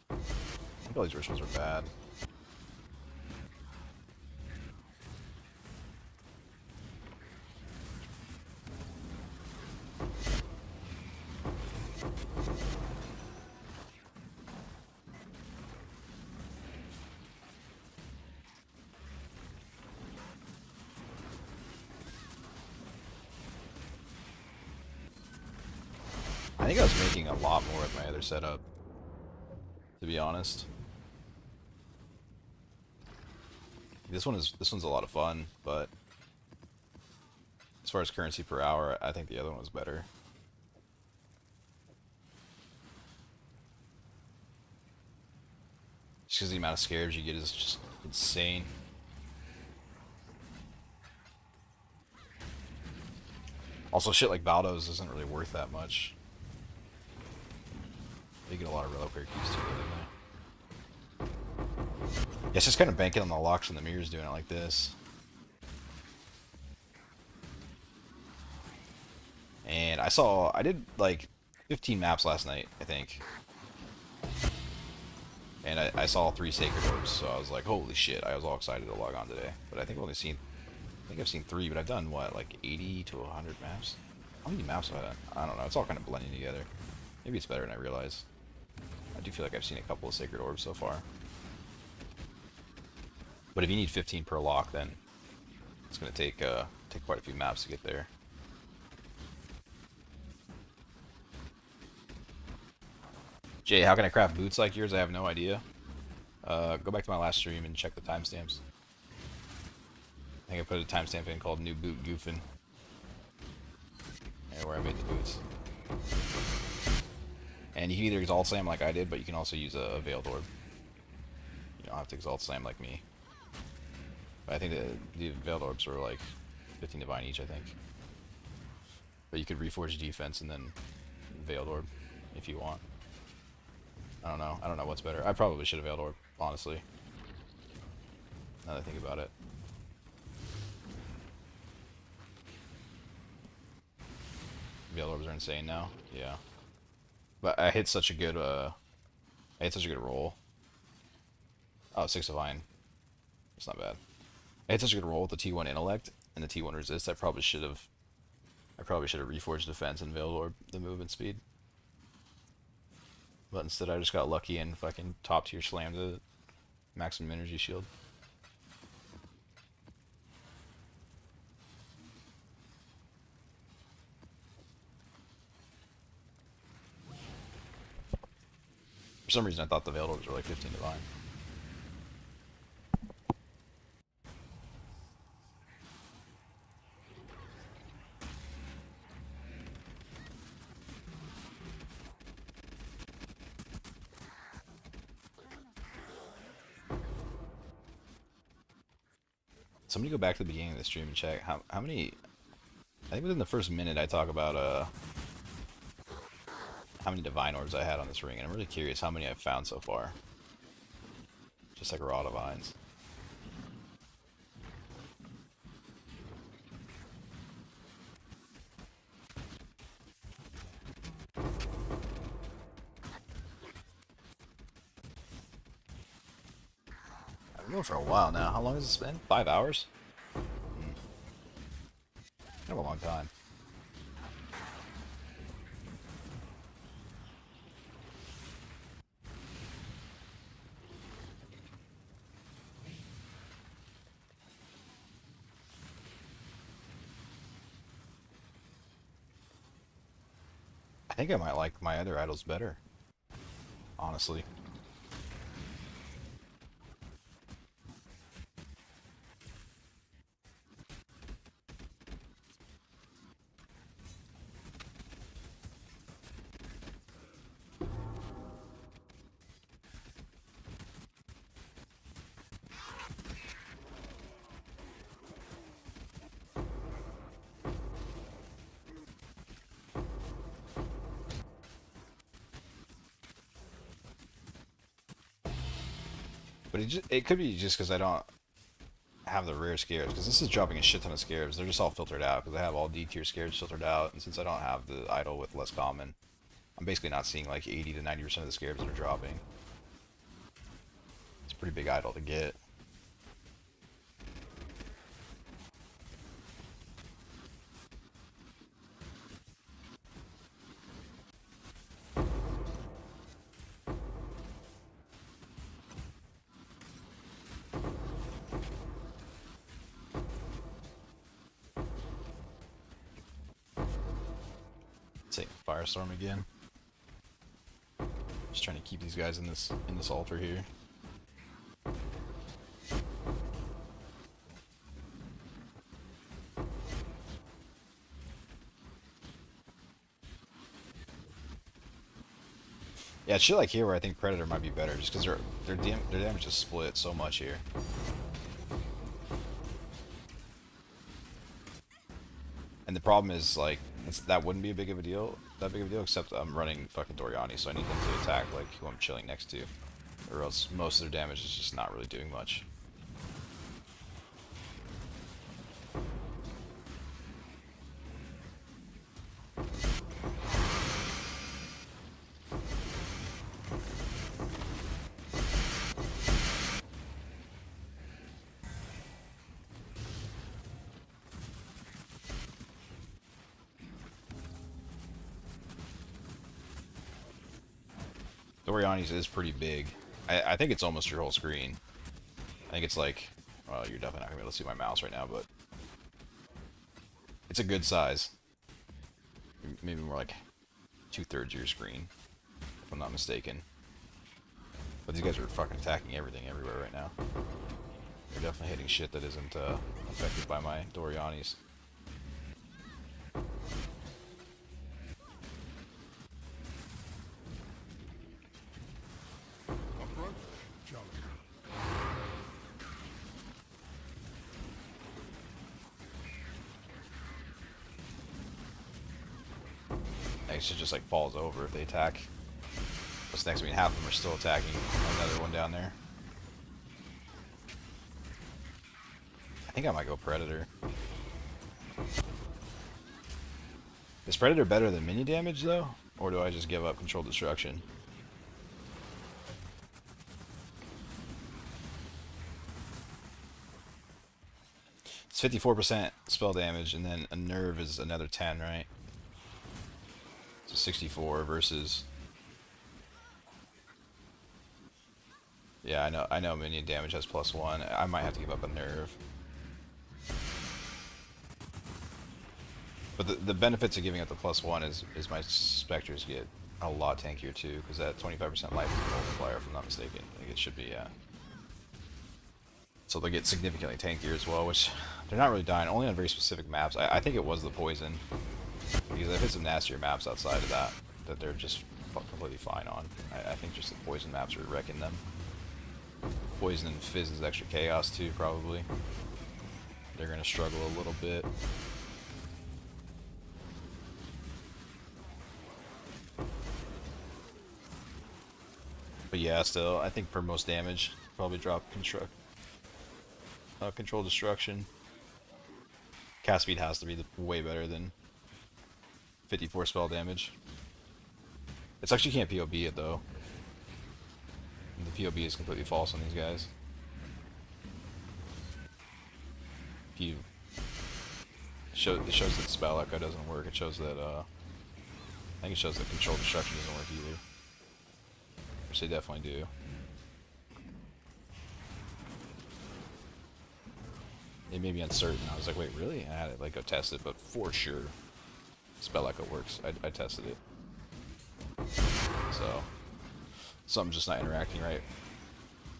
S1: I think all these rituals are bad. think I was making a lot more with my other setup, to be honest. This one's a lot of fun, but as far as currency per hour, I think the other one was better. Just because the amount of scarabs you get is just insane. Also, shit like Baldos isn't really worth that much. You get a lot of reliquary keys too, don't they? Yeah, it's just kind of banking on the locks and the mirrors doing it like this. And I did like 15 maps last night, I think. And I saw 3 sacred orbs, so I was like, holy shit, I was all excited to log on today. But I think I've seen 3, but I've done what, like 80 to 100 maps? How many maps have I done? I don't know, it's all kind of blending together. Maybe it's better than I realize. I do feel like I've seen a couple of sacred orbs so far. But if you need 15 per lock, then it's going to take quite a few maps to get there. Jay, how can I craft boots like yours? I have no idea. Go back to my last stream and check the timestamps. I think I put a timestamp in called New Boot Goofin'. Yeah, where I made the boots. And you can either Exalt Slam like I did, but you can also use a Veiled Orb. You don't have to Exalt Slam like me. But I think the Veiled Orbs were like 15 Divine each, I think. But you could Reforge Defense and then Veiled Orb if you want. I don't know. I don't know what's better. I probably should have Veiled Orb, honestly. Now that I think about it. Veiled Orbs are insane now. Yeah. But I hit such a good roll. Oh, 6 Divine. It's not bad. I hit such a good roll with the T1 Intellect and the T1 Resist. I probably should have Reforged Defense and Veiled Orb the movement speed. But instead I just got lucky and fucking top tier slammed the maximum energy shield. For some reason I thought the Veiled Orbs were like 15 Divine. Somebody go back to the beginning of the stream and check how many. I think within the first minute I talk about how many Divine Orbs I had on this ring, and I'm really curious how many I've found so far. Just like raw Divines. I've been going for a while now. How long has this been? 5 hours? Kind of a long time. I think I might like my other idols better, honestly. But it could be just because I don't have the rare scarabs, because this is dropping a shit ton of scarabs. They're just all filtered out, because I have all D tier scarabs filtered out, and since I don't have the idol with less common, I'm basically not seeing like 80 to 90% of the scarabs that are dropping. It's a pretty big idol to get. Say Firestorm again. Just trying to keep these guys in this altar here. Yeah, it's shit like here where I think Predator might be better, just because their damage is split so much here. And the problem is, like, that wouldn't be that big of a deal, except I'm running fucking Doriani, so I need them to attack, like, who I'm chilling next to. Or else most of their damage is just not really doing much. Doriani's is pretty big. I think it's almost your whole screen. I think it's like, well, you're definitely not gonna be able to see my mouse right now, but it's a good size. Maybe more like 2/3 of your screen, if I'm not mistaken. But these guys are fucking attacking everything everywhere right now. They're definitely hitting shit that isn't affected by my Dorianis. It just like falls over if they attack. What's next? I mean, half of them are still attacking. Another one down there. I think I might go Predator. Is Predator better than minion damage though, or do I just give up controlled destruction? It's 54% spell damage, and then a nerve is another 10, right? So 64 versus... Yeah, I know minion damage has +1. I might have to give up a nerve. But the benefits of giving up the +1 is my specters get a lot tankier too, because that 25% life is a multiplier, if I'm not mistaken. Like it should be, yeah. So they get significantly tankier as well, which they're not really dying, only on very specific maps. I think it was the poison. Because I've hit some nastier maps outside of that they're just completely fine on. I think just the poison maps are wrecking them. Poison and Fizz is extra chaos too, probably. They're gonna struggle a little bit. But yeah, still, I think for most damage, probably drop control destruction. Cast speed has to be way better than 54 spell damage. It's actually can't POB it though. And the POB is completely false on these guys. If you it shows that spell echo doesn't work. It shows that I think it shows that control destruction doesn't work either. Which they definitely do. It made me uncertain. I was like, wait, really? I had to like go test it, but for sure, spell echo works. I tested it. So something's just not interacting right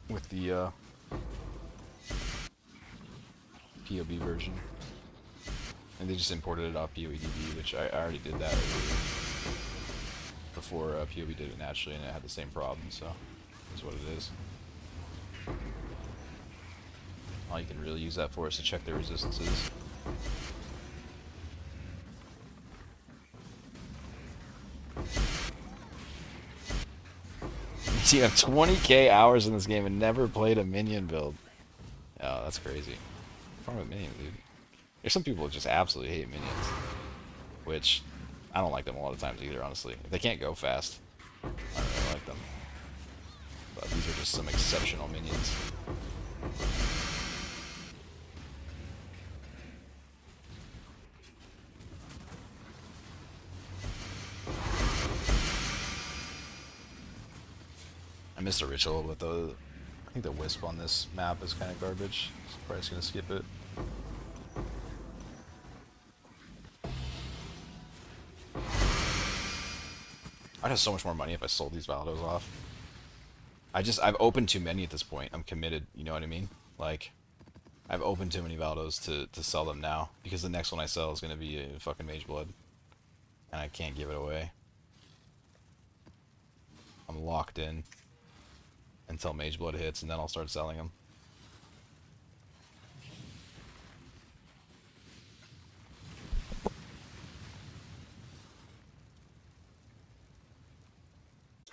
S1: with the POB version. And they just imported it off POEDB, which I already did that before POB did it naturally, and it had the same problem, so that's what it is. All you can really use that for is to check their resistances. You have 20k hours in this game and never played a minion build. Oh, that's crazy. What's wrong with minions, dude? There's some people who just absolutely hate minions. Which, I don't like them a lot of times either, honestly. If they can't go fast, I don't really like them. But these are just some exceptional minions. I missed a ritual, but I think the wisp on this map is kind of garbage. So probably just gonna skip it. I'd have so much more money if I sold these Valdos off. I've opened too many at this point. I'm committed, you know what I mean? Like, I've opened too many Valdos to sell them now, because the next one I sell is going to be a fucking Mage Blood, and I can't give it away. I'm locked in until Mage Blood hits, and then I'll start selling them.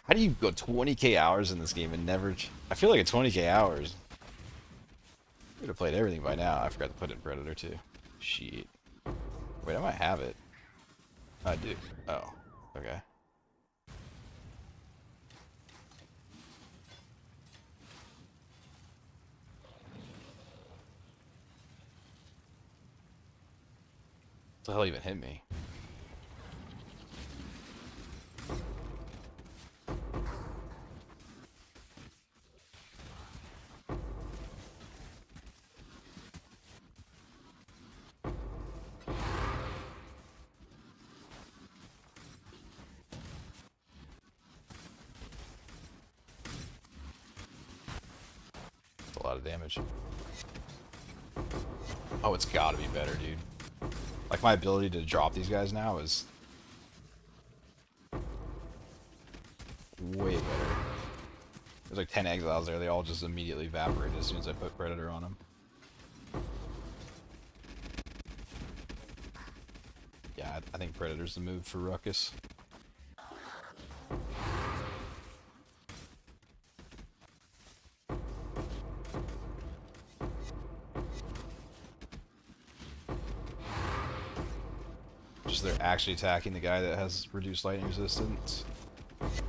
S1: How do you go 20k hours in this game and never... I feel like at 20k hours, I would have played everything by now. I forgot to put in Predator too. Shit. Wait, I might have it. I do. Oh, okay. What the hell even hit me? That's a lot of damage. Oh, it's gotta be better, dude. Like, my ability to drop these guys now is way better. There's like 10 exiles there, they all just immediately evaporated as soon as I put Predator on them. Yeah, I think Predator's the move for Ruckus. Just they're actually attacking the guy that has reduced lightning resistance. If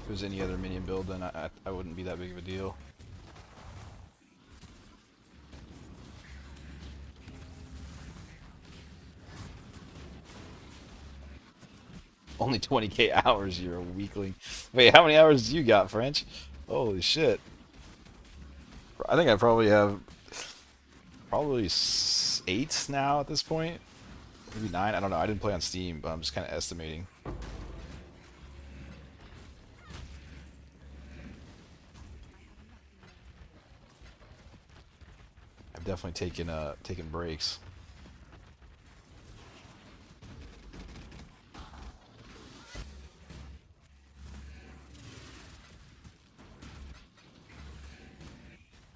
S1: it was any other minion build, then I wouldn't be that big of a deal. Only 20k hours, you're a weakling. Wait, how many hours do you got, French? Holy shit. I think I probably have probably 8 now at this point. Maybe 9, I don't know. I didn't play on Steam, but I'm just kind of estimating. I've definitely taken breaks.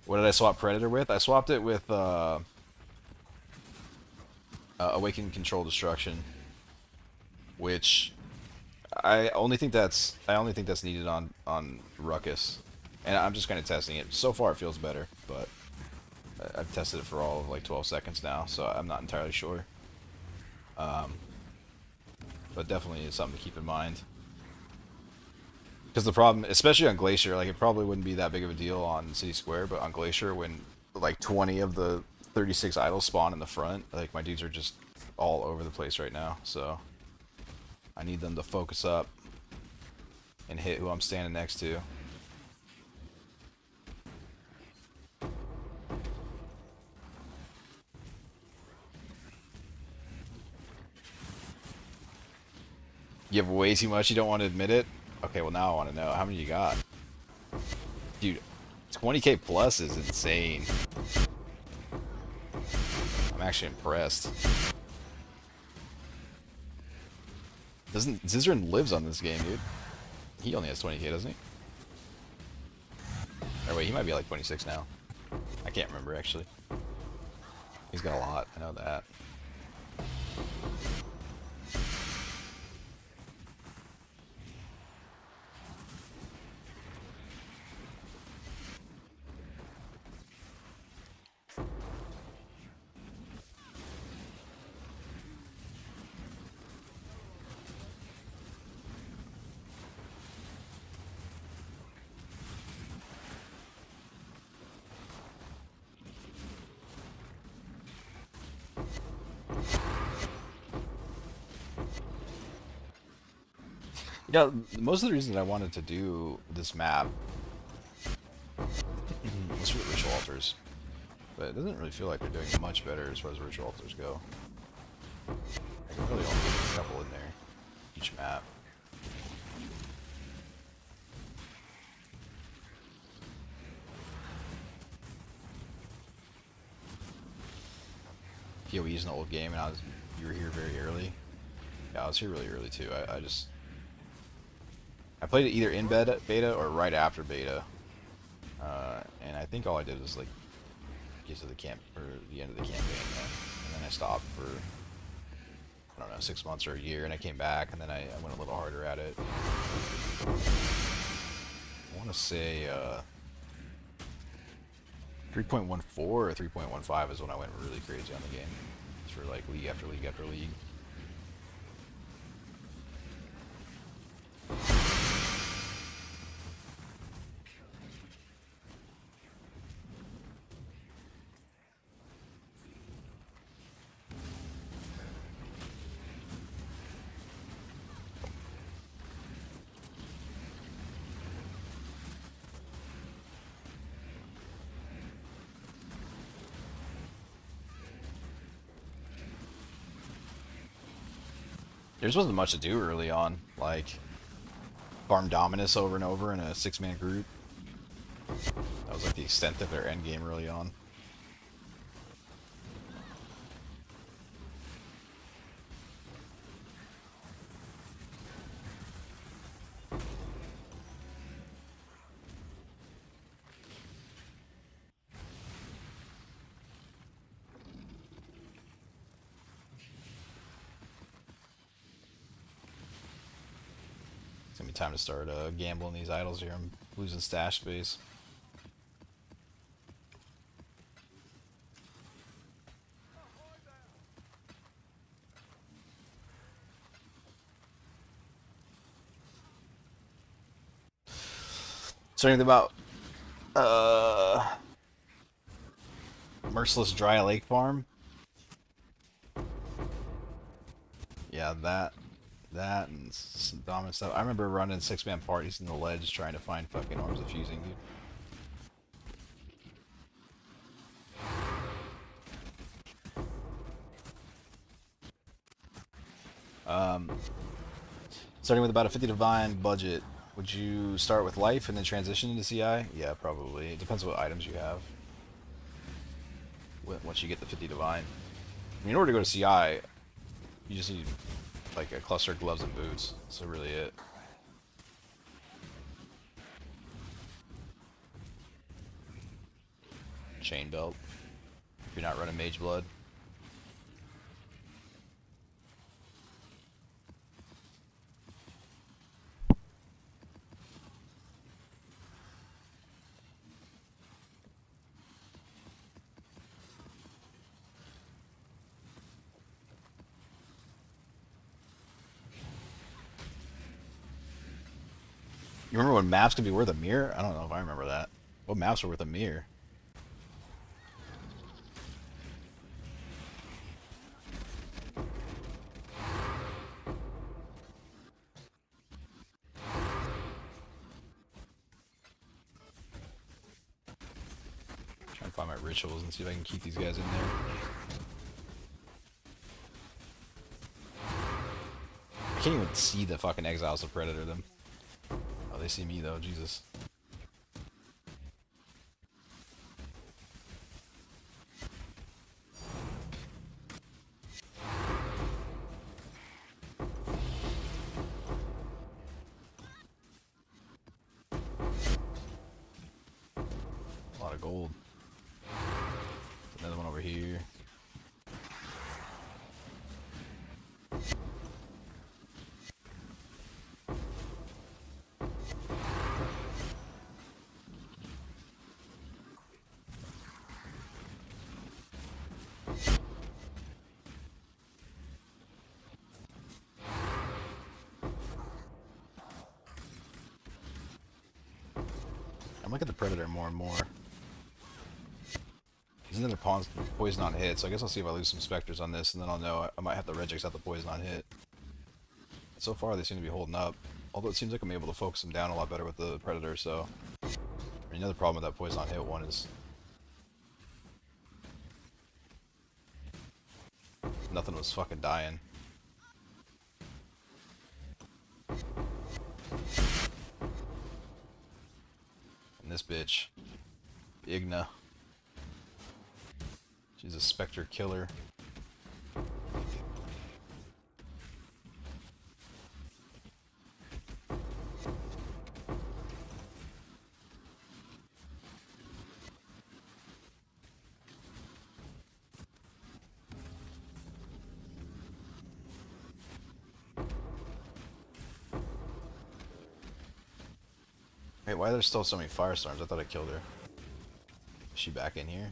S1: What did I swap Predator with? I swapped it with Awakened Control Destruction, which I only think that's needed on Ruckus, and I'm just kind of testing it. So far, it feels better, but I've tested it for all of like 12 seconds now, so I'm not entirely sure. But definitely is something to keep in mind. Because the problem, especially on Glacier, like, it probably wouldn't be that big of a deal on City Square, but on Glacier, when like 20 of the 36 idols spawn in the front, like, my dudes are just all over the place right now, so I need them to focus up and hit who I'm standing next to. You have way too much, you don't want to admit it? Okay, well now I want to know. How many you got? Dude, 20k plus is insane. I'm actually impressed. Zizaran lives on this game, dude. He only has 20k, doesn't he? Or wait, he might be like 26 now. I can't remember, actually. He's got a lot, I know that. Yeah, most of the reasons I wanted to do this map was for the ritual altars, but it doesn't really feel like they're doing much better as far as ritual altars go. I can really only get a couple in there each map. PoEs in the old game, and you were here very early. Yeah, I was here really early too. I played it either in beta or right after beta, and I think all I did was like get to the camp or the end of the campaign, and then I stopped for I don't know 6 months or a year, and I came back, and then I went a little harder at it. I want to say 3.14 or 3.15 is when I went really crazy on the game. It's for like league after league after league. There just wasn't much to do early on, like farm Dominus over and over in a 6-man group. That was like the extent of their end game early on. It's gonna be time to start gambling these idols here. I'm losing stash space. So anything about Merciless Dry Lake Farm? Yeah, that and some dominant stuff. I remember running 6-man parties in the ledge trying to find fucking Arms of Fusing, dude. Starting with about a 50 divine budget, would you start with life and then transition into CI? Yeah, probably. It depends what items you have. Once you get the 50 divine. I mean, in order to go to CI, you just need like a cluster of gloves and boots. That's really it. Chain belt. If you're not running mage blood. You remember when maps could be worth a mirror? I don't know if I remember that. What maps are worth a mirror? Trying to find my rituals and see if I can keep these guys in there. I can't even see the fucking exiles to predator them. Oh, they see me though, Jesus. A lot of gold. Another one over here. I'm looking at the predator more and more. He's another poison on hit, so I guess I'll see if I lose some specters on this, and then I'll know I might have to regex out the poison on hit. So far, they seem to be holding up. Although it seems like I'm able to focus them down a lot better with the predator, so... I mean, another problem with that poison on hit one is... nothing was fucking dying. And this bitch... Igna. She's a Spectre killer. Wait, why are there still so many firestorms? I thought I killed her. Is she back in here?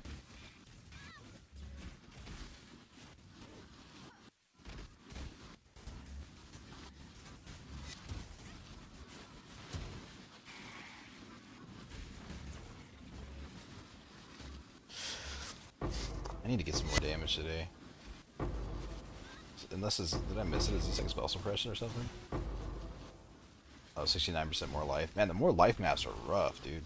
S1: I need to get some more damage today. Unless it's... Did I miss it? Is this like spell suppression or something? Oh, 69% more life. Man, the more life maps are rough, dude.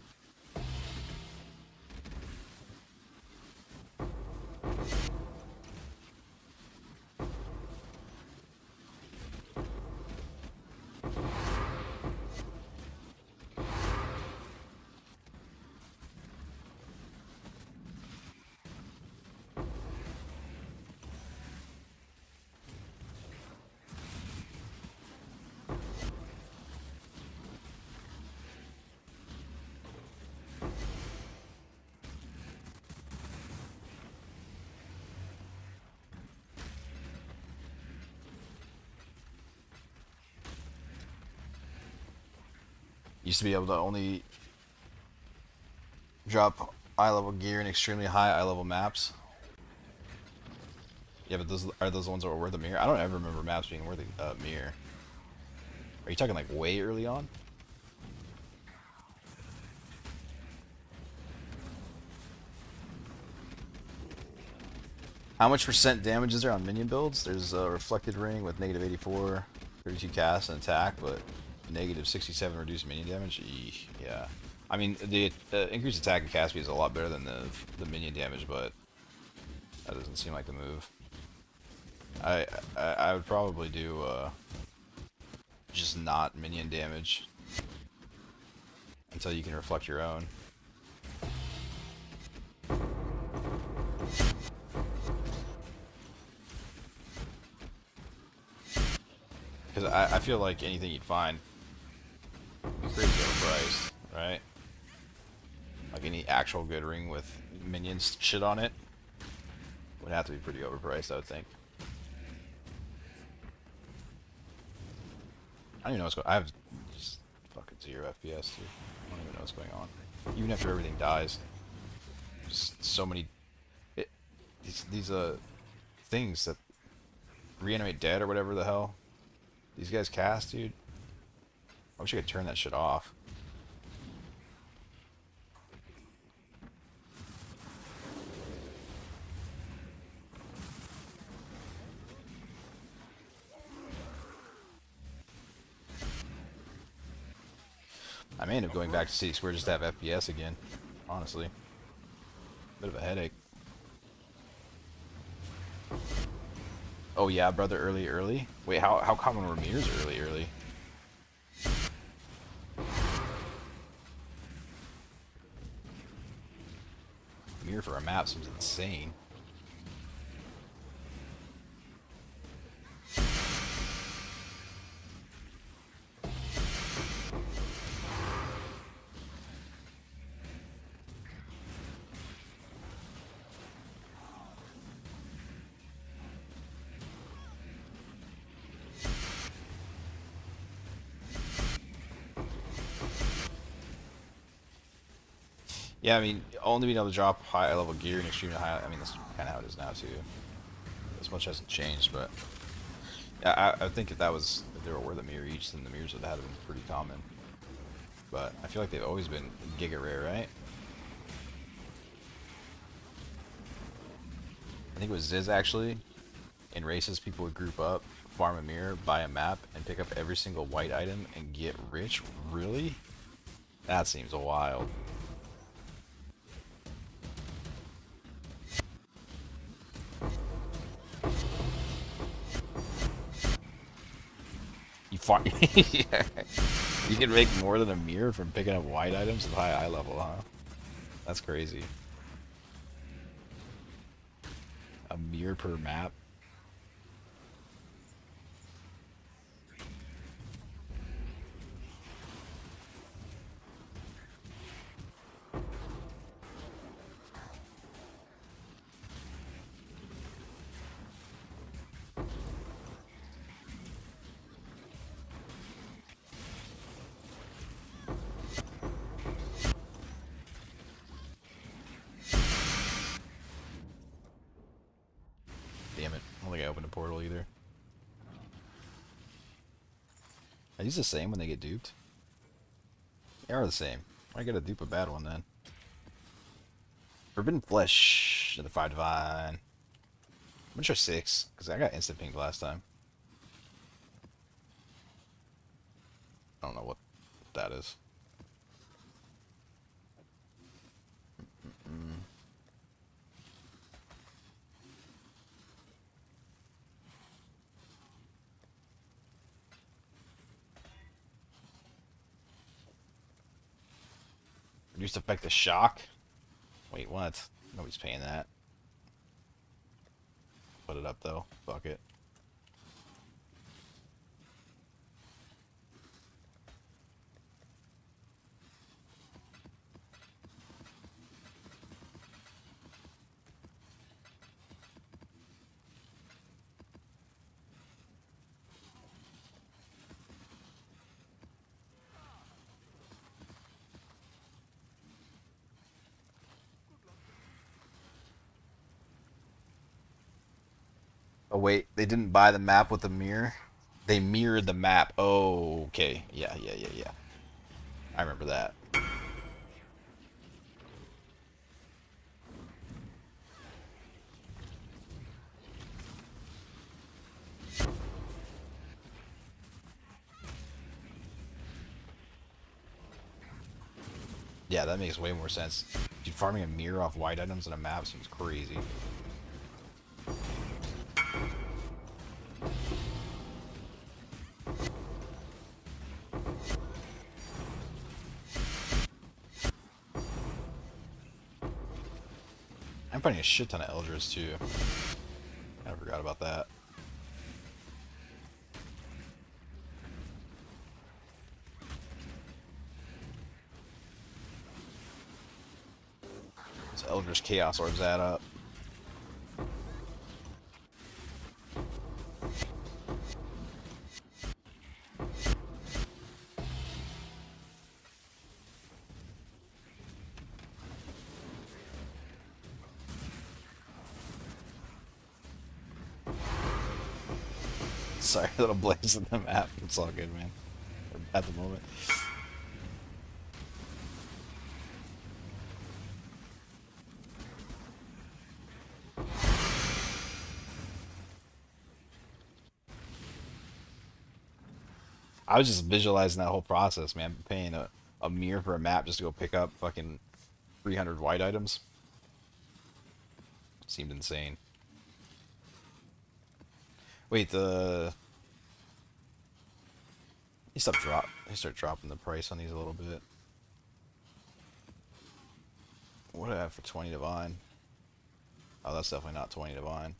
S1: Used to be able to only drop eye level gear in extremely high eye level maps. Yeah, but those are those ones that were worth a mirror? I don't ever remember maps being worth a mirror. Are you talking like way early on? How much percent damage is there on minion builds? There's a reflected ring with negative 84, 32 cast and attack, but negative 67 reduced minion damage. Eesh, yeah. I mean, the increased attack and cast speed is a lot better than the minion damage, but that doesn't seem like the move. I would probably do just not minion damage until you can reflect your own. Because I feel like anything you'd find would be crazy overpriced, right? Like any actual good ring with minions shit on it would have to be pretty overpriced, I would think. I don't even know what's going on. I have just fucking 0 FPS, dude. I don't even know what's going on. Even after everything dies. Just so many... these things that reanimate dead or whatever the hell these guys cast, dude. I wish I could turn that shit off. I may end up going back to City Square just to have FPS again, honestly. Bit of a headache. Oh yeah, brother, early? Wait, how common were mirrors early? Mirror for a map seems insane. Yeah, I mean, only being able to drop high level gear and extremely high. I mean, that's kind of how it is now too. This much hasn't changed, but yeah, I think if they were worth a mirror each, then the mirrors would have been pretty common. But I feel like they've always been giga rare, right? I think it was Ziz actually. In races, people would group up, farm a mirror, buy a map, and pick up every single white item and get rich. Really? That seems wild. Yeah. You can make more than a mirror from picking up white items with high eye level, huh? That's crazy. A mirror per map. don't think I opened a portal either. Are these the same when they get duped? They are the same. Why gotta dupe a bad one then? Forbidden Flesh, another 5 divine. I'm gonna try 6, because I got instant pinged last time. I don't know what that is. Reduced effect of shock? Wait, what? Nobody's paying that. Put it up though. Fuck it. Oh wait, they didn't buy the map with the mirror? They mirrored the map. Oh, okay. Yeah. I remember that. Yeah, that makes way more sense. Dude, farming a mirror off white items on a map seems crazy. I'm finding a shit ton of Elders too. I forgot about that. Those Elders Chaos Orbs add up. Sorry, little blaze in the map. It's all good, man. At the moment. I was just visualizing that whole process, man. Paying a mirror for a map just to go pick up fucking 300 white items. Seemed insane. Wait, They start dropping the price on these a little bit. What do I have for 20 divine? Oh, that's definitely not 20 divine.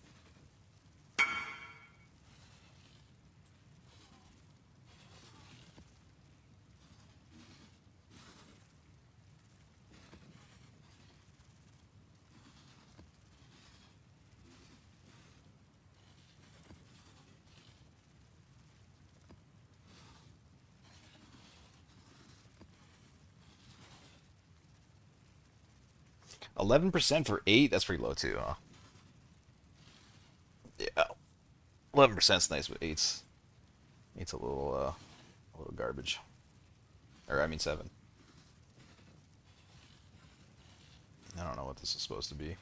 S1: $11% for 8? That's pretty low too, huh? Yeah. 11% is nice, but 8's a little garbage. Or I mean 7. I don't know what this is supposed to be.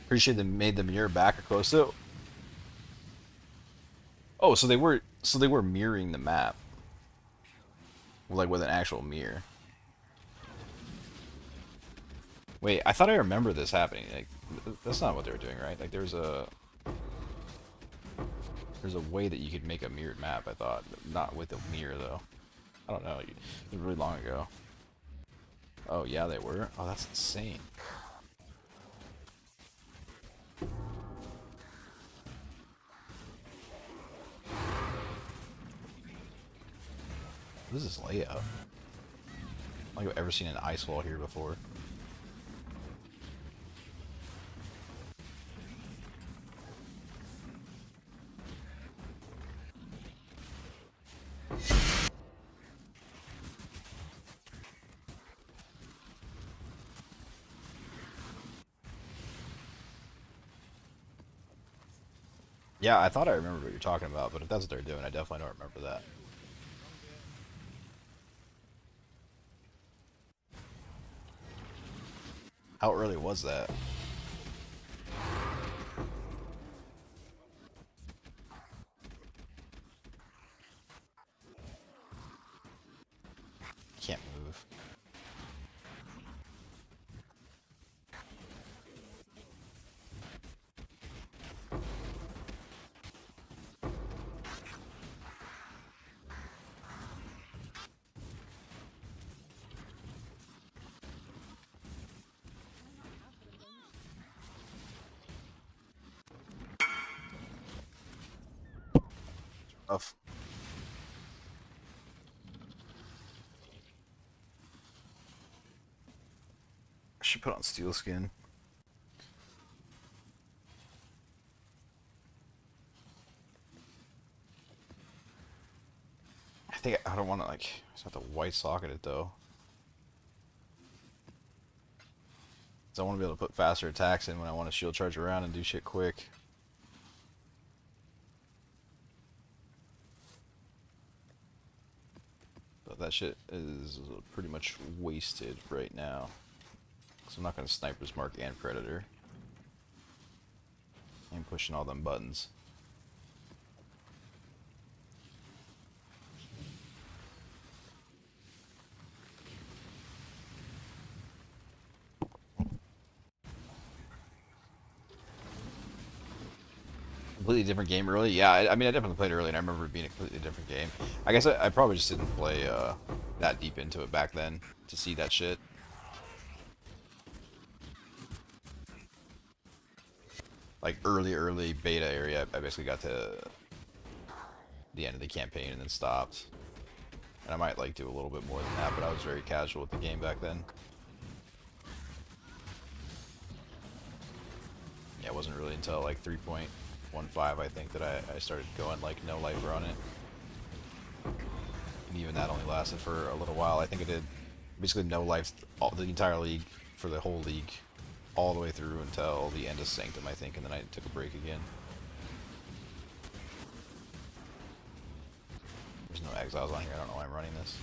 S1: Pretty sure they made the mirror back or close to it. Oh, so they were mirroring the map. Like with an actual mirror. Wait, I thought I remember this happening. Like, that's not what they were doing, right? Like, there's a way that you could make a mirrored map, I thought. Not with a mirror, though. I don't know. It was really long ago. Oh, yeah, they were? Oh, that's insane. What is this layout? I don't think I've ever seen an ice wall here before. Yeah, I thought I remembered what you're talking about, but if that's what they're doing, I definitely don't remember that. How early was that? Can't move. Rough. I should put on steel skin. I think I don't want to like. I just have to white socket it though. 'Cause I want to be able to put faster attacks in when I want to shield charge around and do shit quick. But that shit is pretty much wasted right now. So I'm not going to Sniper's Mark and Predator. I'm pushing all them buttons. Completely different game early? Yeah, I mean, I definitely played early, and I remember it being a completely different game. I guess I probably just didn't play that deep into it back then to see that shit. Like, early beta area, I basically got to the end of the campaign and then stopped. And I might, like, do a little bit more than that, but I was very casual with the game back then. Yeah, it wasn't really until, like, 3.15, I think, that I started going, like, no lifer on it. And even that only lasted for a little while. I think it did basically no life the entire league for the whole league all the way through until the end of Sanctum, I think, and then I took a break again. There's no exiles on here. I don't know why I'm running this.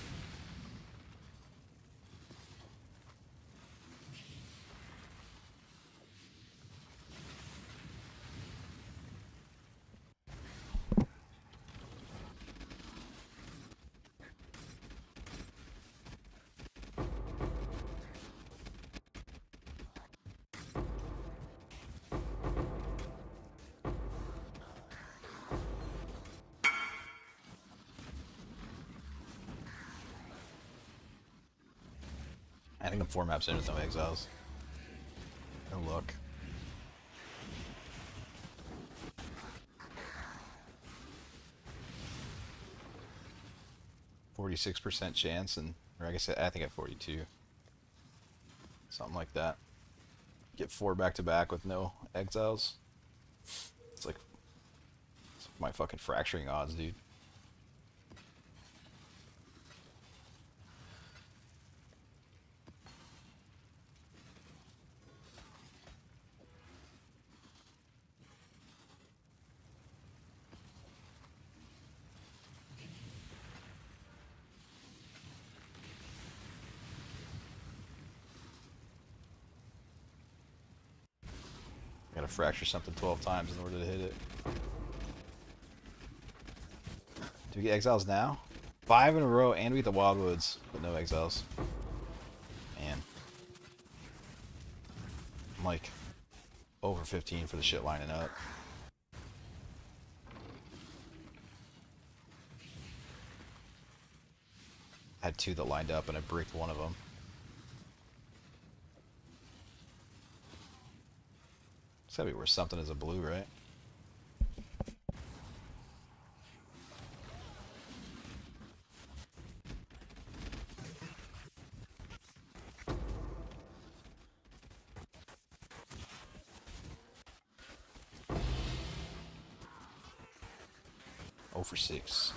S1: I think I'm 4 maps in with no exiles. No luck. 46% chance, and or I guess I think at 42, something like that. Get 4 back to back with no exiles. It's like my fucking fracturing odds, dude. Gotta fracture something 12 times in order to hit it. Do we get exiles now? 5 in a row, and we get the Wildwoods, but no exiles. Man. I'm like over 15 for the shit lining up. I had 2 that lined up, and I bricked one of them. It's gotta be worth something as a blue, right? Oh for 6.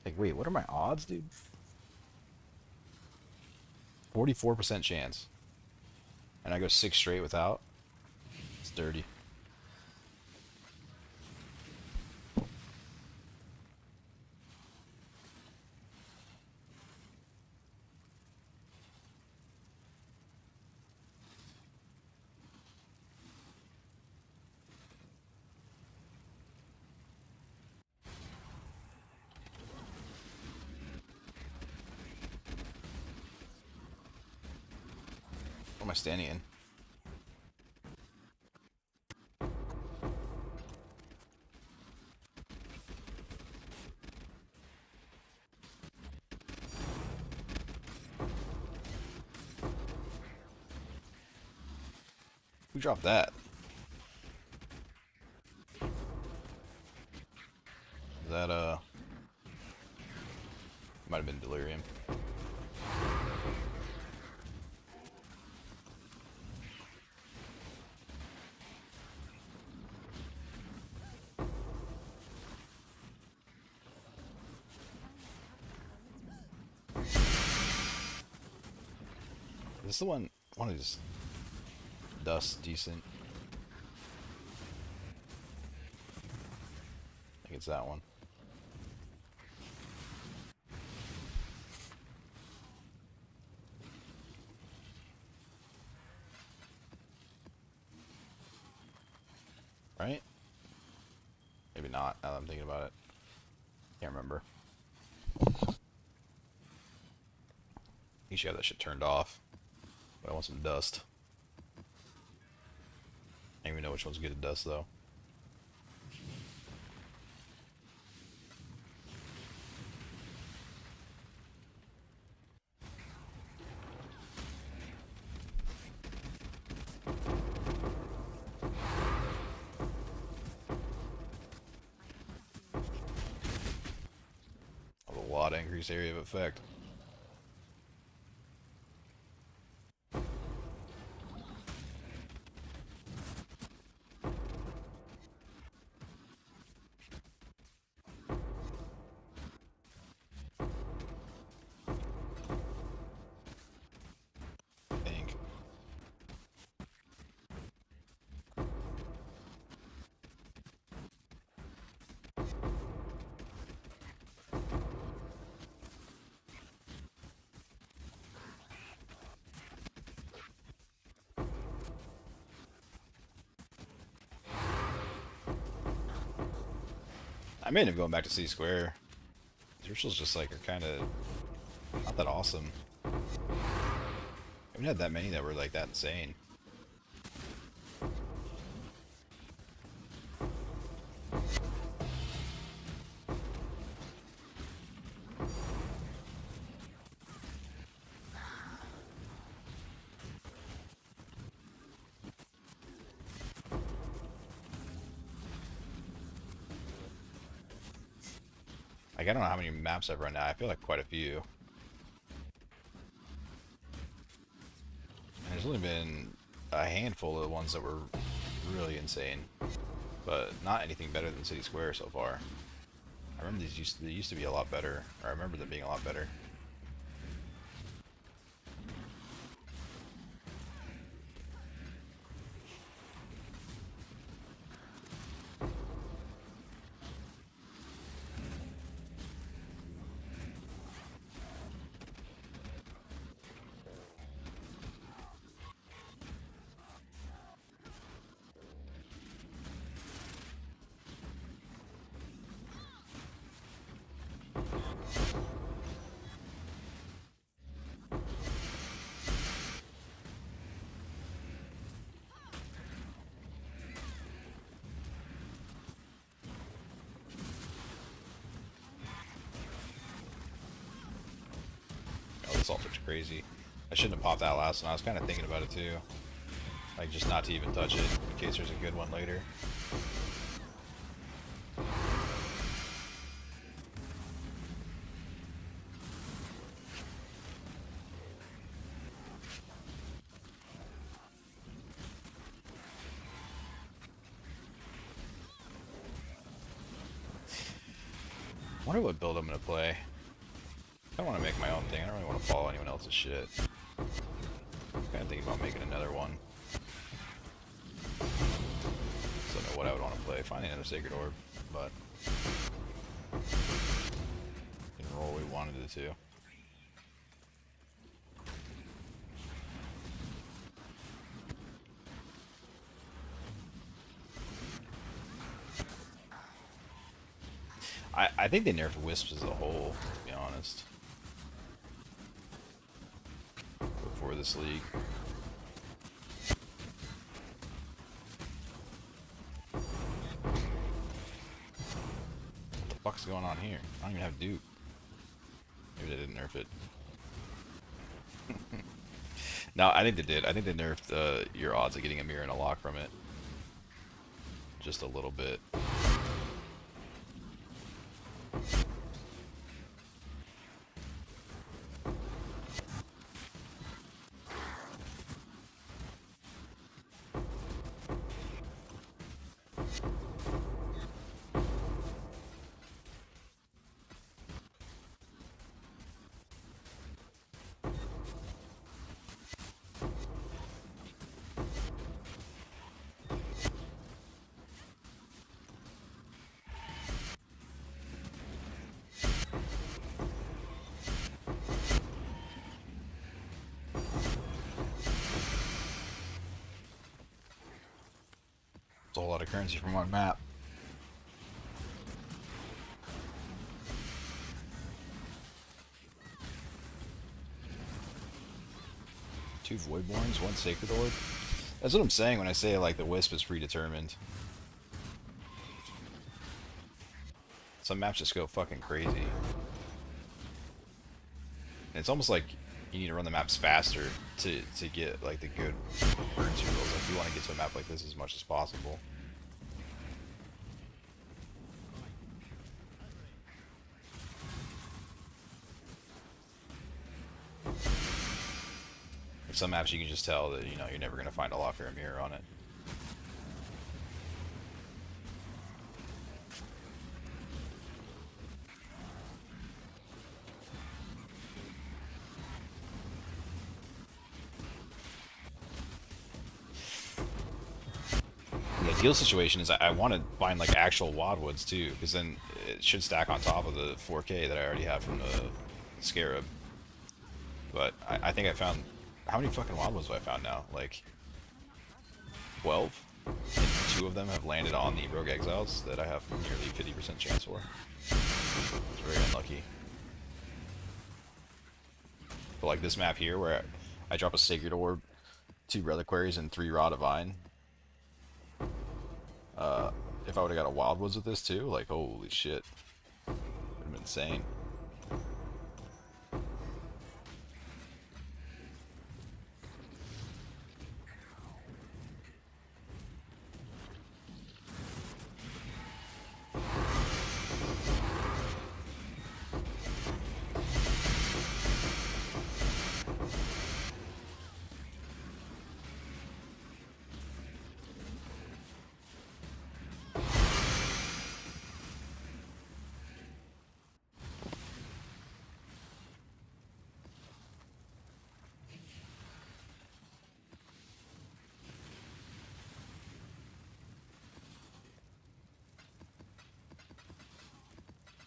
S1: Like, wait, what are my odds, dude? 44% chance. And I go 6 straight without. It's dirty. What am I standing in? Who dropped that? Is that, might have been Delirium. Is this the one of these dust decent? I think it's that one. Right? Maybe not, now that I'm thinking about it. Can't remember. You should have that shit turned off. But I want some dust. I don't even know which one's good at dust, though. A lot of increased area of effect. I may end up going back to C square. These rituals just like are kind of not that awesome. I haven't had that many that were like that insane. Like, I don't know how many maps I've run now. I feel like quite a few. And there's only been a handful of the ones that were really insane. But not anything better than City Square so far. I remember they used to be a lot better. Or I remember them being a lot better. This altar's crazy. I shouldn't have popped that last one. I was kind of thinking about it too. Like, just not to even touch it in case there's a good one later. I wonder what build I'm going to play. I want to make my own thing. I don't really want to follow anyone else's shit. I'm kind of thinking about making another one. So I don't know what I would want to play. Finding another Sacred Orb, but didn't roll we wanted it to. I think they nerfed Wisps as a whole, to be honest. Before this league. What the fuck's going on here? I don't even have dupe. Maybe they didn't nerf it. No, I think they did. I think they nerfed your odds of getting a mirror and a lock from it. Just a little bit. It's a whole lot of currency from one map. Two Voidborns, one Sacred Orb. That's what I'm saying when I say like the Wisp is predetermined. Some maps just go fucking crazy. And it's almost like you need to run the maps faster to get like the good currency rolls. Like you want to get to a map like this as much as possible. Some maps you can just tell that, you know, you're never going to find a lock or a mirror on it. The ideal situation is I want to find like actual Wadwoods too, because then it should stack on top of the 4K that I already have from the Scarab. But I think I found... How many fucking Wadwoods have I found now? Like 12? And 2 of them have landed on the Rogue Exiles that I have nearly 50% chance for. It's very unlucky. But like this map here where I drop a Sacred Orb, 2 Reliquaries, and 3 Raw Divine. If I would have got a Wildwoods with this too, like holy shit. Would have been insane.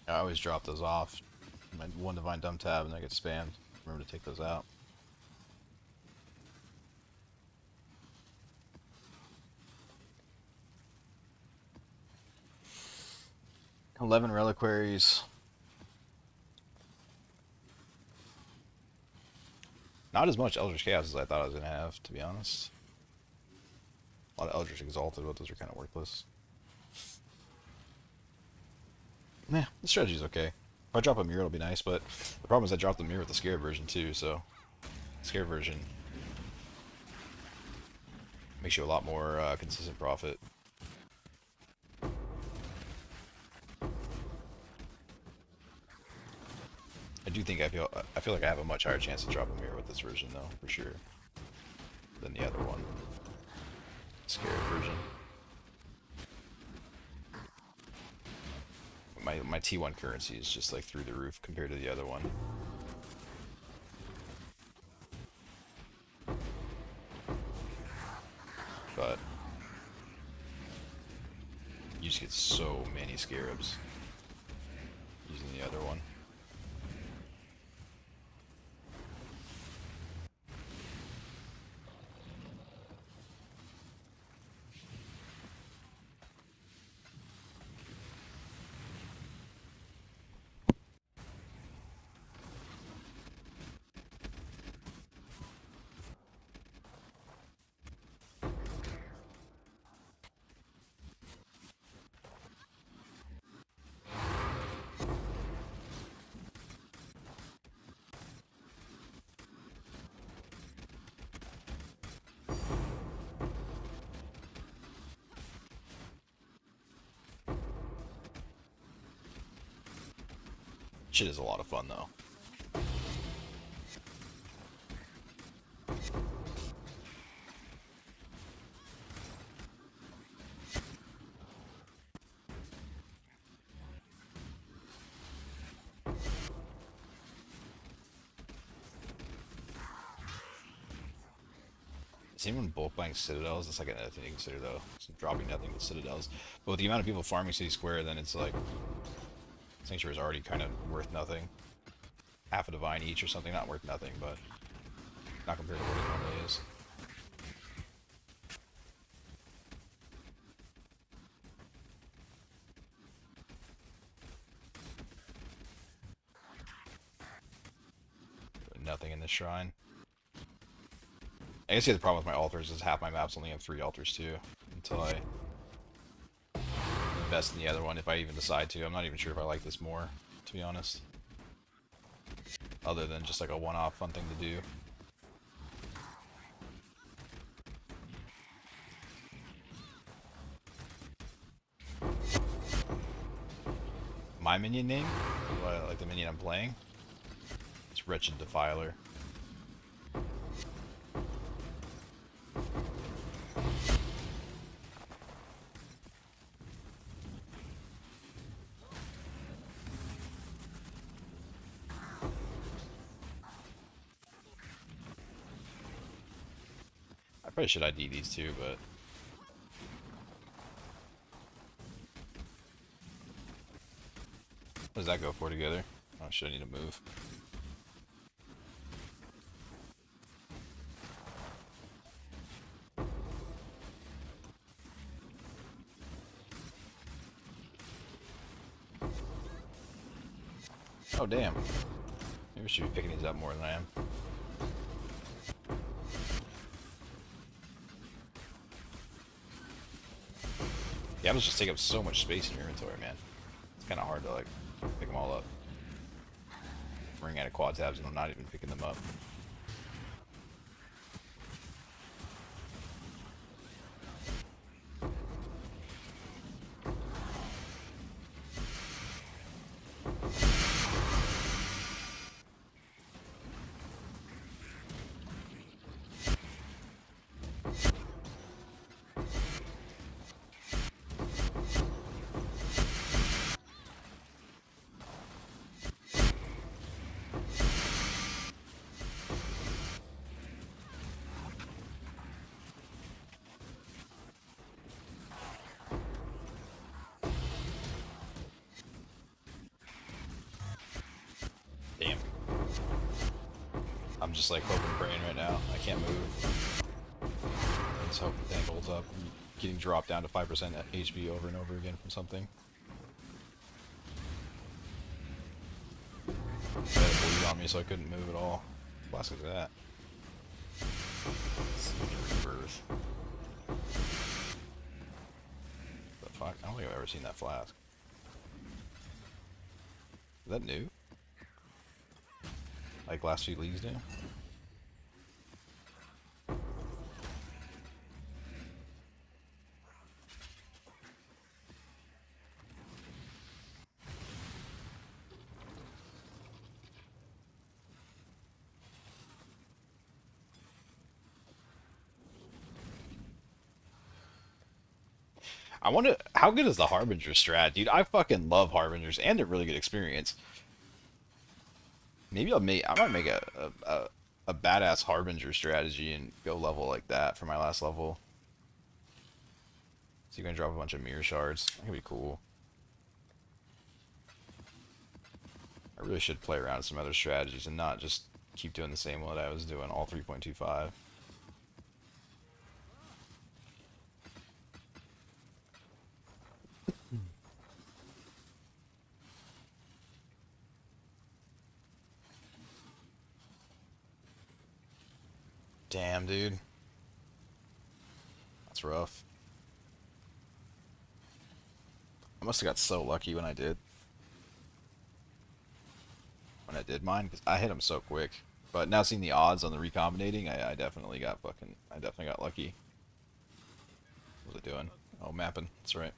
S1: I always drop those off. My 1 Divine Dumb tab and I get spammed. Remember to take those out. $11 Reliquaries. Not as much Eldritch Chaos as I thought I was going to have, to be honest. A lot of Eldritch Exalted, but those are kind of worthless. Nah, the strategy's okay. If I drop a mirror, it'll be nice, but the problem is I dropped the mirror with the Scarab version too, so... Scarab version makes you a lot more consistent profit. I do think I feel like I have a much higher chance to drop a mirror with this version though, for sure, than the other one. Scarab version. My T1 currency is just like through the roof compared to the other one. but you just get so many Scarabs using the other one. Shit is a lot of fun though. Is anyone bulk buying citadels? That's like another thing to consider though. So dropping nothing but citadels. But with the amount of people farming City Square, then it's like Sanctuary is already kind of worth nothing. Half a divine each or something, not worth nothing, but not compared to what it normally is. Nothing in this shrine. I guess the problem with my altars is half my maps only have 3 altars too. Until I invest in the other one, if I even decide to. I'm not even sure if I like this more, to be honest. Other than just like a one-off fun thing to do. My minion name? Like the minion I'm playing? It's Wretched Defiler. I probably should ID these two, but what does that go for together? Oh, should I need to move? Oh damn. Maybe we should be picking these up more than I am. Yeah, I'm just taking up so much space in your inventory, man. It's kind of hard to like pick them all up. I'm running out of quad tabs and I'm not even picking them up. Damn. I'm just like hoping and praying right now. I can't move. Let's hope the thing holds up. I'm getting dropped down to 5% HP over and over again from something. They had a bleed on me so I couldn't move at all. Flask is that? Rebirth. The fuck? I don't think I've ever seen that flask. Is that new? Like last few leagues new? I wonder, how good is the Harbinger strat? Dude, I fucking love Harbingers, and they're really good experience. Maybe I might make a badass Harbinger strategy and go level like that for my last level. So you're gonna drop a bunch of mirror shards. That could be cool. I really should play around with some other strategies and not just keep doing the same one that I was doing all 3.25. Damn, dude. That's rough. I must have got so lucky when I did. When I did mine, because I hit him so quick. But now seeing the odds on the recombinating, I definitely got I definitely got lucky. What was it doing? Oh, mapping. That's right.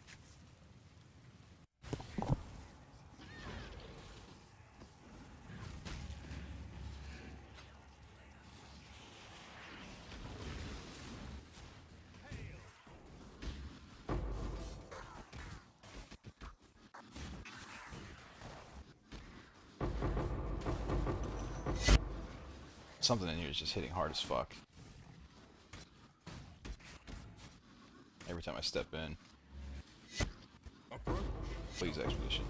S1: Something in here is just hitting hard as fuck. Every time I step in. Please, expedition.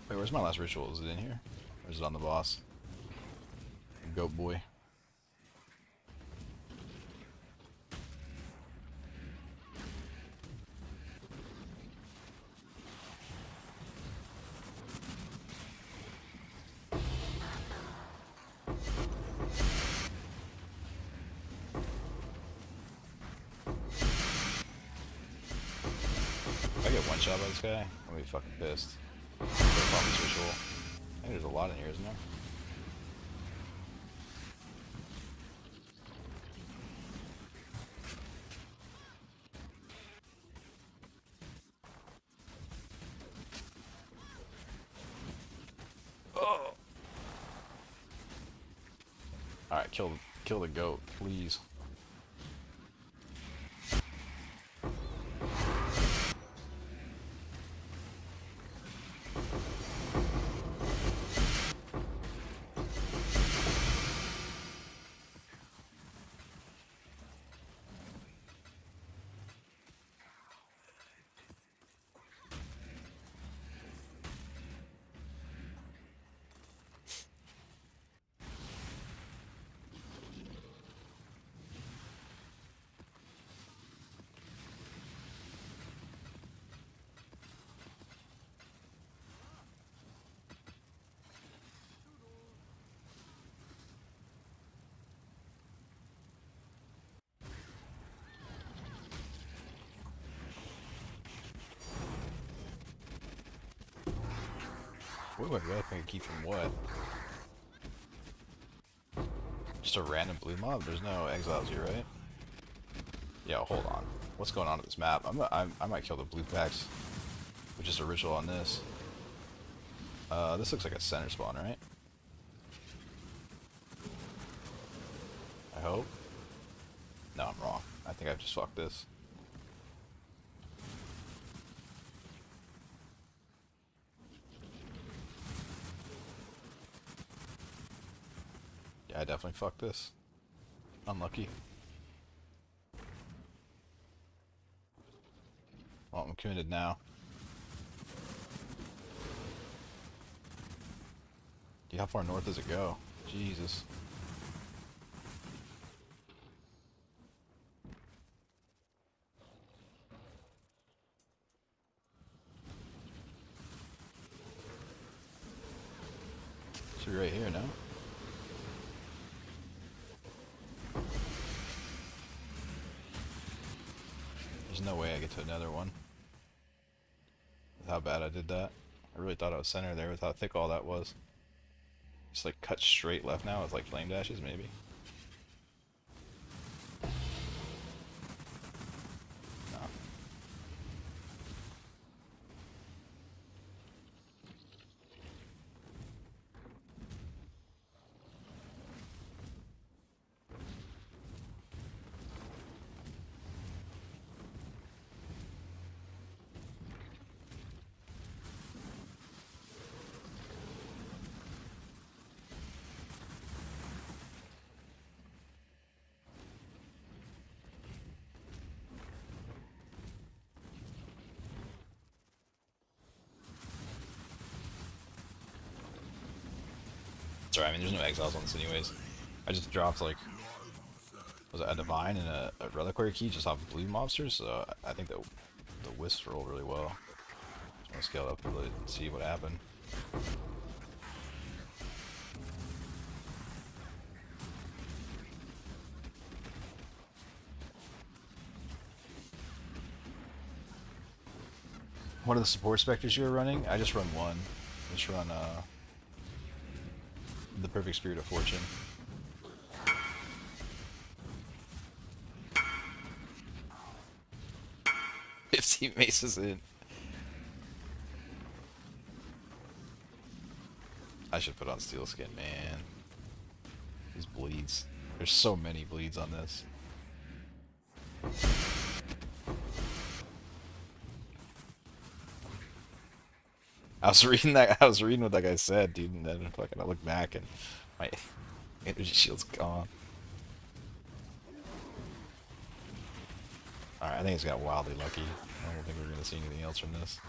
S1: Wait, where's my last ritual? Is it in here? Or is it on the boss? Goat boy. If I get one shot by this guy, I'm gonna be fucking pissed. This ritual. I think there's a lot in here, isn't there? Oh! Alright, kill the goat, please. What do I really think I keep from what? Just a random blue mob? There's no exiles here, right? Yeah, hold on. What's going on with this map? I might kill the blue packs with just a ritual on this. This looks like a center spawn, right? I hope. No, I'm wrong. I think I've just fucked this. Yeah, I definitely fucked this. Unlucky. Well, I'm committed now. Dude, how far north does it go? Jesus. Should be right here, no? There's no way I get to another one. With how bad I did that. I really thought I was center there with how thick all that was. Just like cut straight left now with like flame dashes, maybe. No. Sorry, I mean, there's no exiles on this anyways. I just dropped, like, was it a divine and a reliquary key just off blue mobsters, so I think the wisps rolled really well. Just want to scale it up a little and see what happened. What are the support specters you were running? I just run one. I just run the Perfect Spirit of Fortune. 15 maces in. I should put on Steel Skin, man. These bleeds. There's so many bleeds on this. I was reading that. I was reading what that guy said, dude, and then fucking I look back and my energy shield's gone. Alright, I think it's got wildly lucky. I don't think we're gonna see anything else from this.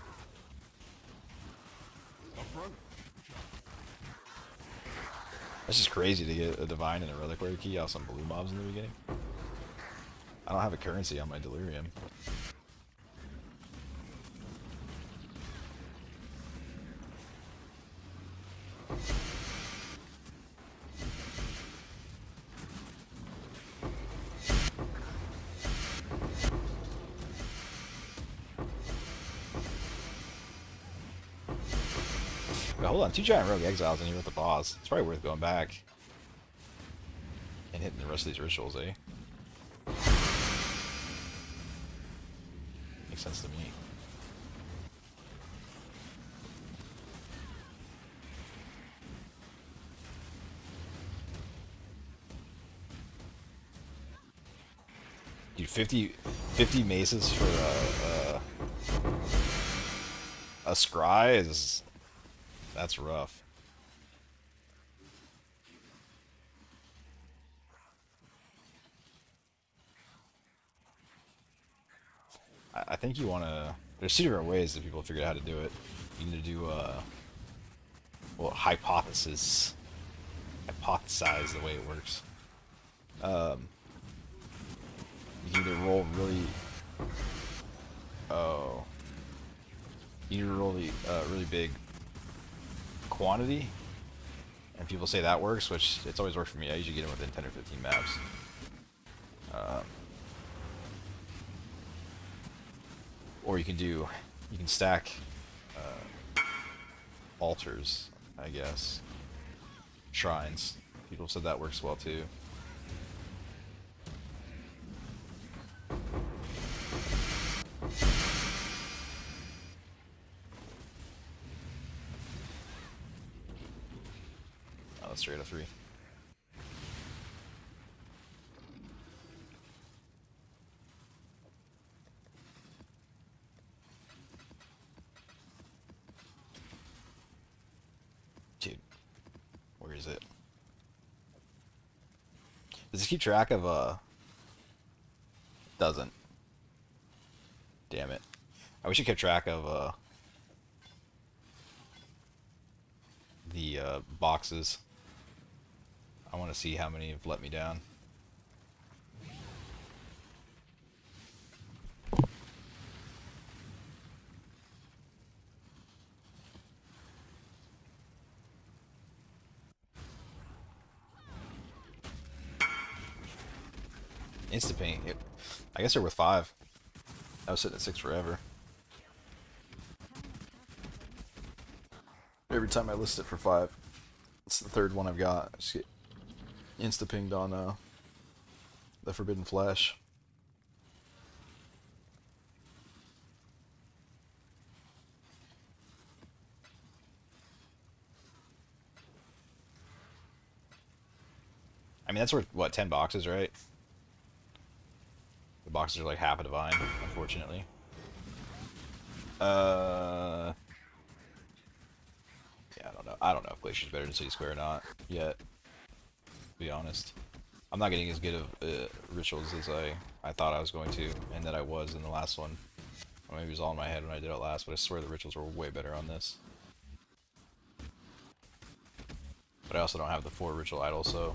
S1: That's just crazy to get a divine and a reliquary key off some blue mobs in the beginning. I don't have a currency on my delirium. But hold on, 2 giant rogue exiles and you're with the boss. It's probably worth going back and hitting the rest of these rituals, eh? Makes sense to me. Dude, 50 maces for a scry is... that's rough. I think you want to... there's 2 different ways that people figure out how to do it. You need to do, well, hypothesize the way it works. You can either roll really... oh. You need to roll the really big quantity, and people say that works, which it's always worked for me. I usually get them within 10 or 15 maps. Or you can stack altars, I guess. Shrines. People said that works well too. Oh, that's straight up 3. Dude, where is it? Does it keep track of, doesn't. Damn it. I wish it kept track of, the, boxes. I want to see how many have let me down. Instapaint. I guess they're worth 5. I was sitting at 6 forever. Every time I list it for 5, it's the 3rd one I've got. I just get insta-pinged on the Forbidden Flesh. I mean, that's worth, what, 10 boxes, right? The boxes are like half a divine, unfortunately. Yeah, I don't know. I don't know if Glacier's better than City Square or not yet. To be honest, I'm not getting as good of rituals as I thought I was going to, and that I was in the last one. Or maybe it was all in my head when I did it last, but I swear the rituals were way better on this. But I also don't have the 4 ritual idols, so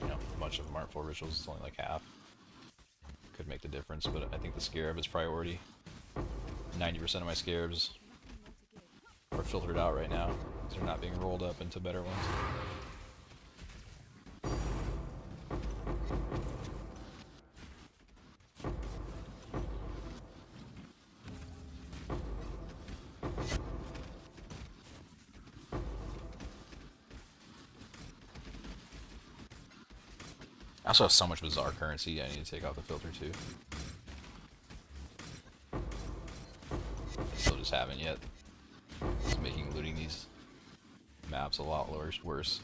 S1: you know, a bunch of them aren't 4 rituals. It's only like half. Could make the difference, but I think the Scarab is priority. 90% of my Scarabs are filtered out right now. They're not being rolled up into better ones. I also have so much bizarre currency I need to take out the filter too. I still just haven't yet. It's making looting these maps a lot worse.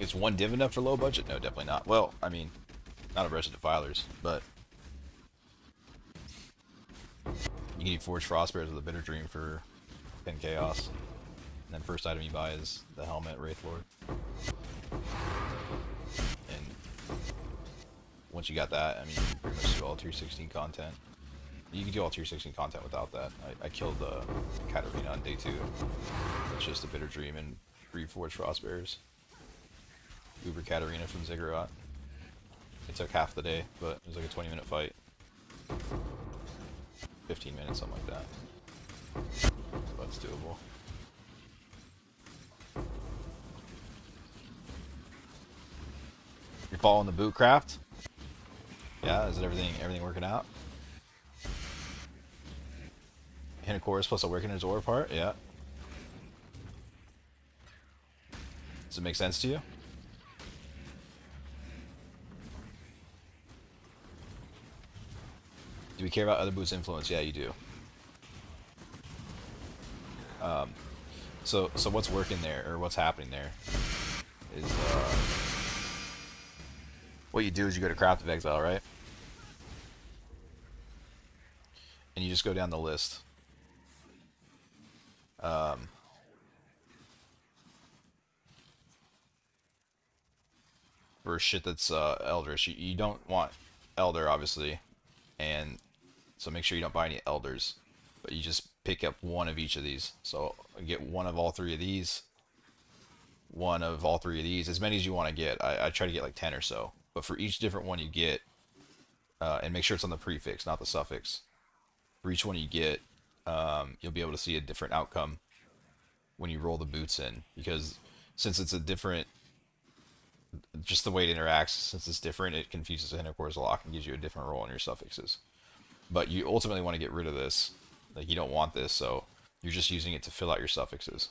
S1: Is one div enough for low budget? No, definitely not. Well, I mean, not a bunch of defilers, but you can do Forge Frostbearers with a Bitter Dream for 10 Chaos. And then first item you buy is the helmet, Wraith Lord. And once you got that, I mean, you can pretty much do all tier 16 content. You can do all tier 16 content without that. I killed Katarina on day 2. It's just a Bitter Dream and 3 Forge Frostbearers. Uber Katarina from Ziggurat. It took half the day, but it was like a 20-minute fight. 15 minutes, something like that. But it's doable. You're following the boot craft? Yeah, is it everything working out? Hit a chorus plus a working his ore part? Yeah. Does it make sense to you? Do we care about other boots' influence? Yeah, you do. So what's working there, or what's happening there, is what you do is you go to Craft of Exile, right? And you just go down the list. For shit that's Eldritch, you don't want Elder, obviously, and so make sure you don't buy any Elders, but you just pick up one of each of these. So get one of all 3 of these, one of all 3 of these, as many as you want to get. I try to get like 10 or so, but for each different one you get, and make sure it's on the prefix, not the suffix. For each one you get, you'll be able to see a different outcome when you roll the boots in, because since it's a different, just the way it interacts, since it's different, it confuses the Hintercore's lock and gives you a different roll on your suffixes. But you ultimately want to get rid of this. Like, you don't want this, so you're just using it to fill out your suffixes.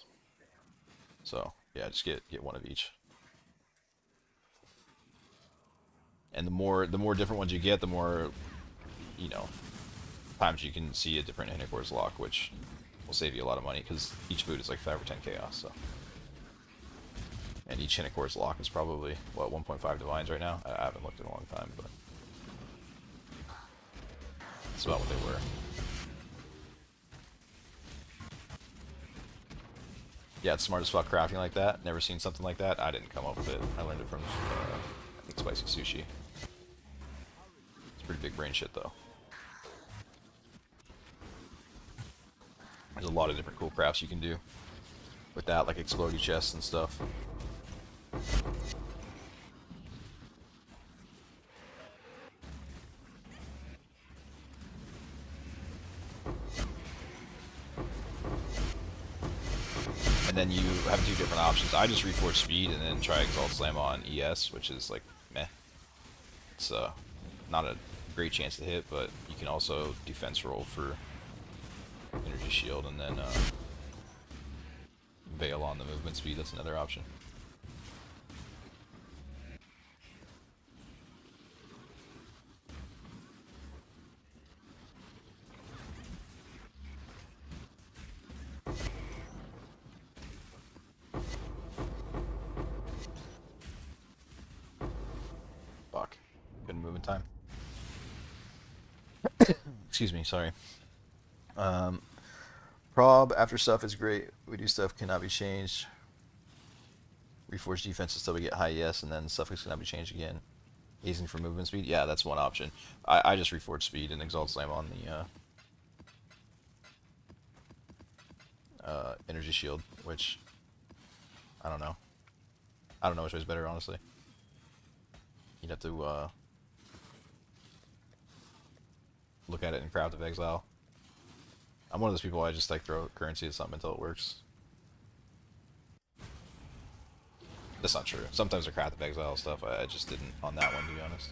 S1: So yeah, just get one of each. And the more different ones you get, the more, you know, times you can see a different Hintercore's lock, which will save you a lot of money, because each boot is like 5 or 10 chaos. So, and each Hintercore's lock is probably what, 1.5 divines right now. I haven't looked in a long time, but that's about what they were. Yeah, it's smart as fuck crafting like that. Never seen something like that. I didn't come up with it. I learned it from, I think, Spicy Sushi. It's pretty big brain shit, though. There's a lot of different cool crafts you can do with that, like explodey chests and stuff. And then you have 2 different options. I just reforge speed and then try Exalt Slam on ES, which is like meh. It's not a great chance to hit, but you can also defense roll for energy shield and then bail on the movement speed. That's another option. Fuck. Good movement time. Excuse me, sorry. Um, Prob after stuff is great. We do stuff cannot be changed. Reforge defense until we get high yes, and then suffix cannot be changed again. Easing for movement speed, yeah, that's one option. I just reforge speed and exalt slam on the energy shield, which I don't know. I don't know which way's better, honestly. You'd have to look at it in Craft of Exile. I'm one of those people, I just like throw currency at something until it works. That's not true. Sometimes the Craft of Exile stuff, I just didn't on that one, to be honest.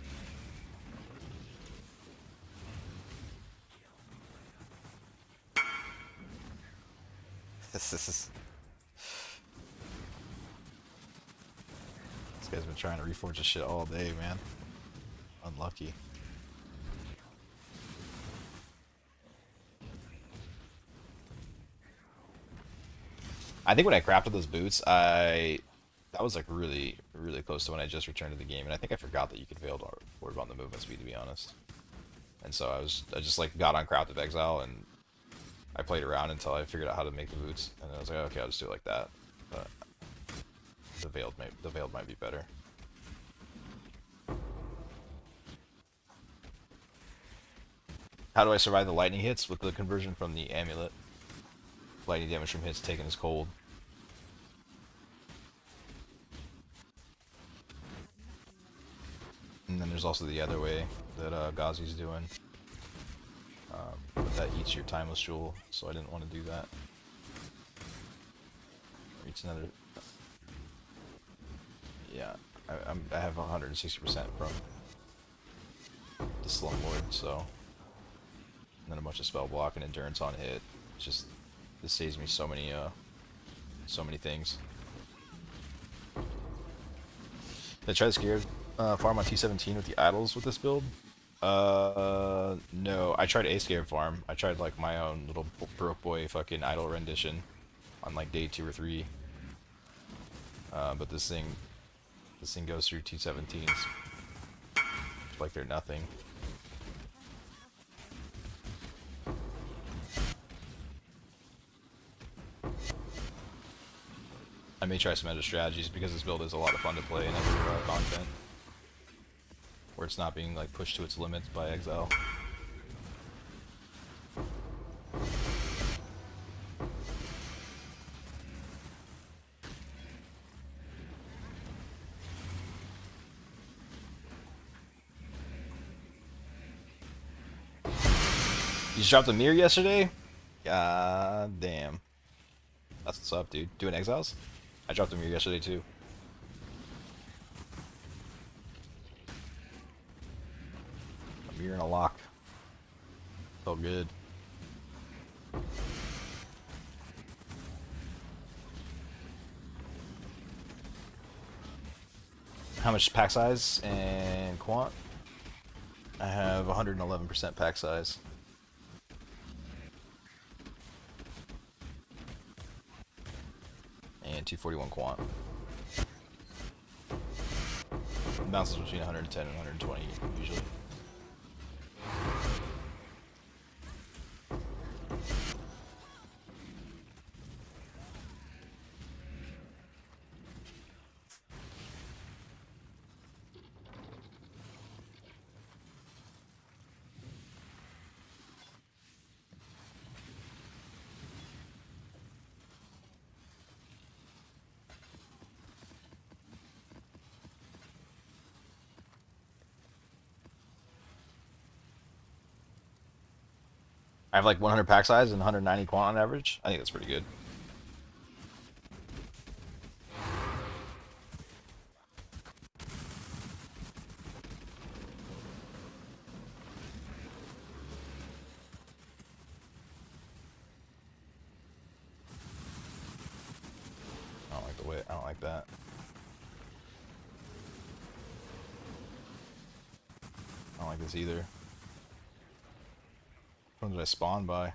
S1: This guy's been trying to reforge this shit all day, man. Unlucky. I think when I crafted those boots, that was like really, really close to when I just returned to the game, and I think I forgot that you could fail to orb on the movement speed, to be honest. And so I just like got on Craft of Exile and I played around until I figured out how to make the boots, and I was like, okay, I'll just do it like that. But the veiled might be better. How do I survive the lightning hits? With the conversion from the amulet. Lightning damage from hits taken as cold. And then there's also the other way that Ghazi's doing. But that eats your timeless jewel, so I didn't want to do that. Eats another. Yeah, I have 160% from the Slumlord, so. And then a bunch of spell block and endurance on hit. It's just this saves me so many things. Did I try the Scarab farm on T17 with the idols with this build? No. I tried a Scarab farm. I tried like my own little broke boy fucking idol rendition on like day 2 or 3. But this thing goes through T17s like they're nothing. I may try some other strategies because this build is a lot of fun to play and other content where it's not being like pushed to its limits by Exile. You just dropped a mirror yesterday? God damn. That's what's up, dude. Doing Exiles? I dropped a mirror yesterday too. A mirror and a lock. Felt good. How much pack size and quant? I have 111% pack size. And 241 quant. It bounces between 110 and 120 usually. I have like 100 pack size and 190 quant on average. I think that's pretty good. I don't like the way. I don't like that. I don't like this either. Which one did I spawn by?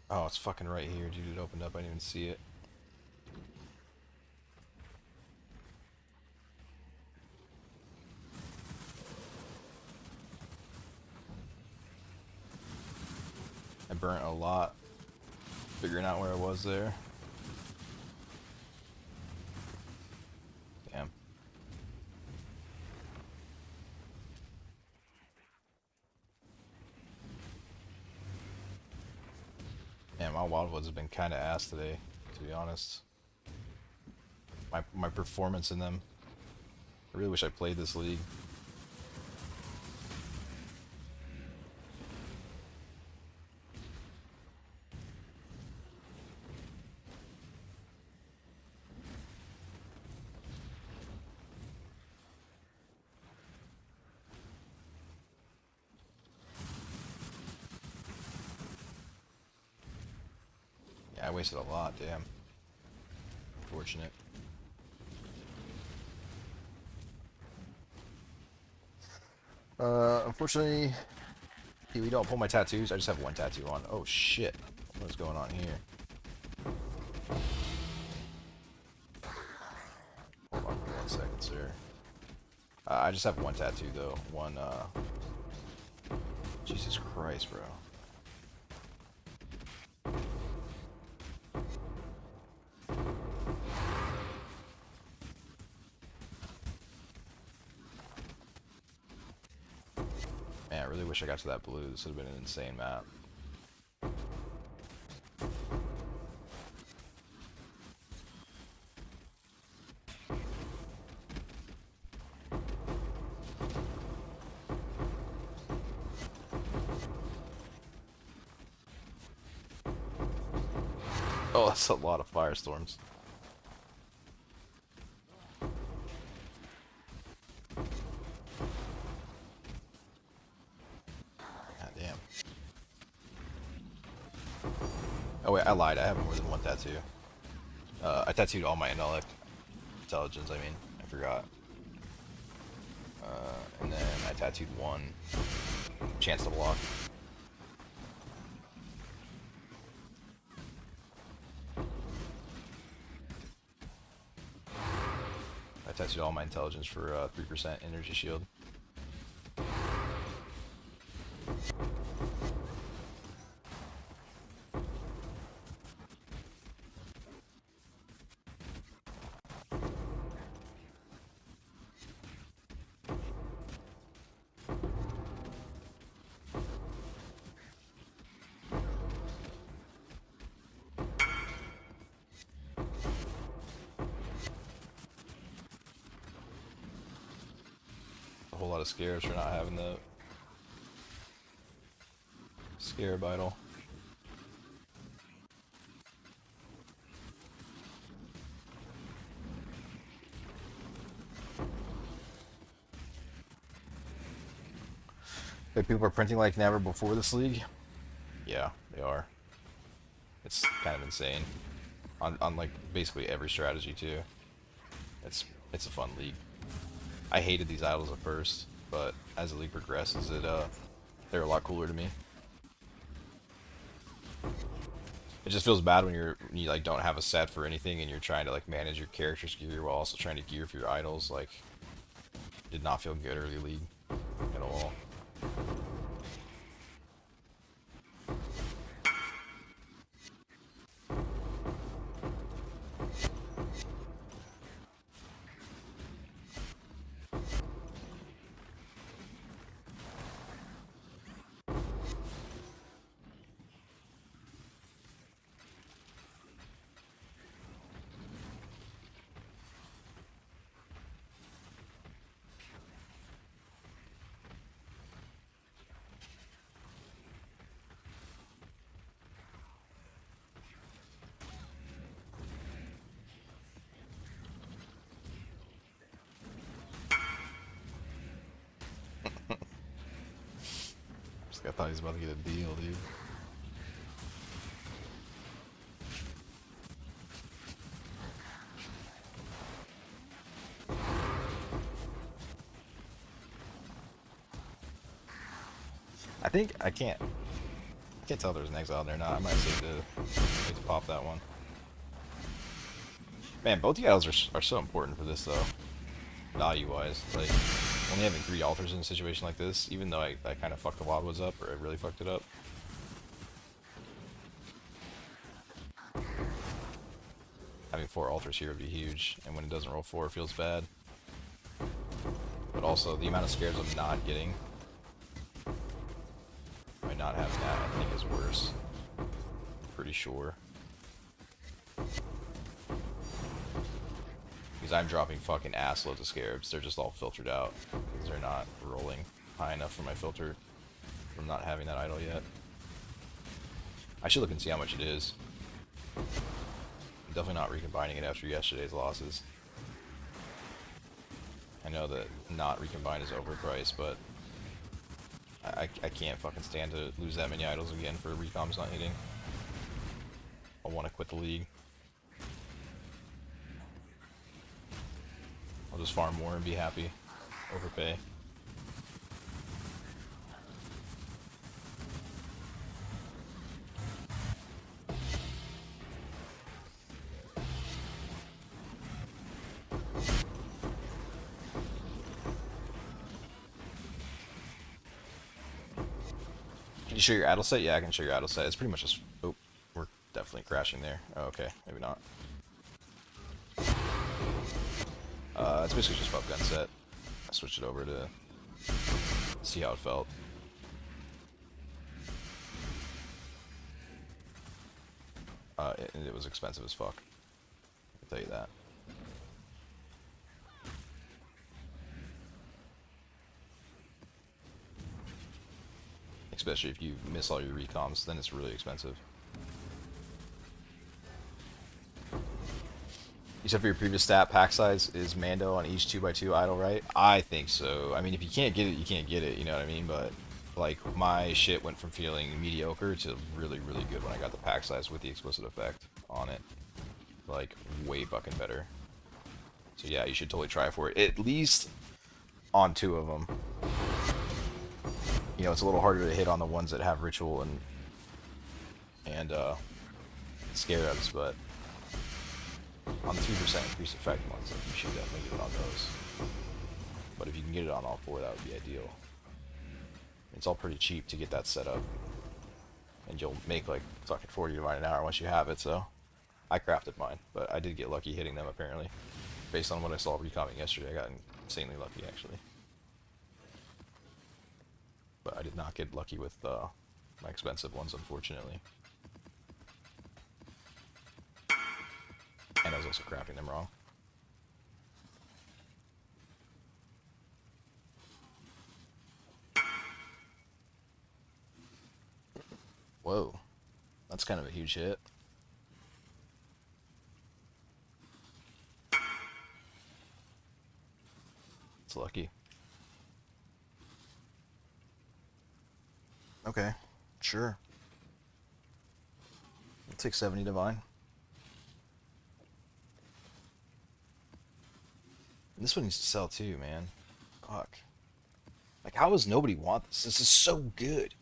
S1: Oh, it's fucking right here, dude. It opened up. I didn't even see it. I burnt a lot figuring out where I was there. Damn. Man, my Wildwoods have been kind of ass today, to be honest. My performance in them. I really wish I played this league. Yeah, I wasted a lot, damn. Unfortunate. Unfortunately, we don't pull my tattoos. I just have one tattoo on. Oh shit. What is going on here? Hold on for 1 second, sir. I just have one tattoo though. One, Jesus Christ, bro. Man, I really wish I got to that blue. This would have been an insane map. Oh, that's a lot of firestorms. God damn. Oh wait, I lied. I have more than one tattoo. I tattooed all my intelligence, I mean. I forgot. And then I tattooed one. Chance to block. I tattooed all my intelligence for 3% energy shield. A whole lot of Scarabs for not having the Scarab idol. Like people are printing like never before this league. Yeah, they are. It's kind of insane. On like basically every strategy too. It's a fun league. I hated these idols at first, but as the league progresses, they're a lot cooler to me. It just feels bad when you like don't have a set for anything and you're trying to like manage your character's gear while also trying to gear for your idols. Like, did not feel good early league at all. I thought he was about to get a deal, dude. I think I can't. Can't tell if there's an exile there or not. I might save to pop that one. Man, both the idols are so important for this though, value-wise. Like, only having 3 altars in a situation like this, even though I kind of fucked the Wadwas up, or I really fucked it up. Having 4 altars here would be huge, and when it doesn't roll 4, it feels bad. But also, the amount of scares I'm not getting by not having that, I think, is worse. Pretty sure. Because I'm dropping fucking ass loads of Scarabs. They're just all filtered out. Because they're not rolling high enough for my filter from not having that idol yet. I should look and see how much it is. I'm definitely not recombining it after yesterday's losses. I know that not recombined is overpriced, but I can't fucking stand to lose that many idols again for recombs not hitting. I want to quit the league. I'll just farm more and be happy. Overpay. Can you show your idle set? Yeah, I can show your idle set. It's pretty much just... Oh, we're definitely crashing there. Oh, okay, maybe not. It's basically just Fubgun set. I switched it over to see how it felt. It was expensive as fuck. I can tell you that. Especially if you miss all your recoms, then it's really expensive. Except for your previous stat, pack size is Mando on each 2x2 idol, right? I think so. I mean, if you can't get it, you can't get it, you know what I mean? But, like, my shit went from feeling mediocre to really, really good when I got the pack size with the explicit effect on it. Like, way fucking better. So yeah, you should totally try for it. At least on 2 of them. You know, it's a little harder to hit on the ones that have ritual and Scarabs, but on the 3% increased effect ones, like, you should definitely get it on those. But if you can get it on all 4, that would be ideal. It's all pretty cheap to get that set up. And you'll make like fucking 40 divine an hour once you have it, so I crafted mine, but I did get lucky hitting them apparently. Based on what I saw recomming yesterday, I got insanely lucky actually. But I did not get lucky with my expensive ones, unfortunately. And I was also crafting them wrong. Whoa. That's kind of a huge hit. It's lucky. Okay, sure. I'll take 70 divine. This one needs to sell too, man. Fuck. Like, how does nobody want this? This is so good.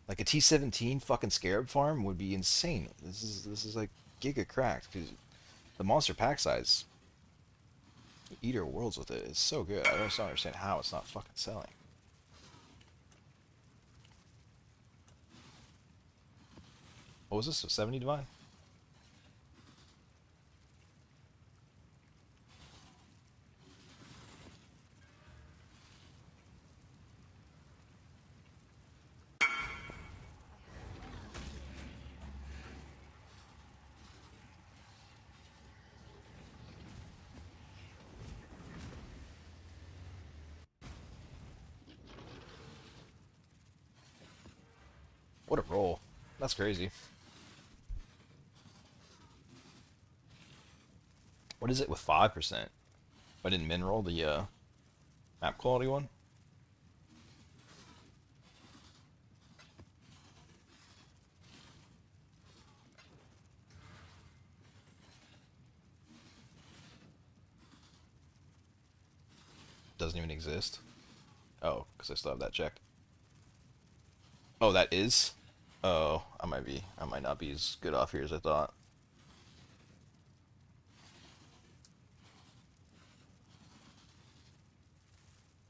S1: Like a T17 fucking Scarab farm would be insane. This is like giga cracked because the monster pack size, you eat our worlds with it. It's so good. I just don't understand how it's not fucking selling. What was this? 70 divine? What a roll. That's crazy. What is it with 5%? I didn't min roll the map quality one. Doesn't even exist. Oh, because I still have that checked. Oh, that is? Oh, I might not be as good off here as I thought.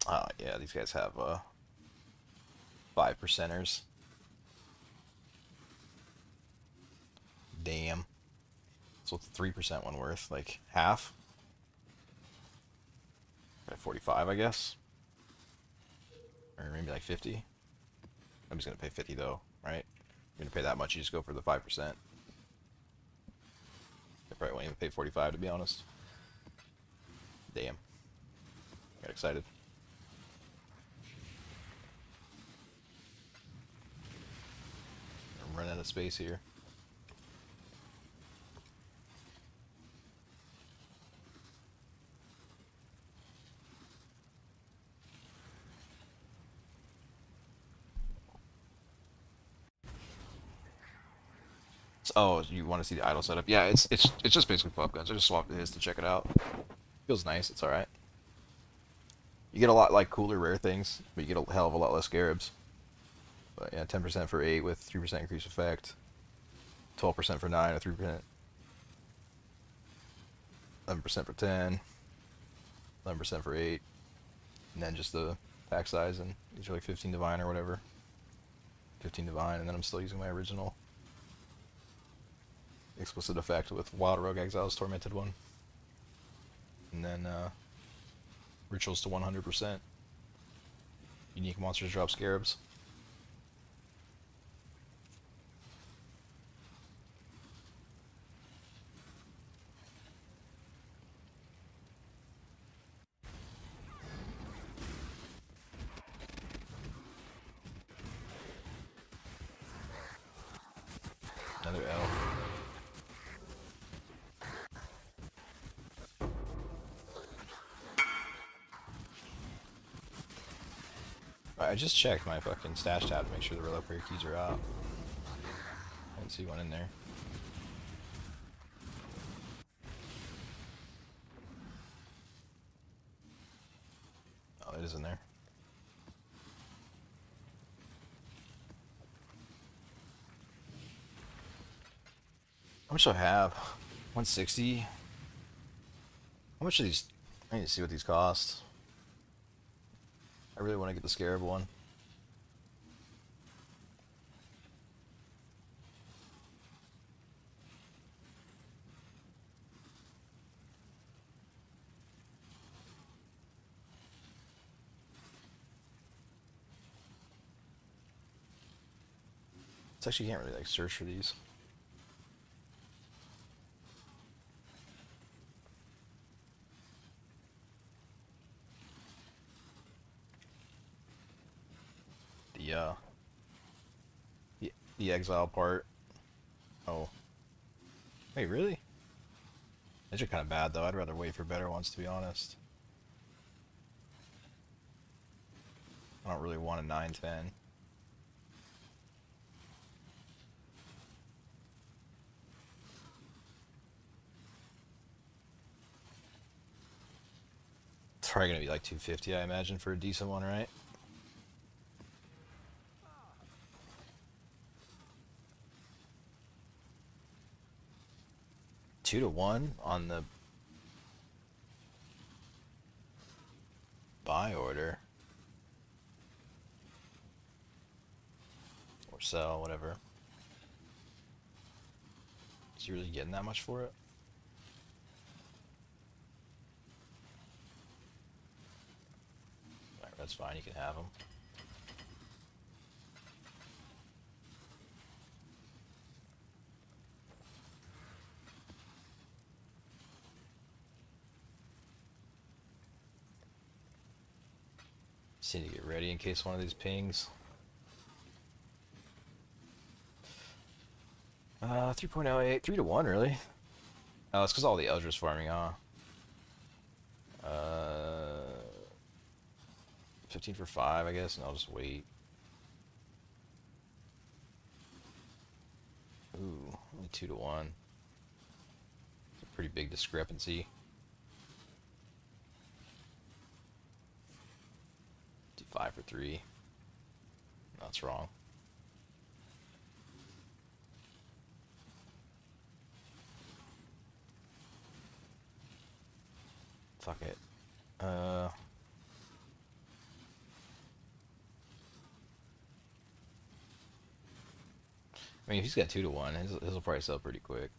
S1: Oh yeah, these guys have 5%ers. Damn. So what's the 3% one worth? Like half? 45, I guess. Or maybe like 50. I'm just gonna pay 50 though, right? You're gonna pay that much, you just go for the 5%. I probably won't even pay 45 to be honest. Damn. Got excited. I'm running out of space here. Oh, you want to see the idle setup? Yeah, it's just basically Fubguns. I just swapped his to check it out. Feels nice. It's all right. You get a lot like cooler rare things, but you get a hell of a lot less Scarabs. But yeah, 10% for 8 with 3% increased effect. 12% for 9 with 3%. 11% for 10. 11% for 8. And then just the pack size, and these are like 15 divine or whatever. 15 divine, and then I'm still using my original explicit effect with Wild Rogue Exiles tormented one. And then rituals to 100%. Unique monsters drop Scarabs. Another L. I just checked my fucking stash tab to make sure the reliquary keys are out. I didn't see one in there. Oh, it is in there. How much do I have? 160? How much are these? I need to see what these cost. I really want to get the Scarab one. It's actually, you can't really like search for these. The the exile part. Oh, wait, really? These are kind of bad though. I'd rather wait for better ones, to be honest. I don't really want a 9/10. It's probably gonna be like 250, I imagine, for a decent one, right? Two to one on the buy order. Or sell, whatever. Is he really getting that much for it? Alright, that's fine, you can have them. Just need to get ready in case one of these pings. 3.08, 3 to 1, really? Oh, it's because all the Eldra's farming, huh? 15 for 5, I guess, and I'll just wait. Ooh, only 2 to 1. It's a pretty big discrepancy. Do 5 for 3. That's wrong. Fuck it. I mean, if he's got 2-1, his will probably sell pretty quick.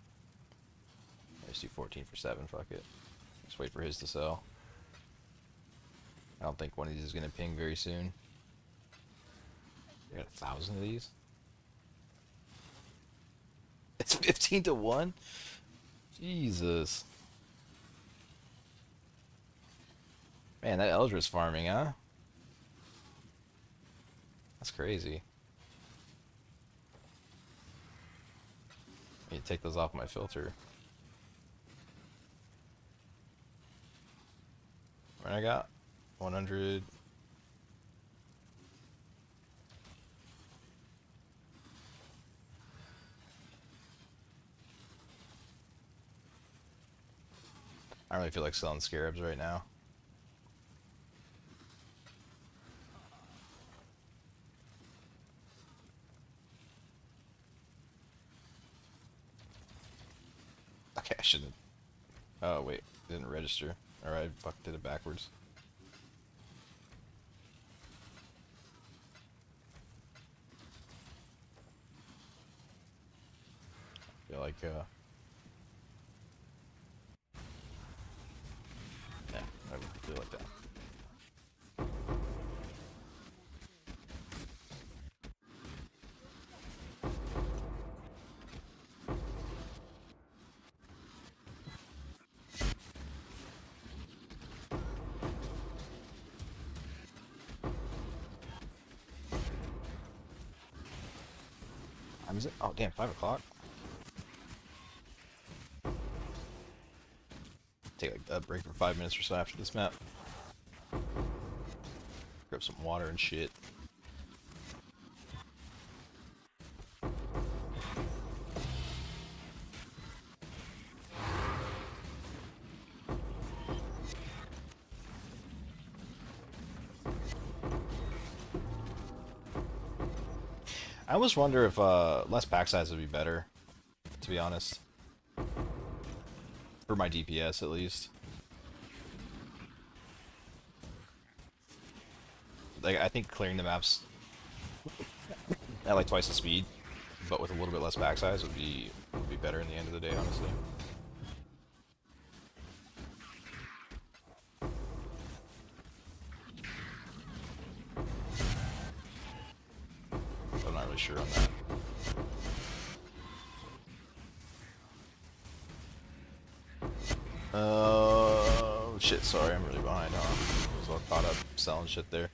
S1: Let's do 14 for 7, fuck it. Just wait for his to sell. I don't think one of these is going to ping very soon. You got 1,000 of these? It's 15-1? Jesus. Man, that Eldra's farming, huh? That's crazy. I need to take those off my filter. What I got? 100. I don't really feel like selling Scarabs right now. Okay, I shouldn't. Oh, wait. It didn't register. Alright, fuck, did it backwards. I feel like, yeah, I don't feel like that. Is it? Oh, damn, 5 o'clock. Take like a break for 5 minutes or so after this map. Grab some water and shit. I almost wonder if less pack size would be better, to be honest. For my DPS, at least. Like, I think clearing the maps at like twice the speed, but with a little bit less pack size would be better in the end of the day, honestly. I'm not really sure on that. Shit, sorry, I'm really behind, huh? I was all caught up selling shit there.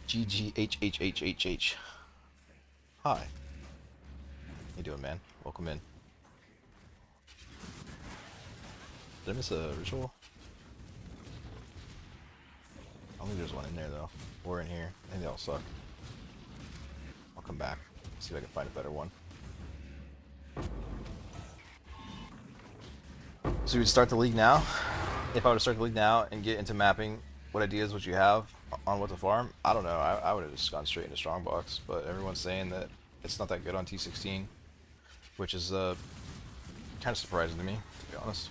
S1: GGHHHHH. Hi. How you doing, man? Welcome in. Did I miss a ritual? I don't think there's one in there, though. Or in here. I think they all suck. I'll come back. See if I can find a better one. So we'd start the league now. If I were to start the league now and get into mapping, what ideas would you have on what to farm? I don't know. I would have just gone straight into Strongbox, but everyone's saying that it's not that good on T16, which is kind of surprising to me, to be honest.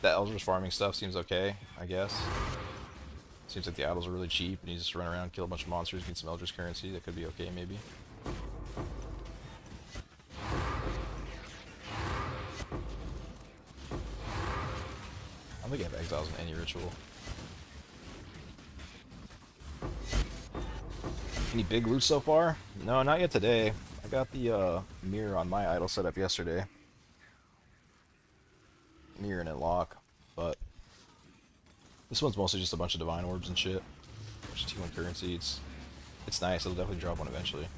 S1: That Eldra's farming stuff seems okay, I guess. Seems like the idols are really cheap, and you just run around, kill a bunch of monsters, get some Eldra's currency. That could be okay, maybe. I don't think I have exiles in any ritual. Any big loot so far? No, not yet today. I got the mirror on my idol set up yesterday. Mirror and a lock, but this one's mostly just a bunch of divine orbs and shit. Just T1 currency. It's nice. It'll definitely drop one eventually.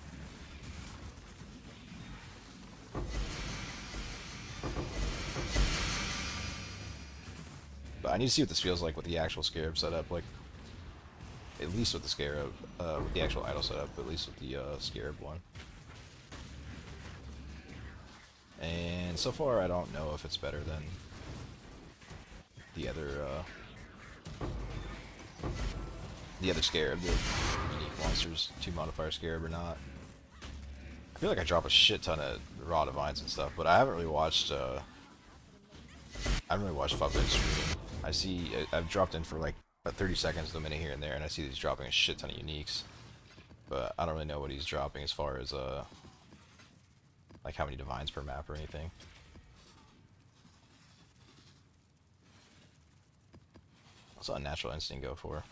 S1: But I need to see what this feels like with the actual Scarab setup. Like, at least with the Scarab, with the actual idol setup. At least with the Scarab one. And so far, I don't know if it's better than the other Scarab, the unique monsters, 2 modifier Scarab or not. I feel like I drop a shit ton of raw divines and stuff, but I haven't really watched. I haven't really watched Fubguns streaming. I've dropped in for like about 30 seconds to a minute here and there, and I see he's dropping a shit ton of uniques, but I don't really know what he's dropping as far as like how many divines per map or anything. What's Unnatural Instinct go for?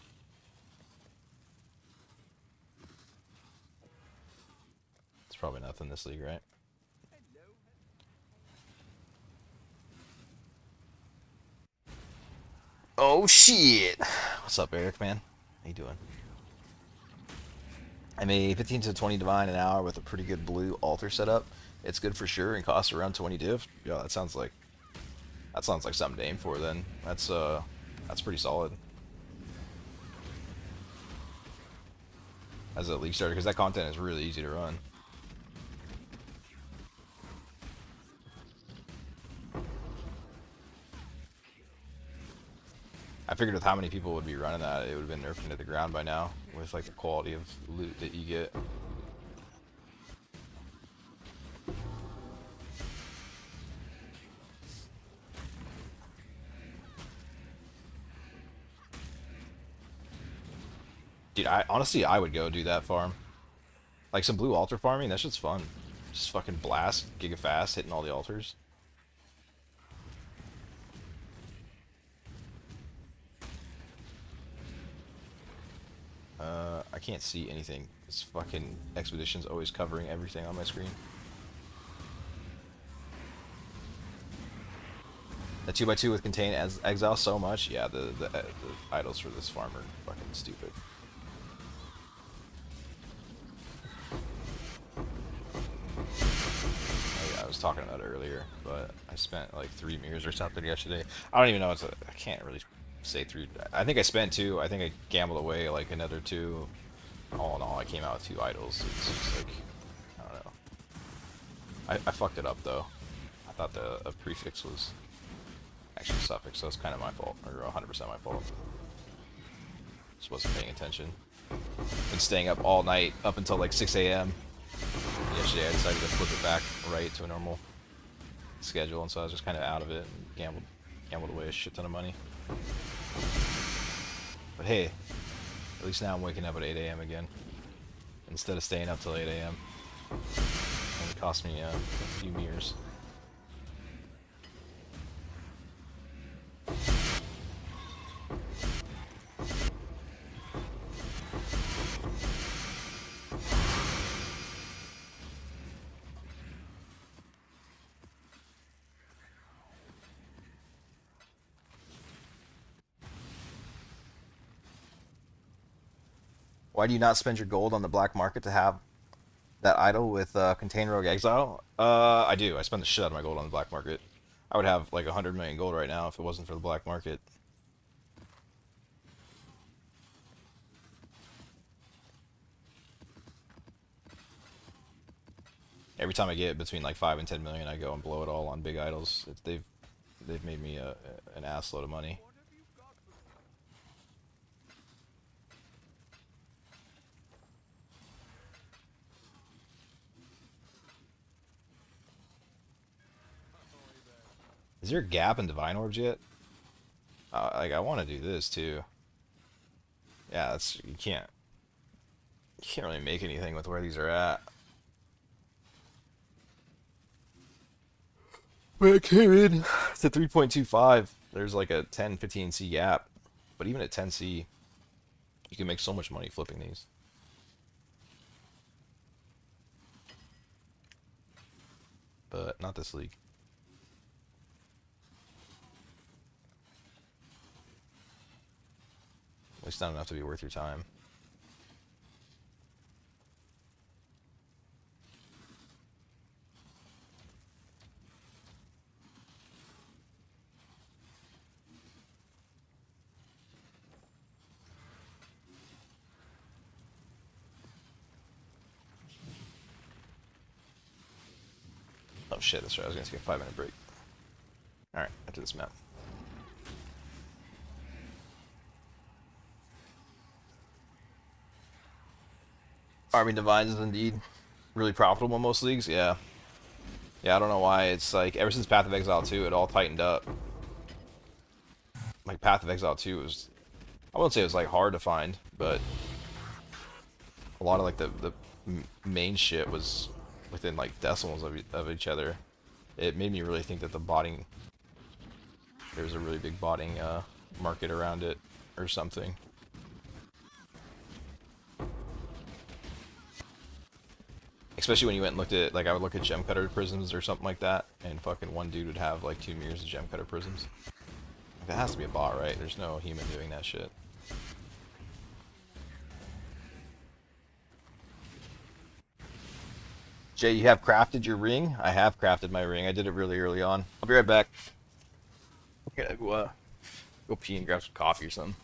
S1: It's probably nothing this league, right? Oh shit! What's up, Eric, man? How you doing? I made 15 to 20 divine an hour with a pretty good blue altar setup. It's good for sure and costs around 20 div. Yeah, that sounds like something to aim for then. That's pretty solid. As a league starter, because that content is really easy to run. I figured with how many people would be running that, it would have been nerfed into the ground by now, with like the quality of loot that you get. Dude, honestly I would go do that farm. Like some blue altar farming, that shit's fun. Just fucking blast, giga fast, hitting all the altars. I can't see anything. This fucking expedition's always covering everything on my screen. The 2x2 with contain exile so much. Yeah, the idols for this farm are fucking stupid. Oh, yeah, I was talking about it earlier, but I spent like 3 mirrors or something yesterday. I don't even know what's. I can't really say through. I think I spent 2. I think I gambled away like another 2. All in all, I came out with 2 idols. It's just like, I don't know. I fucked it up though. I thought a prefix was actually a suffix, so it's kind of my fault, or 100% my fault. Just wasn't paying attention. Been staying up all night, up until like 6 a.m. Yesterday I decided to flip it back right to a normal schedule, and so I was just kind of out of it and gambled away a shit ton of money. But hey, at least now I'm waking up at 8 a.m. again, instead of staying up till 8 a.m. Only cost me a few mirrors. Why do you not spend your gold on the black market to have that idol with Contain Rogue Exile? I do. I spend the shit out of my gold on the black market. I would have like 100 million gold right now if it wasn't for the black market. Every time I get between like 5 and 10 million, I go and blow it all on big idols. They've made me an ass load of money. Is there a gap in Divine Orbs yet? Like I want to do this too. Yeah, you can't really make anything with where these are at. When it came in to 3.25, there's like a 10-15C gap. But even at 10C, you can make so much money flipping these. But not this league. At least not enough to be worth your time. Oh shit, that's right, I was gonna take a 5-minute break. Alright, after this map. Army Divines indeed. really profitable in most leagues. Yeah, yeah. I don't know why. It's like ever since Path of Exile 2, it all tightened up. Like Path of Exile 2 was, I wouldn't say it was like hard to find, but a lot of like the main shit was within like decimals of each other. It made me really think that the botting, there was a really big botting market around it or something. Especially when you went and looked at, like, I would look at gem cutter prisms or something like that, and fucking one dude would have like 2 mirrors of gem cutter prisms. Like, that has to be a bot, right? There's no human doing that shit. Jay, you have crafted your ring? I have crafted my ring. I did it really early on. I'll be right back. I gotta go pee and grab some coffee or something.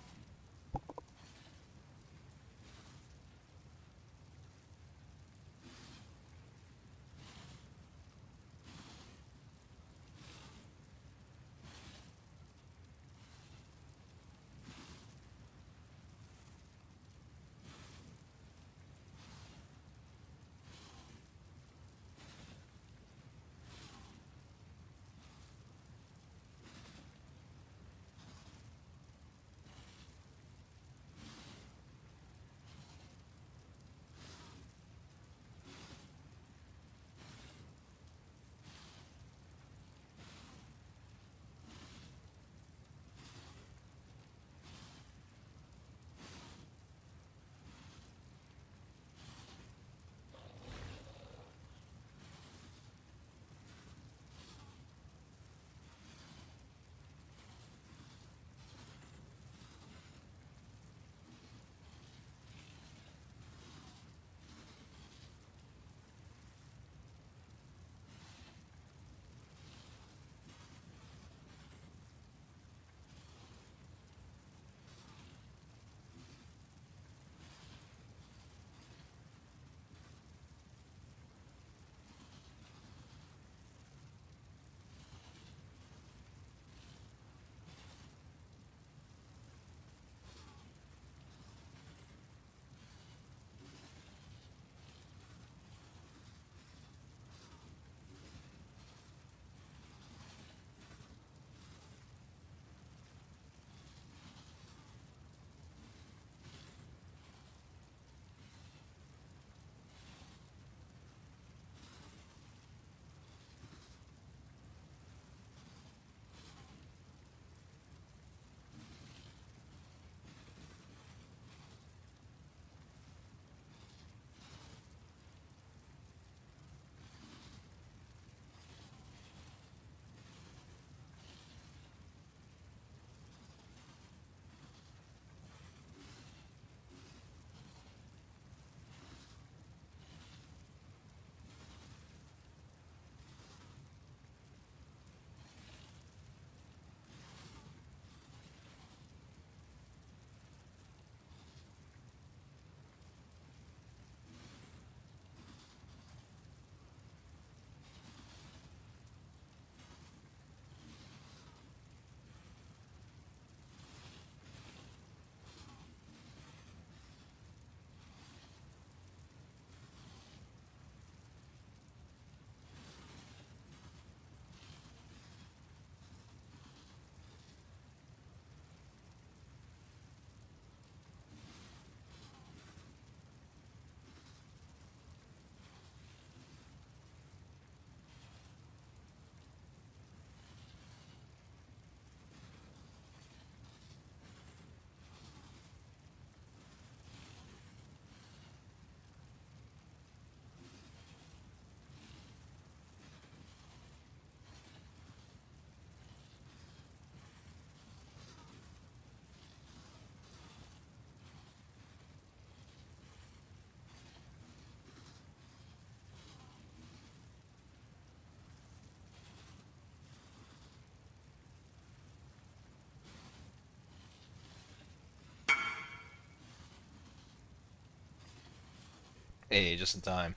S1: Hey, just in time.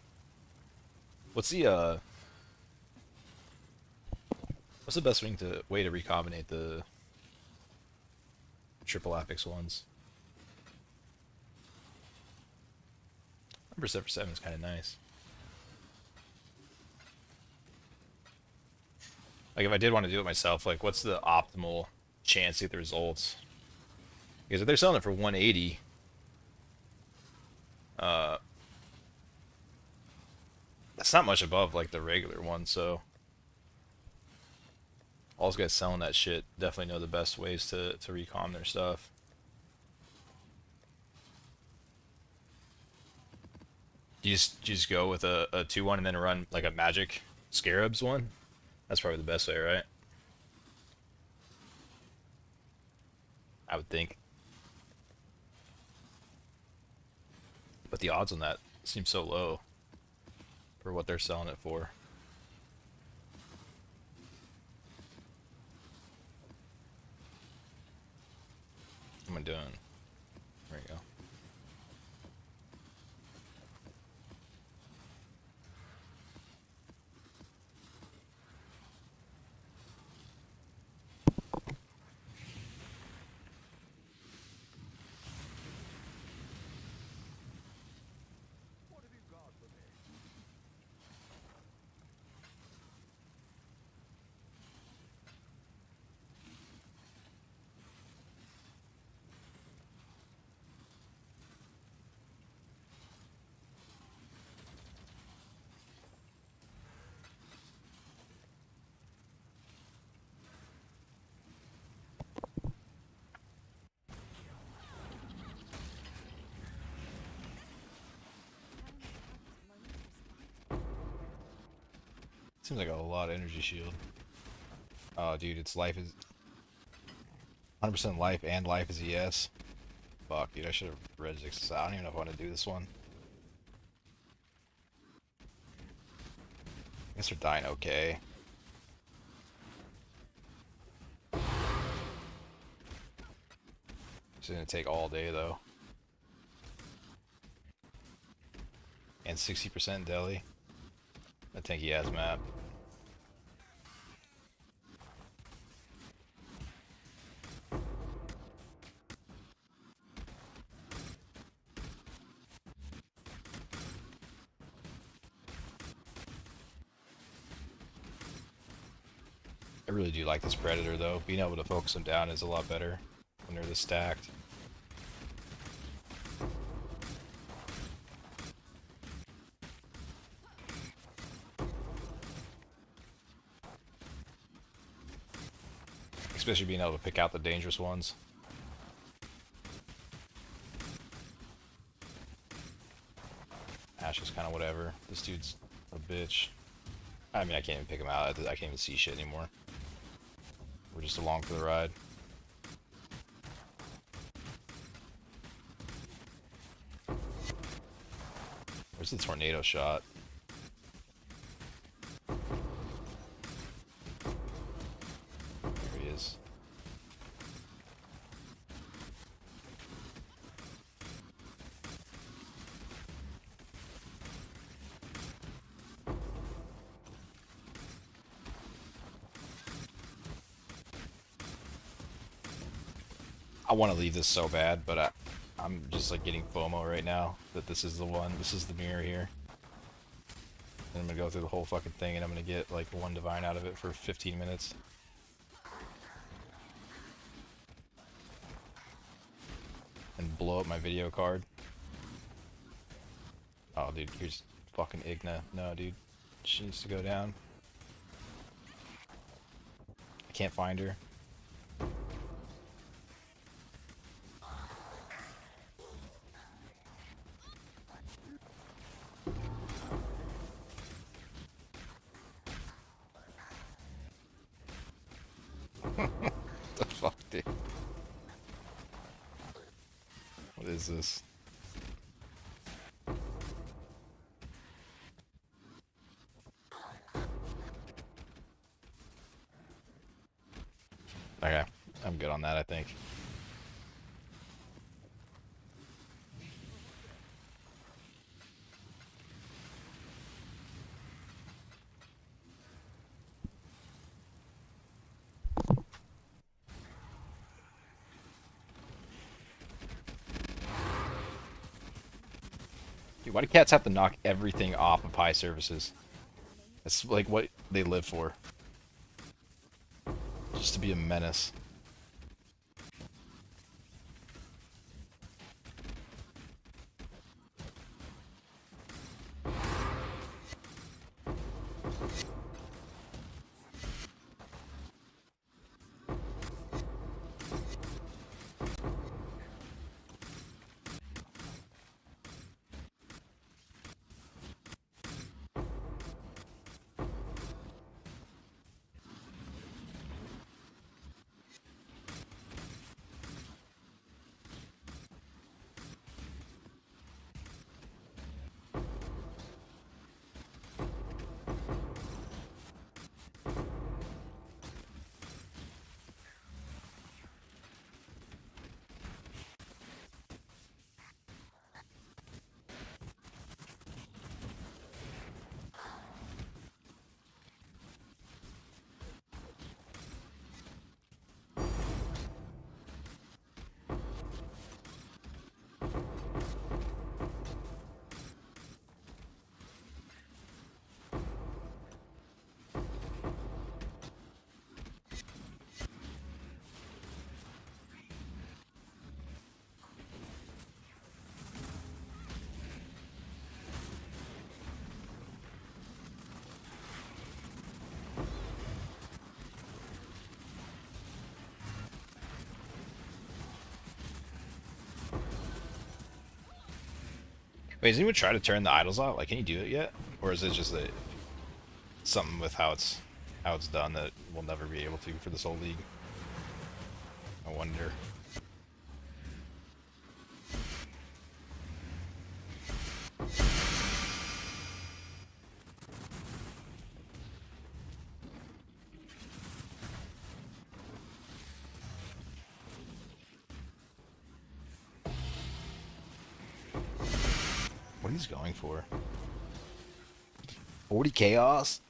S1: What's the what's the best way to recombinate the triple apex ones? Number 7 for 7 is kind of nice. Like if I did want to do it myself, like what's the optimal chance to get the results? Because if they're selling it for 180, uh, that's not much above like the regular one. So all those guys selling that shit definitely know the best ways to recom their stuff. You just go with a 2-1 and then run like a magic Scarabs one? That's probably the best way, right? I would think. But the odds on that seem so low for what they're selling it for. What am I doing? There you go. Seems like a lot of energy shield. Oh, dude, its life is 100% life and life is ES. Fuck, dude, I should have read this. I don't even know if I want to do this one. I guess they're dying okay. It's gonna take all day though. And 60% deli. I think he has map. I really do like this Predator though. Being able to focus them down is a lot better when they're this stacked. Especially being able to pick out the dangerous ones. Ash is kind of whatever. This dude's a bitch. I mean, I can't even pick him out. I can't even see shit anymore. We're just along for the ride. Where's the tornado shot? There he is. I want to leave this so bad, but I'm just like getting FOMO right now that this is the one. This is the mirror here. And I'm gonna go through the whole fucking thing and I'm gonna get like one divine out of it for 15 minutes. And blow up my video card. Oh, dude, here's fucking Igna. No, dude. She needs to go down. I can't find her. The fuck, dude? What is this? Okay, I'm good on that, I think. Dude, why do cats have to knock everything off of high services? That's like what they live for. just to be a menace. Wait, has anyone tried to turn the idols out? Like, can you do it yet? Or is it just that something with how it's done that we'll never be able to for this whole league? I wonder. What he's going for? 40 chaos?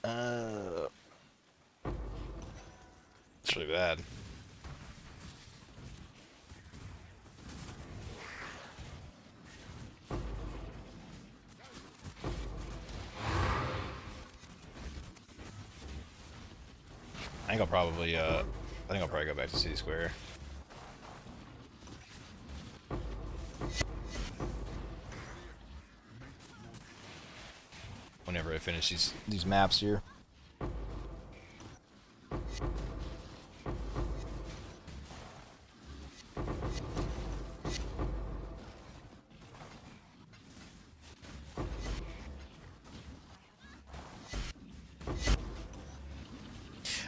S1: It's really bad. I think I'll probably go back to City Square. Whenever I finish these maps here.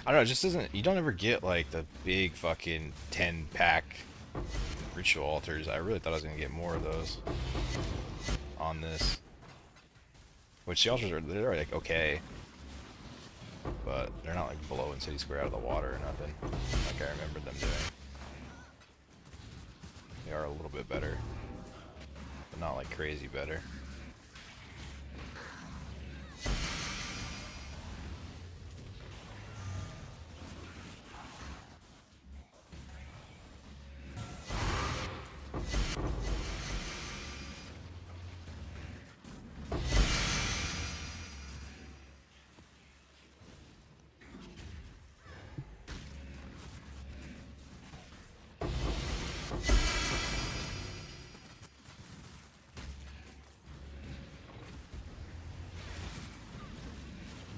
S1: I don't know, it just doesn't, you don't ever get like the big fucking 10-pack ritual altars. I really thought I was gonna get more of those on this. Which the altars they're like okay, but they're not like blowing City Square out of the water or nothing like I remember them doing. They are a little bit better, but not like crazy better.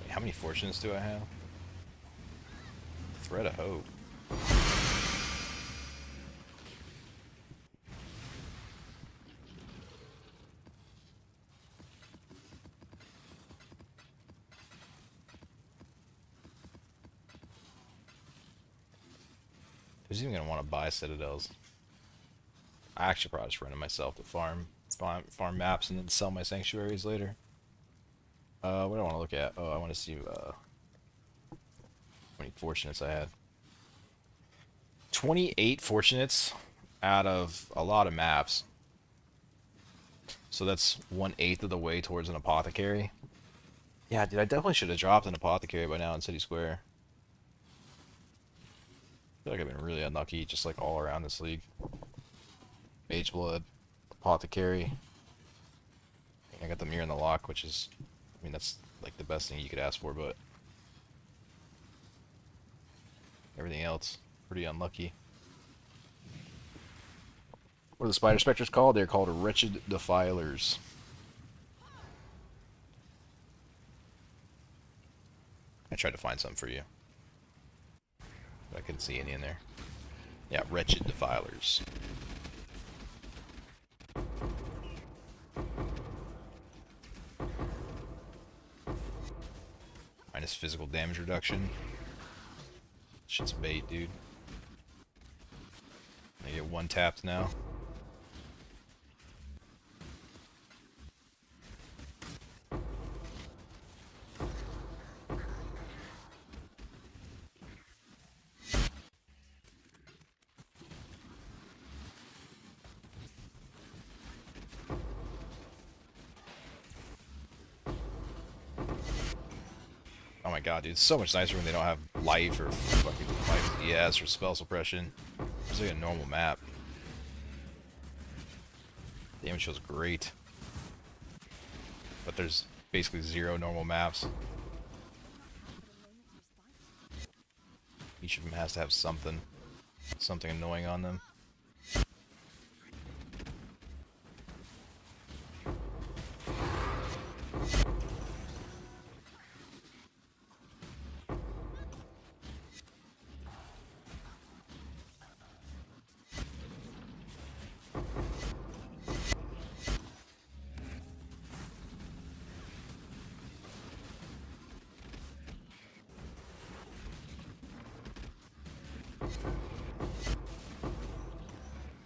S1: How many fortunes do I have? Thread of hope. Who's even gonna want to buy citadels? I actually probably just run it myself to farm maps and then sell my sanctuaries later. What do I want to look at? Oh, I want to see how many fortunates I had. 28 fortunates out of a lot of maps. So that's 1/8 of the way towards an apothecary. Yeah, dude, I definitely should have dropped an apothecary by now in City Square. I feel like I've been really unlucky just like all around this league. Mage Blood, apothecary. I got the mirror in the lock, which is, I mean, that's like the best thing you could ask for, but Everything else, pretty unlucky. What are the spider specters called? They're called wretched defilers. I tried to find some for you, but I couldn't see any in there. Yeah, wretched defilers. Minus physical damage reduction. Shit's bait, dude. I get one tapped now. Oh my god, dude, it's so much nicer when they don't have life or fucking life DS or spell suppression. It's like a normal map. Damage feels great. But there's basically zero normal maps. Each of them has to have something annoying on them.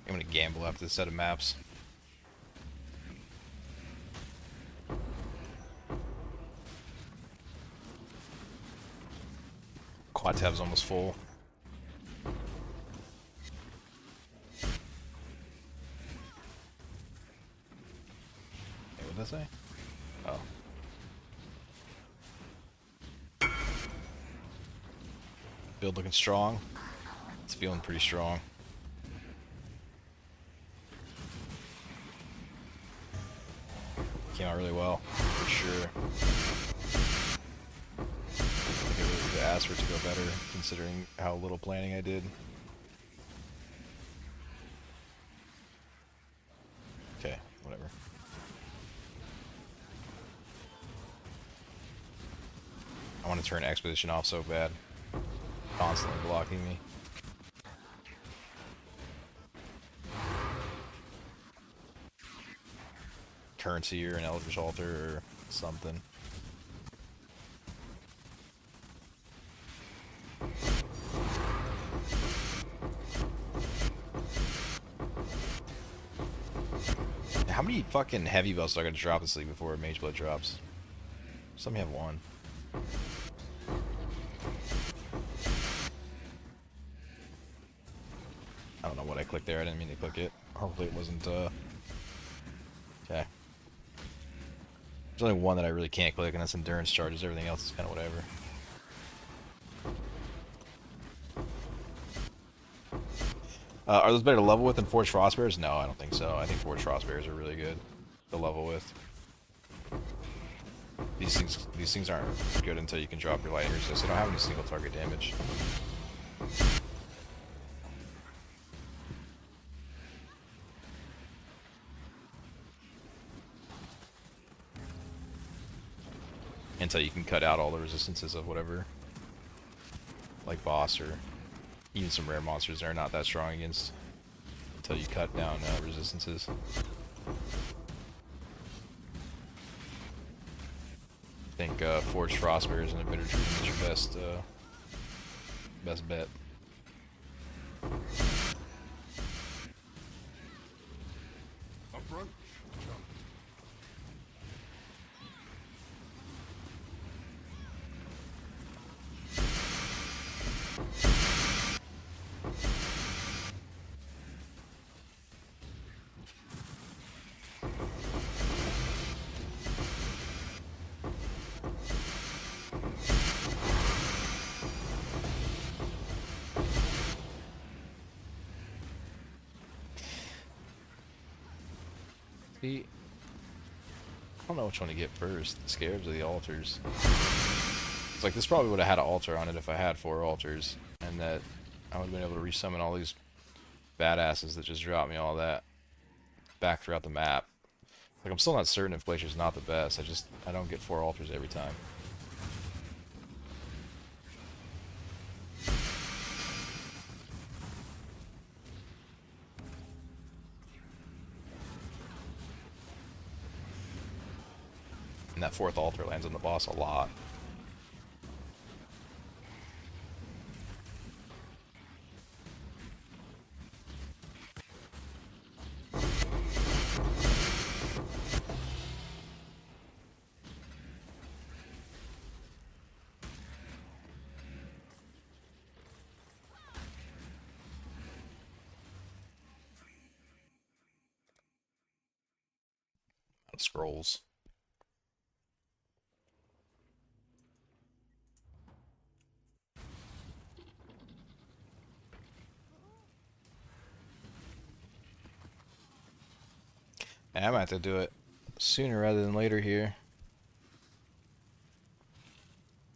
S1: I'm gonna gamble after this set of maps. Quad tab's almost full. Hey, what did I say? Oh. Build looking strong. It's feeling pretty strong. Came out really well, for sure. I really could ask for it to go better, considering how little planning I did. Okay, whatever. I want to turn Expedition off so bad. Constantly blocking me. Currency or an Eldritch Altar or something. How many fucking heavy belts do I gotta drop this league before Mage Blood drops? Some have one. I don't know what I clicked there, I didn't mean to click it. Hopefully it wasn't, okay. There's only one that I really can't click, and that's endurance charges. Everything else is kind of whatever. Are those better to level with than Forged Frostbears? No, I don't think so. I think Forged Frostbears are really good to level with. These things aren't good until you can drop your lightning resist. They don't have any single target damage. Until you can cut out all the resistances of whatever, like boss or even some rare monsters that are not that strong against, until you cut down resistances. I think Forged Frostbears and Emitter Dream is your best bet.
S2: Up front.
S1: See, I don't know which one to get first, the Scarabs or the Altars. It's like, this probably would have had an altar on it if I had 4 altars, and and that I would have been able to resummon all these badasses that just dropped me all that back throughout the map. Like, I'm still not certain if Glacier's not the best. I don't get 4 altars every time. And that 4th altar lands on the boss a lot. Scrolls. And I might have to do it sooner rather than later here.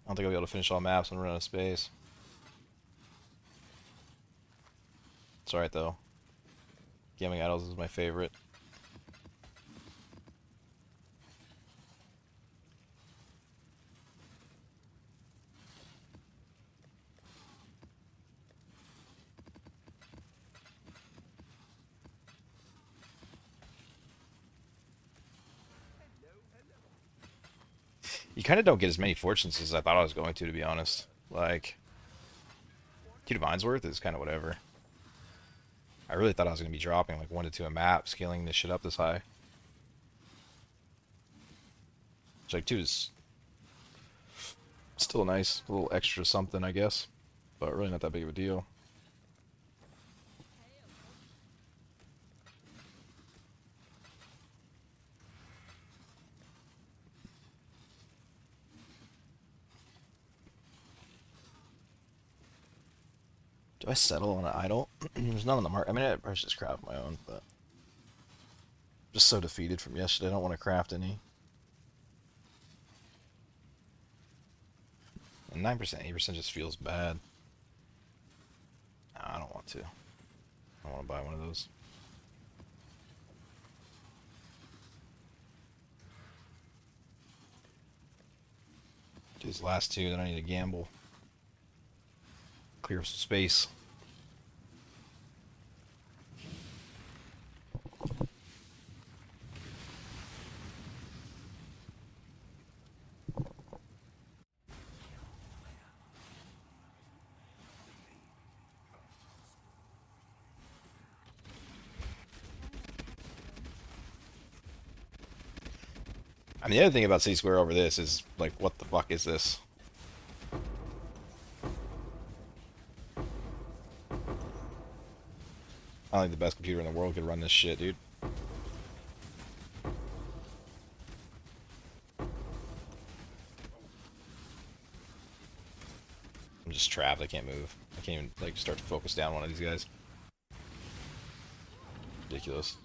S1: I don't think I'll be able to finish all maps and run out of space. It's alright though. Gaming Idols is my favorite. You kind of don't get as many fortunes as I thought I was going to be honest. Like, Key to Vinesworth is kind of whatever. I really thought I was going to be dropping like 1 to 2 a map, scaling this shit up this high. Which, like, 2 is still a nice little extra something, I guess. But really not that big of a deal. Do I settle on an idol? There's none on the market. I mean, I probably should just craft my own, but just so defeated from yesterday. I don't want to craft any. And 9%, 8% just feels bad. No, I don't want to. I want to buy one of those. Do these last 2, then I need to gamble. Clear up some space. I mean, the other thing about C Square over this is, like, what the fuck is this? I don't think the best computer in the world could run this shit, dude. I'm just trapped. I can't move. I can't even, like, start to focus down one of these guys. Ridiculous.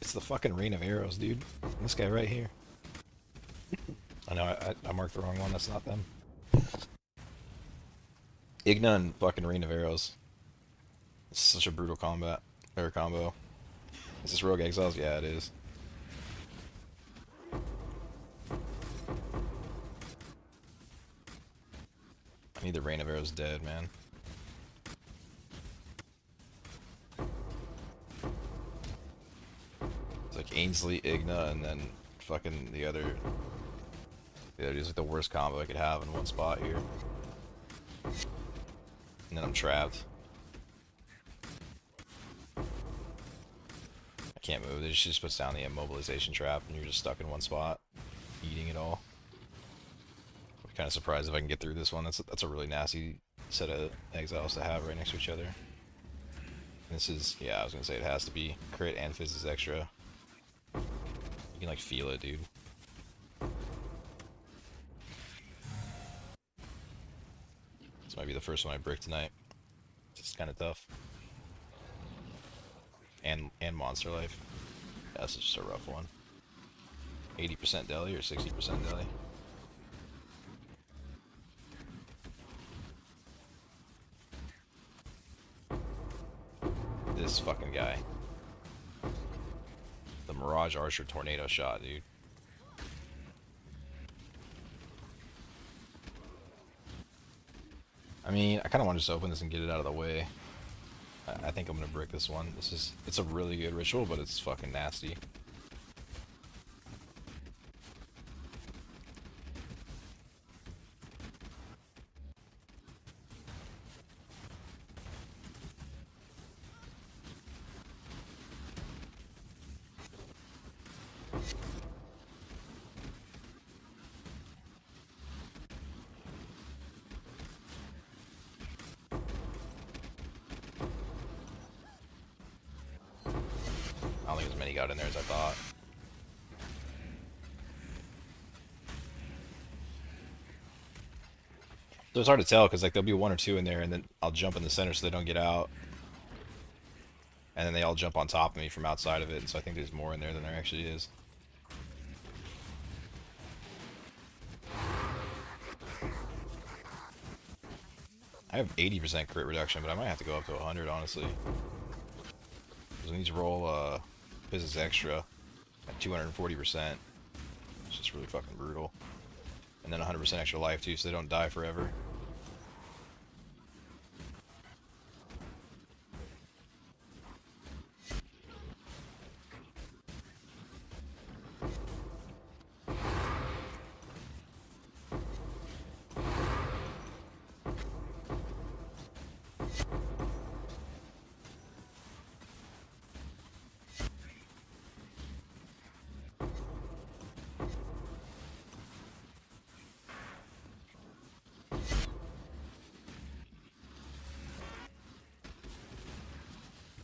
S1: It's the fucking rain of arrows, dude. This guy right here. I know I marked the wrong one. That's not them. Igna and fucking rain of arrows. It's such a brutal combat or combo. Is this Rogue Exiles? Yeah, it is. I need the rain of arrows dead, man. It's like Ainsley, Igna, and then fucking the other. Yeah, it is like the worst combo I could have in one spot here. And then I'm trapped. I can't move. It just puts down the immobilization trap, and you're just stuck in one spot, eating it all. I'm kind of surprised if I can get through this one. That's a really nasty set of exiles to have right next to each other. And this is, yeah, I was gonna say it has to be crit and physics extra. You can like feel it, dude. This might be the first one I brick tonight. It's kind of tough. And monster life. Yeah, this is just a rough one. 80% deli or 60% deli. This fucking guy. The Mirage Archer tornado shot, dude. I mean, I kind of want to just open this and get it out of the way. I think I'm gonna brick this one. It's a really good ritual, but it's fucking nasty. I don't think as many got in there as I thought. So it's hard to tell because like there'll be one or two in there, and then I'll jump in the center so they don't get out, and then they all jump on top of me from outside of it. And so I think there's more in there than there actually is. I have 80% crit reduction, but I might have to go up to 100 honestly. Because I need to roll business extra at 240%. It's just really fucking brutal. And then 100% extra life too, so they don't die forever.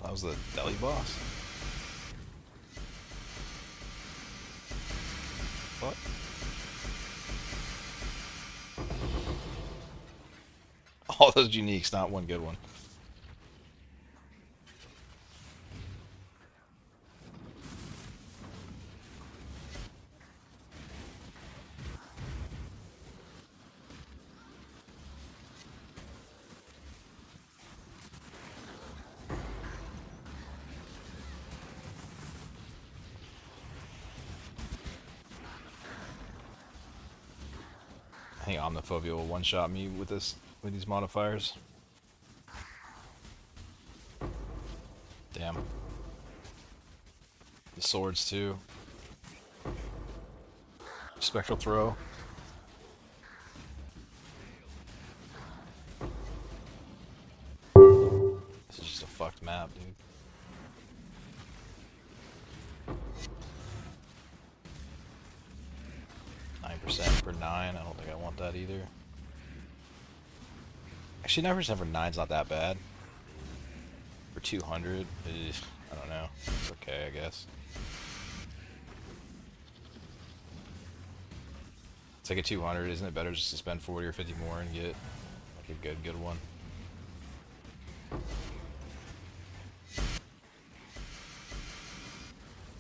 S1: That was the deli boss? What? All those uniques, not one good one. I think Omniphobia will one-shot me with these modifiers. Damn. The swords too. Spectral throw. This is just a fucked map, dude. For 9, I don't think I want that either. Actually, 9% for 9's not that bad. For 200, I don't know. It's okay, I guess. Take a 200, isn't it better just to spend 40 or 50 more and get like a good one?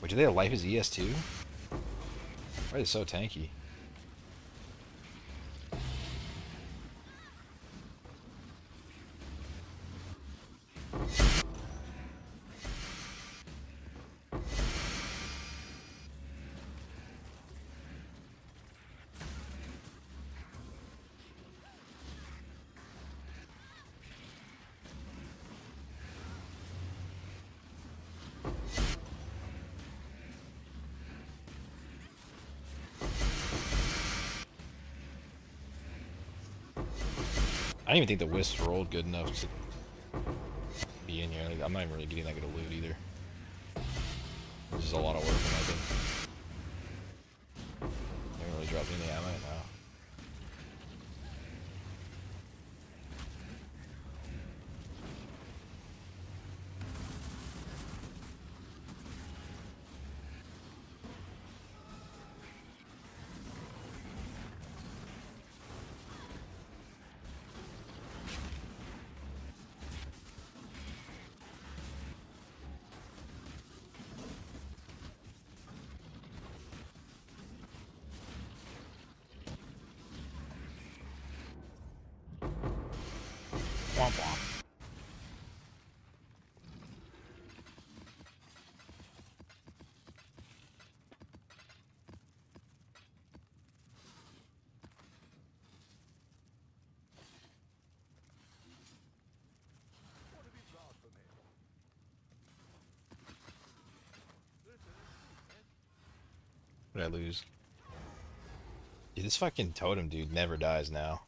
S1: Wait, do they have life as ES too? Why are they so tanky? I don't even think the wisp rolled good enough to be in here. Like, I'm not even really getting that good of loot either. This is a lot of work, I think. I haven't really dropped any ammo now. What did I lose? Dude, this fucking totem dude never dies now.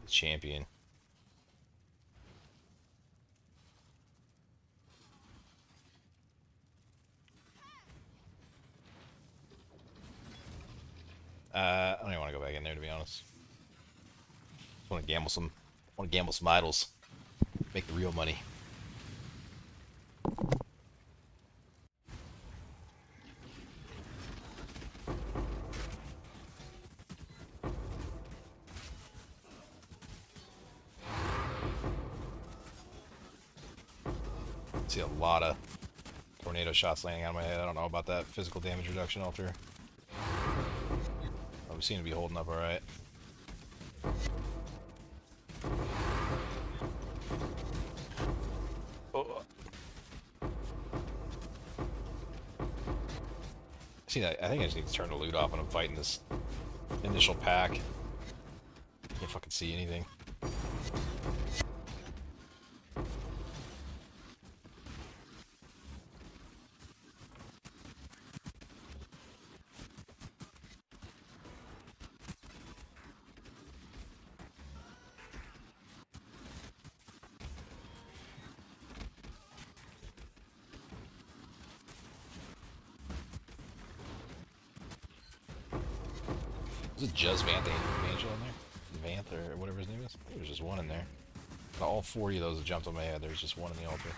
S1: The champion. I don't even want to go back in there, to be honest. I want to gamble some. Want to gamble some idols. Make the real money. See a lot of tornado shots landing on my head. I don't know about that physical damage reduction alter. Oh, we seem to be holding up alright. Oh. See, I think I just need to turn the loot off when I'm fighting this initial pack. Can't fucking see anything. Is it just Vanth Angel in there? Vanth or whatever his name is? I think there's just one in there. All 40 of those that jumped on my head, there's just one in the altar.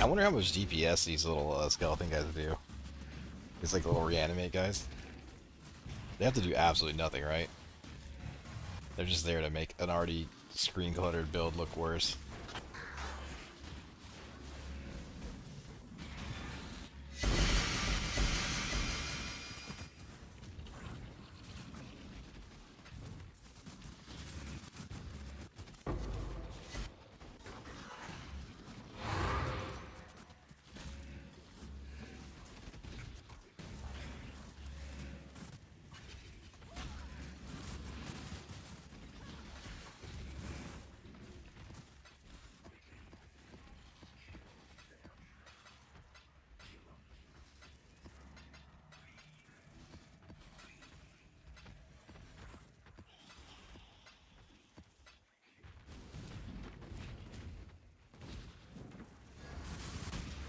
S1: I wonder how much DPS these little skeleton guys do. It's like the little reanimate guys. They have to do absolutely nothing, right? They're just there to make an already screen cluttered build look worse.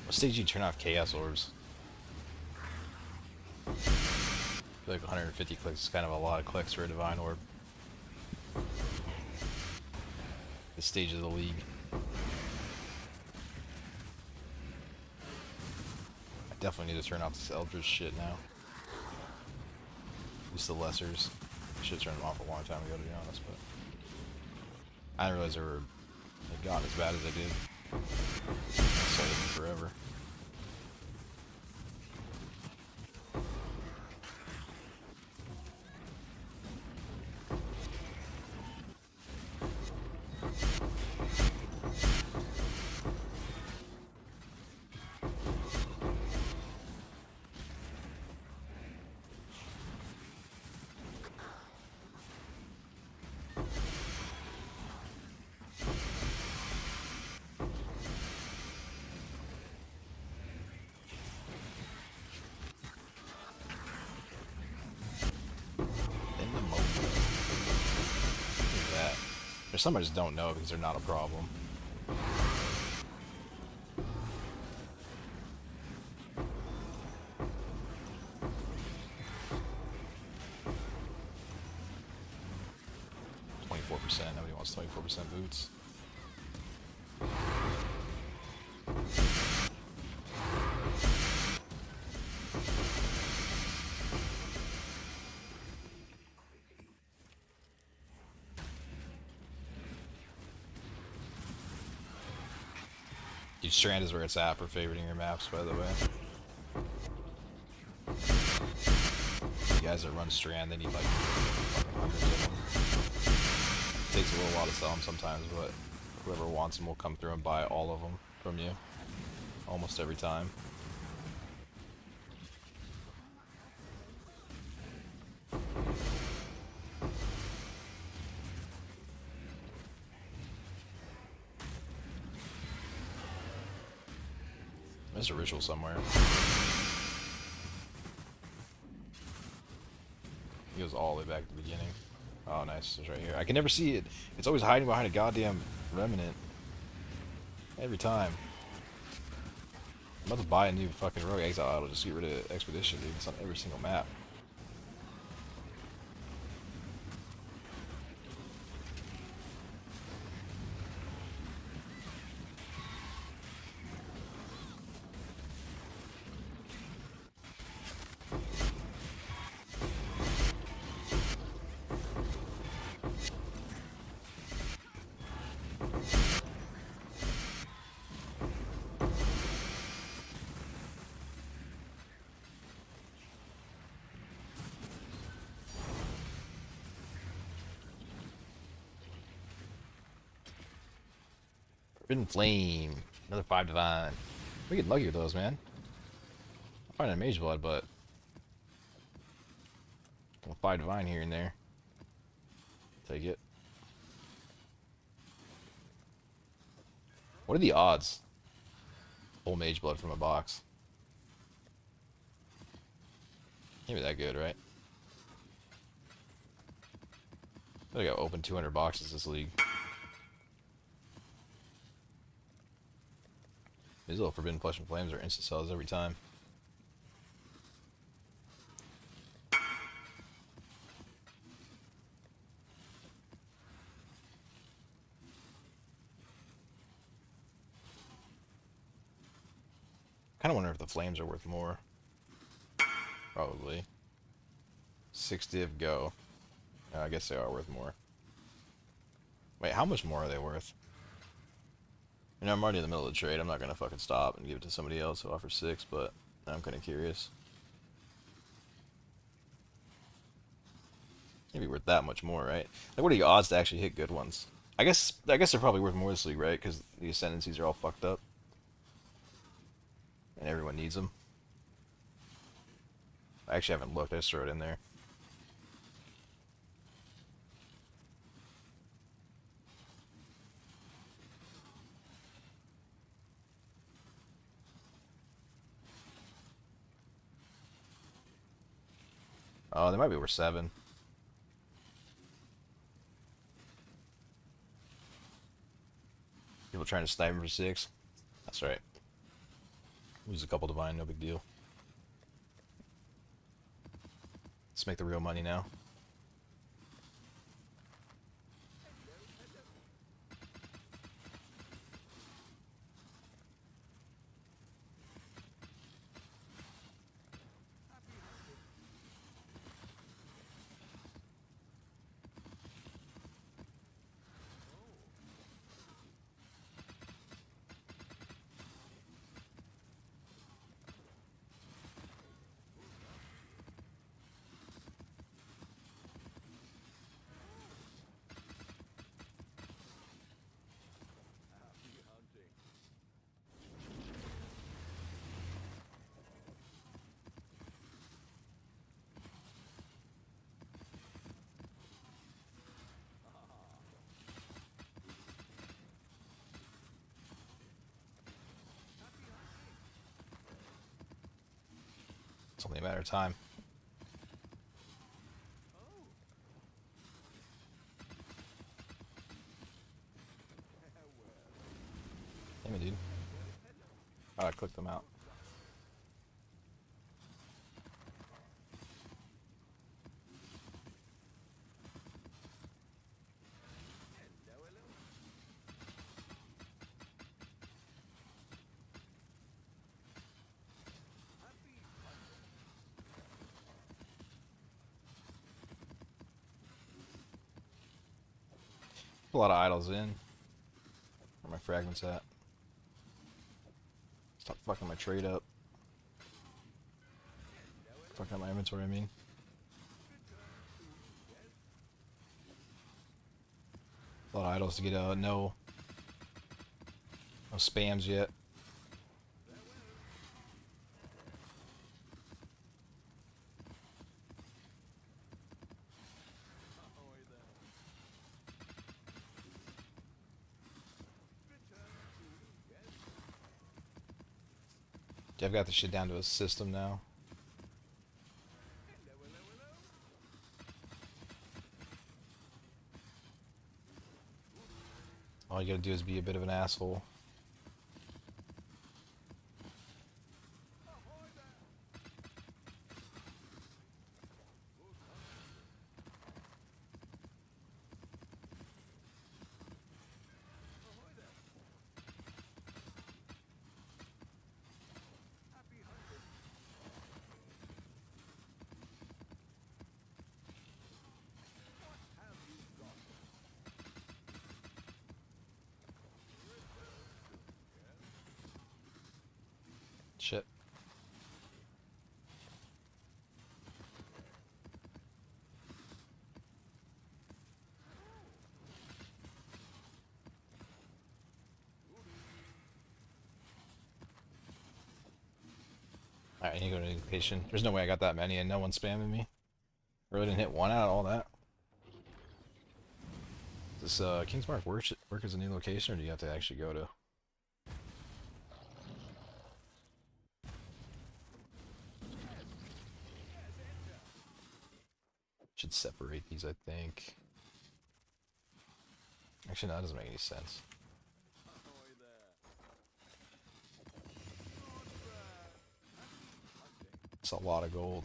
S1: What stage do you turn off Chaos Orbs? I feel like 150 clicks is kind of a lot of clicks for a Divine Orb. This stage of the league. I definitely need to turn off this Eldritch shit now. At least the lessers. I should turn them off a long time ago, to be honest, but I didn't realize they had gotten as bad as they did. I sold them forever. There's some I just don't know because they're not a problem. Nobody wants 24% boots. Each strand is where it's at for favoriting your maps, by the way. You guys that run strand, they need like hundreds of them. It takes a little while to sell them sometimes, but whoever wants them will come through and buy all of them from you. Almost every time. There's a ritual somewhere. He goes all the way back to the beginning. Oh, nice. It's right here. I can never see it. It's always hiding behind a goddamn remnant. Every time. I'm about to buy a new fucking rogue exile idol just to get rid of expedition, dude. It's on every single map. Forbidden Flame. Another 5 divine. We get lucky with those, man. I'm finding a mage blood, but 5 divine here and there. Take it. What are the odds? Whole mage blood from a box. Can't be that good, right? I gotta open 200 boxes this league. These little Forbidden Flesh and Flames are instant sells every time. Kinda wonder if the flames are worth more. Probably. 6 div go. I guess they are worth more. Wait, how much more are they worth? You know, I'm already in the middle of the trade. I'm not gonna fucking stop and give it to somebody else who offers 6, but I'm kinda curious. Can't be worth that much more, right? Like, what are the odds to actually hit good ones? I guess they're probably worth more this league, right? Because the ascendancies are all fucked up. And everyone needs them. I actually haven't looked. I just threw it in there. Oh, they might be worth 7. People trying to snipe him for 6. That's right. Lose a couple divine, no big deal. Let's make the real money now. It's only a matter of time. Damn it, dude. Oh, I clicked them out. A lot of idols in. Where are my fragments at? Fucking my trade up. Fucking my inventory, I mean. A lot of idols to get no spams yet. I've got this shit down to a system now. All you gotta do is be a bit of an asshole. Shit. Alright, I need to go to education. There's no way I got that many and no one's spamming me. Really didn't hit one out of all that. Does King's Mark work as a new location, or do you have to actually go to? Should separate these, I think. Actually, no, that doesn't make any sense. It's a lot of gold.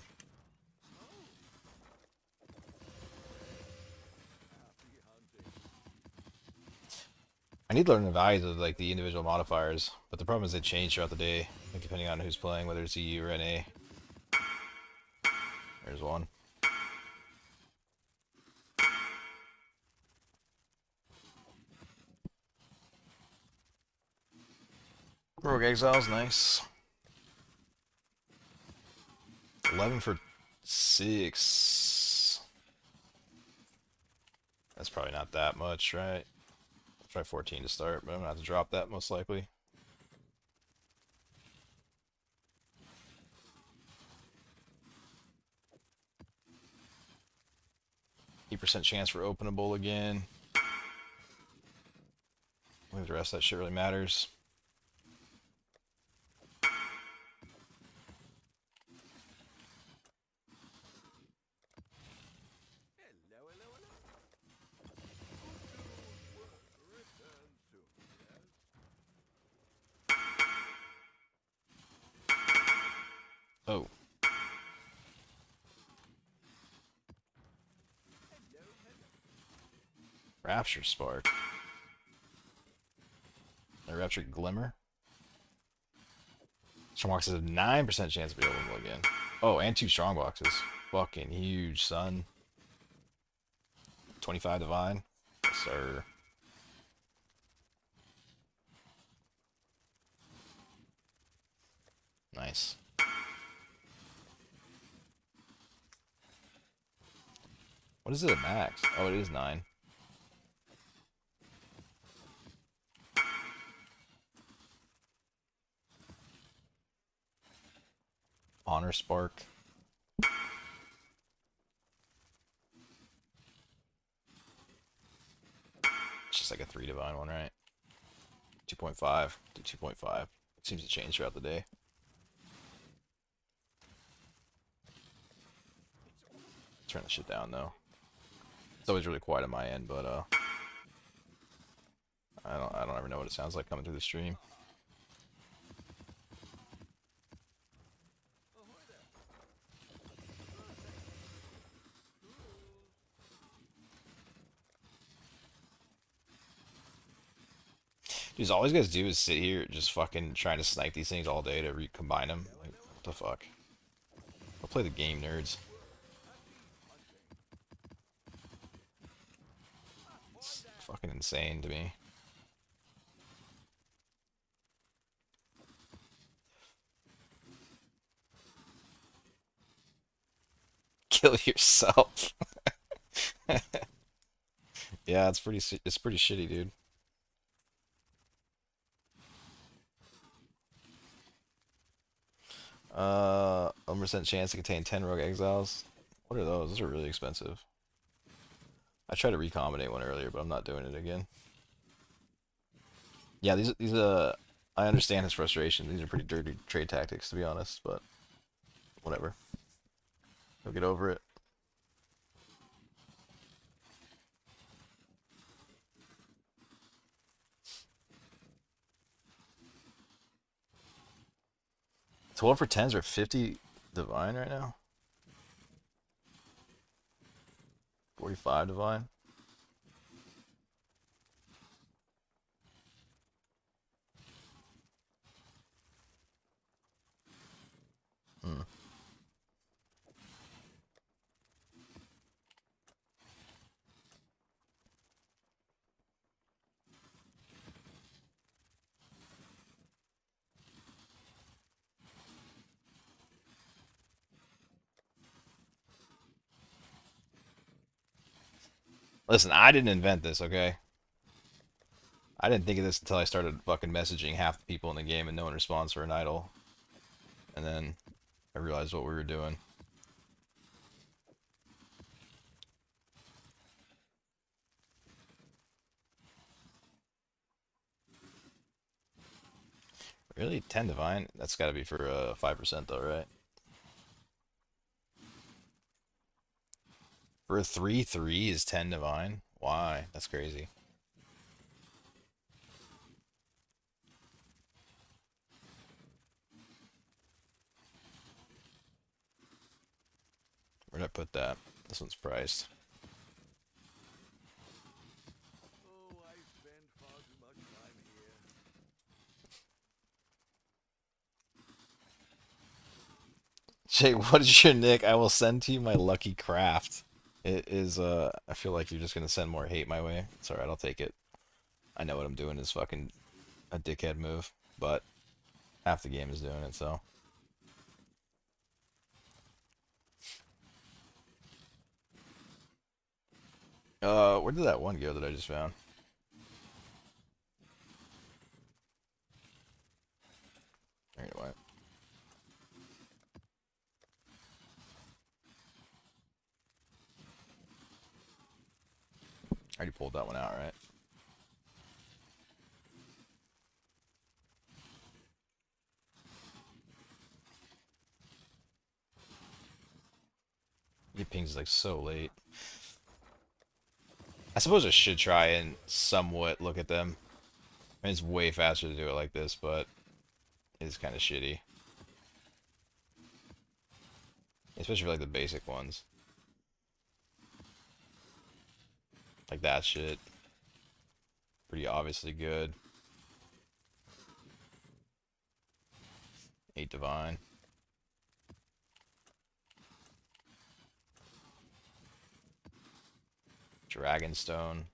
S1: I need to learn the values of like the individual modifiers, but the problem is they change throughout the day, like, depending on who's playing, whether it's EU or NA. There's one. Rogue Exile's nice. 11 for 6. That's probably not that much, right? I'll try 14 to start, but I'm gonna have to drop that most likely. %% chance for openable again. I think the rest of that shit really matters. Oh. Rapture Spark. A Rapture Glimmer. Strongbox has a 9% chance to be openable again. Oh, and 2 strongboxes. Fucking huge, son. 25 Divine. Yes, sir. Nice. What is it at max? Oh, it is 9. Honor Spark. It's just like a 3 Divine one, right? 2.5 to 2.5. It seems to change throughout the day. Turn the shit down though. It's always really quiet on my end, but I don't ever know what it sounds like coming through the stream. Dude, all these guys do is sit here just fucking trying to snipe these things all day to recombine them. Like, what the fuck? Go play the game, nerds. It's fucking insane to me. Kill yourself. Yeah, it's pretty shitty, dude. 1% chance to contain 10 rogue exiles. What are those? Those are really expensive. I tried to recombinate one earlier, but I'm not doing it again. Yeah, these I understand his frustration. These are pretty dirty trade tactics, to be honest, but whatever. He'll get over it. 12 for 10s are 50 divine right now. 45 divine. Hmm. Listen, I didn't invent this, okay? I didn't think of this until I started fucking messaging half the people in the game and no one responds for an idol. And then I realized what we were doing. Really? 10 divine? That's gotta be for 5% though, right? For a 3/3 is 10 divine? Why? That's crazy. Where'd I put that? This one's priced.
S2: Oh, I spend far too much time here.
S1: Jay, what is your nick? I will send to you my lucky craft. It is, I feel like you're just gonna send more hate my way. It's alright, I'll take it. I know what I'm doing is fucking a dickhead move, but half the game is doing it, so. Where did that one go that I just found? Anyway, I already pulled that one out, right? He pings like so late. I suppose I should try and somewhat look at them. I mean, it's way faster to do it like this, but it's kind of shitty. Especially for like the basic ones. Like that shit. Pretty obviously good. 8 divine. Dragonstone.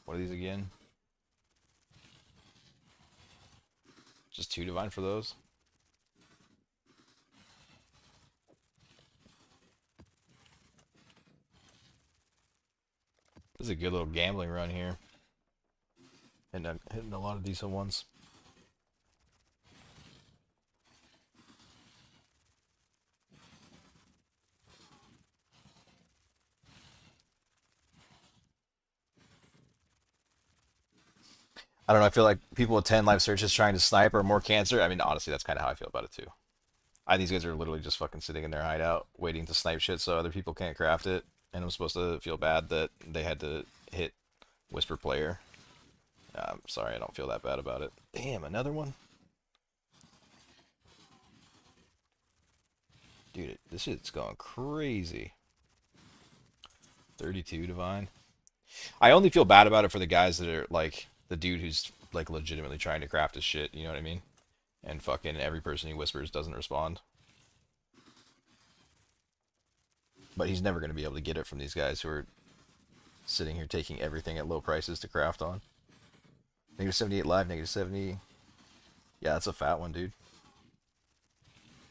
S1: What are these again? Just 2 divine for those? This is a good little gambling run here. And hitting a lot of decent ones. I don't know. I feel like people with 10 life searches trying to snipe are more cancer. I mean, honestly, that's kind of how I feel about it too. These guys are literally just fucking sitting in their hideout waiting to snipe shit so other people can't craft it. And I'm supposed to feel bad that they had to hit Whisper Player. I'm sorry, I don't feel that bad about it. Damn, another one? Dude, this shit's going crazy. 32 divine. I only feel bad about it for the guys that are like the dude who's like legitimately trying to craft his shit, you know what I mean? And fucking every person he whispers doesn't respond. But he's never going to be able to get it from these guys who are sitting here taking everything at low prices to craft on. -78 live, -70. Yeah, that's a fat one, dude.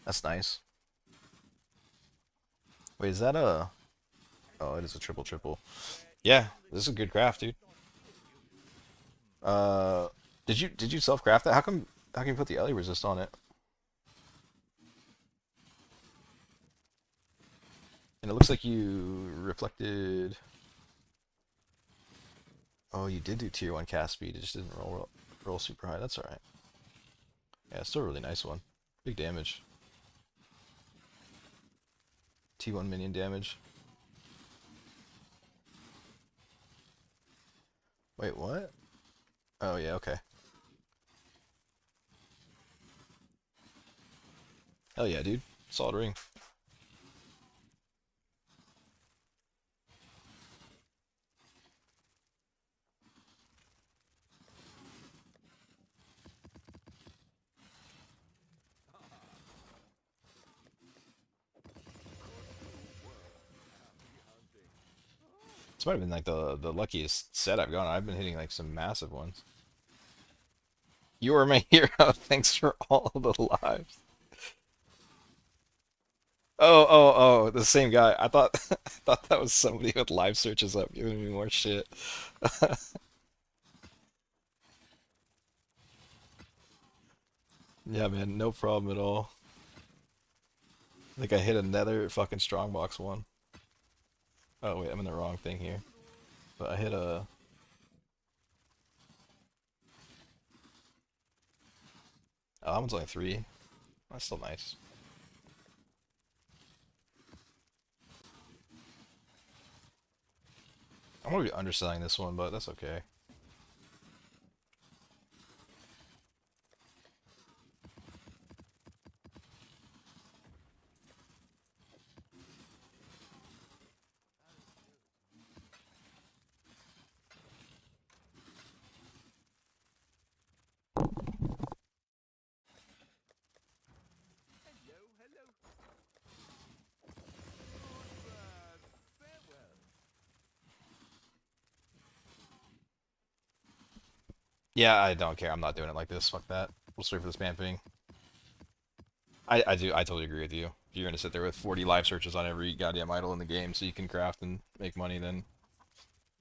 S1: That's nice. Wait, is that a? Oh, it is a triple triple. Yeah, this is a good craft, dude. Uh, did you self craft that? How can you put the Ellie resist on it? And it looks like you reflected. Oh, you did do tier one cast speed. It just didn't roll super high. That's all right. Yeah, it's still a really nice one. Big damage. T1 minion damage. Wait, what? Oh yeah, okay. Hell yeah, dude. Solid ring. This might have been like the luckiest set I've gone. I've been hitting like some massive ones. You are my hero. Thanks for all the lives. Oh, the same guy. I thought I thought that was somebody with live searches up giving me more shit. Yeah, man, no problem at all. I think I hit another fucking strongbox one. Oh wait, I'm in the wrong thing here. But I hit a. Oh, that one's only three. That's still nice. I'm gonna be underselling this one, but that's okay.
S2: Hello, hello. Goodbye. Farewell.
S1: Yeah, I don't care. I'm not doing it like this. Fuck that. We'll wait for the spam ping. I totally agree with you. If you're gonna sit there with 40 live searches on every goddamn idol in the game so you can craft and make money, then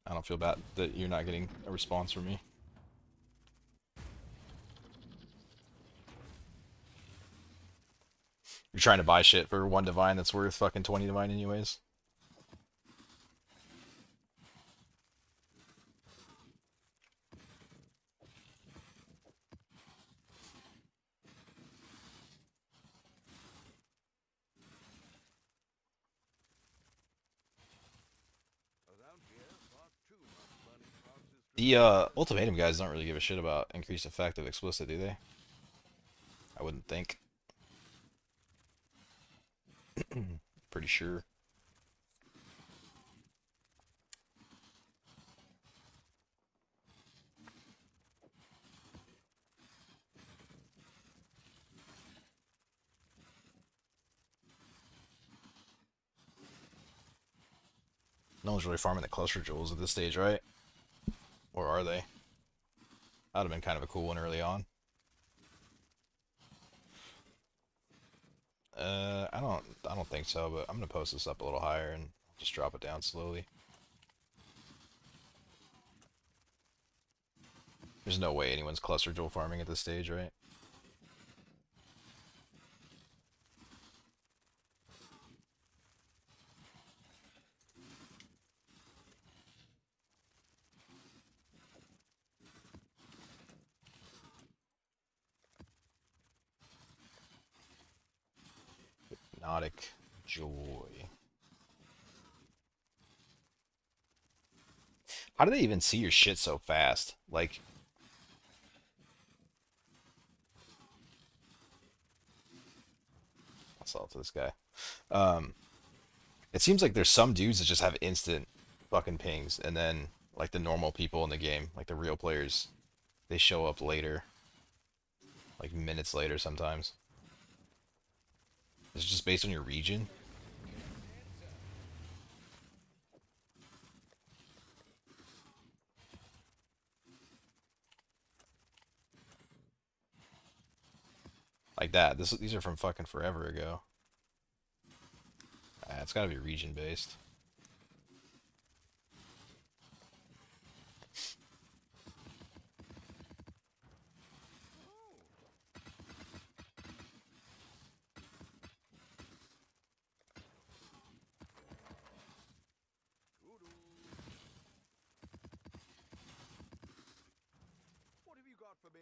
S1: I don't feel bad that you're not getting a response from me. You're trying to buy shit for one divine that's worth fucking 20 divine anyways.
S2: Around here, far too much money passes through
S1: The
S2: the fingers.
S1: ultimatum guys don't really give a shit about increased effect of explicit, do they? I wouldn't think. Pretty sure. No one's really farming the cluster jewels at this stage, right? Or are they? That'd have been kind of a cool one early on. I don't think so, but I'm gonna post this up a little higher and just drop it down slowly. There's no way anyone's cluster jewel farming at this stage, right? Hypnotic joy. How do they even see your shit so fast? Like, I'll sell it to this guy. Um, it seems like there's some dudes that just have instant fucking pings, and then like the normal people in the game, like the real players, they show up later, like minutes later sometimes. Is it just based on your region? Like that. These are from fucking forever ago. It's gotta be region based.
S2: What have you got for me?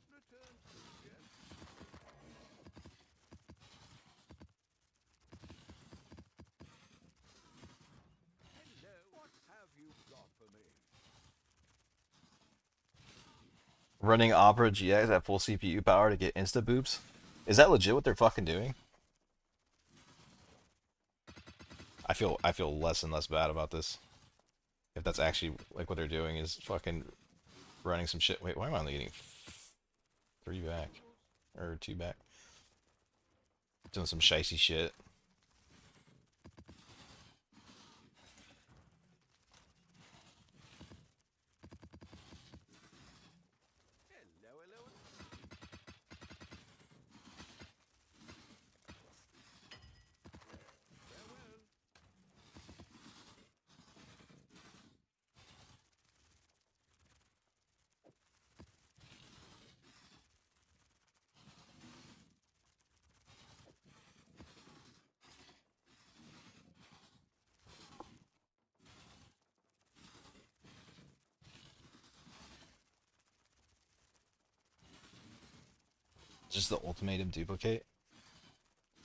S2: Return to yes. Hello. What have you got for me?
S1: Running Opera GX at full CPU power to get insta boops. Is that legit what they're fucking doing? I feel less and less bad about this. If that's actually like what they're doing is fucking running some shit. Wait, why am I only getting 3 back? Or 2 back? Doing some shicey shit.
S2: Hello, hello. Farewell.
S1: Just the ultimatum duplicate.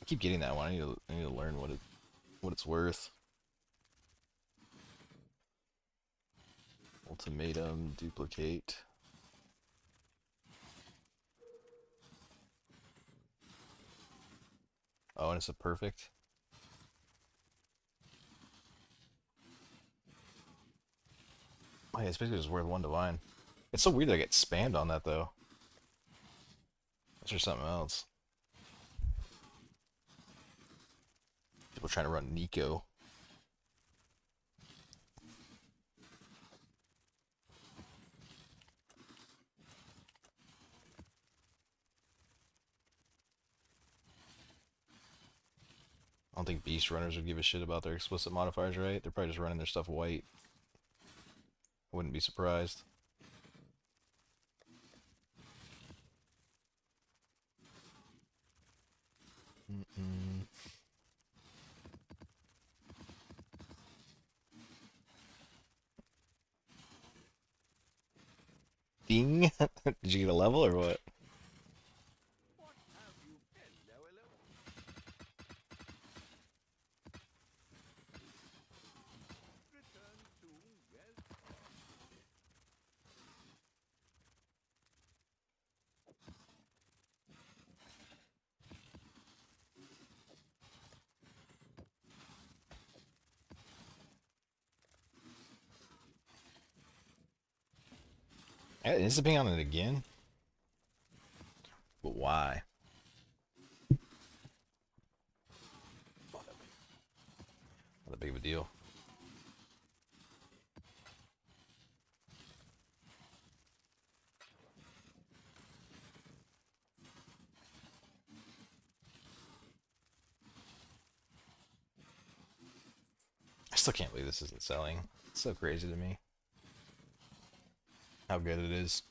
S1: I keep getting that one. I need to learn what it's worth. Ultimatum duplicate. Oh, and it's a perfect. Oh, yeah, it's basically just worth 1 divine. It's so weird that I get spammed on that though. That's just something else. People trying to run Nico. I don't think beast runners would give a shit about their explicit modifiers, right? They're probably just running their stuff white. I wouldn't be surprised. Mm-mm. Ding! Did you get a level or what?
S2: What have you? Hello, hello. Return soon, yes.
S1: Is it being on it again? But why? Not that big of a deal. I still can't believe this isn't selling. It's so crazy to me. How good it is.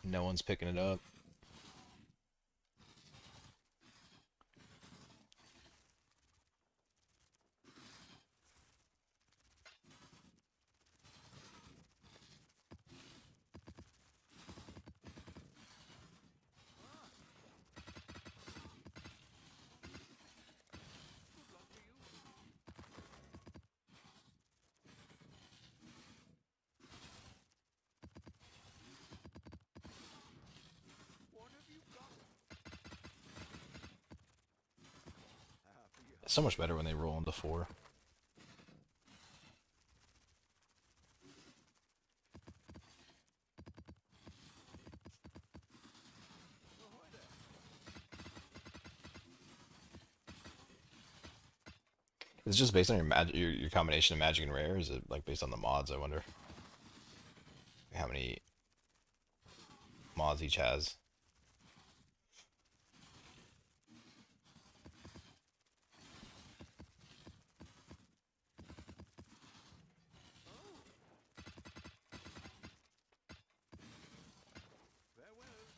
S1: No one's picking it up.
S2: Good luck to you. What have you got? Happy
S1: It's so much better when they roll into 4.
S2: ahoy there.
S1: Is it just based on your combination of magic and rare? Or is it like based on the mods? I wonder. how many mods each has.
S2: Oh, farewell.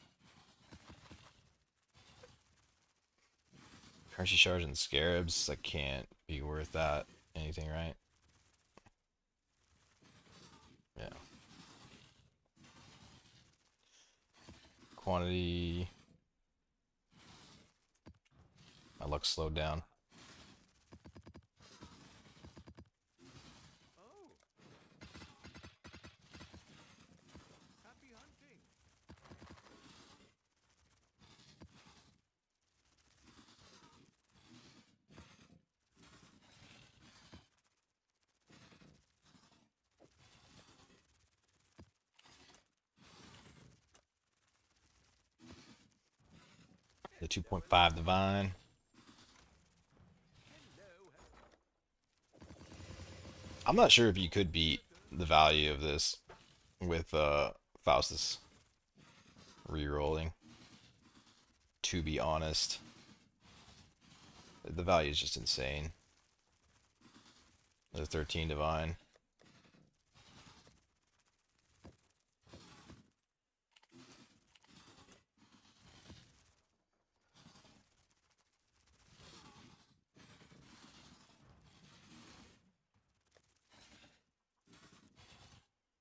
S1: Currency shards and scarabs, that can't be worth that anything, right? Yeah. Quantity. My luck slowed down.
S2: Oh, happy hunting.
S1: The
S2: Hello,
S1: 2.5
S2: hello.
S1: divine.
S2: Hello, hello.
S1: I'm not sure if you could
S2: Your
S1: beat
S2: turn.
S1: the value of this with Faustus re-rolling. To be honest, the value is just insane. The 13 divine.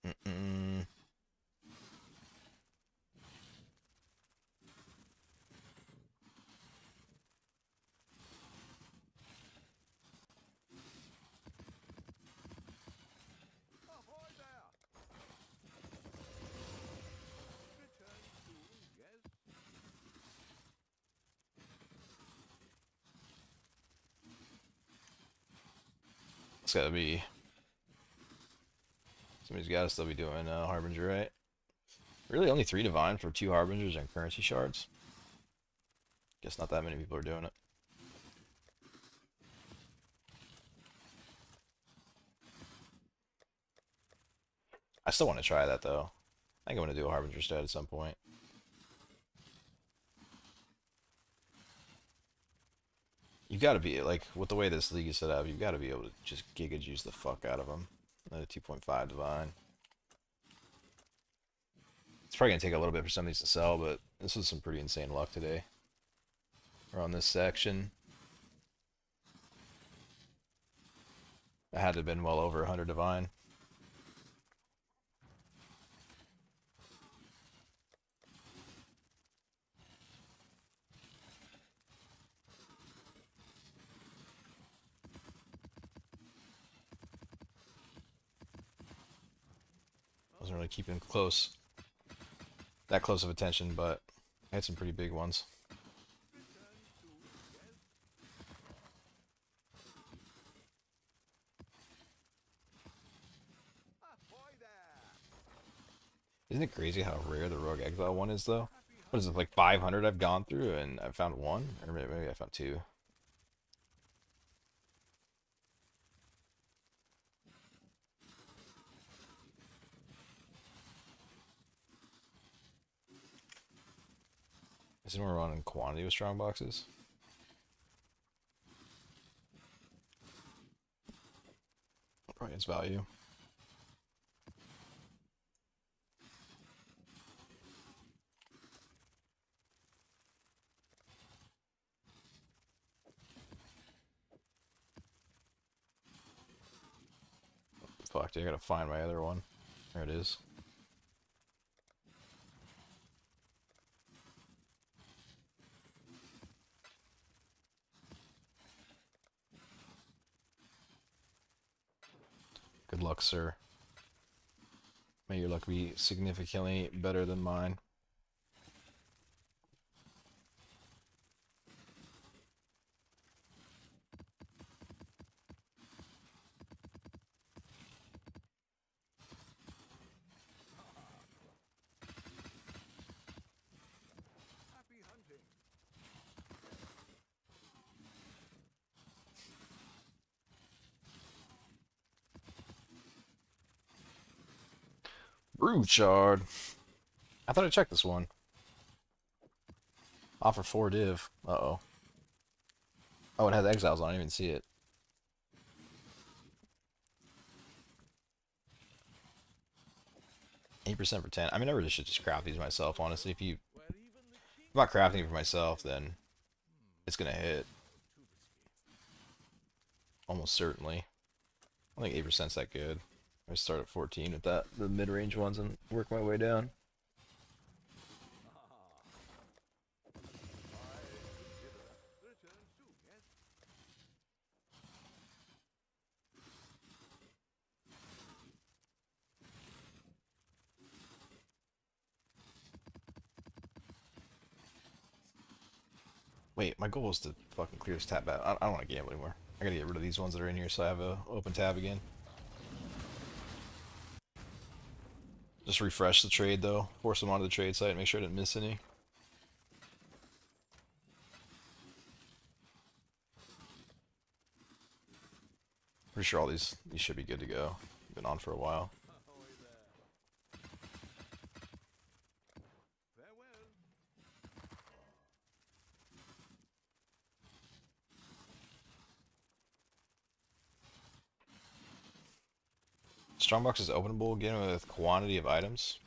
S1: Mm-mm.
S2: Ahoy there. Return soon, yes?
S1: It's gotta be. Somebody's gotta still be doing Harbinger, right? Really, only 3 divine for 2 Harbingers and currency shards? Guess not that many people are doing it. I still want to try that though. I think I'm gonna do a Harbinger stat at some point. You've got to be like with the way this league is set up. You've got to be able to just giga juice the fuck out of them. Another 2.5 divine. It's probably gonna take a little bit for some of these to sell, but this was some pretty insane luck today. We're on this section. I had to have been well over 100 divine. Wasn't
S2: Oh,
S1: really keeping close, that close of attention, but I had some pretty big ones.
S2: return soon, yes? Ahoy there.
S1: Isn't it crazy how rare the Rogue Exile one is, though?
S2: Happy
S1: What is it,
S2: hunting.
S1: like 500 I've gone through and I found one? Or maybe I found 2. Is anyone running quantity with strong boxes? Probably its value. Fuck, dude, I gotta find my other one. There it is. Good luck, sir. May your luck be significantly better than mine.
S2: Happy hunting.
S1: Brewchard. I thought I checked this one. Offer 4 div. Uh-oh. Oh, it has exiles on. I didn't even see it. 8% for 10. I mean, I really should just craft these myself, honestly. If
S2: where even the king
S1: I'm not
S2: is
S1: crafting it for
S2: afraid to
S1: myself,
S2: go.
S1: then it's gonna hit.
S2: Too risky.
S1: Almost certainly. I think 8%'s that good. I start at 14 with that, the mid-range ones, and work my way down.
S2: I consider a return soon, yes?
S1: Wait, my goal is to fucking clear this tab out. I don't want to gamble anymore. I gotta get rid of these ones that are in here so I have a open tab again. Just refresh the trade though. Force them onto the trade site. Make sure I didn't miss any. Pretty sure all these should be good to go. Been on for a while.
S2: Ahoy there. Farewell.
S1: Strongbox is openable again with quantity of items.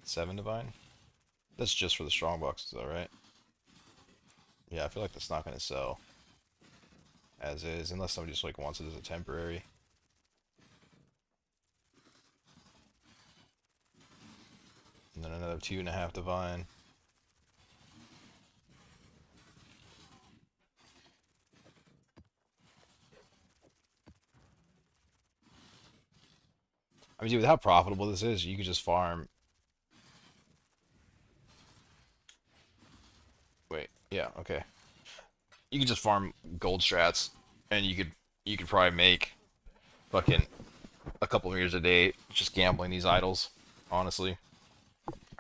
S1: 7 divine. That's just for the strongboxes though, right? Yeah, I feel like that's not gonna sell as is unless somebody just like wants it as a temporary. And then another 2.5 divine. I mean, dude, with how profitable this is, you could just farm. Wait, yeah, okay. You could just farm gold strats, and you could probably make fucking a couple meters a day just gambling these idols. Honestly,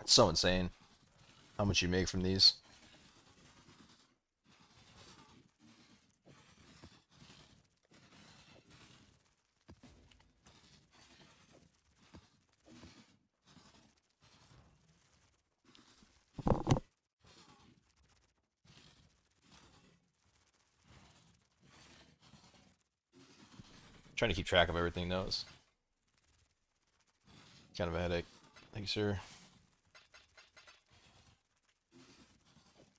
S1: it's so insane how much you make from these. Trying to keep track of everything though is kind of a headache. Thank you, sir.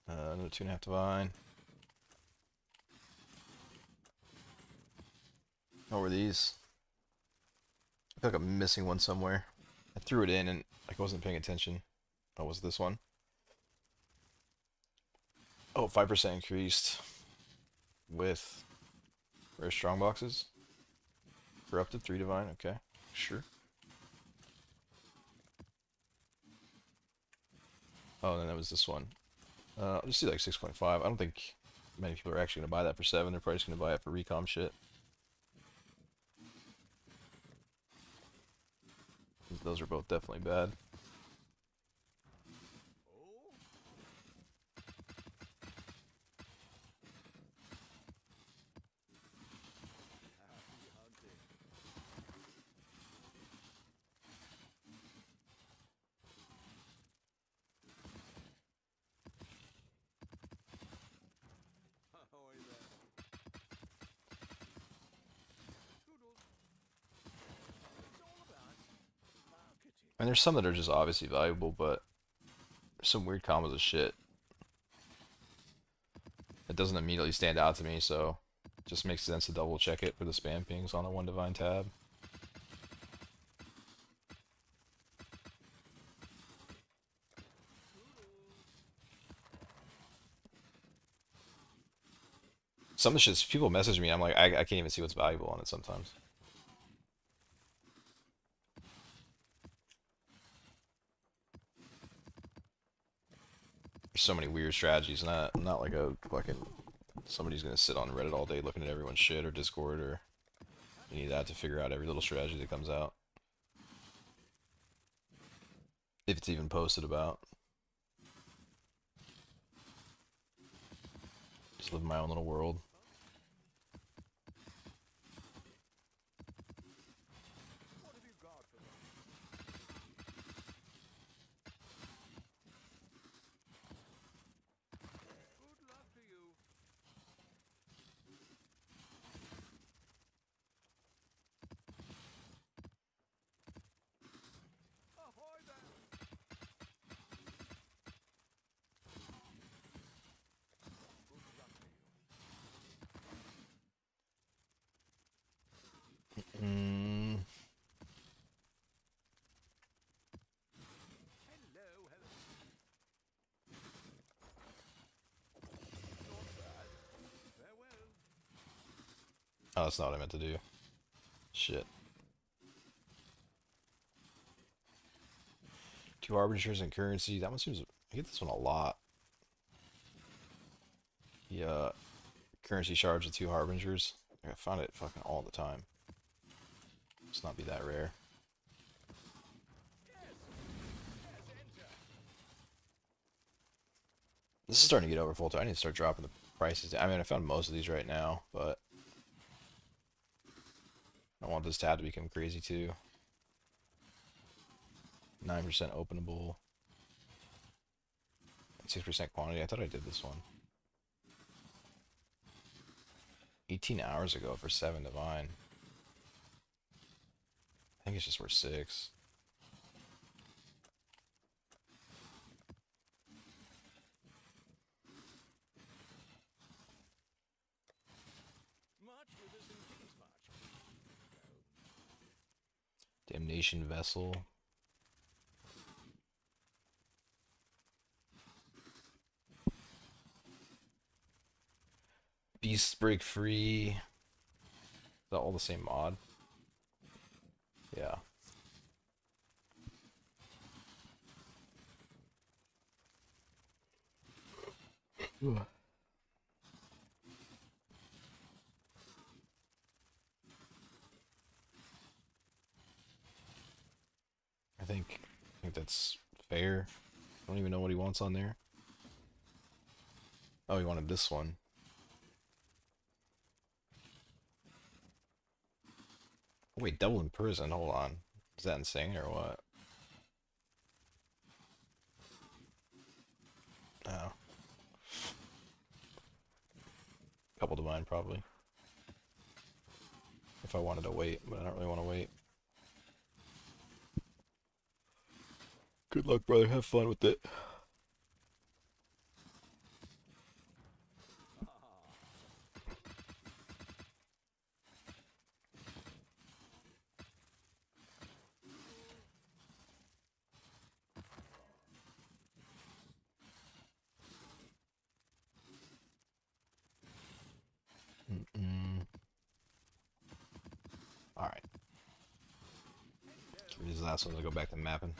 S1: Another 2.5 divine. What were these? I feel like I'm missing one somewhere. I threw it in and like I wasn't paying attention. Oh, was it this one? Oh, 5% increased with rare strong boxes. Corrupted 3 divine. Okay, sure. Oh, and then that was this one. I'll just do like 6.5. I don't think many people are actually gonna buy that for 7. They're probably just gonna buy it for recom shit. Those are both definitely bad.
S2: Oh, happy hunting. Ahoy there. Toodles. It's all about marketing.
S1: And there's some that are just obviously valuable, but there's some weird combos of shit. It doesn't immediately stand out to me, so it just makes sense to double check it for the spam pings on a 1 divine tab. Some of the shit, people message me, I'm like, I can't even see what's valuable on it sometimes. There's so many weird strategies, not like a fucking somebody's gonna sit on Reddit all day looking at everyone's shit or Discord or any of that to figure out every little strategy that comes out. If it's even posted about. Just live in my own little world. Oh, that's not what I meant to do. Shit. 2 Harbingers and currency. That one seems... I get this one a lot. Yeah. Currency shards with 2 Harbingers. I find it fucking all the time. Must not be that rare. This is starting to get overfull too. I need to start dropping the prices down. I mean, I found most of these right now, but I want this tab to become crazy too. 9% openable. 6% quantity. I thought I did this one. 18 hours ago for 7 divine. I think it's just worth 6. Damnation vessel. Beasts break free. Is that all the same mod? Yeah. I think that's fair. I don't even know what he wants on there. Oh, he wanted this one. Oh, wait, double in prison. Hold on. Is that insane or what? Oh. Couple divine probably. If I wanted to wait, but I don't really want to wait. Good luck, brother. Have fun with it. Alright. These last ones, I'll go back to mapping.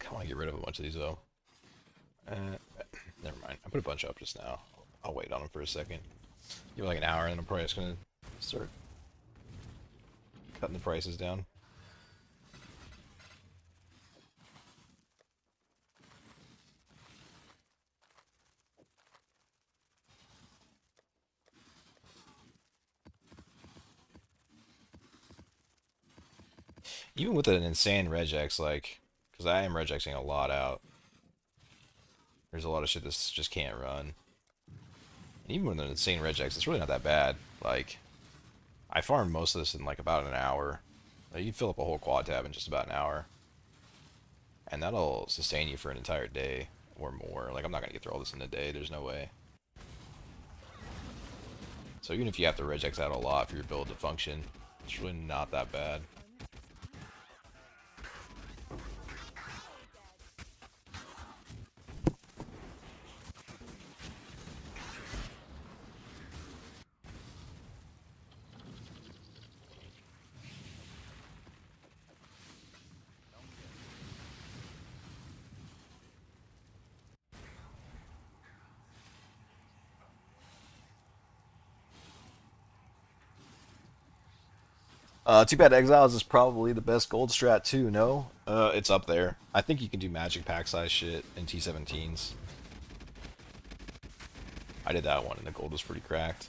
S1: I want to get rid of a bunch of these though. Never mind. I put a bunch up just now. I'll wait on them for a second. Give it like an hour, and then I'm probably just gonna start cutting the prices down. Even with an insane regex, like, because I am regexing a lot out. There's a lot of shit that just can't run. And even with an insane regex, it's really not that bad. Like, I farmed most of this in like about an hour. Like, you can fill up a whole quad tab in just about an hour. And that'll sustain you for an entire day or more. Like, I'm not going to get through all this in a day. There's no way. So even if you have to regex out a lot for your build to function, it's really not that bad. Too bad Exiles is probably the best gold strat too, no? It's up there. I think you can do magic pack size shit in T17s. I did that one and the gold was pretty cracked.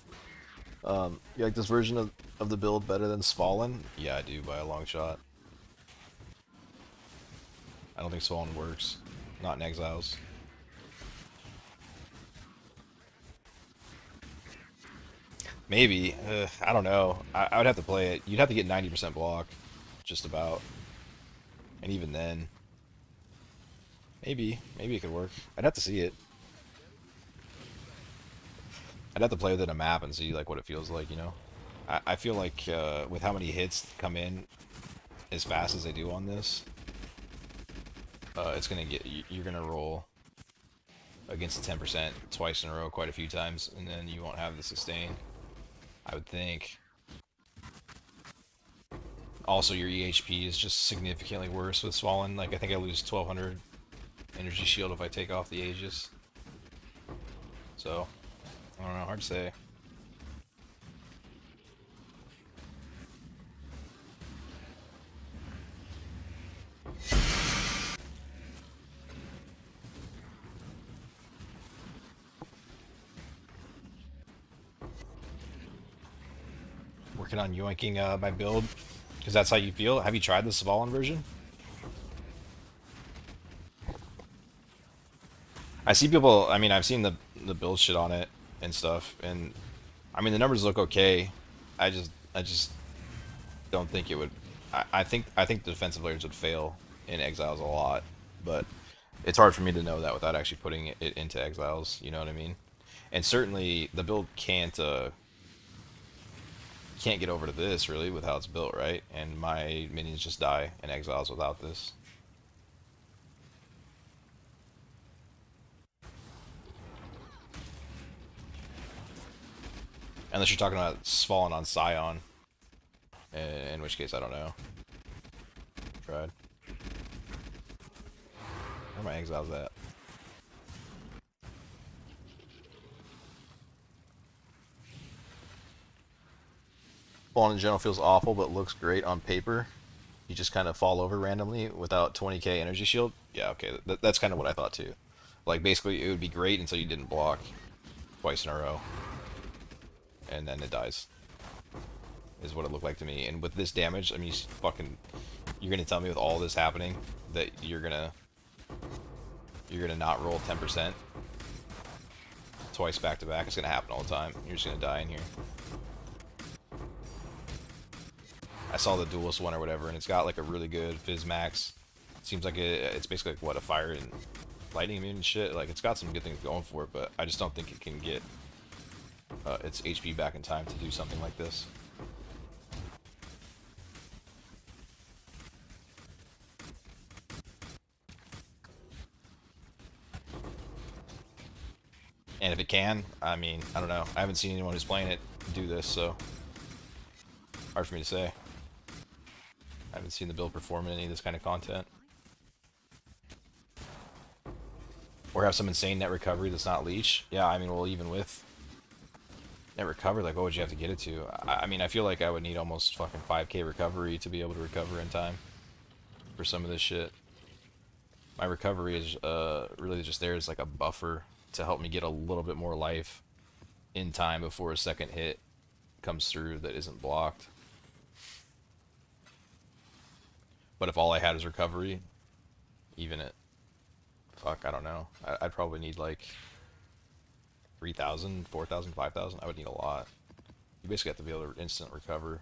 S1: You like this version of the build better than Svalin? Yeah, I do by a long shot. I don't think Svalin works. Not in Exiles. Maybe. I don't know. I would have to play it. You'd have to get 90% block. Just about. And even then. Maybe. Maybe it could work. I'd have to see it. I'd have to play with it a map and see like what it feels like, you know. I feel like with how many hits come in as fast as they do on this, it's gonna get you're gonna roll against the 10% twice in a row quite a few times, and then you won't have the sustain, I would think. Also, your EHP is just significantly worse with Swollen. Like, I think I lose 1200 energy shield if I take off the Aegis. So, I don't know, hard to say. Working on yoinking my build, because that's how you feel. Have you tried the Svalin version? I see people. I mean, I've seen the build shit on it and stuff, and I mean the numbers look okay. I just don't think it would. I think the defensive layers would fail in Exiles a lot, but it's hard for me to know that without actually putting it into Exiles. You know what I mean? And certainly the build can't get over to this really with how it's built, right? And my minions just die in Exiles without this. Unless you're talking about Fallen on Scion, in which case I don't know. Tried. Where are my Exiles at? Fallen in general feels awful, but looks great on paper. You just kind of fall over randomly without 20k energy shield. Yeah, okay, that's kind of what I thought too. Like, basically, it would be great until you didn't block twice in a row. And then it dies. Is what it looked like to me. And with this damage, I mean, you're gonna tell me with all this happening that you're gonna not roll 10% twice back to back. It's gonna happen all the time. You're just gonna die in here. I saw the duelist one or whatever, and it's got like a really good fizz max. Seems like it's basically like, what, a fire and lightning immune and shit. Like, it's got some good things going for it, but I just don't think it can get its HP back in time to do something like this. And if it can, I mean, I don't know. I haven't seen anyone who's playing it do this, so hard for me to say. I haven't seen the build perform in any of this kind of content. Or have some insane net recovery that's not leech. Yeah, I mean, well, even with net recovery, like, what would you have to get it to? I mean, I feel like I would need almost fucking 5k recovery to be able to recover in time for some of this shit. My recovery is really just there as like a buffer to help me get a little bit more life in time before a second hit comes through that isn't blocked. But if all I had is recovery, even at, fuck, I don't know, I'd probably need like 3,000, 4,000, 5,000. I would need a lot. You basically have to be able to instant recover.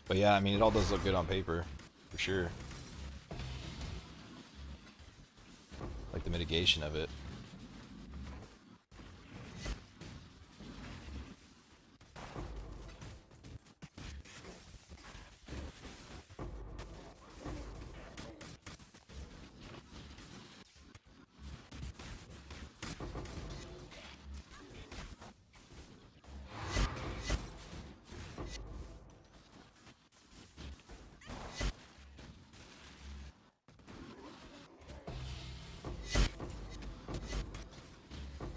S1: But yeah, I mean, it all does look good on paper, for sure. Like the mitigation of it.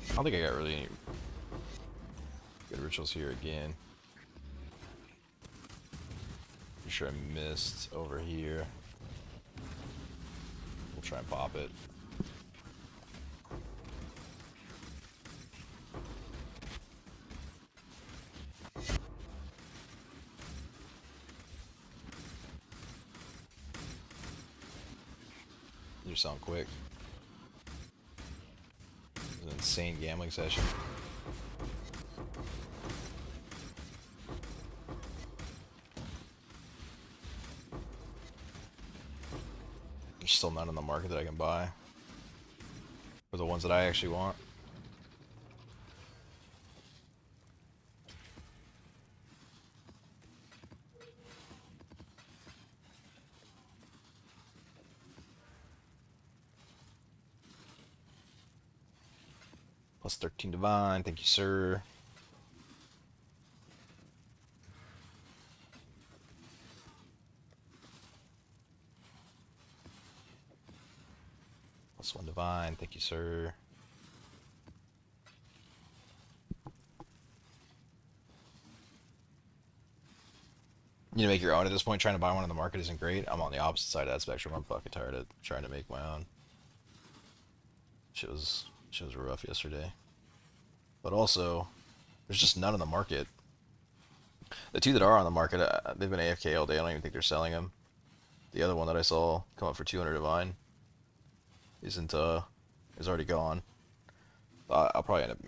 S1: I don't think I got really any good rituals here again. Pretty sure I missed over here. We'll try and pop it. You're selling quick. An insane gambling session. still none on the market that I can buy. For the ones that I actually want. Plus 13 divine, thank you, sir. Plus 1 divine, thank you, sir. You know, make your own at this point. Trying to buy one on the market isn't great. I'm on the opposite side of that spectrum. I'm fucking tired of trying to make my own. Shit was rough yesterday. But also, there's just none on the market. The two that are on the market, they've been AFK all day. I don't even think they're selling them. The other one that I saw come up for 200 divine is already gone. I'll probably end up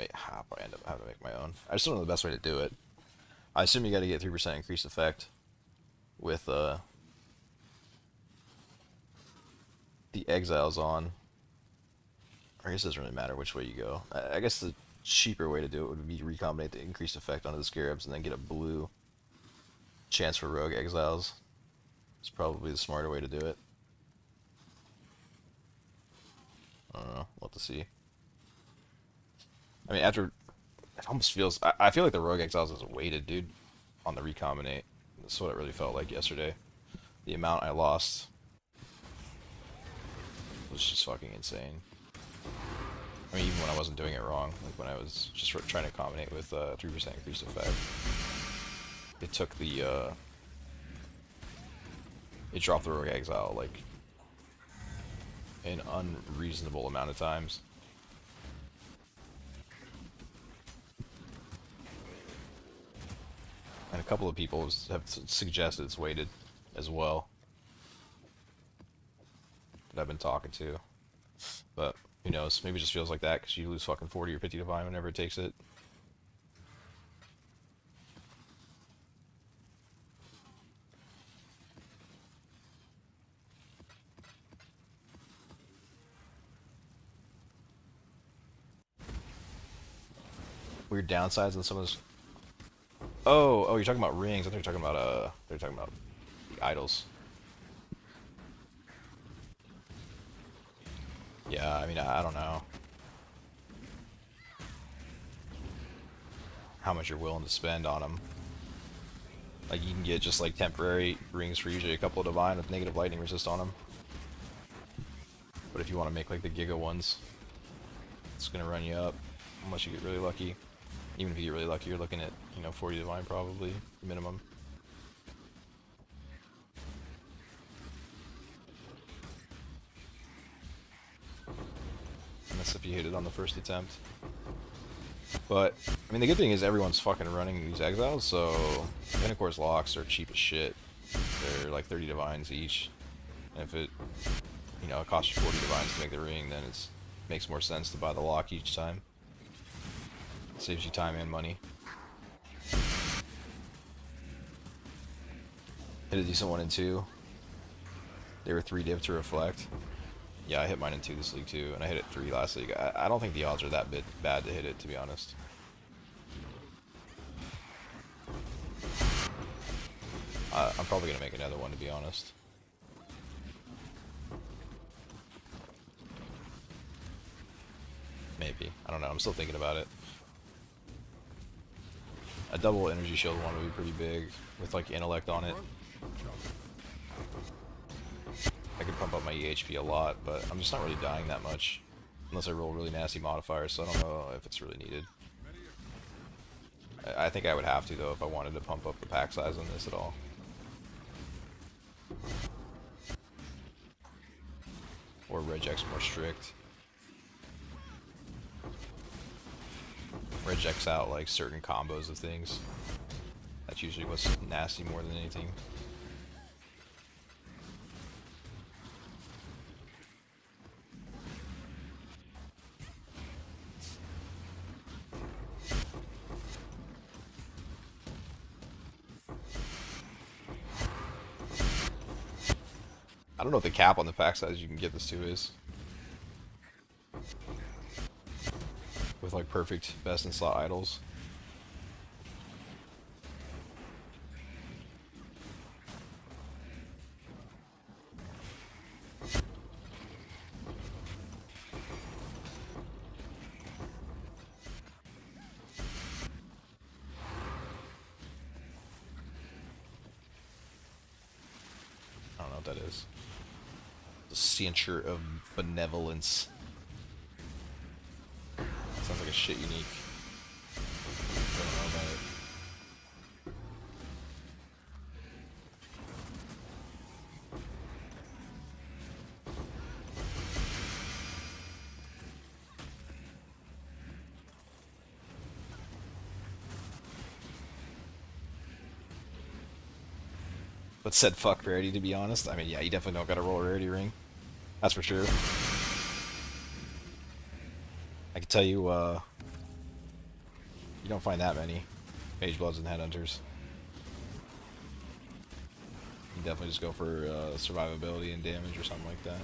S1: having to make my own. I just don't know the best way to do it. I assume you got to get 3% increased effect with the exiles on. I guess it doesn't really matter which way you go. I guess the cheaper way to do it would be to recombinate the increased effect onto the Scarabs and then get a blue chance for rogue exiles. It's probably the smarter way to do it. I don't know. We'll have to see. I mean, after... It almost feels... I feel like the rogue exiles is weighted, dude, on the recombinate. That's what it really felt like yesterday. The amount I lost was just fucking insane. I mean, even when I wasn't doing it wrong, like when I was just trying to combinate with 3% increased effect, it took the, it dropped the rogue exile, like, an unreasonable amount of times. And a couple of people have suggested it's weighted as well that I've been talking to. But who knows? Maybe it just feels like that because you lose fucking 40 or 50 divine whenever it takes it. Weird downsides on some of those. Oh, you're talking about rings. I thought you were talking about they're talking about the idols. Yeah, I mean, I don't know how much you're willing to spend on them. Like, you can get just like temporary rings for usually a couple of divine with negative lightning resist on them. But if you want to make like the Giga ones, it's gonna run you up unless you get really lucky. Even if you get really lucky, you're looking at, 40 divine probably minimum. And that's if you hit it on the first attempt. But, I mean, the good thing is everyone's fucking running these exiles, so Conqueror's locks are cheap as shit. They're like 30 divines each. And if it, it costs you 40 divines to make the ring, then it makes more sense to buy the lock each time. It saves you time and money. Hit a decent one in 2. They were 3 div to reflect. Yeah, I hit mine in 2 this league too, and I hit it 3 last league. I don't think the odds are that bad to hit it, to be honest. I'm probably gonna make another one, to be honest. Maybe. I don't know. I'm still thinking about it. A double energy shield one would be pretty big, with like intellect on it. I could pump up my EHP a lot, but I'm just not really dying that much. Unless I roll really nasty modifiers, so I don't know if it's really needed. I think I would have to, though, if I wanted to pump up the pack size on this at all. Or Regec's more strict. Rejects out like certain combos of things. That's usually what's nasty more than anything. I don't know what the cap on the pack size you can get this to is. With like perfect best in slot idols. I don't know what that is. The Cincture of Benevolence. Sounds like a shit unique. I don't know about it. But said fuck rarity, to be honest. I mean, yeah, you definitely don't got to roll a rarity ring. That's for sure. I can tell you, you don't find that many Mage Bloods and Headhunters. You definitely just go for survivability and damage or something like that.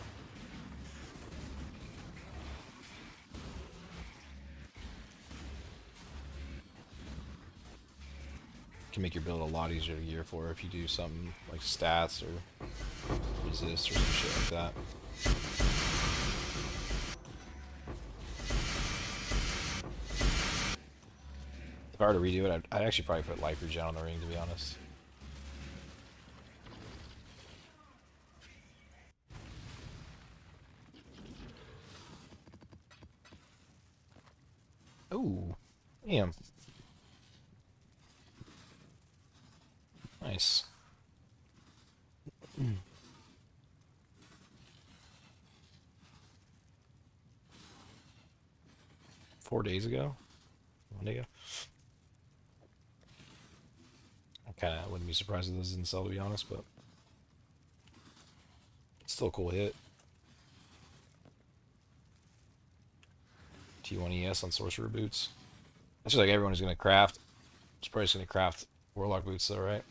S1: Can make your build a lot easier to gear for if you do something like stats or resist or some shit like that. If I were to redo it, I'd actually probably put life regen on the ring, to be honest. Ooh, damn. Nice. 4 days ago? 1 day ago? I kinda wouldn't be surprised if this didn't sell, to be honest, but it's still a cool hit. T1 ES on Sorcerer Boots. That's just like everyone who's gonna craft. It's probably just gonna craft Warlock Boots though, right?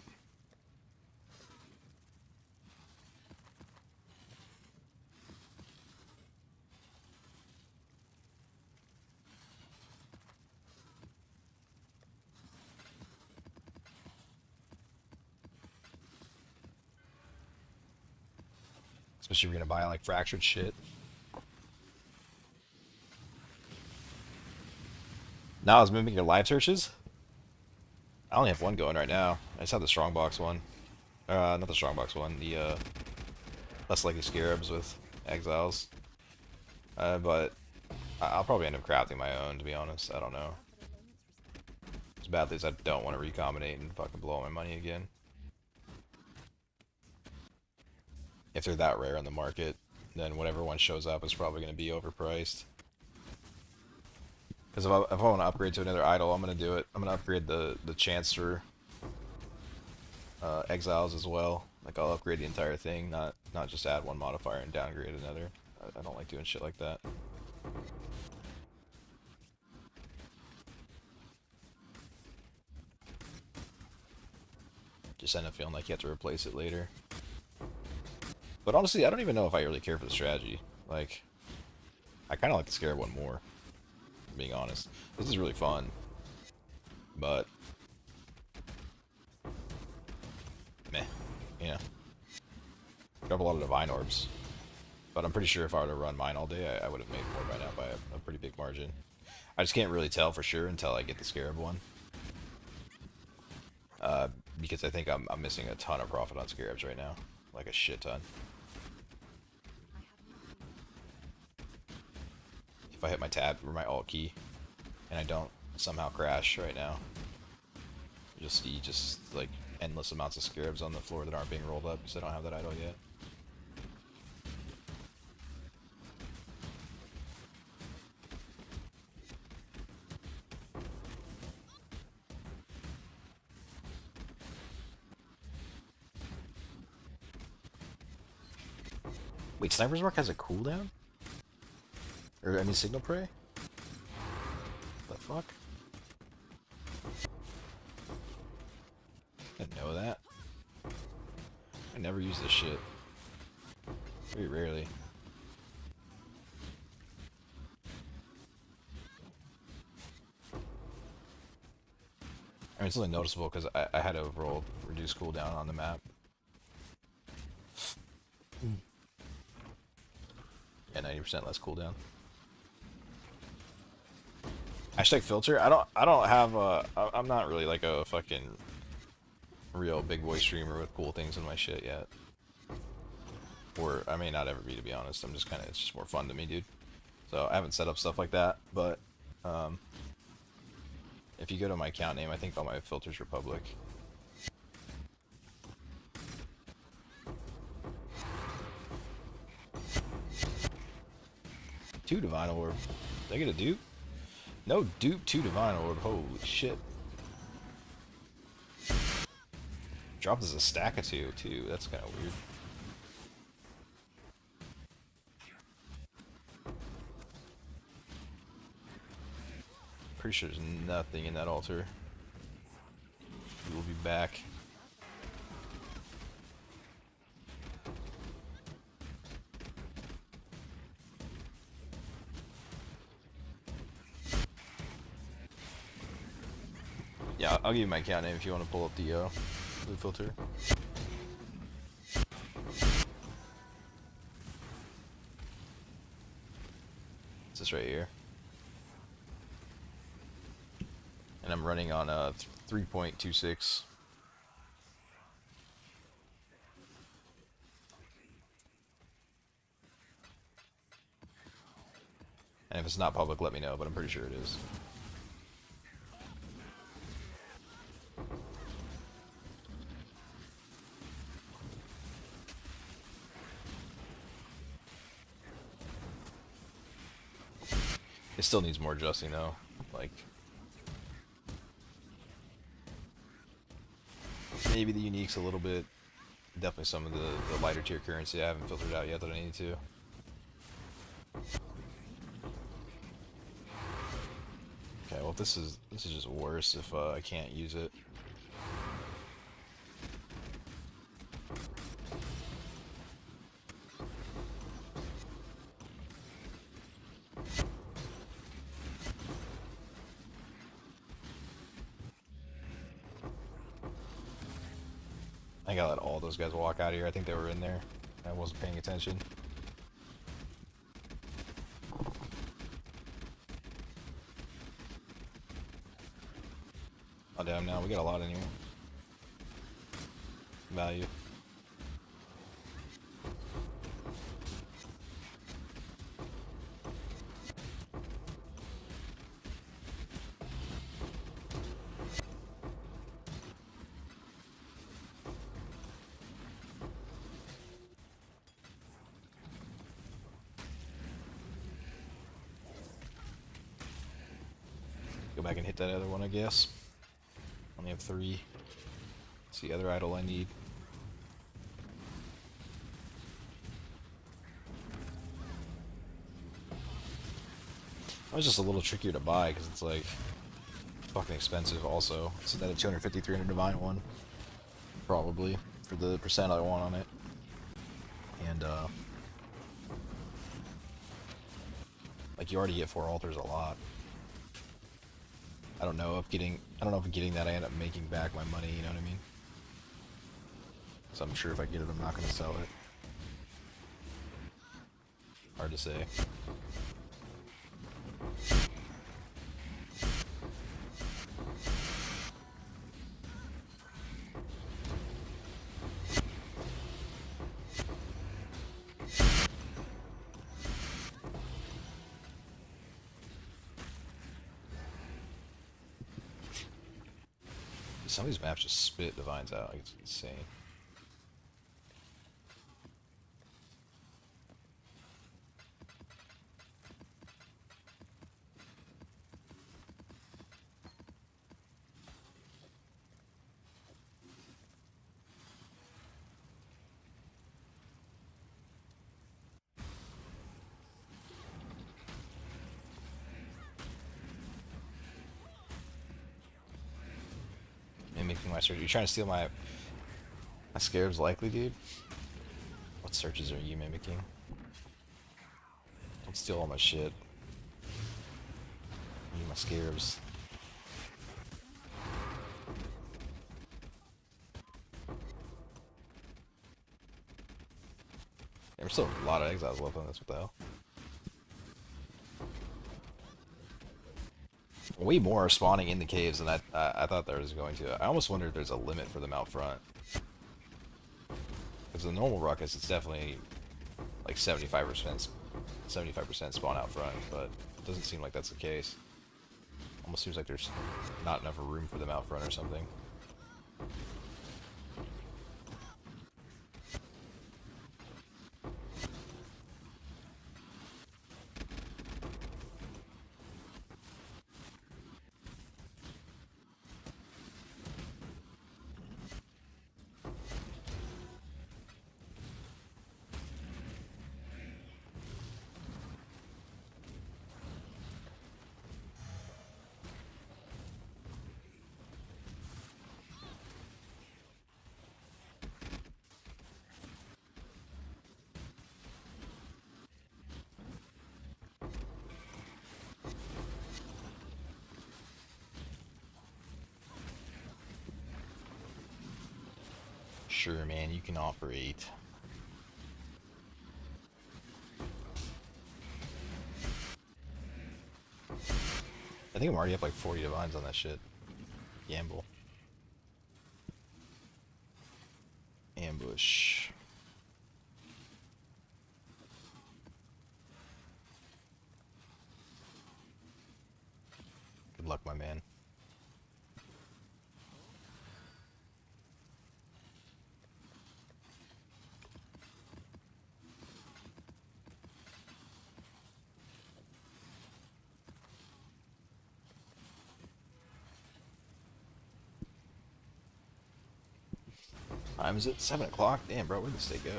S1: Especially if you're gonna buy like fractured shit. Now I was mimicking your live searches. I only have one going right now. I just have the strongbox one. Not the strongbox one. The less likely Scarabs with exiles. But I'll probably end up crafting my own, to be honest. I don't know. As badly as I don't want to recombinate and fucking blow all my money again. If they're that rare in the market, then whatever one shows up is probably going to be overpriced. Because if I want to upgrade to another idol, I'm going to do it. I'm going to upgrade the chance for exiles as well. Like, I'll upgrade the entire thing, not just add one modifier and downgrade another. I don't like doing shit like that. Just end up feeling like you have to replace it later. But honestly, I don't even know if I really care for the strategy. Like, I kind of like the Scarab one more, being honest. This is really fun. But, meh, you know. Drop a lot of Divine Orbs. But I'm pretty sure if I were to run mine all day, I would have made more by now by a pretty big margin. I just can't really tell for sure until I get the Scarab one. Because I think I'm missing a ton of profit on Scarabs right now. Like a shit ton. If I hit my tab or my alt key, and I don't somehow crash right now, you'll see just like endless amounts of Scarabs on the floor that aren't being rolled up because I don't have that idol yet. Wait, Sniper's Mark has a cooldown? Or, I mean, Signal Prey? The fuck? I didn't know that. I never use this shit. Very rarely. I mean, it's only noticeable because I had to roll reduce cooldown on the map. Yeah, 90% less cooldown. Hashtag filter. I don't have I'm not really like a fucking real big boy streamer with cool things in my shit yet. Or I may not ever be, to be honest. I'm just kind of, it's just more fun to me, dude. So I haven't set up stuff like that, but if you go to my account name, I think all my filters are public. Two Divine Orb. Did I get a dupe? No dupe, two Divine Orb. Holy shit. Dropped as a stack of two, too. That's kind of weird. Pretty sure there's nothing in that altar. We will be back. Yeah, I'll give you my account name if you want to pull up the blue filter. It's this right here. And I'm running on 3.26. And if it's not public, let me know, but I'm pretty sure it is. It still needs more adjusting though. Like, maybe the unique's a little bit. Definitely some of the lighter tier currency I haven't filtered out yet that I need to. Okay, well this is just worse if I can't use it. I gotta let all those guys walk out of here. I think they were in there. I wasn't paying attention. Oh damn, now we got a lot in here. Value. Go back and hit that other one, I guess. Only have 3. It's the other idol I need. It was just a little trickier to buy because it's like fucking expensive also. It's another 250, 300 divine one. Probably. For the percent I want on it. And like you already get 4 altars a lot. I don't know if getting that I end up making back my money, you know what I mean? So I'm sure if I get it I'm not gonna sell it. Hard to say. Some of these maps just spit divines out, like it's insane. Making my surgery. You trying to steal my Scarabs likely, dude? What searches are you mimicking? Don't steal all my shit. I need my Scarabs. There's still a lot of exiles left on this. What the hell? Way more are spawning in the caves than I thought there was going to. I almost wonder if there's a limit for them out front. Because the normal ruckus, it's definitely like 75% spawn out front, but it doesn't seem like that's the case. Almost seems like there's not enough room for them out front or something. Sure, man, you can operate. I think I'm already up like 40 divines on that shit. Gamble. Ambush. Good luck, my man. Time is it? 7 o'clock? Damn, bro, where'd this day go?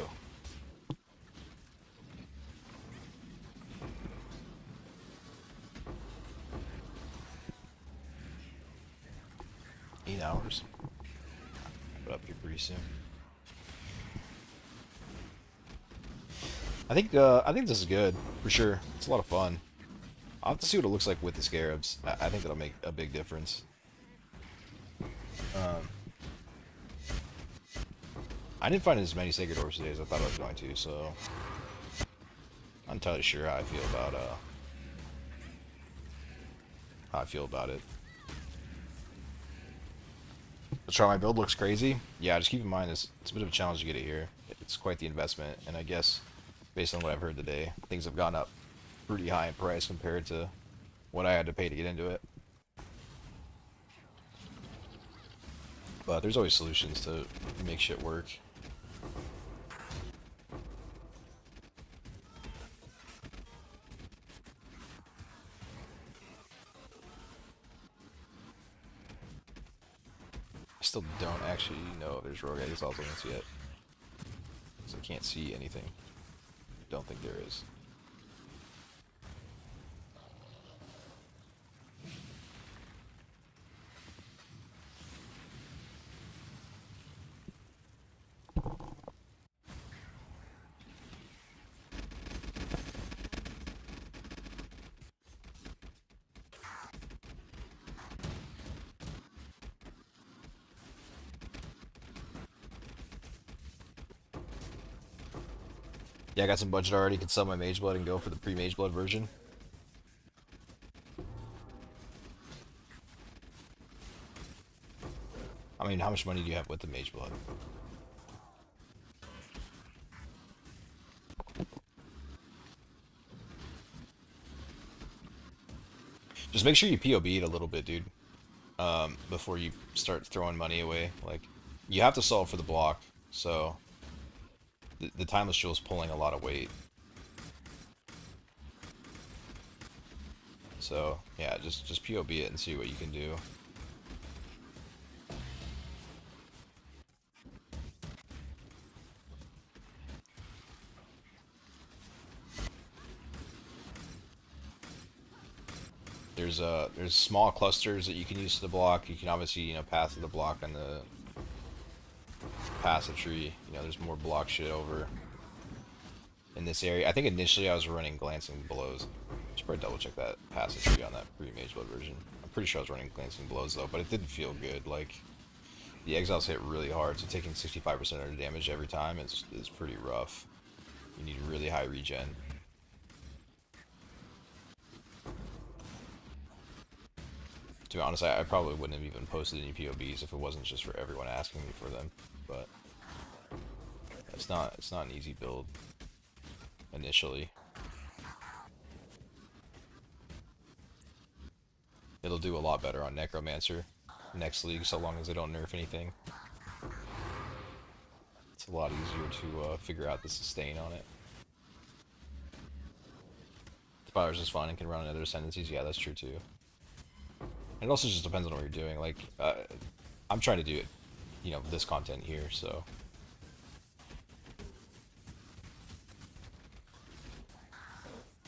S1: Eight hours. Put up here pretty soon. I think this is good for sure. It's a lot of fun. I'll have to see what it looks like with the Scarabs. I think that'll make a big difference. I didn't find as many Sacred Orbs today as I thought I was going to, so I'm not entirely sure how I feel about it. Let's try. My build looks crazy. Yeah, just keep in mind it's a bit of a challenge to get it here. It's quite the investment, and I guess based on what I've heard today, things have gone up pretty high in price compared to what I had to pay to get into it. But there's always solutions to make shit work. I still don't actually know if there's rogue exiles on this yet. So I can't see anything. Don't think there is. Yeah, I got some budget already. Can sell my Mage Blood and go for the pre-Mage Blood version. I mean, how much money do you have with the Mage Blood? Just make sure you POB it a little bit, dude. Before you start throwing money away. Like, you have to solve for the block, so the Timeless Jewel is pulling a lot of weight. So, yeah, just POB it and see what you can do. There's small clusters that you can use to the block. You can obviously, you know, pass the block on the passive tree. You know, there's more block shit over in this area. I think initially I was running Glancing Blows. Should probably double check that passage tree on that pre-Mage Blood version. I'm pretty sure I was running Glancing Blows though, but it didn't feel good. Like, the Exiles hit really hard, so taking 65% of the damage every time is pretty rough. You need really high regen. To be honest, I probably wouldn't have even posted any POBs if it wasn't just for everyone asking me for them. But it's not an easy build initially. It'll do a lot better on Necromancer next league, so long as they don't nerf anything. It's a lot easier to figure out the sustain on it. Defiler's is fun and can run other ascendancies. Yeah, that's true too. And it also just depends on what you're doing. Like, I'm trying to do it, you know, this content here, so.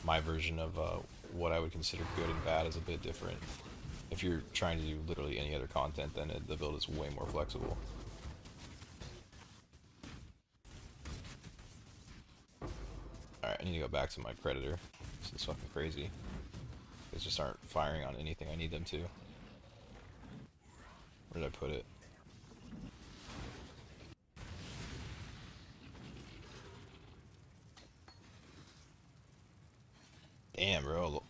S1: My version of what I would consider good and bad is a bit different. If you're trying to do literally any other content, then the build is way more flexible. Alright, I need to go back to my Predator. This is fucking crazy. They just aren't firing on anything I need them to. Where did I put it? Damn, bro.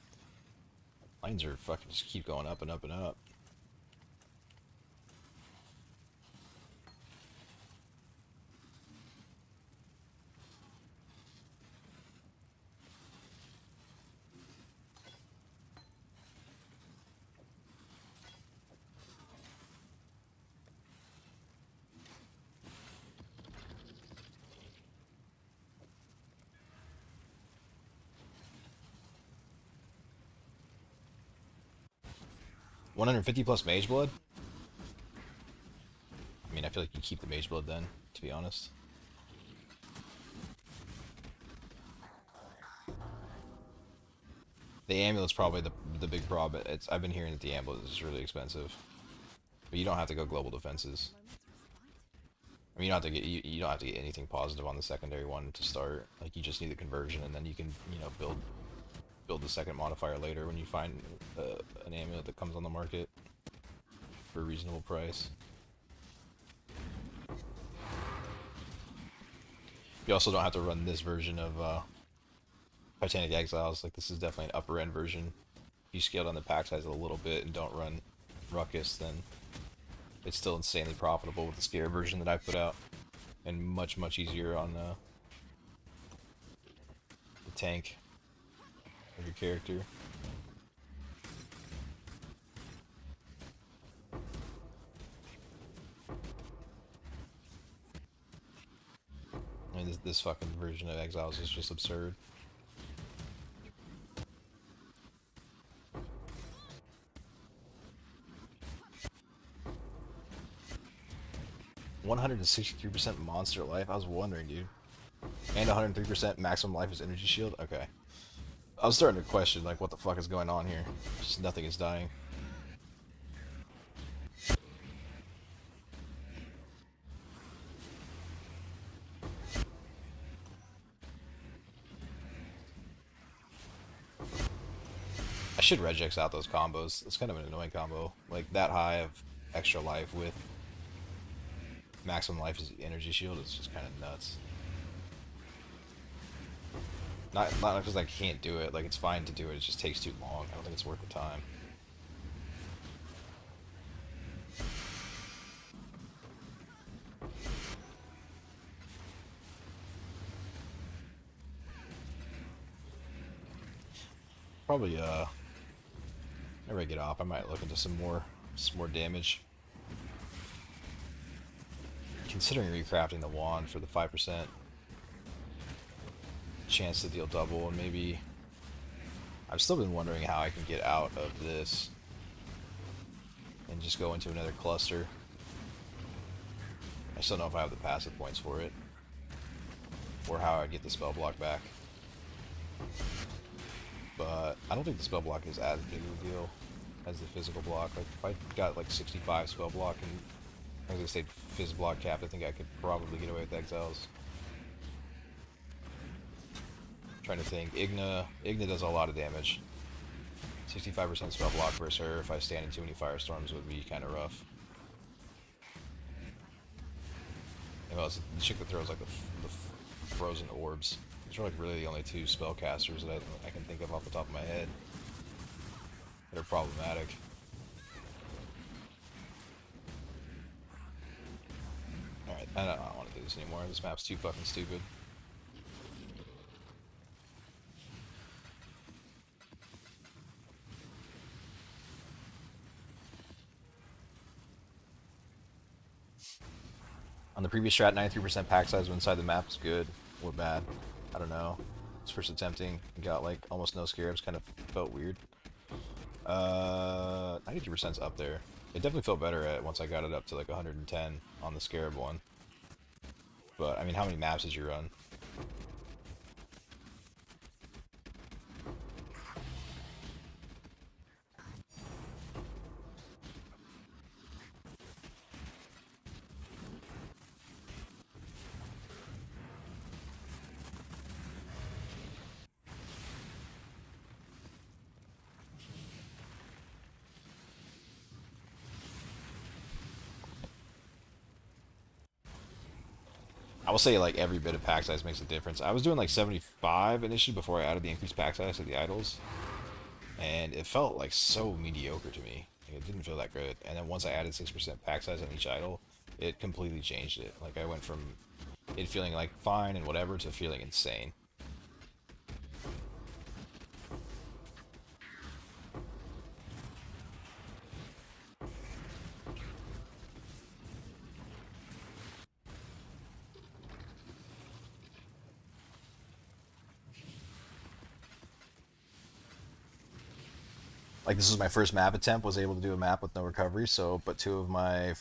S1: Lines are fucking just keep going up and up and up. $150 plus Mage Blood? I mean, I feel like you keep the Mage Blood then, to be honest. The amulet's probably the big problem. I've been hearing that the amulet is really expensive, but you don't have to go global defenses. I mean, you don't have to get anything positive on the secondary one to start. Like, you just need the conversion, and then you can, you know, build the second modifier later when you find an amulet that comes on the market for a reasonable price. You also don't have to run this version of Titanic Exiles. Like, this is definitely an upper end version. If you scale down the pack size a little bit and don't run Ruckus, then it's still insanely profitable with the Scarab version that I put out, and much easier on the tank of your character. I mean, this fucking version of Exiles is just absurd. $163% monster life? I was wondering, dude. And 103% maximum life is energy shield? Okay. I was starting to question, like, what the fuck is going on here? Just nothing is dying. I should regex out those combos. It's kind of an annoying combo. Like, that high of extra life with maximum life is energy shield. It's just kind of nuts. Not because I can't do it. Like, it's fine to do it. It just takes too long. I don't think it's worth the time. Probably whenever I get off, I might look into some more damage. Considering recrafting the wand for the 5% chance to deal double, and maybe I've still been wondering how I can get out of this and just go into another cluster. I still don't know if I have the passive points for it, or how I get the spell block back. But I don't think the spell block is as big of a deal as the physical block. Like, if I got like 65 spell block and as I stayed phys block capped, I think I could probably get away with Exiles. Trying to think. Igna does a lot of damage. 65% spell block versus her. If I stand in too many firestorms, would be kind of rough. And well, it's the chick that throws like the frozen orbs. These are like really the only two spellcasters that I can think of off the top of my head that are problematic. Alright, I don't want to do this anymore. This map's too fucking stupid. On the previous strat, 93% pack size inside the map is good or bad. I don't know. It's first attempting. Got like almost no Scarabs. Kind of felt weird. 92%'s up there. It definitely felt better once I got it up to like 110 on the Scarab one. But I mean, how many maps did you run? I will say like every bit of pack size makes a difference. I was doing like 75 initially before I added the increased pack size to the idols, and it felt like so mediocre to me. Like, it didn't feel that good. And then once I added 6% pack size on each idol, it completely changed it. Like I went from it feeling like fine and whatever to feeling insane. Like this was my first map attempt. Was able to do a map with no recovery. So, but two of my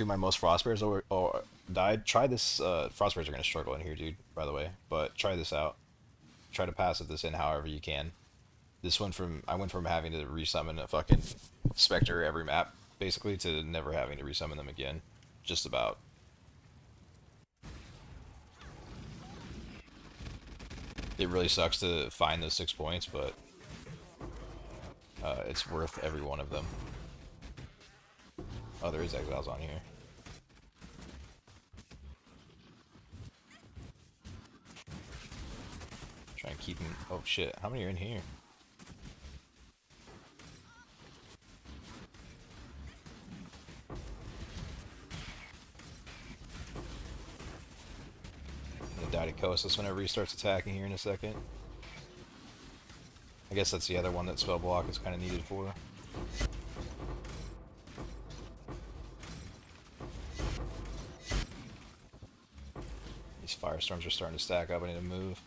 S1: most frostbears or died. Try this. Frostbears are gonna struggle in here, dude. By the way, but try this out. Try to pass this in however you can. This one from I went from having to resummon a fucking specter every map basically to never having to resummon them again. Just about. It really sucks to find those 6 points, but it's worth every one of them. Oh, there is exiles on here. Try and keep them. Oh shit! How many are in here? I'm gonna die to Kosis whenever he starts attacking here in a second. I guess that's the other one that spell block is kind of needed for. These firestorms are starting to stack up. I need to move.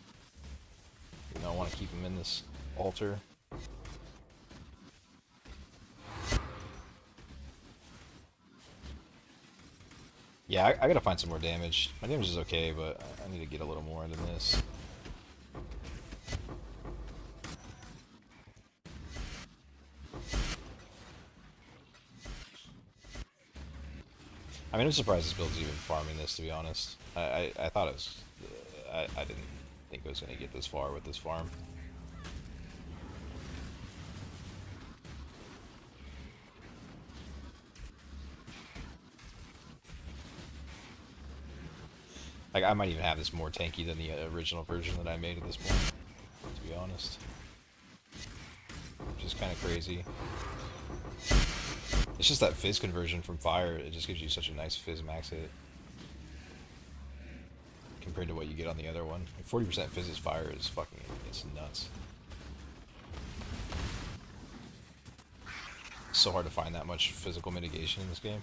S1: You know, I want to keep them in this altar. Yeah, I gotta find some more damage. My damage is okay, but I need to get a little more into this. I mean, I'm surprised this build's even farming this, to be honest. I thought it was... I didn't think it was going to get this far with this farm. Like, I might even have this more tanky than the original version that I made at this point, to be honest. Which is kind of crazy. It's just that fizz conversion from fire, it just gives you such a nice fizz max hit. Compared to what you get on the other one. Like 40% fizz fire is fucking, it's nuts. It's so hard to find that much physical mitigation in this game.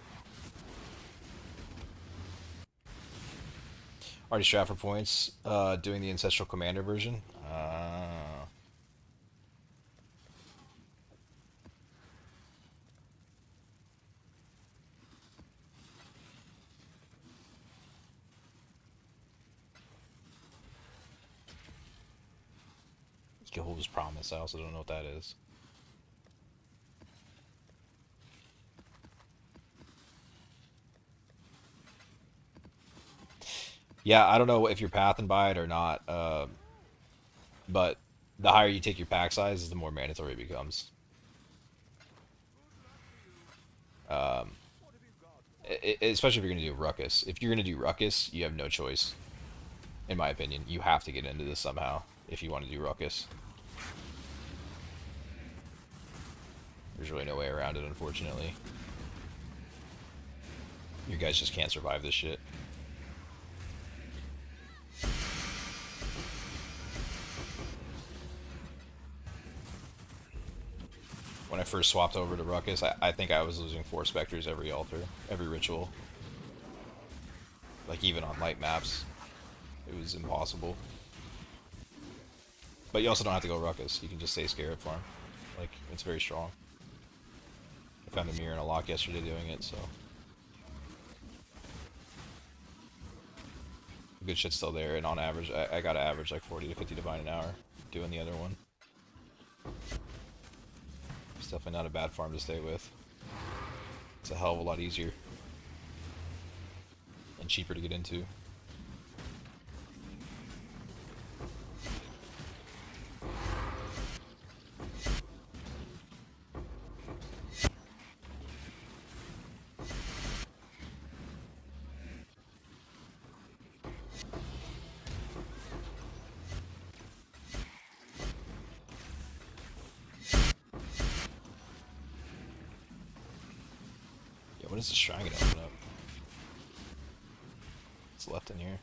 S1: Already strapped for points, doing the Ancestral Commander version. Jehovah's Promise, I also don't know what that is. Yeah, I don't know if you're pathing by it or not. But the higher you take your pack size, the more mandatory it becomes. Um,
S2: What have you got?
S1: Especially if you're going to do Ruckus. If you're going to do Ruckus, you have no choice, in my opinion. You have to get into this somehow if you want to do Ruckus. There's really no way around it, unfortunately. You guys just can't survive this shit. When I first swapped over to Ruckus, I think I was losing 4 Spectres every altar, every ritual. Like, even on light maps, it was impossible. But you also don't have to go Ruckus, you can just stay Scarab farm. Like, it's very strong. I found a mirror and a lock yesterday doing it, so... good shit's still there, and on average, I gotta average like 40 to 50 divine an hour doing the other one. It's definitely not a bad farm to stay with. It's a hell of a lot easier and cheaper to get into. Yeah, when is the shrine gonna open up? What's left in here?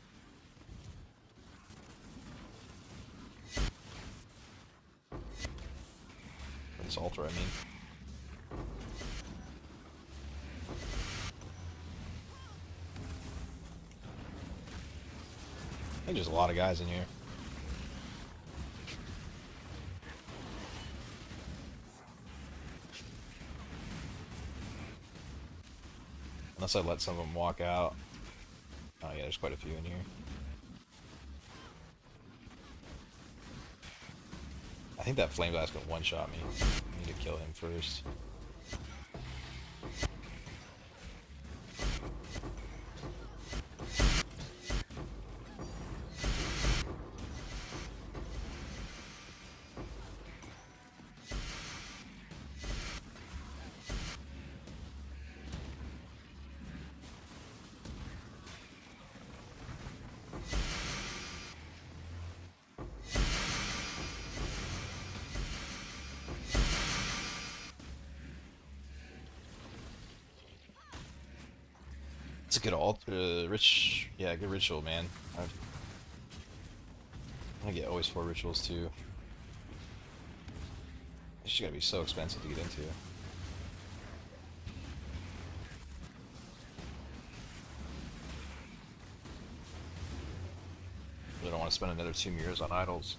S1: For this altar, I mean. I think there's a lot of guys in here. Unless I let some of them walk out. Oh yeah, there's quite a few in here. I think that Flame Blast can one-shot me. I need to kill him first. It's a good yeah, good ritual, man. I'm gonna get always 4 rituals too. It's just gotta be so expensive to get into. I don't want to spend another 2 mirrors on idols.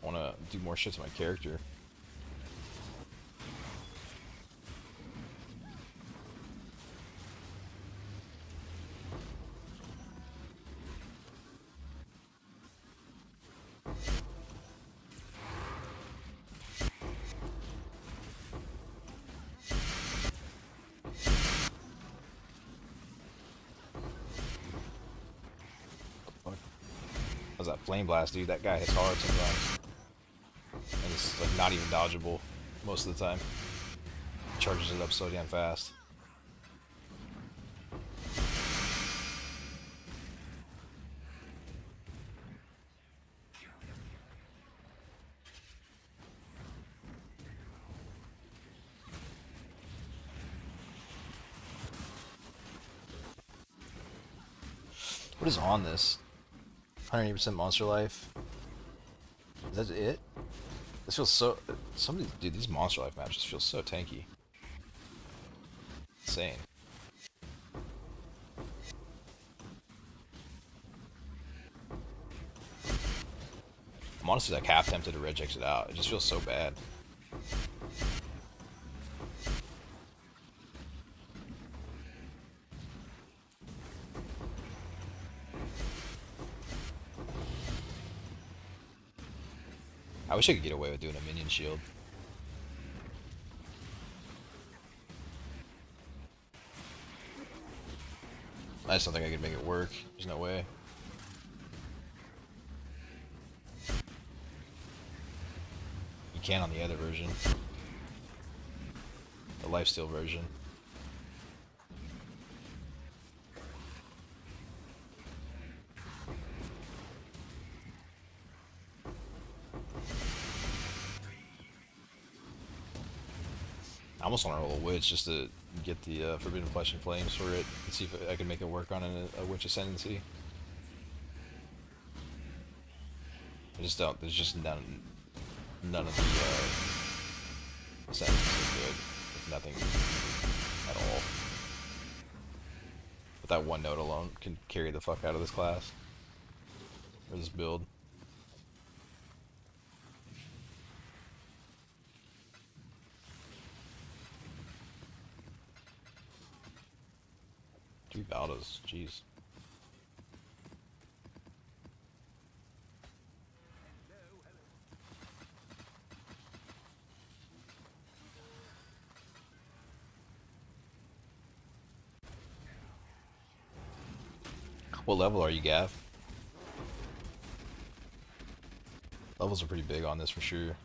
S1: I want to do more shit to my character. How's that Flame Blast, dude? That guy hits hard sometimes. And it's like not even dodgeable most of the time. Charges it up so damn fast. What is on this? 180% monster life. Is that it? This feels so... Dude, these monster life maps just feel so tanky. Insane. I'm honestly like half tempted to reject it out. It just feels so bad. I wish I could get away with doing a minion shield. I just don't think I could make it work. There's no way. You can on the other version. The lifesteal version. I almost want to roll a witch just to get the Forbidden Flesh and Flames for it and see if I can make it work on a witch ascendancy. I just don't. There's just none of the ascendancies are good. Nothing at all. But that one note alone can carry the fuck out of this class or this build. Three Valdas, jeez. What level are you, Gav? Levels are pretty big on this for sure.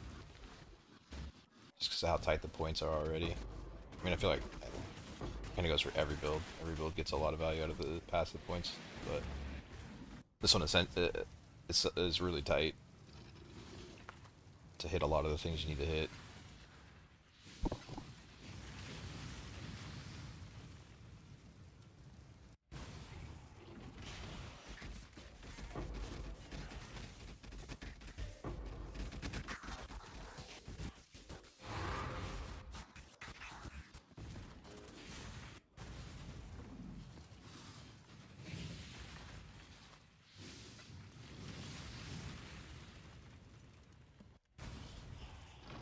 S1: Just because of how tight the points are already. I mean, I feel like it kind of goes for every build. Every build gets a lot of value out of the passive points, but this one is really tight to hit a lot of the things you need to hit.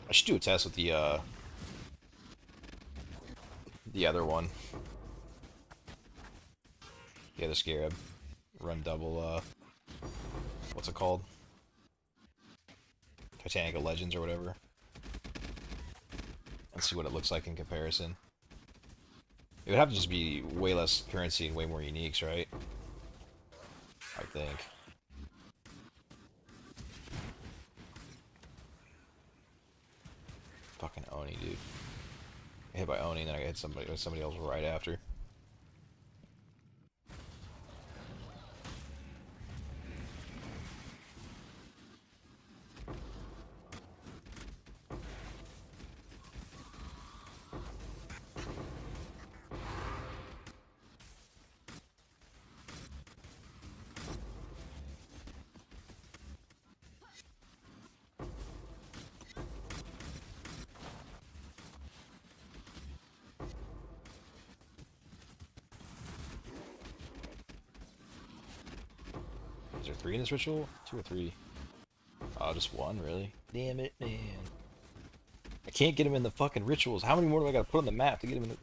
S1: I should do a test with the other one. The other Scarab. Run double, what's it called? Titanic Legends or whatever. And see what it looks like in comparison. It would have to just be way less currency and way more uniques, right? I think. Fucking Oni, dude. I hit by Oni, and then I hit somebody else right after. Is there 3 in this ritual? 2 or 3? Oh, just 1, really? Damn it, man. I can't get him in the fucking rituals. How many more do I gotta put on the map to get him in the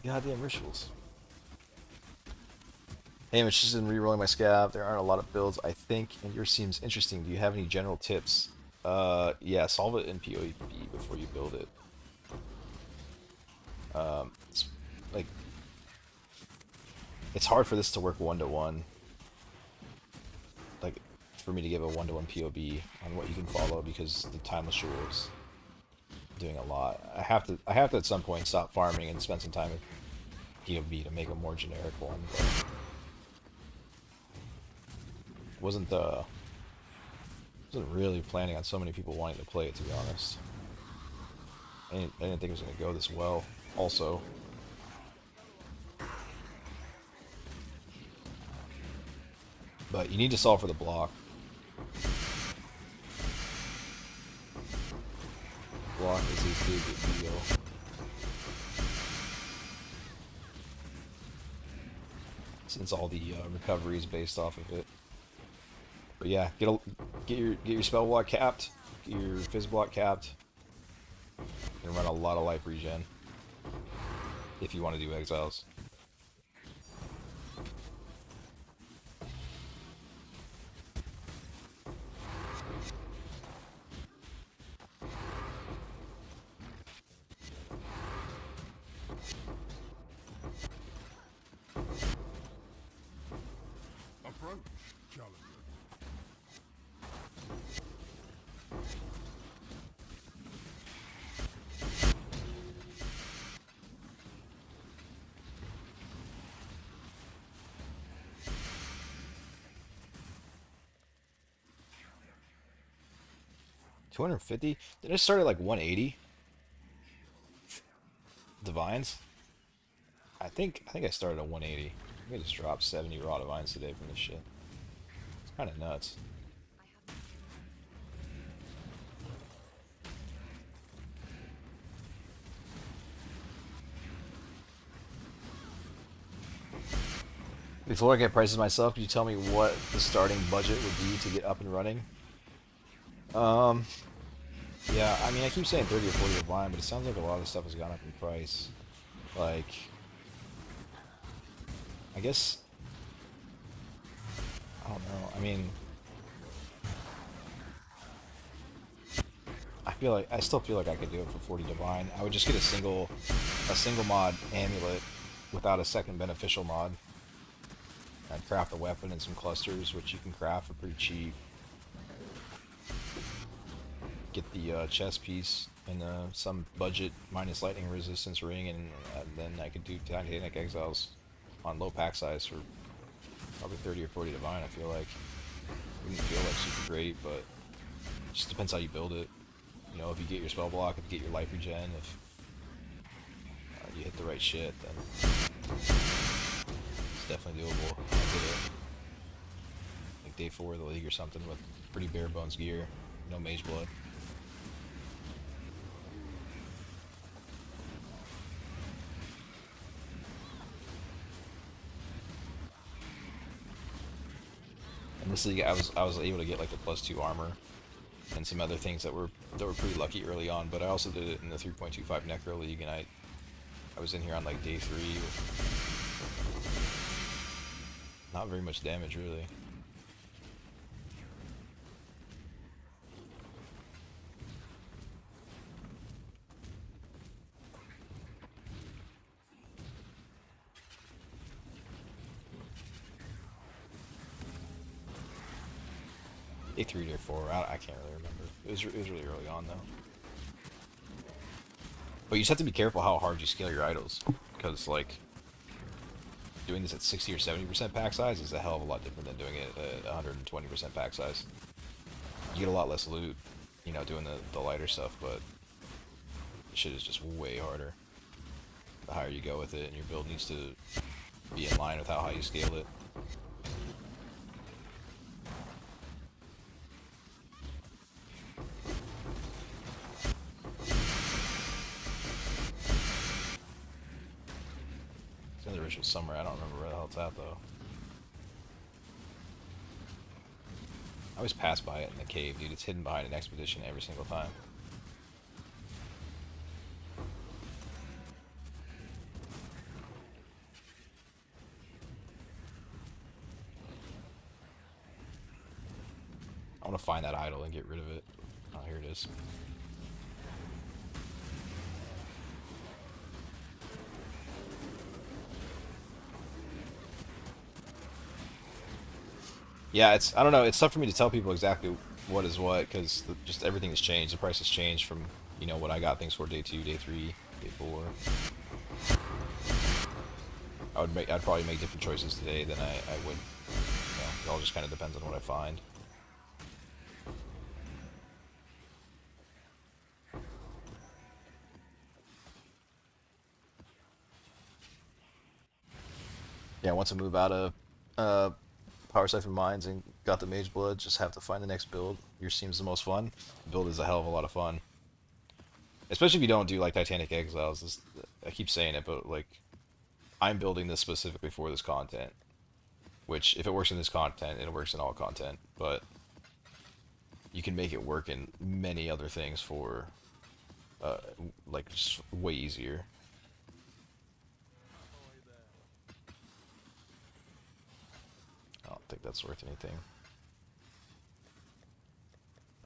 S1: goddamn rituals? Hey, I'm interested in re-rolling my scab. There aren't a lot of builds, I think, and yours seems interesting. Do you have any general tips? Yeah, solve it in PoE before you build it. It's, like, it's hard for this to work 1-to-1. Like, for me to give a 1-to-1 POB on what you can follow because the timeless jewels doing a lot. I have to at some point stop farming and spend some time with POB to make a more generic one. But wasn't really planning on so many people wanting to play it, to be honest. I didn't think it was going to go this well, also. But you need to solve for the block. Block is a big deal. Since all the recovery is based off of it. But yeah, get your spell block capped, get your fizz block capped, and run a lot of life regen if you want to do exiles. 250? Did I start at like 180 divines? I think I started at 180. I just dropped 70 raw divines today from this shit. It's kind of nuts. Before I get prices myself, could you tell me what the starting budget would be to get up and running? Um, yeah, I mean, I keep saying 30 or 40 divine, but it sounds like a lot of stuff has gone up in price. Like, I guess, I don't know. I mean, I still feel like I could do it for 40 divine. I would just get a single mod amulet without a second beneficial mod. I'd craft a weapon and some clusters, which you can craft for pretty cheap. Get the chest piece and some budget minus lightning resistance ring, and then I could do Titanic Exiles on low pack size for probably 30 or 40 divine. I feel like wouldn't feel like super great, but it just depends how you build it. You know, if you get your spell block, if you get your life regen, if you hit the right shit, then it's definitely doable. I did it like day 4 of the league or something with pretty bare bones gear, no mage blood. And this league, I was able to get like the +2 armor and some other things that were pretty lucky early on. But I also did it in the 3.25 Necro League, and I was in here on like day 3 with not very much damage really. Day 3, day 4, I can't really remember. It was really early on though. But you just have to be careful how hard you scale your idols, because like doing this at 60 or 70% pack size is a hell of a lot different than doing it at 120% pack size. You get a lot less loot, you know, doing the lighter stuff, but shit is just way harder the higher you go with it, and your build needs to be in line with how high you scale it. It's in the Ritual Summer. I don't remember where the hell it's at though. I always pass by it in the cave, dude. It's hidden behind an expedition every single time. I want to find that idol and get rid of it. Oh, here it is. Yeah, I don't know. It's tough for me to tell people exactly what is what, because just everything has changed. The price has changed from, you know, what I got things for day 2, day 3, day 4. I'd probably make different choices today than I would. You know, it all just kind of depends on what I find. Yeah, once I move out of Power Siphon Mines and got the Mage Blood, just have to find the next build. Yours seems the most fun. The build is a hell of a lot of fun. Especially if you don't do like Titanic Exiles. I keep saying it, but like, I'm building this specifically for this content. Which, if it works in this content, it works in all content. But you can make it work in many other things for, like, just way easier. I don't think that's worth anything.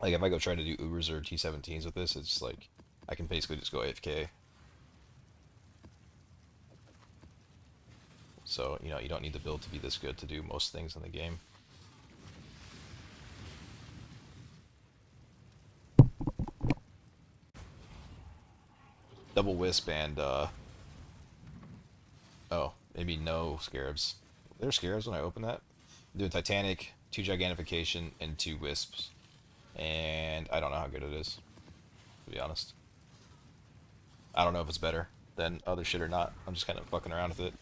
S1: Like, if I go try to do Ubers or T17s with this, it's like, I can basically just go AFK. So, you know, you don't need the build to be this good to do most things in the game. Double Wisp and, oh, maybe no Scarabs. There's Scarabs when I open that. I'm doing Titanic, 2 Gigantification, and 2 Wisps. and I don't know how good it is, to be honest. I don't know if it's better than other shit or not. I'm just kind of fucking around with it.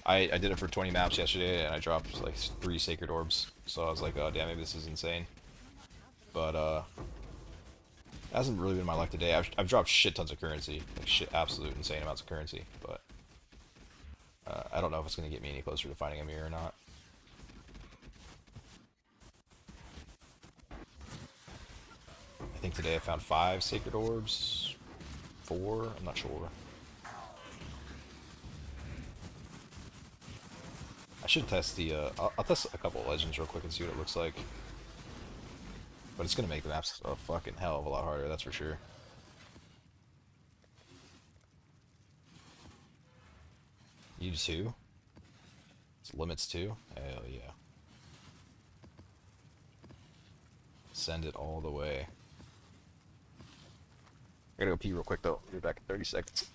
S1: I did it for 20 maps yesterday, and I dropped like 3 Sacred Orbs. So I was like, oh damn, maybe this is insane. But it hasn't really been my luck today. I've dropped shit tons of currency, like shit, absolute insane amounts of currency. But I don't know if it's gonna get me any closer to finding a mirror or not. I think today I found 5 Sacred Orbs. 4, I'm not sure. I should test the, I'll test a couple of legends real quick and see what it looks like. But it's gonna make the maps a fucking hell of a lot harder, that's for sure. You too? It's limits too? Hell yeah. Send it all the way. I gotta go pee real quick though. I'll be back in 30 seconds.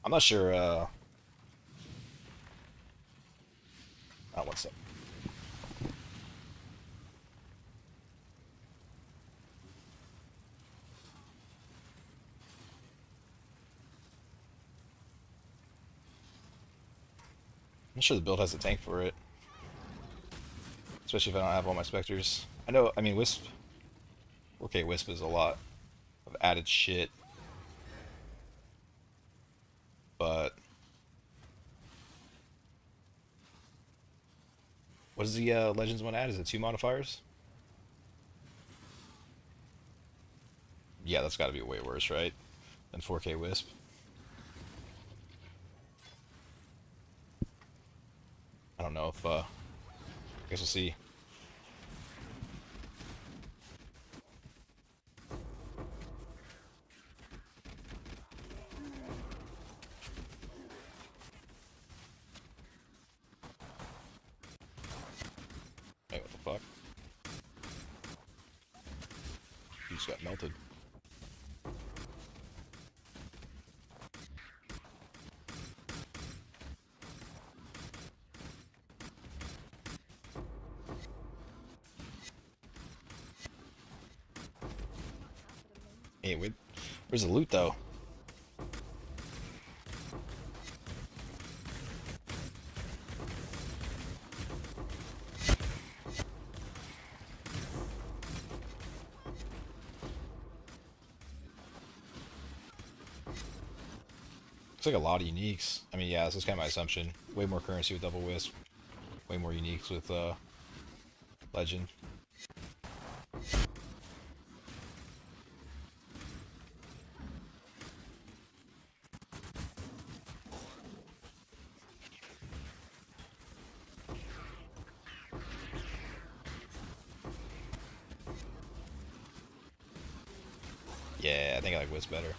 S1: I'm not sure, oh, one sec. I'm not sure the build has a tank for it. Especially if I don't have all my specters. I know, I mean, Wisp. Okay, Wisp is a lot of added shit. But what does the Legends one add? Is it 2 modifiers? Yeah, that's gotta be way worse, right? Than 4K Wisp. I don't know if, I guess we'll see. Hey, what the fuck? He just got melted. Hey, where's the loot though? Looks like a lot of uniques. I mean, yeah, this is kind of my assumption. Way more currency with double wisp. Way more uniques with legend. Yeah, I think I like wisp better.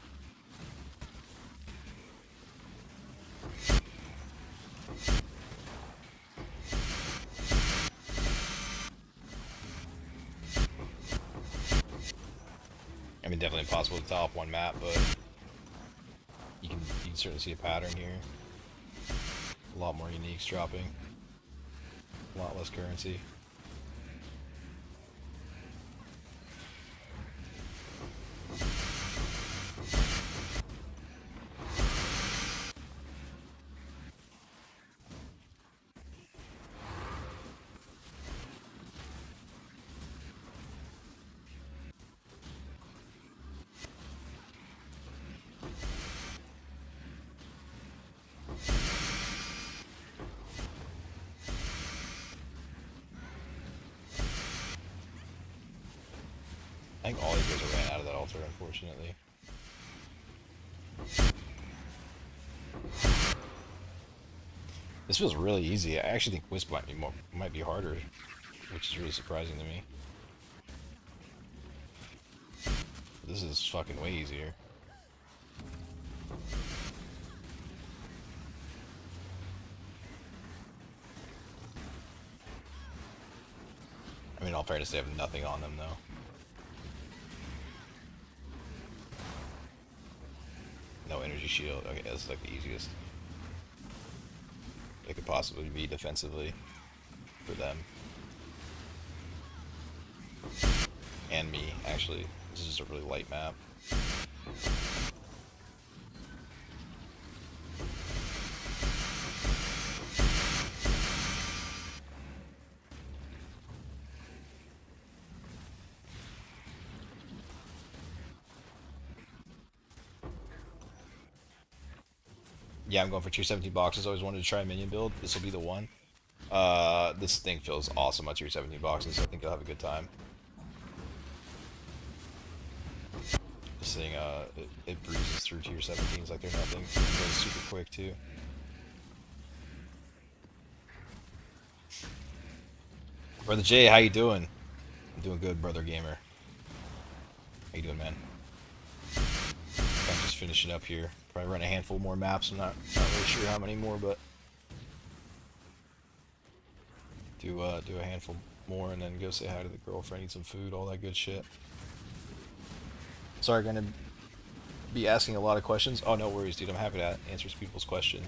S1: I mean, definitely impossible to top one map, but you can certainly see a pattern here. A lot more uniques dropping. A lot less currency. I think all you guys ran out of that altar, unfortunately. This feels really easy. I actually think Wisp might be harder, which is really surprising to me. This is fucking way easier. I mean, in all fairness, they have nothing on them, though. No energy shield. Okay, that's like the easiest it could possibly be defensively for them. And me, actually. This is a really light map. Yeah, I'm going for tier 17 boxes. Always wanted to try a minion build. This will be the one. This thing feels awesome on tier 17 boxes. I think you'll have a good time. This thing, it breezes through tier 17s like they're nothing. It goes super quick, too. Brother Jay, how you doing? I'm doing good, brother gamer. How you doing, man? I'm just finishing up here. Probably run a handful more maps. I'm not really sure how many more, but do a handful more and then go say hi to the girlfriend, eat some food, all that good shit. Sorry, gonna be asking a lot of questions. Oh, no worries, dude. I'm happy to answer people's questions.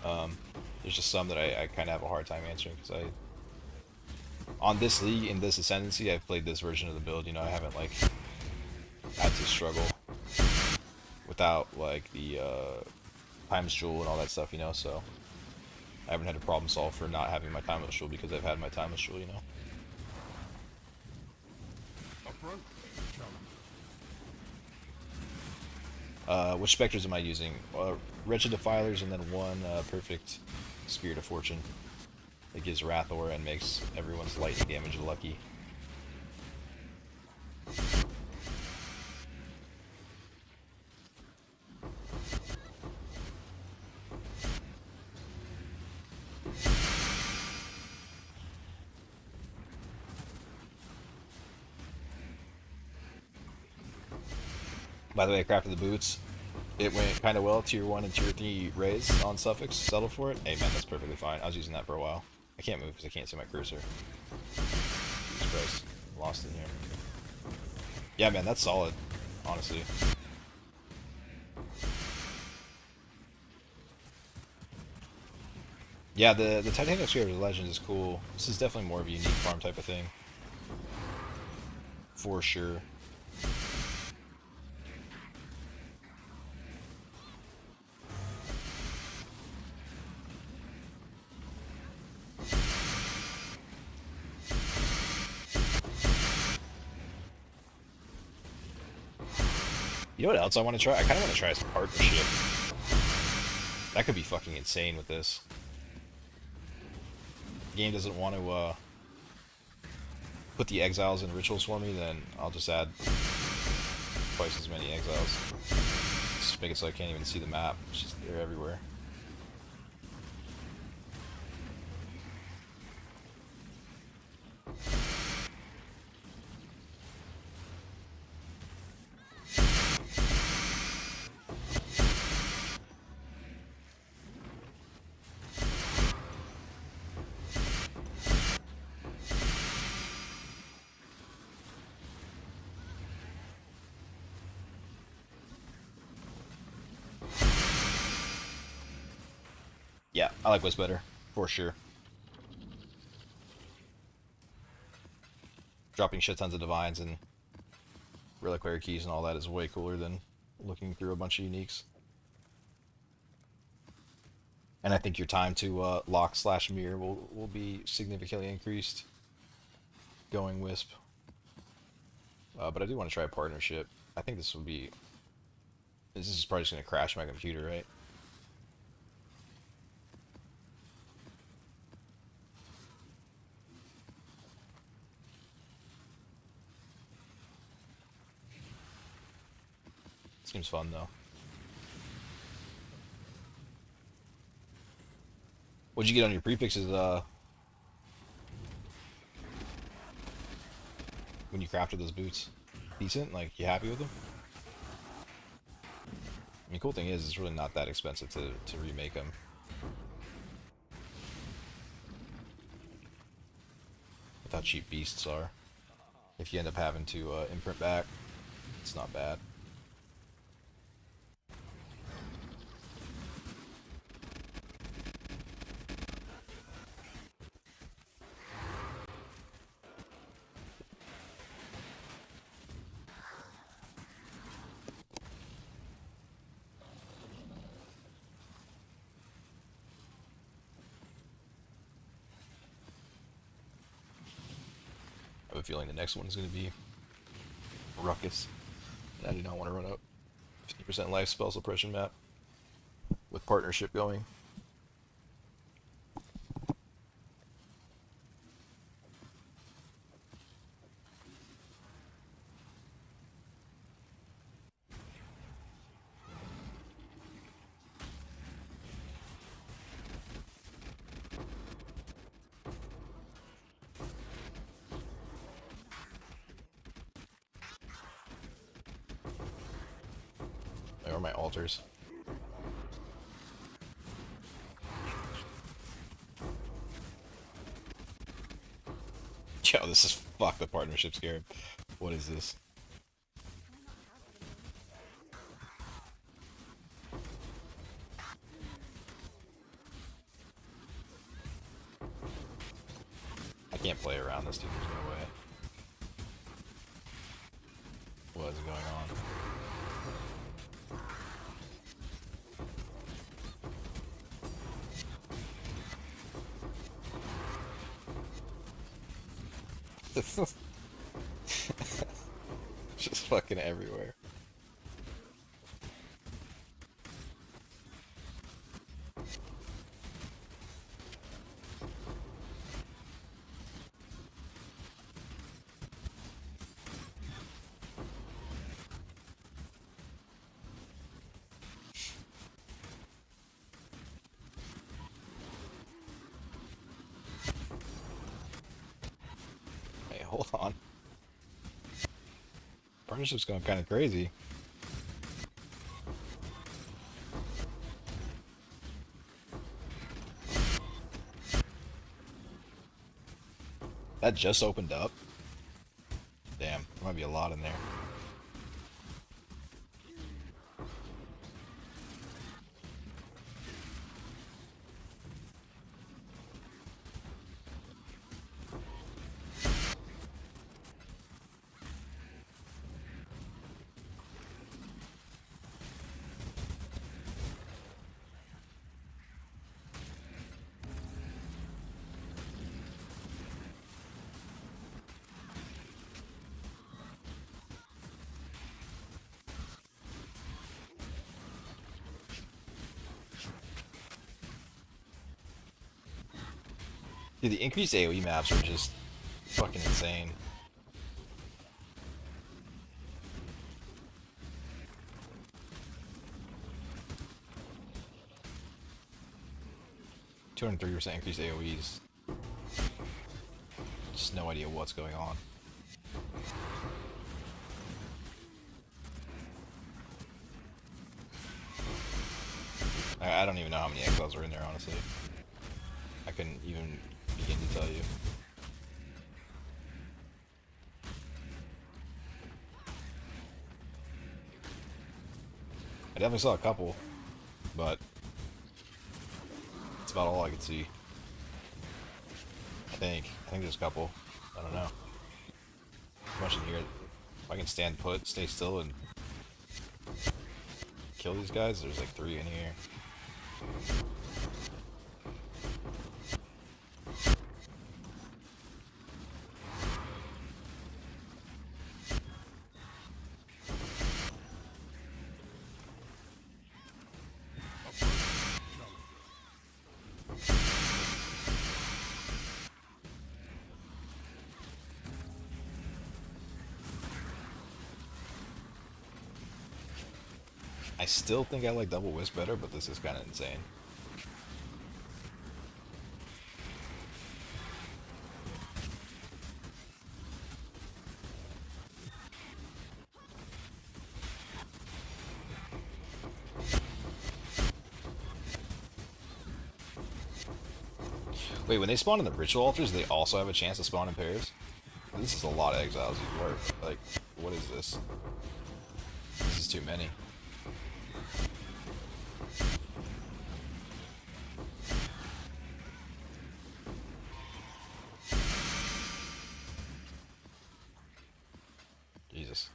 S1: There's just some that I kind of have a hard time answering because on this league, in this ascendancy, I've played this version of the build. You know, I haven't like had to struggle without like the timeless jewel and all that stuff. You know, so I haven't had a problem solve for not having my timeless jewel because I've had my timeless jewel. You know. Which specters am I using? Wretched Defilers and then one perfect Spirit of Fortune. It gives Wrath Aura and makes everyone's lightning damage lucky. By the way, I crafted the boots. It went kind of well. Tier 1 and Tier 3 raise on suffix. Settled for it. Hey man, that's perfectly fine. I was using that for a while. I can't move because I can't see my cursor. Jesus Christ. Lost in here. Yeah man, that's solid. Honestly. Yeah, the Titanic Scarab of Legends is cool. This is definitely more of a unique farm type of thing. For sure. You know what else I want to try? I kind of want to try some partnership. That could be fucking insane with this. The game doesn't want to put the exiles in rituals for me, then I'll just add twice as many exiles. Just make it so I can't even see the map. It's just they're everywhere. Yeah, I like Wisp better, for sure. Dropping shit tons of divines and reliquary keys and all that is way cooler than looking through a bunch of uniques. And I think your time to lock/mirror will be significantly increased going Wisp. But I do want to try a partnership. I think this will be... This is probably just going to crash my computer, right? Seems fun though. What'd you get on your prefixes when you crafted those boots? Decent? Like, you happy with them? I mean, cool thing is, it's really not that expensive to remake them. With how cheap beasts are. If you end up having to imprint back, it's not bad. I have a feeling the next one is going to be Ruckus. I do not want to run up 50% life spell suppression map with partnership going. Where are my altars? Yo, this is fuck the partnership Scarab. What is this? I can't play around this, dude. There's no way. What is going on? Just fucking everywhere. Hey, hold on. Partnership's going kind of crazy. That just opened up. Damn, there might be a lot in there. Dude, the increased AoE maps are just fucking insane. (203% increased AoEs. Just no idea what's going on. I don't even know how many exiles are in there, honestly. I couldn't even begin to tell you. I definitely saw a couple, but that's about all I could see. I think there's a couple. I don't know. Too much in here. If I can stand put, stay still, and kill these guys, there's like 3 in here. I still think I like Double Wisp better, but this is kind of insane. Wait, when they spawn in the ritual altars, they also have a chance to spawn in pairs? This is a lot of exiles you work. Like, what is this? This is too many. Jesus.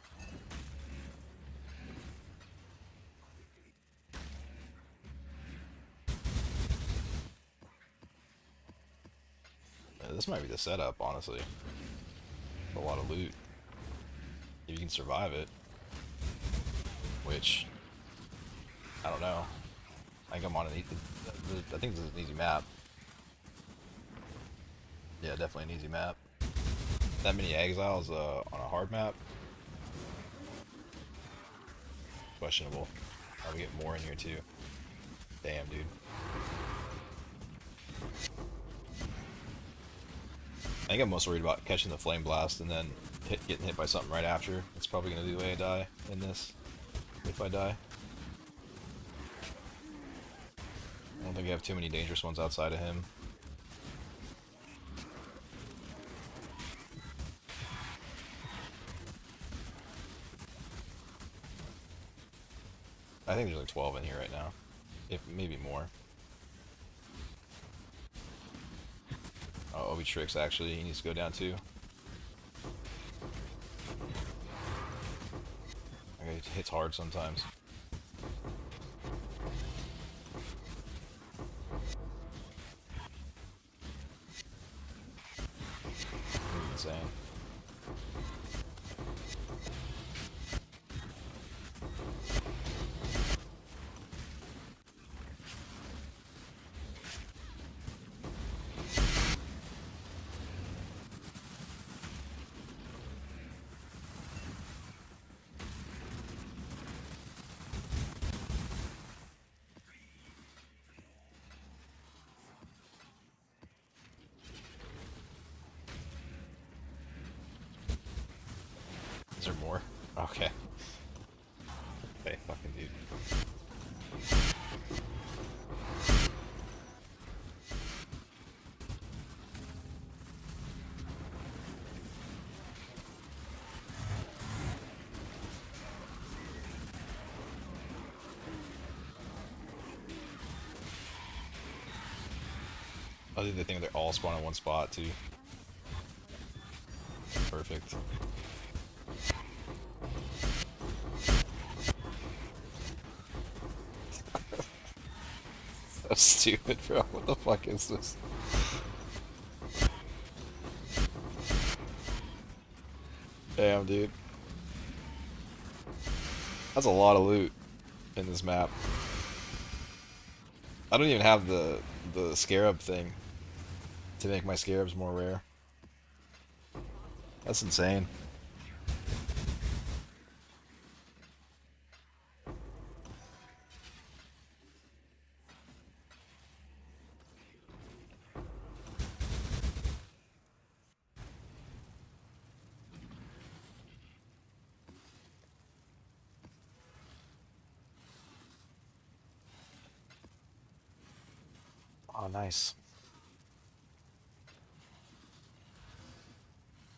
S1: This might be the setup, honestly. A lot of loot. If you can survive it. Which, I don't know. I think I'm on I think this is an easy map. Yeah, definitely an easy map. That many exiles on a hard map? Questionable. Oh, we get more in here too. Damn, dude. I think I'm most worried about catching the flame blast and then getting hit by something right after. It's probably gonna be the way I die in this. If I die. I don't think I have too many dangerous ones outside of him. I think there's like 12 in here right now. If maybe more. Oh, Obi Tricks actually, he needs to go down too. Okay, it hits hard sometimes. This is insane. Is there more? Okay. Okay, fucking dude. I think they think they're all spawn in one spot too. Perfect. So stupid, bro. What the fuck is this? Damn, dude. That's a lot of loot in this map. I don't even have the Scarab thing to make my Scarabs more rare. That's insane. Oh, nice.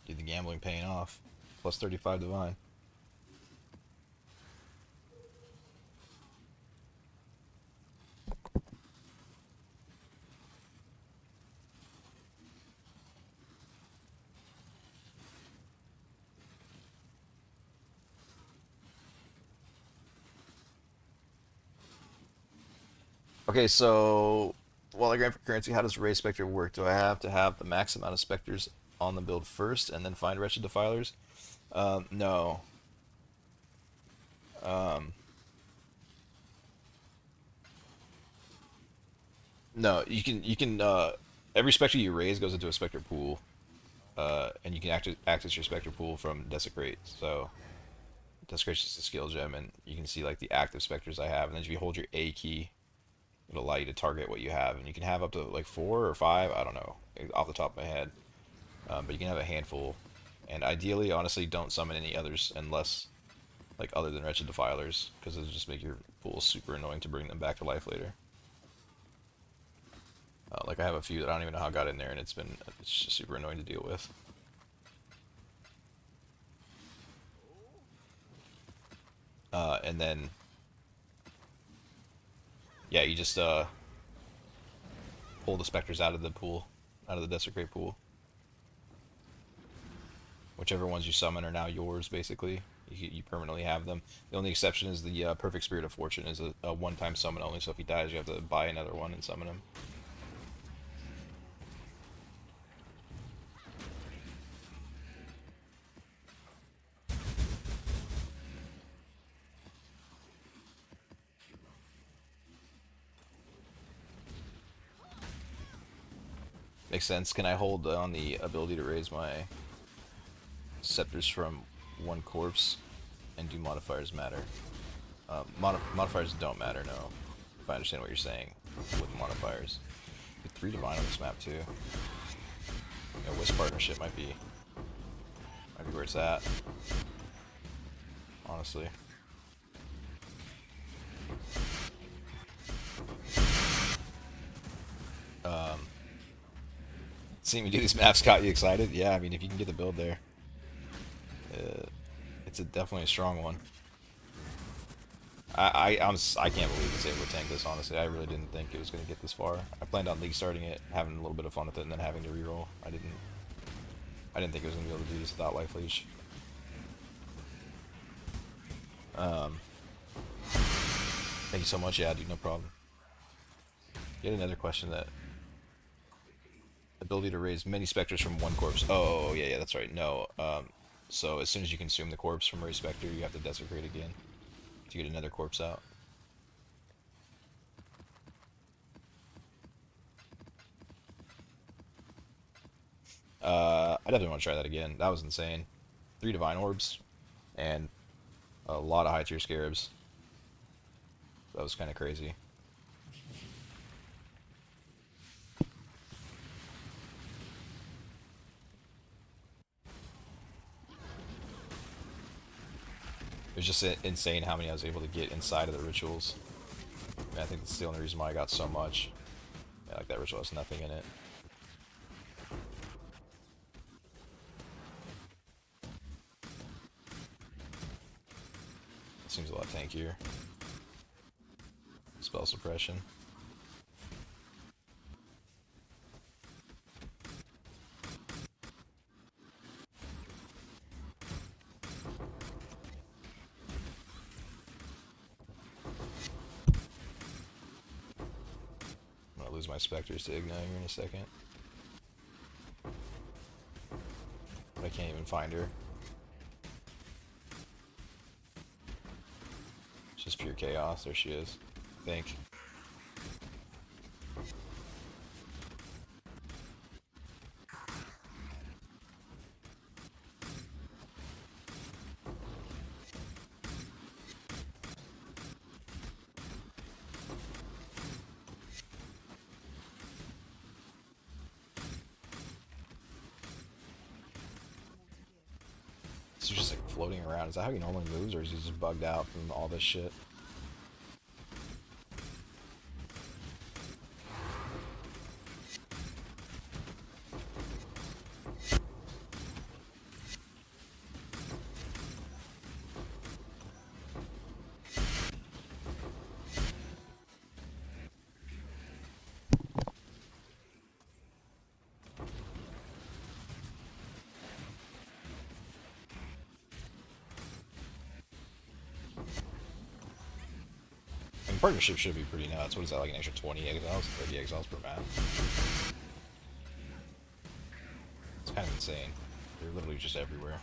S1: Dude, the gambling paying off. Plus 35 divine. Okay, so while I grant for currency, how does Raise Spectre work? Do I have to have the max amount of Spectres on the build first and then find Wretched Defilers? No. Um, no, you can every Spectre you raise goes into a Spectre pool. And you can access your Spectre pool from Desecrate. So Desecration is a skill gem, and you can see like the active specters I have, and then if you hold your A key, it'll allow you to target what you have, and you can have up to like 4 or 5. I don't know off the top of my head, but you can have a handful. And ideally, honestly, don't summon any others unless like other than Wretched Defilers, because it'll just make your pool super annoying to bring them back to life later. Like I have a few that I don't even know how I got in there, and it's just super annoying to deal with. And then yeah, you just pull the specters out of the pool, out of the Desecrate pool. Whichever ones you summon are now yours, basically. You permanently have them. The only exception is the Perfect Spirit of Fortune is a one-time summon only, so if he dies, you have to buy another one and summon him. Makes sense. Can I hold on the ability to raise my scepters from one corpse and do modifiers matter? Modifiers don't matter, no. If I understand what you're saying with modifiers. Get 3 divine on this map too. Wisp partnership might be where it's at. Honestly. Seeing me do these maps got you excited? Yeah, I mean, if you can get the build there, it's definitely a strong one. I can't believe it's able to tank this, honestly. I really didn't think it was going to get this far. I planned on League starting it, having a little bit of fun with it, and then having to reroll. I didn't think it was going to be able to do this without Life Leash. Thank you so much. Yeah, dude, no problem. Yet another question that... Ability to raise many specters from one corpse. Oh, yeah, that's right. No. So as soon as you consume the corpse from Raise Spectre, you have to Desecrate again to get another corpse out. I definitely want to try that again. That was insane. 3 Divine Orbs and a lot of high tier Scarabs. That was kind of crazy. It was just insane how many I was able to get inside of the rituals. And I think that's the only reason why I got so much. Yeah, like that ritual has nothing in it. Seems a lot tankier. Spell suppression. I'm gonna lose my specters to Ignite here in a second. But I can't even find her. It's just pure chaos. There she is. I think. He's just like floating around. Is that how he normally moves, or is he just bugged out from all this shit? Partnership should be pretty nuts. What is that, like an extra 20 exiles? 30 exiles per map? It's kind of insane. They're literally just everywhere.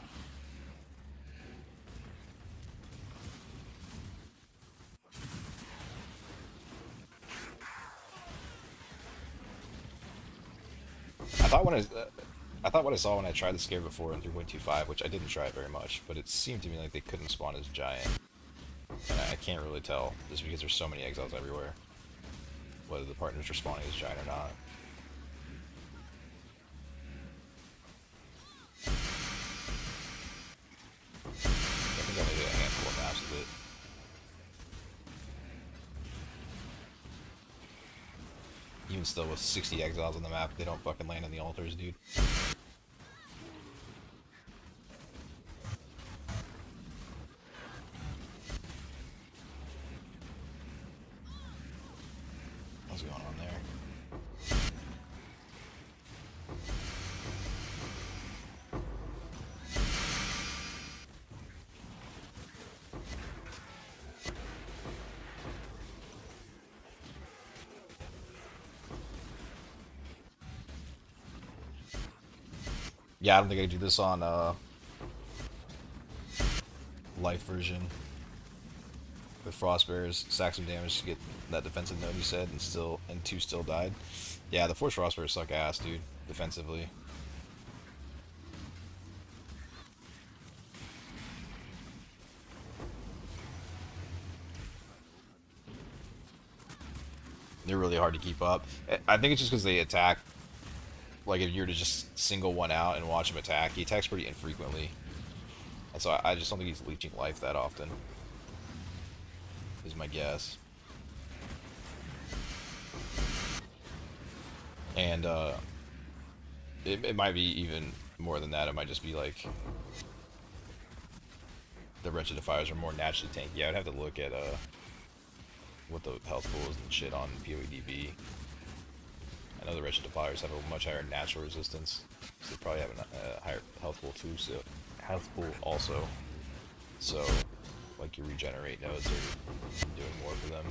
S1: I thought when I thought what I saw when I tried the Scarab before in 3.25, which I didn't try it very much, but it seemed to me like they couldn't spawn as giant. And I can't really tell, just because there's so many exiles everywhere, whether the partners are spawning as giant or not. I think I only did a handful of maps with it. Even still, with 60 exiles on the map, they don't fucking land on the altars, dude. What's going on there? Yeah, I don't think I can do this on life version with frost bears. Stack some damage to get that defensive node you said, and two still died. Yeah, the force frost bears suck ass, dude. Defensively. They're really hard to keep up. I think it's just because they attack. Like, if you were to just single one out and watch him attack, he attacks pretty infrequently. And so I just don't think he's leeching life that often, is my guess. And it might be even more than that. It might just be like the Wretched Defiers are more naturally tanky. Yeah, I'd have to look at what the health pool is and shit on PoEDB. I know the Wretched Defiers have a much higher natural resistance, so they probably have a higher health pool too. So health pool also. So like your regenerate nodes are doing more for them.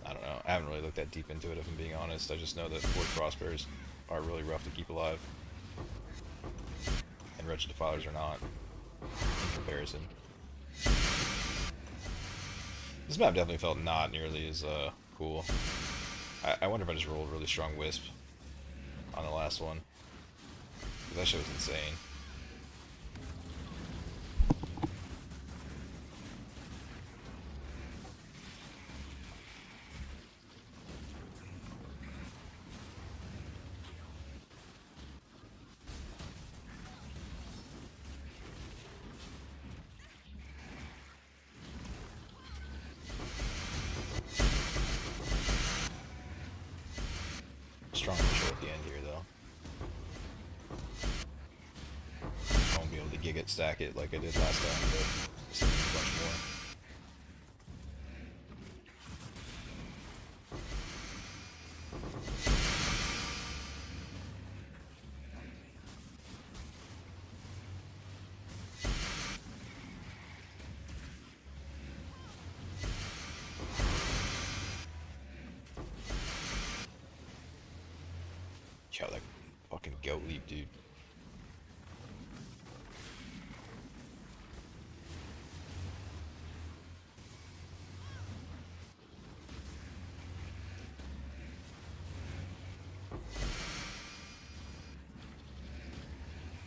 S1: I don't know. I haven't really looked that deep into it, if I'm being honest. I just know that Force Frostbears are really rough to keep alive, and Wretched Defilers are not, in comparison. This map definitely felt not nearly as cool. I wonder if I just rolled a really strong Wisp on the last one, because that shit was insane. Strong control at the end here, though. I won't be able to Giga stack it like I did last time, but this needs a bunch more. Yo, that fucking goat leap, dude.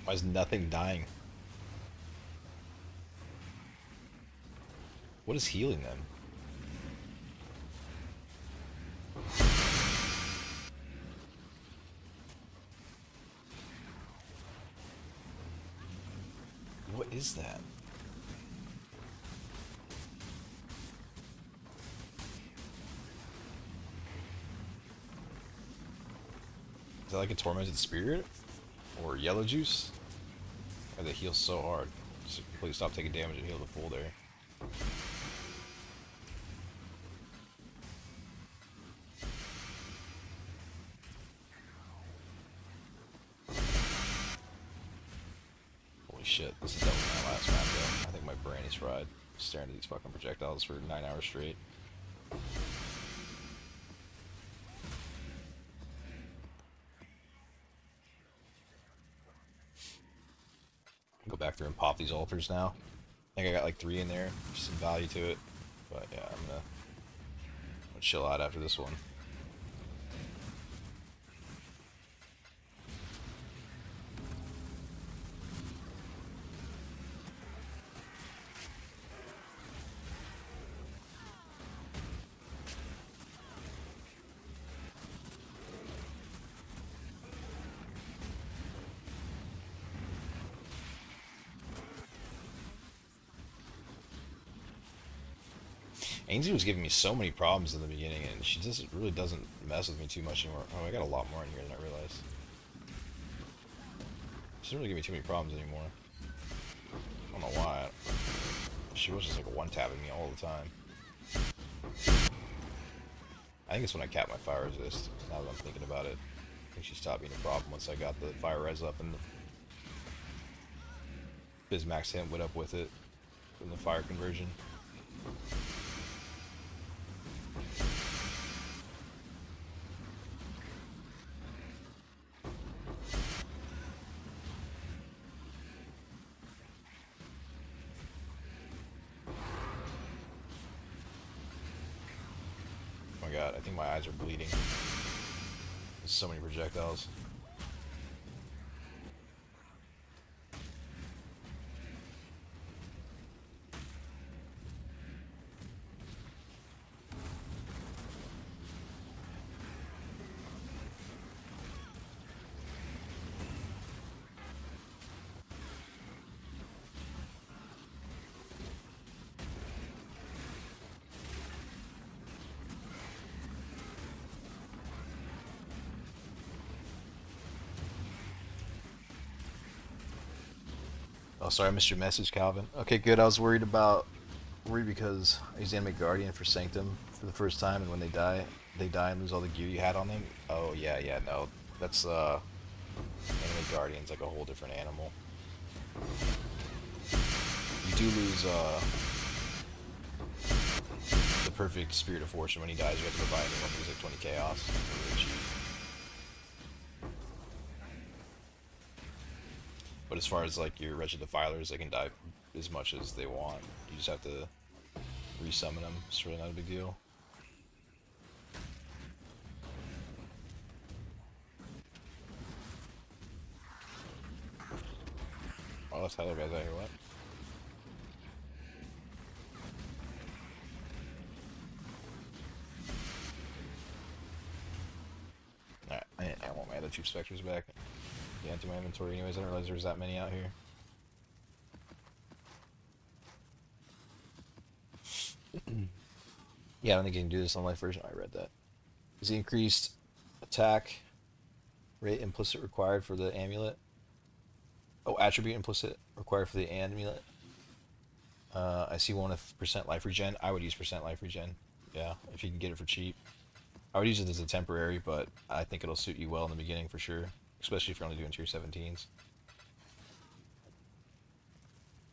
S1: Why is nothing dying? What is healing them? What is that? Is that like a tormented spirit? Or yellow juice? Or they heal so hard. Just completely stop taking damage and heal the full there. Holy shit, this is definitely my last map though. I think my brain is fried. Staring at these fucking projectiles for 9 hours straight. Go back through and pop these altars now. I think I got like 3 in there. There's some value to it. But yeah, I'm gonna chill out after this one. Ainsley was giving me so many problems in the beginning, and she just really doesn't mess with me too much anymore. Oh, I got a lot more in here than I realized. She doesn't really give me too many problems anymore. I don't know why. She was just like one-tapping me all the time. I think it's when I capped my fire resist, now that I'm thinking about it. I think she stopped being a problem once I got the fire res up and the Bismax hit went up with it from the fire conversion. Oh my god, I think my eyes are bleeding. There's so many projectiles. Oh, sorry, I missed your message, Calvin. Okay, good. I was worried because I used Animate Guardian for Sanctum for the first time, and when they die and lose all the gear you had on them. Oh yeah, yeah, no, that's Animate Guardian's like a whole different animal. You do lose the perfect Spirit of Fortune when he dies. You have to go buy a new one because like 20 chaos. Really cheap. But as far as like your Wretched Defilers, they can die as much as they want. You just have to resummon them. It's really not a big deal. Oh, that's Tyler guys out here. What? Alright, I want my other two Spectres back. Yeah, into my inventory anyways. I didn't realize there was that many out here. Yeah, I don't think you can do this on life version. I read that. Is the increased attack rate implicit required for the amulet? Oh, attribute implicit required for the amulet. I see one with percent life regen. I would use percent life regen. Yeah, if you can get it for cheap. I would use it as a temporary, but I think it'll suit you well in the beginning for sure. Especially if you're only doing tier 17s.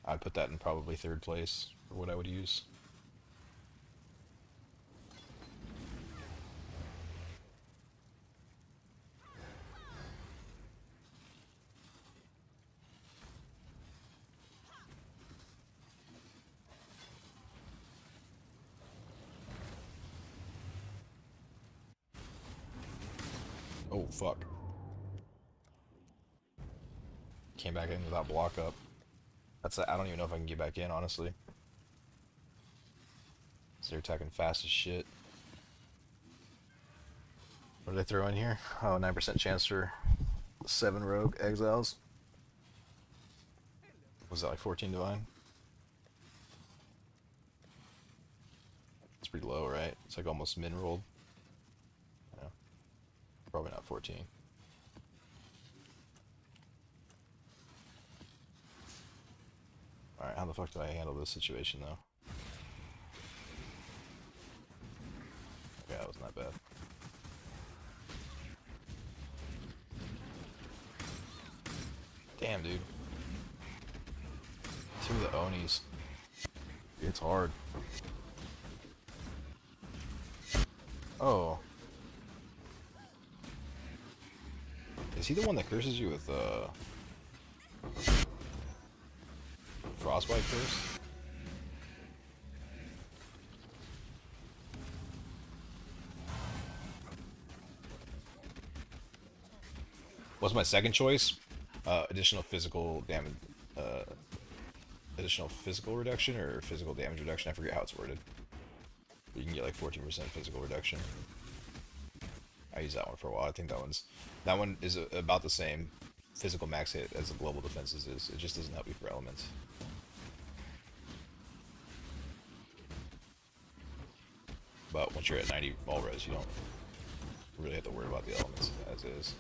S1: I'd put that in probably third place for what I would use. Oh, fuck. Came back in without block up. I don't even know if I can get back in, honestly. So they're attacking fast as shit. What did I throw in here? Oh, 9% chance for 7 rogue exiles. Was that like 14 divine? It's pretty low, right? It's like almost min rolled. Yeah. Probably not 14. Alright, how the fuck did I handle this situation though? Okay, that wasn't that bad. Damn, dude. Two of the Onis. It's hard. Oh. Is he the one that curses you with, Frostbite curse? What's my second choice? Additional physical damage, additional physical reduction or physical damage reduction. I forget how it's worded. You can get like 14% physical reduction. I used that one for a while. I think that one is about the same physical max hit as the global defenses is. It just doesn't help you for elements. But once you're at 90 ball res, you don't really have to worry about the elements as is.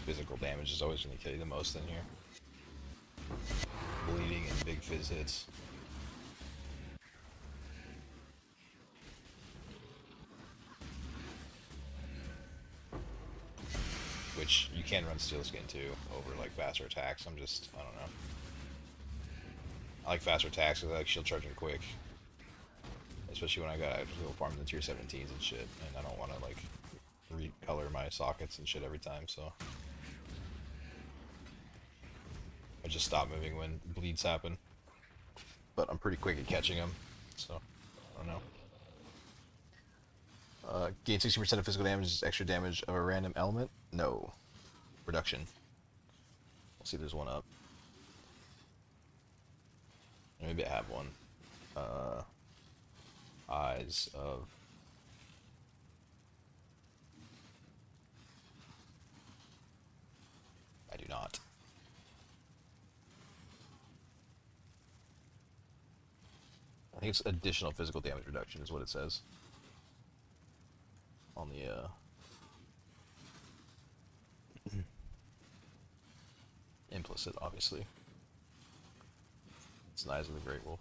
S1: Physical damage is always going to kill you the most in here. Bleeding and big fizz hits. Which you can run Steel Skin too over like faster attacks. I don't know. I like faster attacks because I like shield charging quick. Especially when I got go farm the tier 17s and shit, and I don't want to like recolor my sockets and shit every time, so I just stop moving when bleeds happen. But I'm pretty quick at catching them, so I don't know. Gain 60% of physical damage is extra damage of a random element? No. Reduction. Let's see if there's one up. Maybe I have one. Eyes of... I do not. I think it's additional physical damage reduction is what it says. On the, implicit, obviously. It's Eyes of the Great Wolf.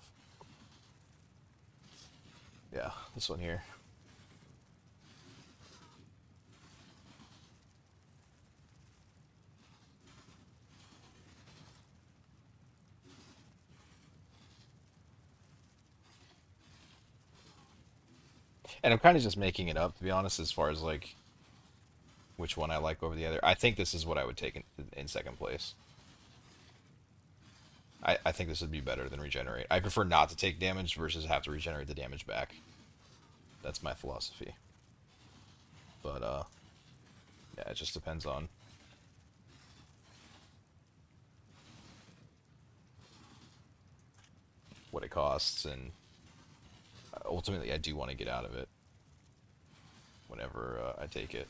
S1: Yeah, this one here. And I'm kind of just making it up, to be honest, as far as like which one I like over the other. I think this is what I would take in second place. I think this would be better than regenerate. I prefer not to take damage versus have to regenerate the damage back. That's my philosophy. But yeah, it just depends on what it costs, and ultimately I do want to get out of it whenever I take it.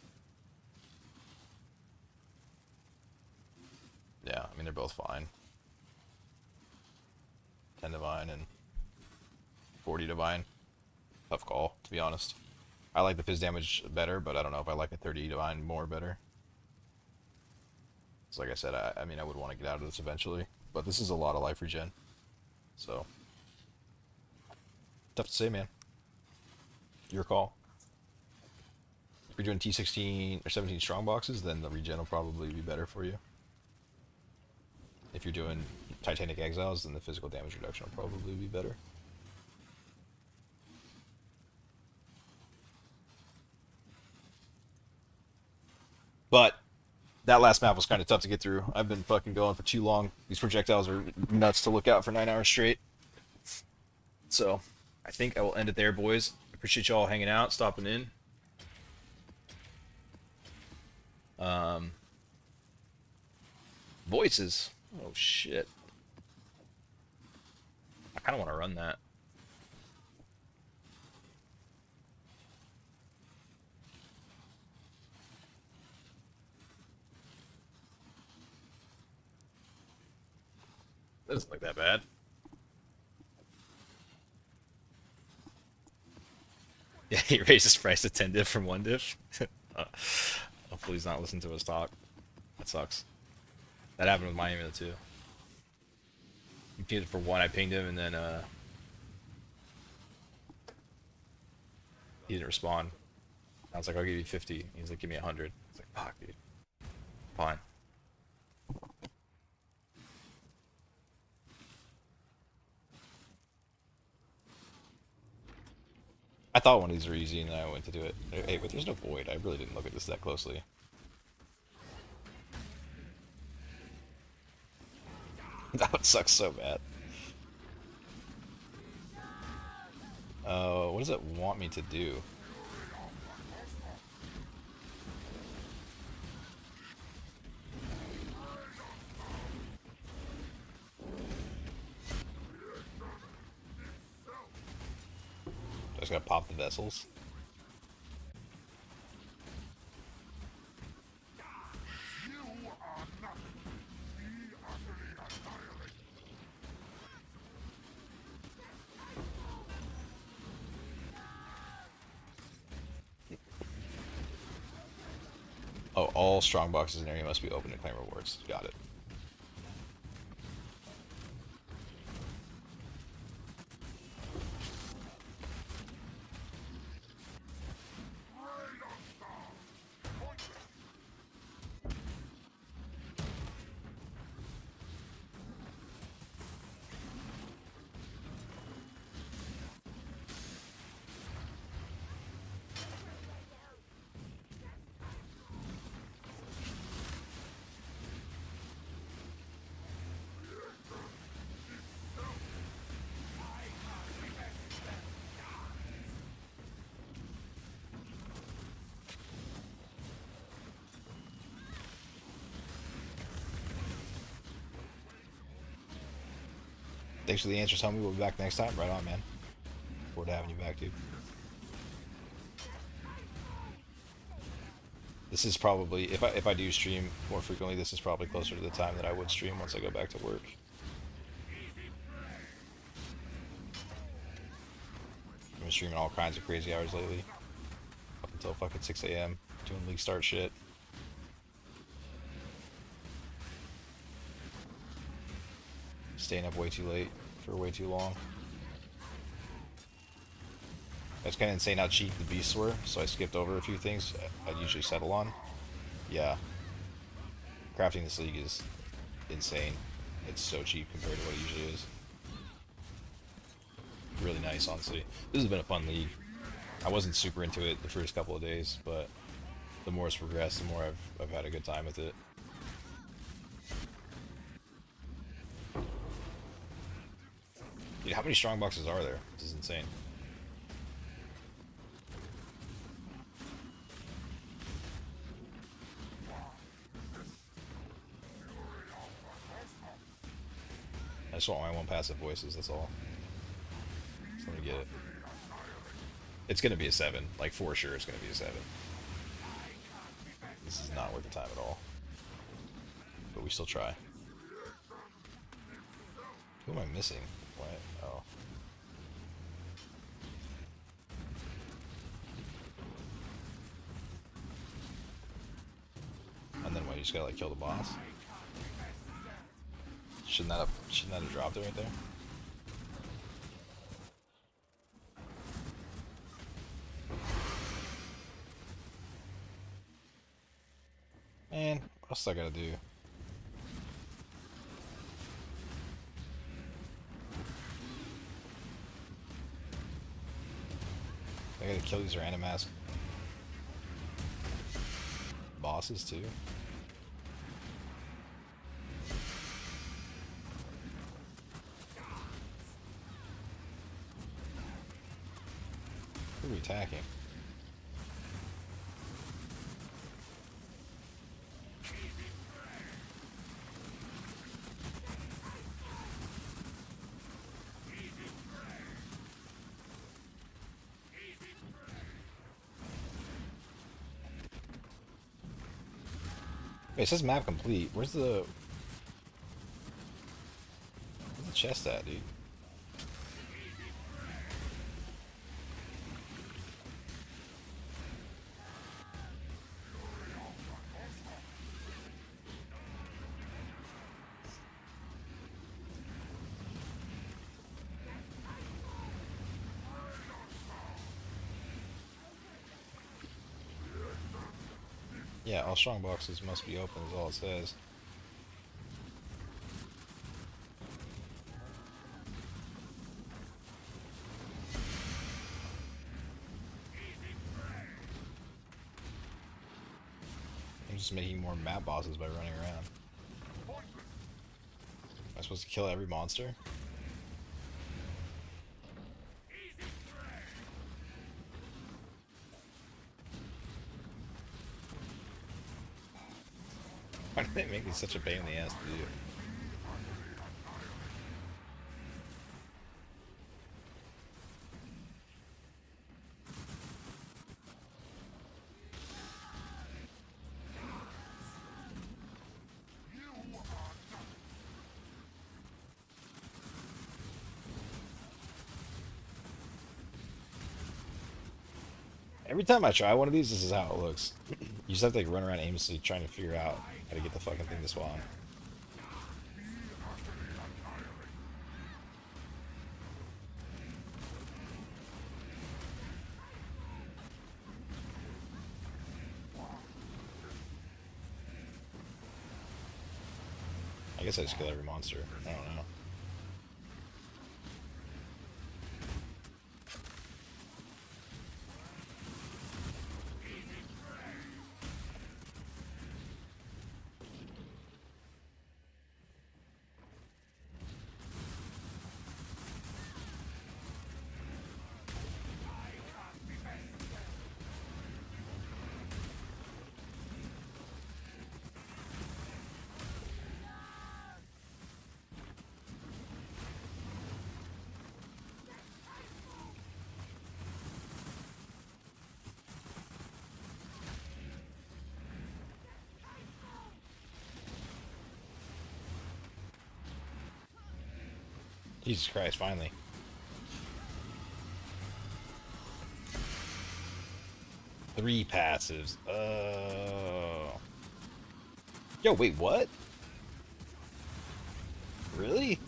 S1: Yeah, I mean they're both fine. 10 divine and 40 divine. Tough call, to be honest. I like the fizz damage better, but I don't know if I like the 30 divine more better. So like I said, I mean I would want to get out of this eventually, but this is a lot of life regen. So tough to say, man. Your call. If you're doing T16 or 17 strong boxes, then the regen will probably be better for you. If you're doing Titanic Exiles, then the physical damage reduction will probably be better. But that last map was kind of tough to get through. I've been fucking going for too long. These projectiles are nuts to look out for 9 hours straight. So I think I will end it there, boys. Appreciate y'all hanging out, stopping in. Voices. Oh shit. I kind of want to run that. That doesn't look that bad. Yeah, he raised his price to 10 div from 1 div. Hopefully he's not listening to us talk. That sucks. That happened with my email too. He pinged it for 1, I pinged him, and then he didn't respond. I was like, I'll give you 50. He's like, give me 100. I was like, fuck, dude. Fine. I thought one of these were easy, and then I went to do it. Hey, but there's no void. I really didn't look at this that closely. That would suck so bad. What does it want me to do? I just gotta pop the vessels. Oh, all strong boxes in area must be open to claim rewards. Got it. Thanks for the answers, homie. We'll be back next time. Right on, man. Forward to having you back, dude. This is probably, if I do stream more frequently, this is probably closer to the time that I would stream once I go back to work. I've been streaming all kinds of crazy hours lately. Up until fucking 6 a.m. doing league start shit. Staying up way too late for way too long. It's kind of insane how cheap the beasts were, so I skipped over a few things I'd usually settle on. Yeah. Crafting this league is insane. It's so cheap compared to what it usually is. Really nice, honestly. This has been a fun league. I wasn't super into it the first couple of days, but the more it's progressed, the more I've had a good time with it. Dude, how many strong boxes are there? This is insane. I just want my one passive voices, that's all. Just let me get it. It's gonna be a 7. Like, for sure it's gonna be a 7. This is not worth the time at all. But we still try. Who am I missing? What? Oh. And then what, you just gotta like kill the boss? Shouldn't that have dropped it right there? Man, what else I gotta do? I gotta kill these random ass bosses too. Who are we attacking? Wait, it says map complete. Where's the chest at, dude? Yeah, all strong boxes must be open is all it says. I'm just making more map bosses by running around. Am I supposed to kill every monster? Why did they make me such a pain in the ass to do? Every time I try one of these, this is how it looks. You just have to like run around aimlessly trying to figure out how to get the fucking thing to spawn. I guess I just kill every monster. I don't know. Jesus Christ, finally. Three passives. Oh. Yo, wait, what? Really?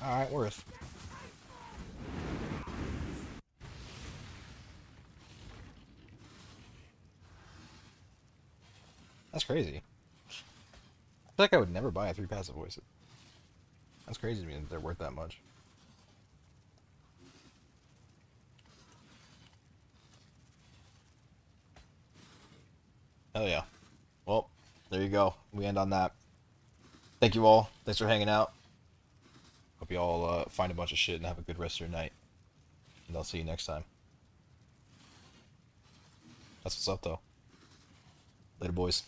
S1: Alright, worth. That's crazy. I feel like I would never buy a three passive voice. That's crazy to me that they're worth that much. Hell yeah. Well, there you go. We end on that. Thank you all. Thanks for hanging out. Hope you all find a bunch of shit and have a good rest of your night. And I'll see you next time. That's what's up, though. Later, boys.